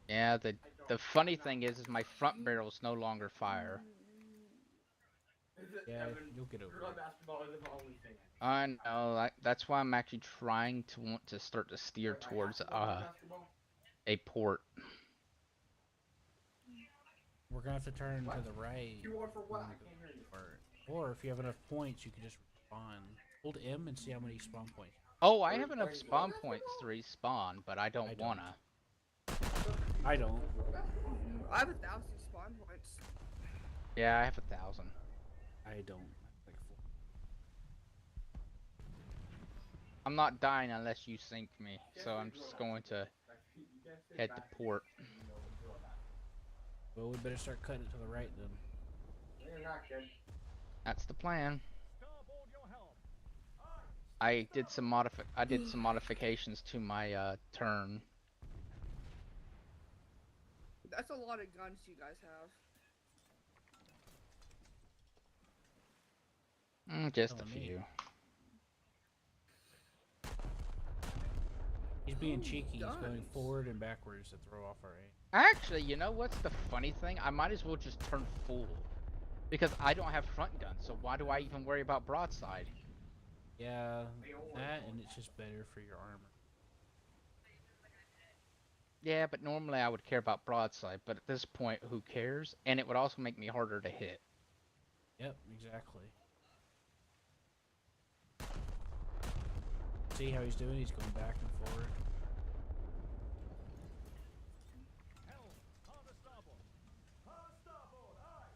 Yeah. The funny thing is my front barrels no longer fire. Yeah, Evan, you'll get over girl it. basketball isn't the only thing. I know. That's why I'm actually trying to want to start to steer towards Basketball? a port. We're gonna have to turn to the right. You are for what? I can't hear you. Or if you have enough points, you can just spawn. Hold M and see how many spawn points. Oh, I have enough spawn points to respawn, but I don't I don't. wanna. I don't. I have 1,000 spawn points. Yeah, I have 1,000. I don't. Like four. I'm not dying unless you sink me, so I'm just going to head to port. Well, we better start cutting it to the right then. You're not good. That's the plan. Starboard your helm. I did some modifications to my turn. That's a lot of guns you guys have. Just a Telling me. few. He's being cheeky. He's going Guns. forward and backwards to throw off our aim. Actually, you know what's the funny thing? I might as well just turn full. Because I don't have front guns, so why do I even worry about broadside? Yeah, that and it's just better for your armor. Yeah, but normally I would care about broadside, but at this point, who cares? And it would also make me harder to hit. Yep, exactly. See how he's doing? He's going back and forward. Helm, hard a starboard. Hard starboard, aye.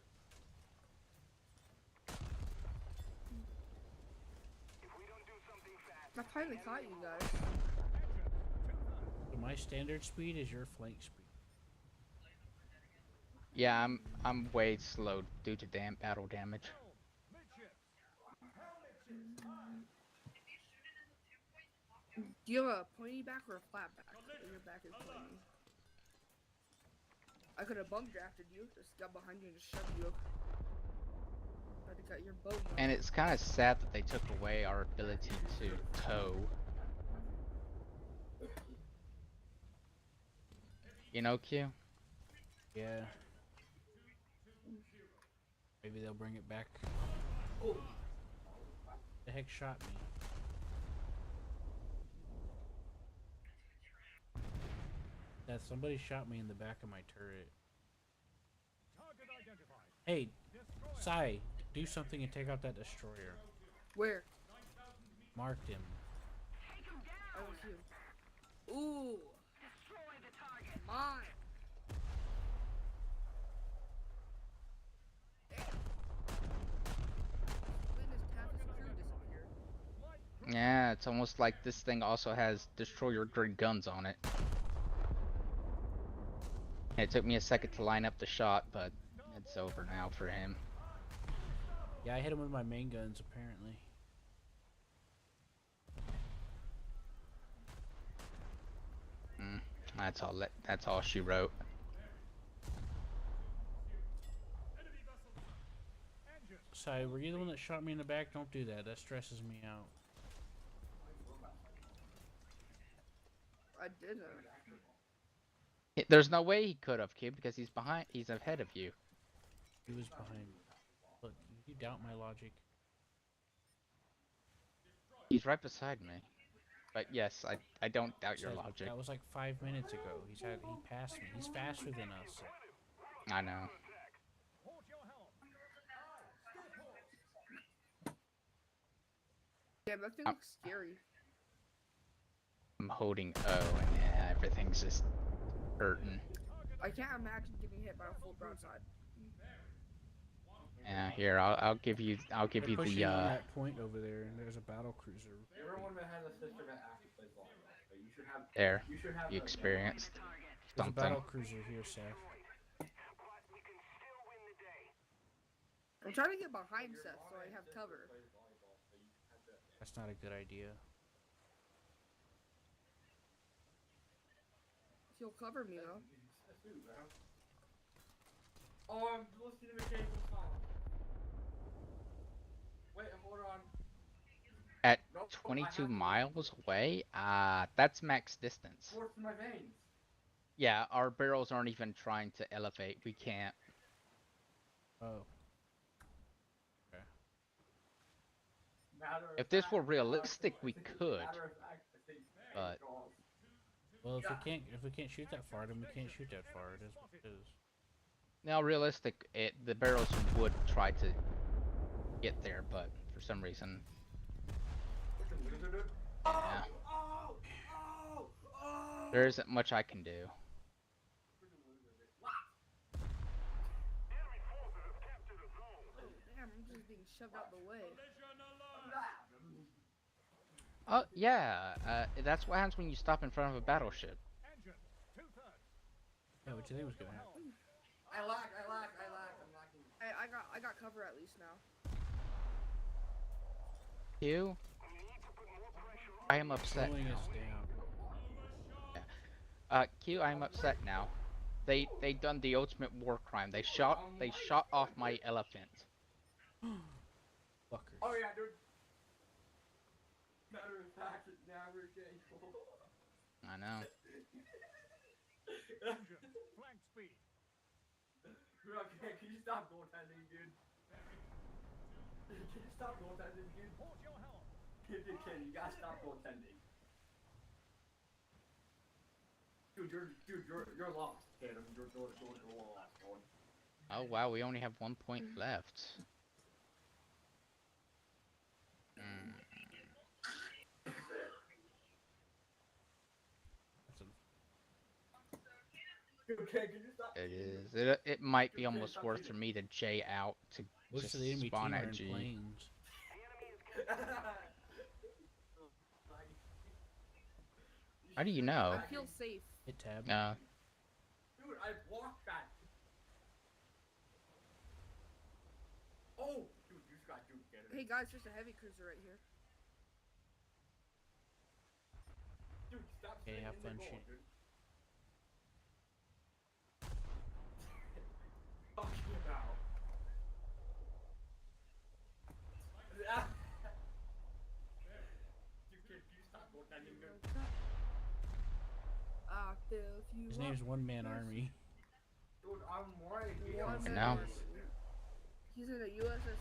If we don't do something fast, I finally caught you guys. So my standard speed is your flank speed. Yeah, I'm way slow due to battle damage. Helm, midships. Helm midships, aye. Do you have a pointy back or a flat back? Or your back is pointy. I could have bump drafted you, just got behind you and just shoved you. Tried to cut your boat. And it's kind of sad that they took away our ability to tow. You know, Q? Yeah. Maybe they'll bring it back. The heck shot me? Yeah, somebody shot me in the back of my turret. Target identified. Hey, Destroyer. Sai, do something and take out that destroyer. Where? Marked him. take him down. I don't see him. Ooh, Destroy the target. mine. When does Taffy's crew disappear? Yeah, it's almost like this thing also has destroyer grade guns on it. It took me a second to line up the shot, but it's over now for him. Yeah, I hit him with my main guns apparently. That's all she wrote. Sai, were you the one that shot me in the back? Don't do that. That stresses me out. I didn't. There's no way he could have, kid, because he's ahead of you. He was behind me. Look, you doubt my logic. He's right beside me. But yes, I don't doubt your Said- logic. That was like 5 minutes ago. He passed me. He's faster than us. I know. Port your helm. Aye, steer port. Damn, that thing looks scary. I'm holding O, and yeah, everything's just hurting. I can't imagine getting hit by a full broadside. Yeah, here I'll give you They're the pushing on that point over there, and there's a battle cruiser. Everyone that has a sister that actually plays volleyball, but you should have. there. You should have. You experienced There's a something. battle cruiser here, Seth. But we can still win the day. I'm trying to get behind Seth so I have cover. That's not a good idea. He'll cover me though. Oh, I'm listening to McCabe's song. Wait, hold on. At Nope, I 22 have to- miles away, that's max distance. Force in my veins. Yeah, our barrels aren't even trying to elevate. We can't. Oh. Matter of If this fact, were realistic, we matter of could. fact, I think But- golf. Well, if we can't shoot that far, then we can't shoot that far. It is what it is. Now, realistic, the barrels would try to get there, but for some reason, yeah, there isn't much I can do. Enemy forces have captured a zone. Oh, damn, I'm just being shoved out the way. Oh yeah, that's what happens when you stop in front of a battleship. Engine, 2/3. Yeah, what do you think was gonna happen? I lack. I'm lacking. Hey, I got cover at least now. Q, I am upset Slowing now. us down. Q, I am upset now. They done the ultimate war crime. They shot off my elephant. Fuckers. Oh yeah, dude. Matter of fact, it's never getting cold. I know. Engine, flank speed. Okay, can you stop goaltending, dude? Can you stop goaltending, dude? Port your helm. Kid, you gotta stop goaltending. Dude, you're lost, kid. You're lost, boy. Oh wow, we only have 1 point left. Mm, That's Dude, kid, can you stop? it is. It might be almost worth for me to J out to most just of the enemy spawn team are at in G. planes. How do you I know? feel safe. Hit tab. Dude, I walked back. Oh, dude, you just got dude, get it. Hey guys, there's a heavy cruiser right here. Dude, stop Okay, staying have in the fun goal, shooting. dude. Talking about. Dude, kid, can you stop goaltending, dude? Active, you His are name's One Man Army. Dude, I'm right here. one I man know. army. He's in a USS.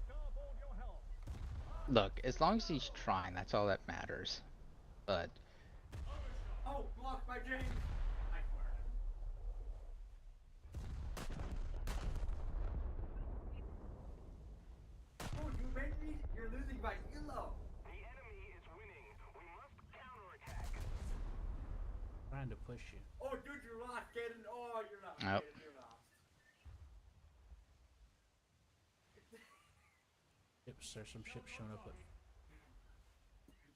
Starboard your helm. Look, as long as he's trying, that's all that matters. But Oh, blocked by James. I swear. Dude, you made me. You're losing by elo. The enemy is winning. We must counterattack. Trying to push you. Oh, dude, you're lost, kid. Oh, you're not. Nope. Kid, you're lost. Ships, there's some ships showing up.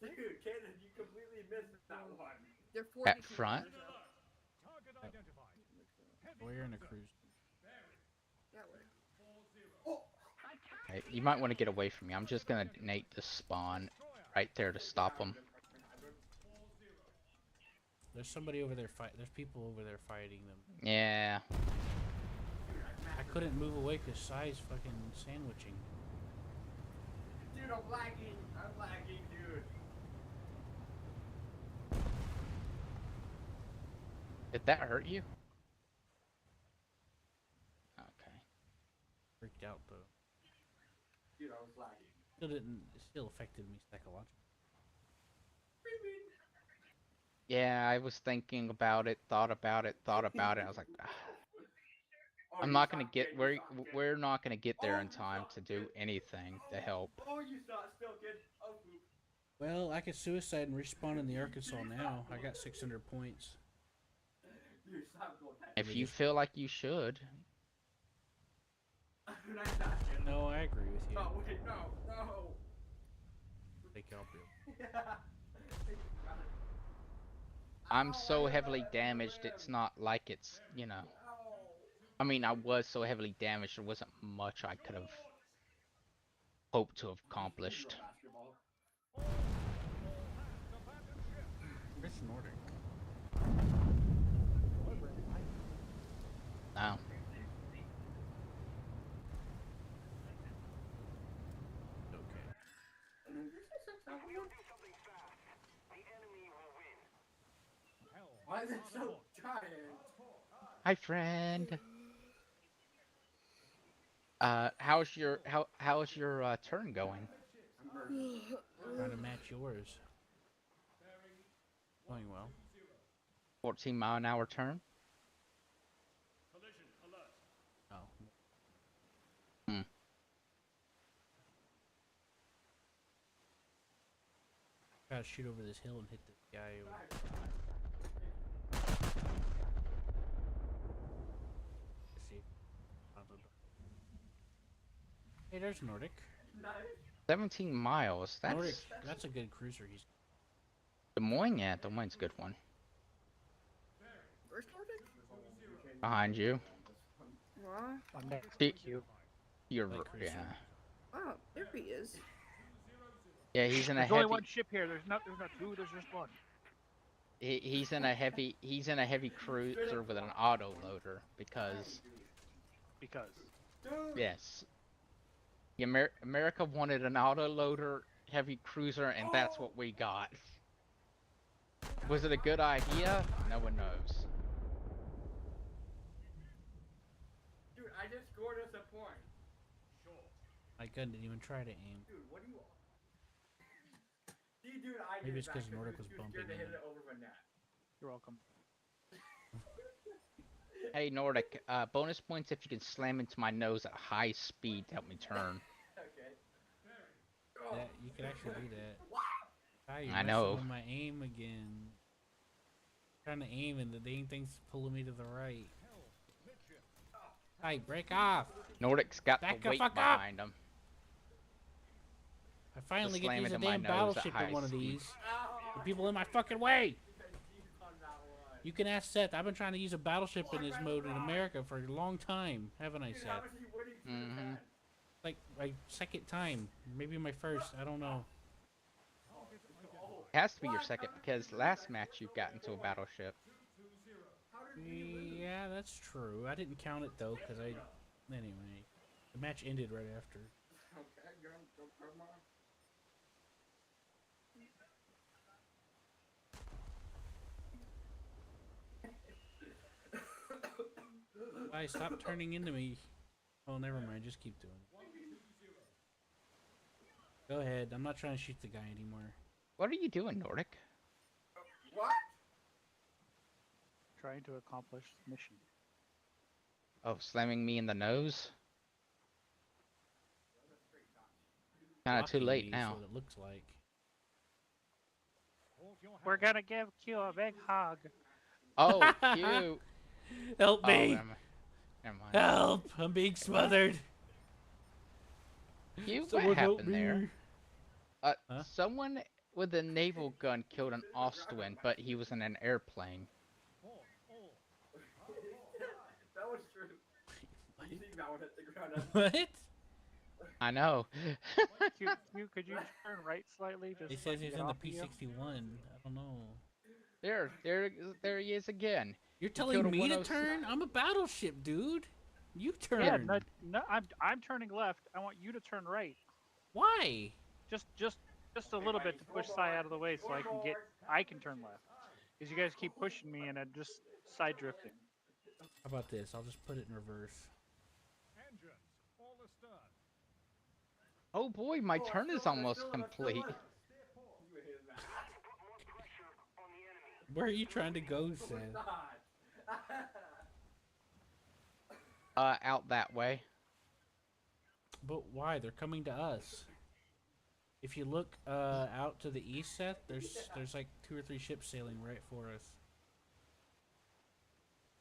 Dude, kid, you completely missed that one. They're 40 At front? kilometers out. Target identified. Heavy We're in a cruiser. cruise. That way. hey, you might want to get away from me. I'm just gonna nate the spawn right there to stop him. There's somebody over there there's people over there fighting them. Yeah. I couldn't move away because Sai's fucking sandwiching. Dude, I'm lagging. I'm lagging, dude. Did that hurt you? Okay. Freaked out though. Dude, I was lagging. It still affected me psychologically. Yeah, I was thinking about it, thought about it. I was like, ah, Oh, I'm you not gonna suck, get kid, you we're suck, kid. we're not gonna get there in Oh, you time suck, to do kid. anything to help. Oh, you suck still, kid. Oh, poop. Well, I could suicide and respawn in the Arkansas now. I got 600 points. You suck, goaltender. If we you just- feel like you should. Nice shot, kid. No, I agree with you. No, wait, no. Take out Bill. I'm so heavily damaged, it's not like it's, you know. I mean, I was so heavily damaged, there wasn't much I could have hoped to have accomplished. Basketball. Chris Nordic. No. Okay. If we don't do something fast, the enemy will win. Why is it so giant? Hi, friend. How's your turn going? Trying to match yours. Going well. 14-mile-an-hour turn? Oh. Hmm. Gotta shoot over this hill and hit the guy over. Let's see. Hey, there's Nordic. 17 miles. Nordic, That's that's a good cruiser. He's Des Moines. Yeah, Des Moines' a good one. Where's Nordic? Behind you. Wow. I'm next See- to you. You're Like cruiser. yeah. Wow, there he is. Yeah, he's in a There's only heavy. one ship here. There's not two. There's just one. He's in a heavy. He's in a heavy cruiser with an auto loader because Because yes, the America wanted an auto loader heavy cruiser, and that's what we got. Was it a good idea? No one knows. Dude, I just scored us a point. my gun didn't even try to aim. Dude, what do you want? See, dude, I Maybe did it's that because Nordic he was too bumping scared to hit him. it over my net. You're welcome. Hey Nordic, bonus points if you can slam into my nose at high speed to help me turn. Okay. That you could actually do that. Ah, you're I messing know. with my aim again. Trying to aim and the dang thing's pulling me to the right. Hey, break off! Nordic's got Back the the weight fuck up! behind him. I finally get to slam use a into my damn nose at battleship high in one of speed. these. The people in my fucking way! He's on that one. You can ask Seth. I've been trying to use a battleship in this mode in America for a long time, haven't I, Dude, how Seth? much are you winning to Mm-hmm. Japan? Like my second time, maybe my first. I don't know. It has to be your second because last match you got into a battleship. Yeah, that's true. I didn't count it though, cause I. Anyway, the match ended right after. Okay, go, come on. Why stop turning into me? Oh, never mind. Just keep doing it. Go ahead. I'm not trying to shoot the guy anymore. What are you doing, Nordic? What? Trying to accomplish the mission. Oh, slamming me in the nose? Kind of too Blocking late me is now. what it looks like. We're gonna give Q a big hug. Oh, cute. Help Oh, me! never mind. Help! I'm being smothered. Cute, Someone what help happened there? me. Huh? Someone with a naval gun killed an Austrian, but he was in an airplane. That was true. You think that one hit the ground? What? I know. Q, could you turn right slightly? Just It so I says can he's get in the off of you? P-61. I don't know. There he is again. You're killed telling a me to 106 turn? I'm a battleship, dude. You turn. Yeah, no, I'm turning left. I want you to turn right. Why? Just a little bit to push Sai out of the way so I can turn left. Because you guys keep pushing me and I'm just side drifting. How about this? I'll just put it in reverse. Engines, all astern. Oh boy, my turn is almost complete. Where are you trying to go, Seth? Out that way. But why? They're coming to us. If you look out to the east, Seth, there's like 2 or 3 ships sailing right for us.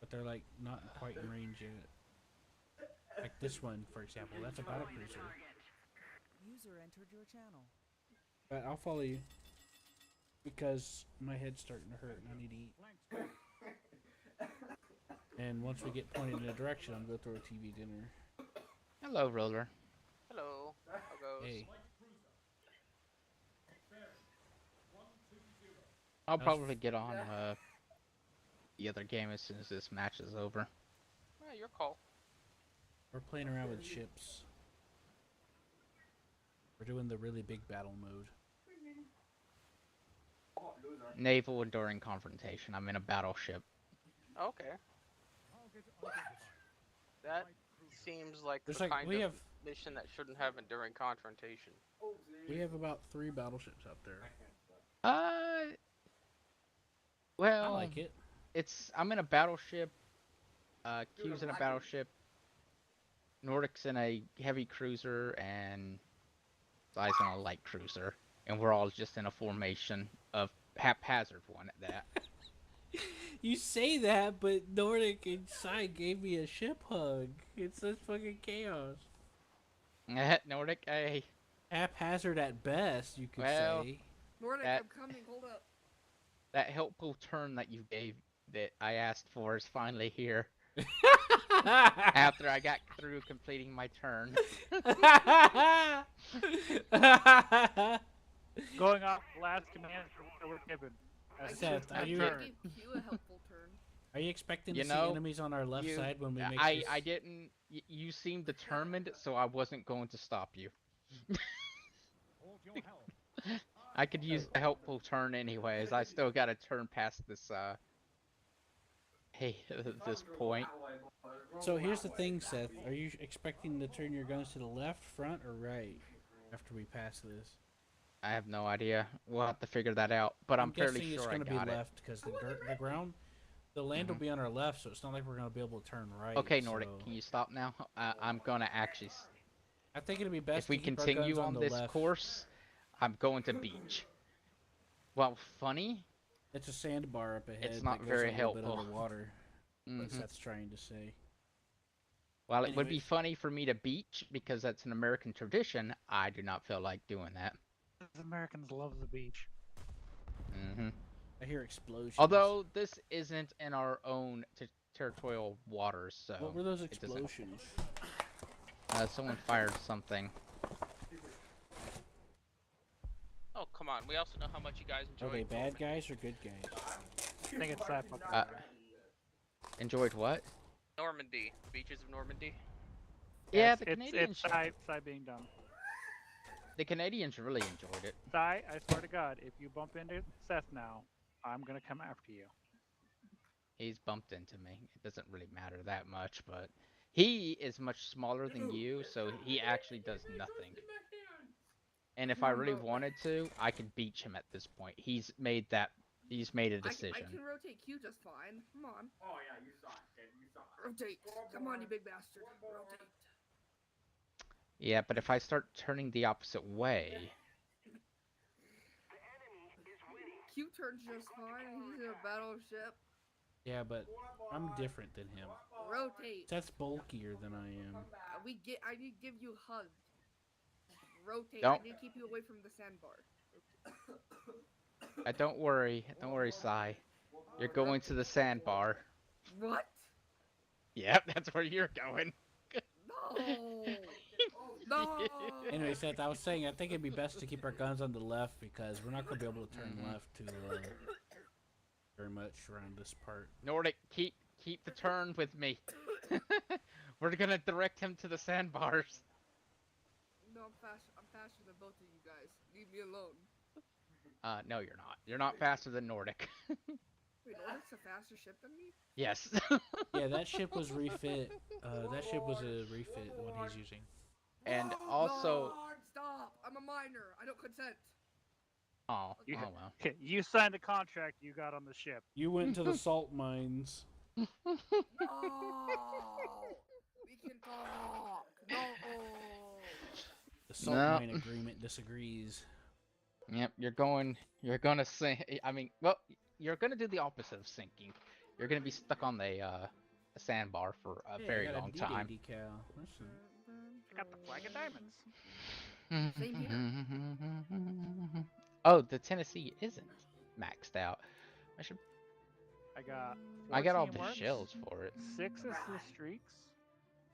But they're like not quite in range yet. Like this one, for example. That's a battle cruiser. User entered your channel. But I'll follow you. Because my head's starting to hurt and I need to eat. And once we get pointed in a direction, I'm going to throw a TV dinner. Hello, Roller. Hello. How goes? Hey. I'll How's- probably get on the other game as soon as this match is over. Yeah, your call. We're playing around with ships. We're doing the really big battle mode. Naval enduring confrontation. I'm in a battleship. Okay. That seems like There's the like- kind we of have- mission that shouldn't have enduring confrontation. We have about 3 battleships out there. Well, I like it. I'm in a battleship. Q's in a battleship. Nordic's in a heavy cruiser, and Zai's in a light cruiser, and we're all just in a formation of haphazard one at that. You say that, but Nordic inside gave me a ship hug. It's such fucking chaos. Nordic, hey. Haphazard at best, you could Well, say. Nordic, That- I'm coming. Hold up. That helpful turn that you gave that I asked for is finally here. After I got through completing my turn. Going off last command that we're given. Seth, I are you gave you a helpful turn. are you expecting You to see know, enemies on our left side when we make I this? didn't. You seemed determined, so I wasn't going to stop you. Hold your helm. I could use a helpful turn anyways. I still got to turn past this. Hey, this point. So here's the thing, Seth. Are you expecting to turn your guns to the left, front, or right after we pass this? I have no idea. We'll have to figure that out. But I'm fairly guessing it's sure I going to be got it. left because the ground, the land will Mhm. be on our left, so it's not like we're going to be able to turn right. Okay, Nordic, so can you stop now? I'm gonna actually. I think it'd be If best we to keep our guns continue on on the this left. course, I'm going to beach. Well, funny. It's a sandbar up ahead It's that not goes very a little bit helpful. underwater. What Mhm. that's trying to say. While it would be Anyways. funny for me to beach because that's an American tradition, I do not feel like doing that. Americans love the beach. Mhm. I hear explosions. Although this isn't in our own territorial waters, so What were those it doesn't. explosions? Someone fired something. Oh, come on. We also know how much you guys enjoy. Are they bad Normandy. guys or good guys? I think it's that. Enjoyed what? Normandy. Beaches of Normandy. Yeah, the it's Canadians. Psy being dumb. The Canadians really enjoyed it. Psy, I swear to God, if you bump into Seth now, I'm gonna come after you. He's bumped into me. It doesn't really matter that much, but he is much smaller than you, so he actually does nothing. And if I really wanted to, I could beach him at this point. He's made a I decision. can rotate Q just fine. Come on. Oh yeah, you saw it, kid. You saw it. Rotate. Come on, you big bastard. Rotate. Yeah, but if I start turning the opposite way, Q turns just fine. He's in a battleship. Yeah, but I'm different than him. Rotate. That's bulkier than I am. I need to give you a hug. Rotate. Don't- I need to keep you away from the sandbar. don't worry, Sai. You're going to the sandbar. What? Yep, that's where you're going. No. No. Anyway, Seth, I was saying I think it'd be best to keep our guns on the left because we're not gonna be able to turn left to very much around this part. Nordic, keep the turn with me. We're gonna direct him to the sandbars. No, I'm faster than both of you guys. Leave me alone. No, you're not. You're not faster than Nordic. Wait, Nordic's a faster ship than me? Yes. Yeah, that ship was refit. That ship was a refit, the one he's using. And also, Lord, stop! I'm a minor. I don't consent. oh You, well. okay, you signed the contract you got on the ship. You went to the salt mines. No. We can talk. No. The salt No. mine agreement disagrees. Yep, you're gonna sink. I mean, well, you're gonna do the opposite of sinking. You're gonna be stuck on the sandbar for a Hey, very I got long a time. D-Day decal. Listen. I got the flag of diamonds. Same here. Oh, the Tennessee isn't maxed out. I got. I got all 14 the works, shells for it. 6 assist streaks,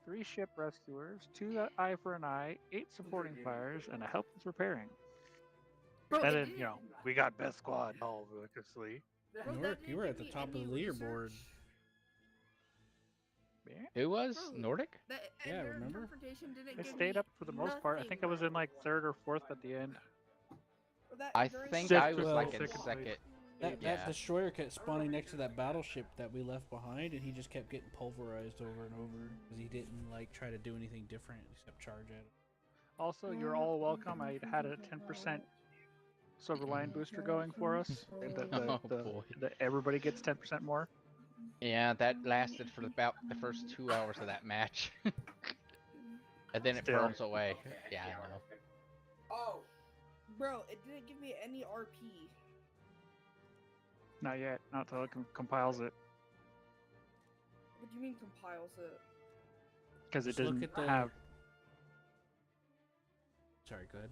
3 ship rescuers, 2 eye for an eye, 8 supporting fires, and a help with repairing. Bro, And it then, didn't- you know, we got best squad all ruthlessly. bro, You that were didn't at give the me top of any the leaderboard. research. Yeah. Who was Bro. Nordic? That, Yeah, and your remember? interpretation didn't I give stayed me up for the most part. I think I was in like 3rd or 4th at the end. I think I was Well, like in second second. place. That Yeah. destroyer kept spawning next to that battleship that we left behind, and he just kept getting pulverized over and over because he didn't like try to do anything different except charge at it. Also, you're all welcome. I had a 10% silver line booster going for us. Oh, boy. Everybody gets 10% more. Yeah, that lasted for about the first 2 hours of that match. And then it Still. burns away. Yeah, I know. Oh, Bro, it didn't give me any RP. Not yet. Not until it compiles it. What do you mean compiles it? Because it Just look doesn't at the- have. Sorry, go ahead.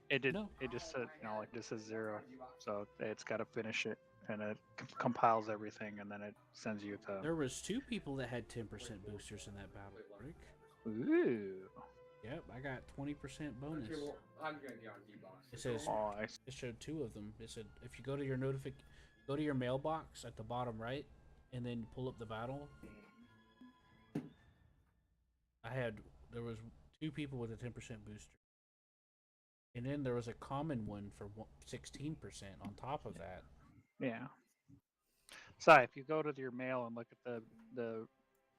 It did. No. It just said, it just says 0. So it's got to finish it, and it compiles everything, and then it sends you to. There was 2 people that had 10% boosters in that battle, Rick. Ooh. Yep, I got 20% bonus. okay, well, I'm gonna get on D-box. It says Oh, it showed 2 of them. It said if you go to your go to your mailbox at the bottom right, and then pull up the battle. There was 2 people with a 10% booster, and then there was a common one for 16% on top of that. yeah. So if you go to your mail and look at the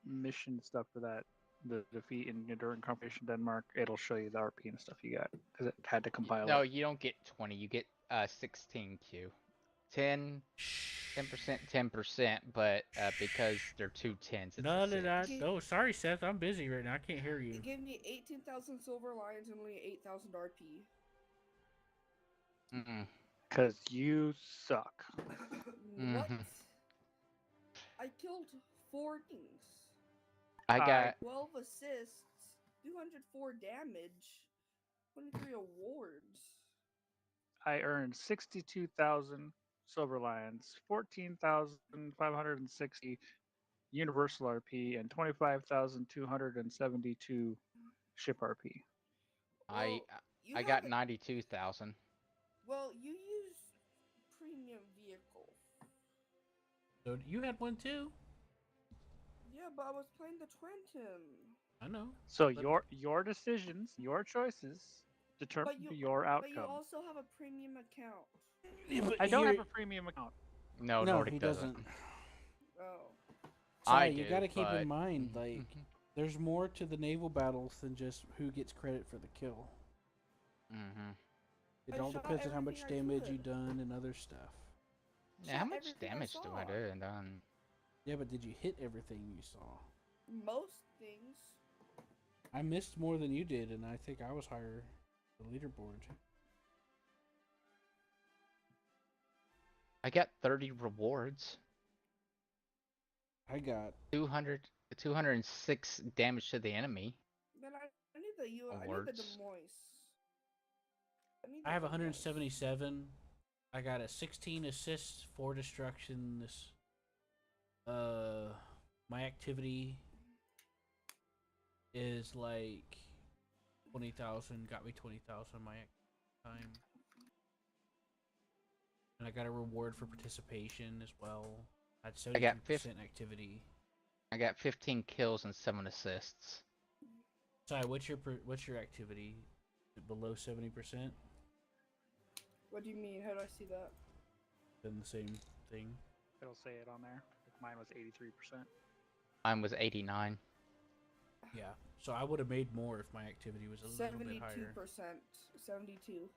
mission stuff for that the defeat in during competition Denmark, it'll show you the RP and stuff you got because it had to compile No, it. you don't get 20. You get 16 Q. 10, 10%, 10%, but because they're two tens, it's None a of that. 6. Oh, sorry, Seth. I'm busy right now. I can't hear you. It gave me 18,000 silver lions and only 8,000 RP. Mm-mm. Because you suck. What? Mhm. I killed 4 kings. I got 12 assists, 204 damage, 23 awards. I earned 62,000 silver lions, 14,560 universal RP, and 25,272 ship RP. I Well, you I have got it. 92,000. Well, you use premium vehicle. So you had one too? Yeah, but I was playing the Trenton. I know. So But- your decisions, your choices determine your But outcome. you also have a premium account. Yeah, but I don't here- have a premium account. No, No, Nordic he doesn't. doesn't. Oh. I you do, gotta keep but- in mind, like, there's more to the naval battles than just who gets credit for the kill. Mm-hmm. It I all shot depends on how much everything I damage could. you done and other stuff. Yeah, how Shot much everything I damage do I saw. do? And done. Yeah, but did you hit everything you saw? Most things. I missed more than you did, and I think I was higher the leaderboard. I got 30 rewards. I got 206 damage to the enemy. But I need the I need the Awards. Demois. I have 177. I got a 16 assists, 4 destructions. My activity is like 20,000. Got me 20,000 my time. And I got a reward for participation as well. I had 73% activity. I got 15 kills and 7 assists. Sorry, what's your activity? Is it below 70%? What do you mean? How do I see that? Then the same thing. It'll say it on there. Mine was 83%. Mine was 89. Yeah, so I would have made more if my activity was a little bit higher. 72%. 72.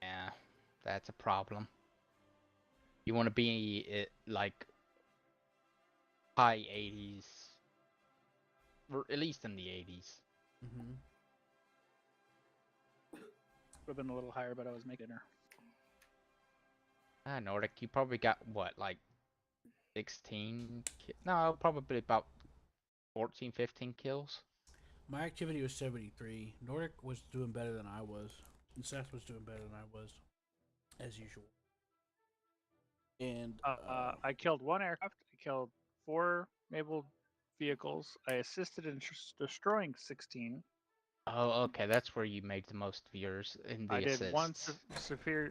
Yeah, that's a problem. You want to be at like high 80s, or at least in the 80s. Mm-hmm. Would have been a little higher, but I was making dinner. Nordic, you probably got what, like 16? No, probably about 14, 15 kills. My activity was 73. Nordic was doing better than I was, and Seth was doing better than I was, as usual. And I killed 1 aircraft. I killed 4 naval vehicles. I assisted in destroying 16. Oh, okay, that's where you made the most of yours in the I did 1 assists.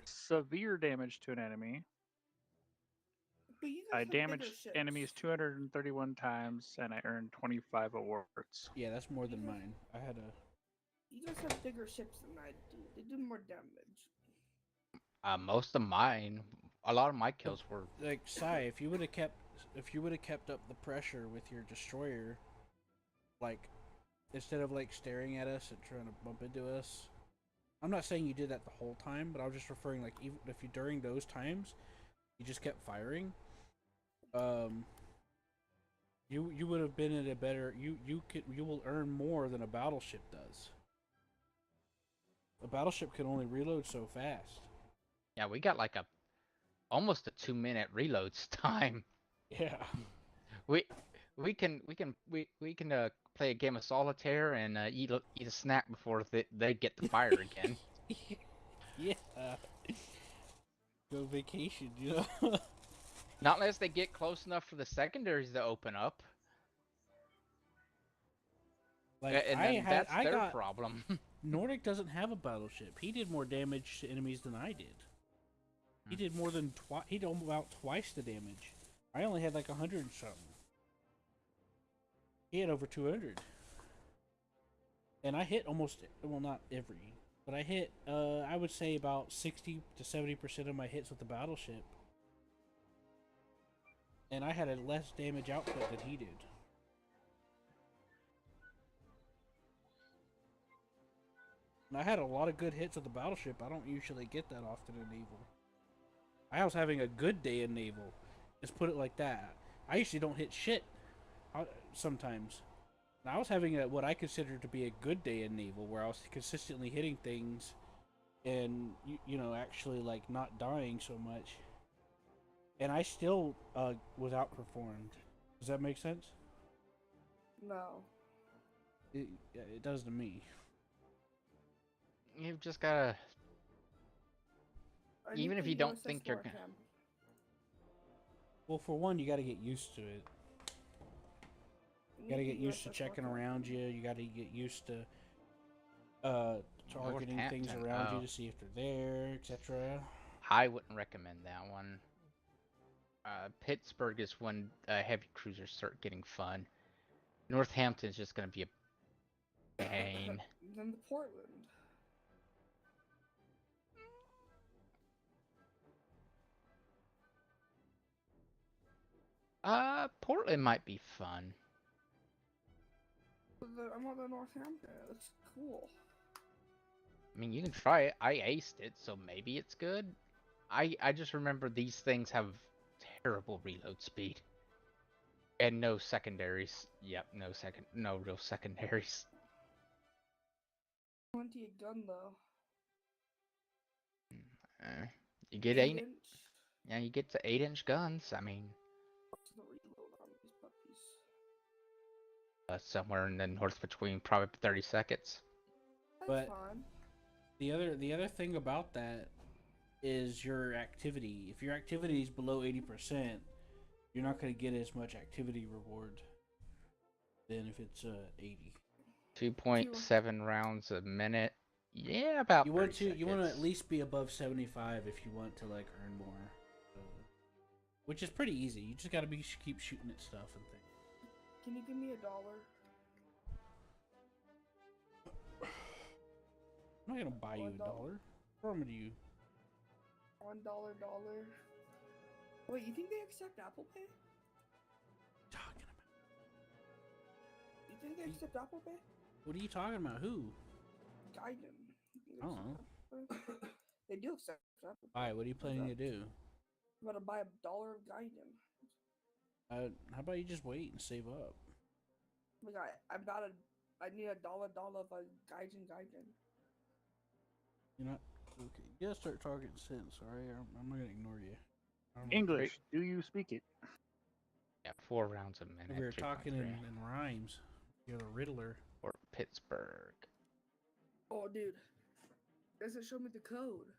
severe damage to an enemy. But you I guys have bigger damaged ships. enemies 231 times, and I earned 25 awards. yeah, that's more than mine. I had a. You guys have bigger ships than I do. They do more damage. Most of mine, a lot of my kills were Like Sai, if you would have kept up the pressure with your destroyer, like instead of like staring at us and trying to bump into us. I'm not saying you did that the whole time, but I was just referring like even if you during those times you just kept firing, you would have been at a better you will earn more than a battleship does. A battleship can only reload so fast. Yeah, we got like almost a 2-minute reloads time. Yeah. We can play a game of solitaire and eat a snack before they get to fire again. Yeah. Go vacation, you know. Not unless they get close enough for the secondaries to open up. Like And then that's their problem. Nordic doesn't have a battleship. He did more damage to enemies than I did. He did more than he did about twice the damage. I only had like 100 and something. He had over 200. And I hit almost, well, not every, but I hit, I would say about 60 to 70% of my hits with the battleship. And I had a less damage output than he did. And I had a lot of good hits with the battleship. I don't usually get that often in naval. I was having a good day in naval. Just put it like that. I usually don't hit shit sometimes. And I was having what I consider to be a good day in naval, where I was consistently hitting things, and actually like not dying so much. And I still was outperformed. Does that make sense? No. It does to me. You've just gotta. I Even need if the you don't USS think you're gonna. Northam. Well, for one, you got to get used to it. I You got to need get the used to USS checking Northam. around you. You got to get used to targeting things Northampton, around you oh. to see if they're there, etc. I wouldn't recommend that one. Pittsburgh is when heavy cruisers start getting fun. Northampton's just gonna be a pain. Then the Portland. Portland might be fun. I'm on the Northampton. It looks cool. I mean, you can try it. I aced it, so maybe it's good. I just remember these things have terrible reload speed. And no secondaries. Yep, no real secondaries. Plenty of gun though. You get 8 inch. yeah, you get to 8-inch guns. I mean, What's the reload on these puppies? somewhere in the north between probably 30 seconds. That's But fine. the other thing about that is your activity. If your activity is below 80%, you're not going to get as much activity reward than if it's 80. 2.7 rounds a minute. Yeah, about You 30 want to seconds. at least be above 75 if you want to like earn more, which is pretty easy. You just got to keep shooting at stuff and things. Can you give me $1? I'm not gonna buy you $1. What's wrong with you? $1. Wait, you think they accept Apple Pay? Talking about? You think they accept Apple Pay? What are you talking about? Who? Gaiden. I don't know. They do accept Apple Pay. Why? What are you planning to do? I'm gonna buy $1 of Gaiden. How about you just wait and save up? Like I need $1 of a Gaiden. You're not okay. You gotta start targeting sense. All right, I'm not gonna ignore you. English. Do you speak it? Yeah, 4 rounds a minute. We were talking 3.3. in rhymes. You're the Riddler. Or Pittsburgh. Oh, dude. Doesn't show me the code.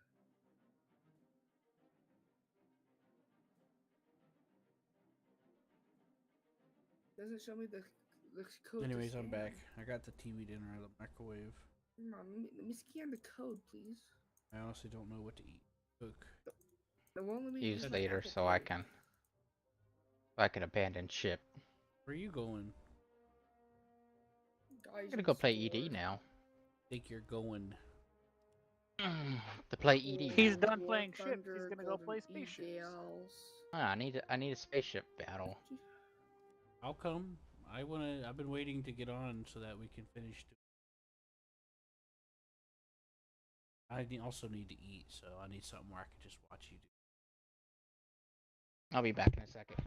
Doesn't show me the code. Anyways, I'm back. I got the TV dinner out of the microwave. Come on, let me scan the code, please. I honestly don't know what to eat. Cook. It won't let me Use my later Apple so Pay. I can abandon ship. Where are you going? I'm gonna go play ED now. Think you're going? To play ED. He's now. done playing ships. He's gonna go play spaceships. I need a spaceship battle. I'll come. I've been waiting to get on so that we can finish. Also need to eat, so I need something where I can just watch you do. I'll be back in a second.